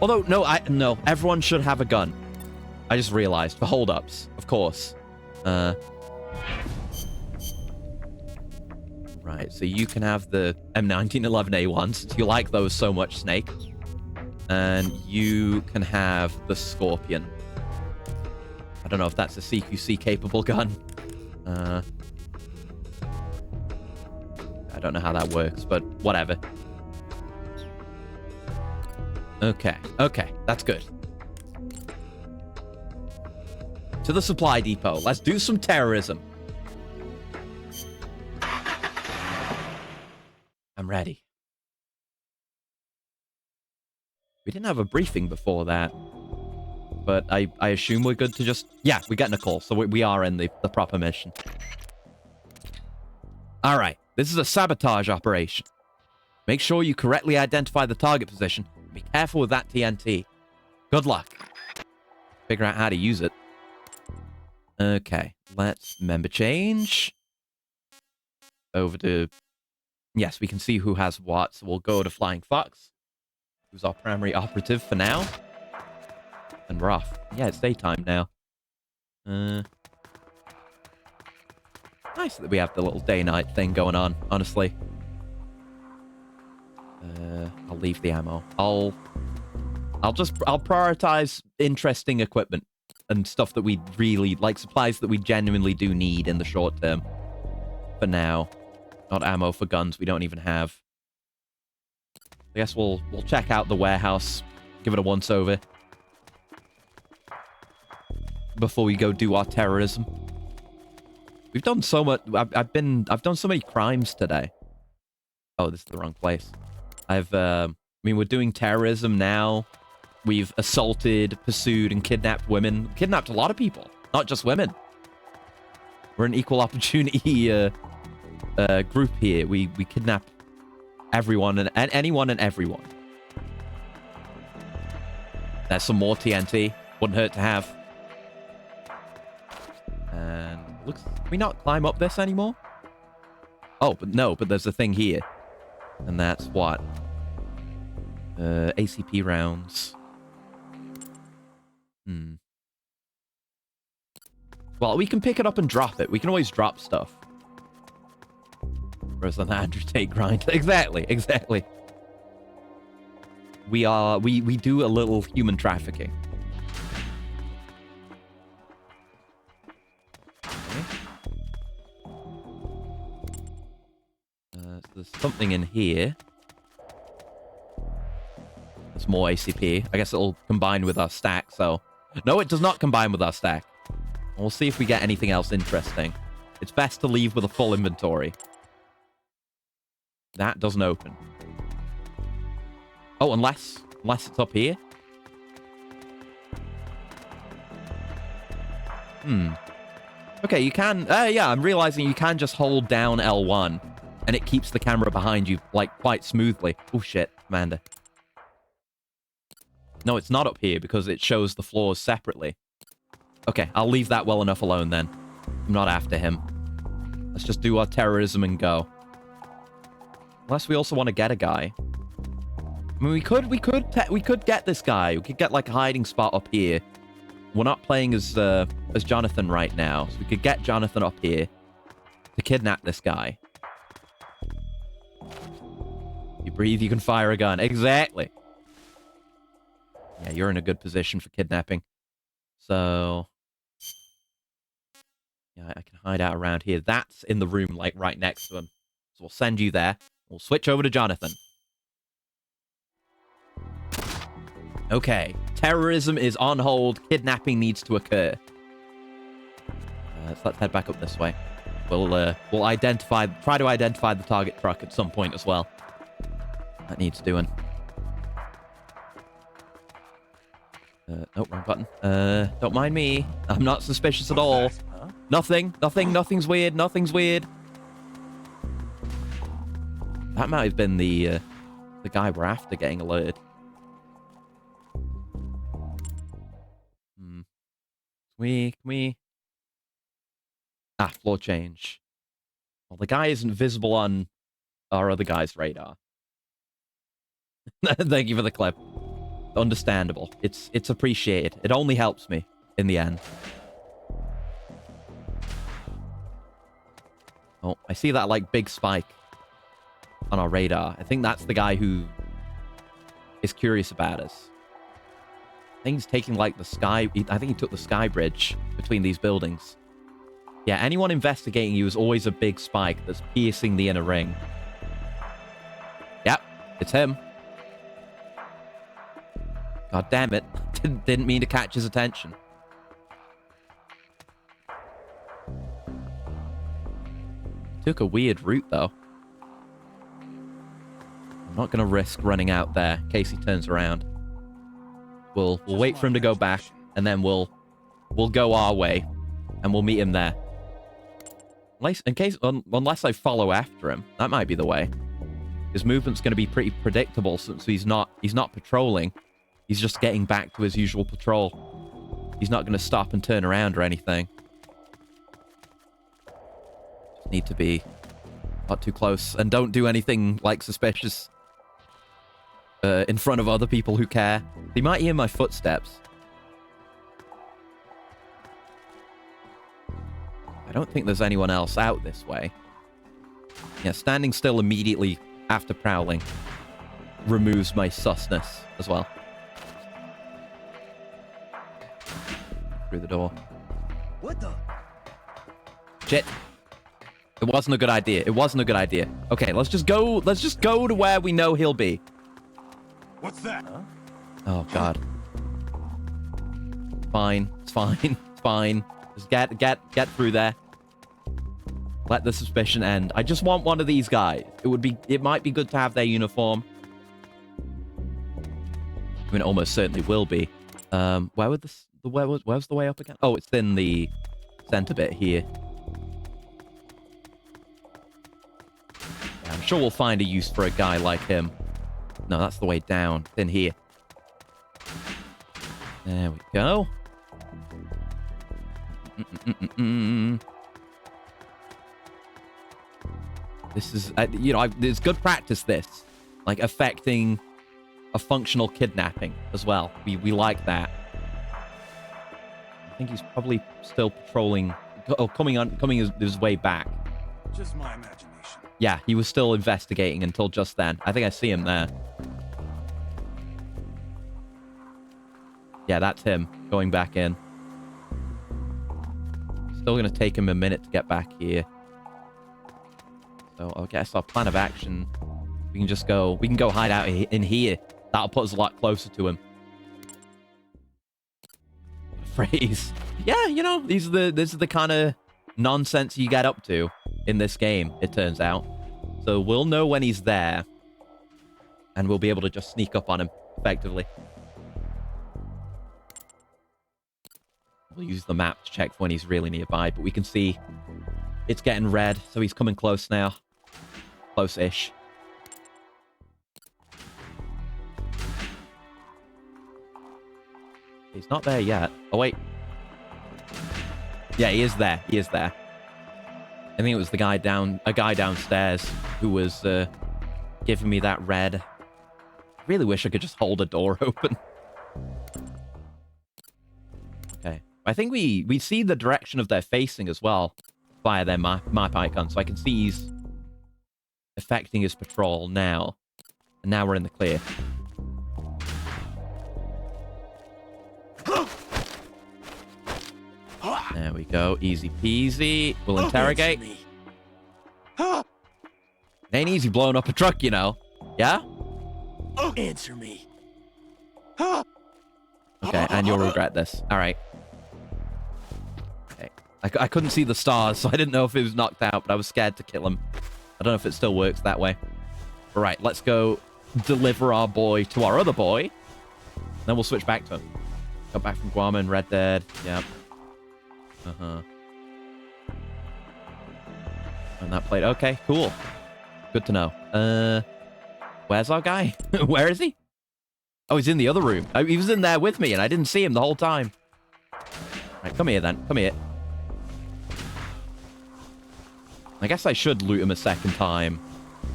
Although, no, everyone should have a gun. I just realized. For holdups, of course. Right, so you can have the M1911A1, since you like those so much, Snake. And you can have the Scorpion. I don't know if that's a CQC-capable gun. I don't know how that works, but whatever. Okay, that's good. To the supply depot. Let's do some terrorism. I'm ready. We didn't have a briefing before that. But I assume we're good to just... Yeah, we're getting a call, so we are in the proper mission. Alright, this is a sabotage operation. Make sure you correctly identify the target position. Be careful with that TNT. Good luck. Figure out how to use it. Okay, let's member change. Over to... Yes, we can see who has what, so we'll go to Flying Fox, who's our primary operative for now. And we're off. Yeah, it's daytime now. Nice that we have the little day-night thing going on, honestly. I'll leave the ammo. I'll prioritize interesting equipment and stuff that we really like, supplies that we genuinely do need in the short term. For now, not ammo for guns we don't even have. I guess we'll check out the warehouse, give it a once over before we go do our terrorism. We've done so much. I've done so many crimes today. Oh, this is the wrong place. I mean, we're doing terrorism now. We've assaulted, pursued, and kidnapped women. Kidnapped a lot of people, not just women. We're an equal opportunity group here. We kidnap everyone and anyone and everyone. There's some more TNT. Wouldn't hurt to have. And looks. Can we not climb up this anymore? Oh, but no. But there's a thing here, and that's what. ACP rounds. Well, we can pick it up and drop it. We can always drop stuff. Whereas on the Andrew Tate grind. Exactly. We do a little human trafficking. Okay. So there's something in here. There's more ACP. I guess it'll combine with our stack, so... No, it does not combine with our stack. We'll see if we get anything else interesting. It's best to leave with a full inventory. That doesn't open. Oh, unless it's up here. Okay, you can... yeah, I'm realizing you can just hold down L1, and it keeps the camera behind you, like, quite smoothly. Oh, shit, Amanda. No, it's not up here, because it shows the floors separately. Okay, I'll leave that well enough alone, then. I'm not after him. Let's just do our terrorism and go. Unless we also want to get a guy. I mean, we could get this guy. We could get like a hiding spot up here. We're not playing as Jonathan right now, so we could get Jonathan up here to kidnap this guy. You breathe, you can fire a gun. Exactly. Yeah, you're in a good position for kidnapping. So yeah, I can hide out around here. That's in the room, like right next to him. So we'll send you there. We'll switch over to Jonathan. Okay. Terrorism is on hold. Kidnapping needs to occur. So let's head back up this way. We'll try to identify the target truck at some point as well. That needs doing. Oh, wrong button. Don't mind me. I'm not suspicious at all. Huh? Nothing's weird. Nothing's weird. That might have been the guy we're after getting alerted. Can we... Ah, floor change. Well, the guy isn't visible on our other guy's radar. Thank you for the clip. Understandable. It's appreciated. It only helps me in the end. Oh, I see that like big spike on our radar. I think that's the guy who is curious about us. I think he's taking like the sky... I think he took the sky bridge between these buildings. Yeah, anyone investigating you is always a big spike that's piercing the inner ring. Yep, it's him. God damn it. Didn't mean to catch his attention. Took a weird route, though. I'm not going to risk running out there in case he turns around. We'll wait for him to go back, and then we'll go our way, and we'll meet him there. Unless I follow after him, that might be the way. His movement's going to be pretty predictable since he's not patrolling. He's just getting back to his usual patrol. He's not going to stop and turn around or anything. Just need to be not too close. And don't do anything, like, suspicious in front of other people who care. They might hear my footsteps. I don't think there's anyone else out this way. Yeah, standing still immediately after prowling removes my susness as well. Through the door. What the? Shit. It wasn't a good idea. It wasn't a good idea. Okay, let's just go to where we know he'll be. What's that? Huh? Oh god. Fine. It's fine. It's fine. Just get through there. Let the suspicion end. I just want one of these guys. It might be good to have their uniform. I mean, it almost certainly will be. Where's the way up again? Oh, it's in the center bit here. sure we'll find a use for a guy like him. No, that's the way down. It's in here. There we go. This is, you know, it's good practice, this. Like, affecting a functional kidnapping as well. We like that. I think he's probably still patrolling. Oh, coming his way back. Just my imagination. Yeah, he was still investigating until just then. I think I see him there. Yeah, that's him going back in. Still going to take him a minute to get back here. So I guess our plan of action, we can go hide out in here. That'll put us a lot closer to him. Phrase. Yeah, you know, this is the kind of nonsense you get up to in this game, it turns out. So we'll know when he's there, and we'll be able to just sneak up on him effectively. We'll use the map to check when he's really nearby, but we can see it's getting red, so he's coming close now. Close-ish. He's not there yet. Oh, wait. Yeah, he is there. He is there. I think it was a guy downstairs who was giving me that red. I really wish I could just hold a door open. Okay. I think we see the direction of their facing as well via their map icon, so I can see he's affecting his patrol now. And now we're in the clear. There we go. Easy peasy. We'll interrogate. It ain't easy blowing up a truck, you know. Yeah? Answer me. Okay, and you'll regret this. All right. Okay. I couldn't see the stars, so I didn't know if he was knocked out, but I was scared to kill him. I don't know if it still works that way. All right, let's go deliver our boy to our other boy. Then we'll switch back to him. Got back from Guam and Red Dead. Yep. Uh-huh. And that played. Okay, cool. Good to know. Where's our guy? Where is he? Oh, he's in the other room. He was in there with me, and I didn't see him the whole time. Right, come here, then. Come here. I guess I should loot him a second time.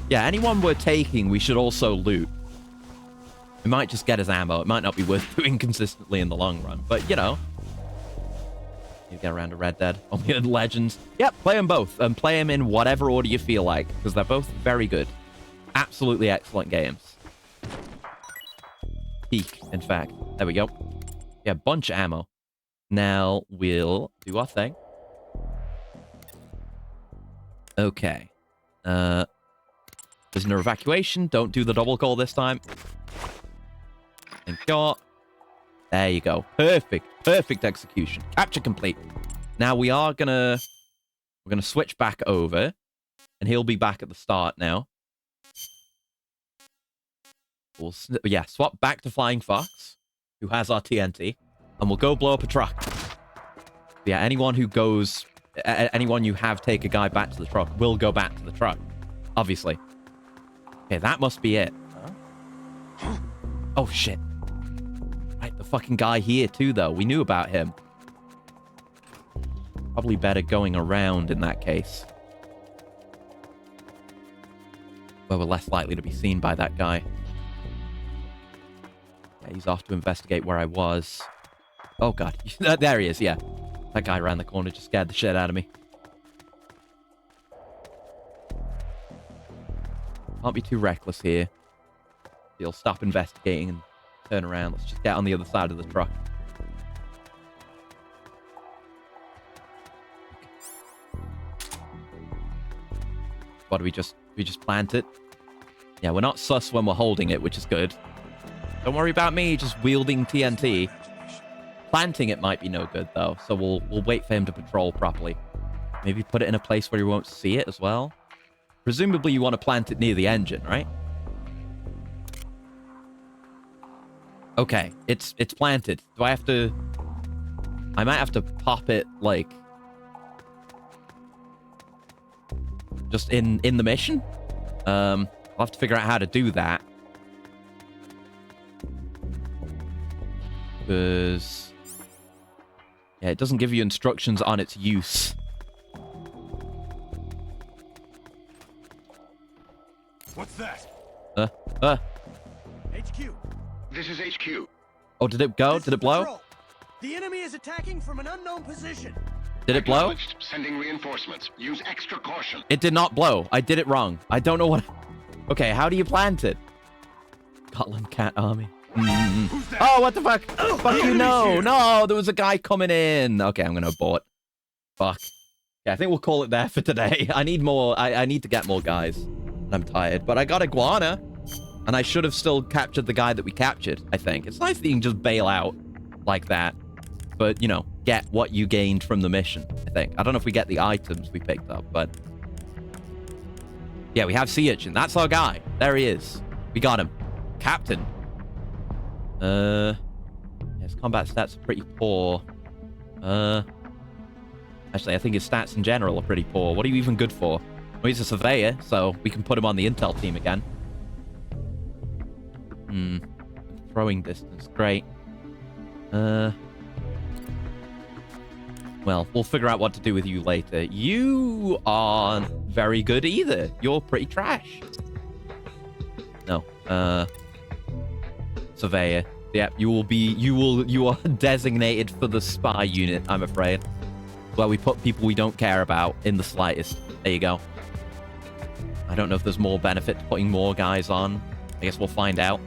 Yeah, anyone we're taking, we should also loot. It might just get his ammo. It might not be worth doing consistently in the long run, but, you know. You get around to Red Dead. Only in Legends. Yep, play them both. And play them in whatever order you feel like, because they're both very good. Absolutely excellent games. Peak, in fact. There we go. Yeah, bunch of ammo. Now we'll do our thing. Okay. Prisoner evacuation. Don't do the double call this time. And got. There you go. Perfect. Perfect execution. Capture complete. Now we're gonna switch back over, and he'll be back at the start now. We'll swap back to Flying Fox, who has our TNT, and we'll go blow up a truck. Yeah, anyone you have take a guy back to the truck will go back to the truck, obviously. Okay, that must be it. Huh? Oh shit. Right, the fucking guy here too, though. We knew about him. Probably better going around in that case. Where we're less likely to be seen by that guy. Yeah, he's off to investigate where I was. Oh god. There he is, yeah. That guy around the corner just scared the shit out of me. Can't be too reckless here. He'll stop investigating and turn around. Let's just get on the other side of the truck. What do we just plant it? Yeah, we're not sus when we're holding it, which is good. Don't worry about me just wielding TNT. Planting it might be no good though, so we'll wait for him to patrol properly. Maybe put it in a place where he won't see it as well. Presumably you want to plant it near the engine, right? Okay, it's planted. Do I have to... I might have to pop it, like... just in the mission? I'll have to figure out how to do that. Because... yeah, it doesn't give you instructions on its use. What's that? HQ. This is HQ. Oh, did it go? Did it blow? Patrol. The enemy is attacking from an unknown position. Did it blow? Acknowledged. Sending reinforcements. Use extra caution. It did not blow. I did it wrong. I don't know what... okay, how do you plant it? Scotland Cat Army. Oh, what the fuck? Fuck you, no. No, there was a guy coming in. Okay, I'm going to abort. Fuck. Yeah, I think we'll call it there for today. I need more... I need to get more guys. I'm tired. But I got Iguana. And I should have still captured the guy that we captured, I think. It's nice that you can just bail out like that. But, you know, get what you gained from the mission, I think. I don't know if we get the items we picked up, but... yeah, we have Sea Urchin. That's our guy. There he is. We got him. Captain. His combat stats are pretty poor. Actually, I think his stats in general are pretty poor. What are you even good for? Well, he's a surveyor, so we can put him on the intel team again. Throwing distance. Great. Well, we'll figure out what to do with you later. You aren't very good either. You're pretty trash. No. Surveyor. Yeah, you are designated for the spy unit, I'm afraid. Where we put people we don't care about in the slightest. There you go. I don't know if there's more benefit to putting more guys on. I guess we'll find out.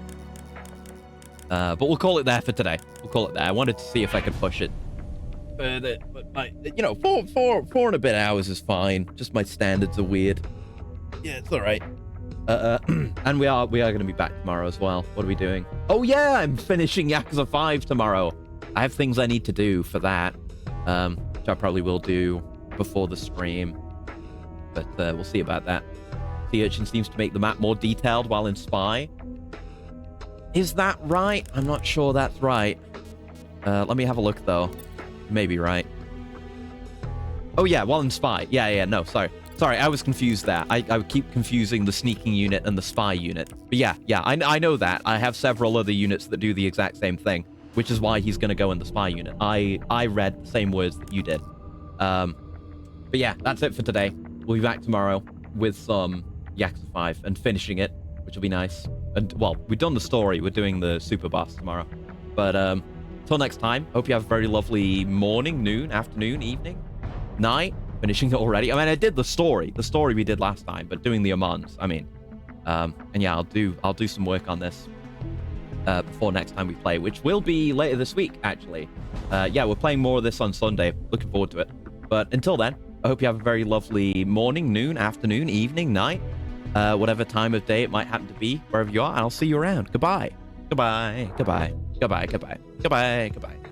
But we'll call it there for today. We'll call it there. I wanted to see if I could push it further, but you know, four and a bit hours is fine. Just my standards are weird. Yeah, it's all right. And we are going to be back tomorrow as well. What are we doing? Oh yeah, I'm finishing Yakuza 5 tomorrow. I have things I need to do for that, which I probably will do before the stream. But we'll see about that. Sea Urchin seems to make the map more detailed while in Spy. Is that right? I'm not sure that's right. Let me have a look, though. You may be right. Oh, yeah, while in Spy. Yeah, no, sorry. Sorry, I was confused there. I keep confusing the sneaking unit and the spy unit. But yeah, I know that. I have several other units that do the exact same thing, which is why he's going to go in the spy unit. I read the same words that you did. But yeah, that's it for today. We'll be back tomorrow with some Yakuza 5 and finishing it, which will be nice. And, well, we've done the story. We're doing the super boss tomorrow. But until next time, hope you have a very lovely morning, noon, afternoon, evening, night. Finishing it already. I mean, I did the story we did last time, but doing the Amans, I mean, and yeah, I'll do some work on this before next time we play, which will be later this week, actually. Yeah, we're playing more of this on Sunday. Looking forward to it. But until then, I hope you have a very lovely morning, noon, afternoon, evening, night, whatever time of day it might happen to be, wherever you are, and I'll see you around. Goodbye. Goodbye. Goodbye. Goodbye. Goodbye. Goodbye. Goodbye.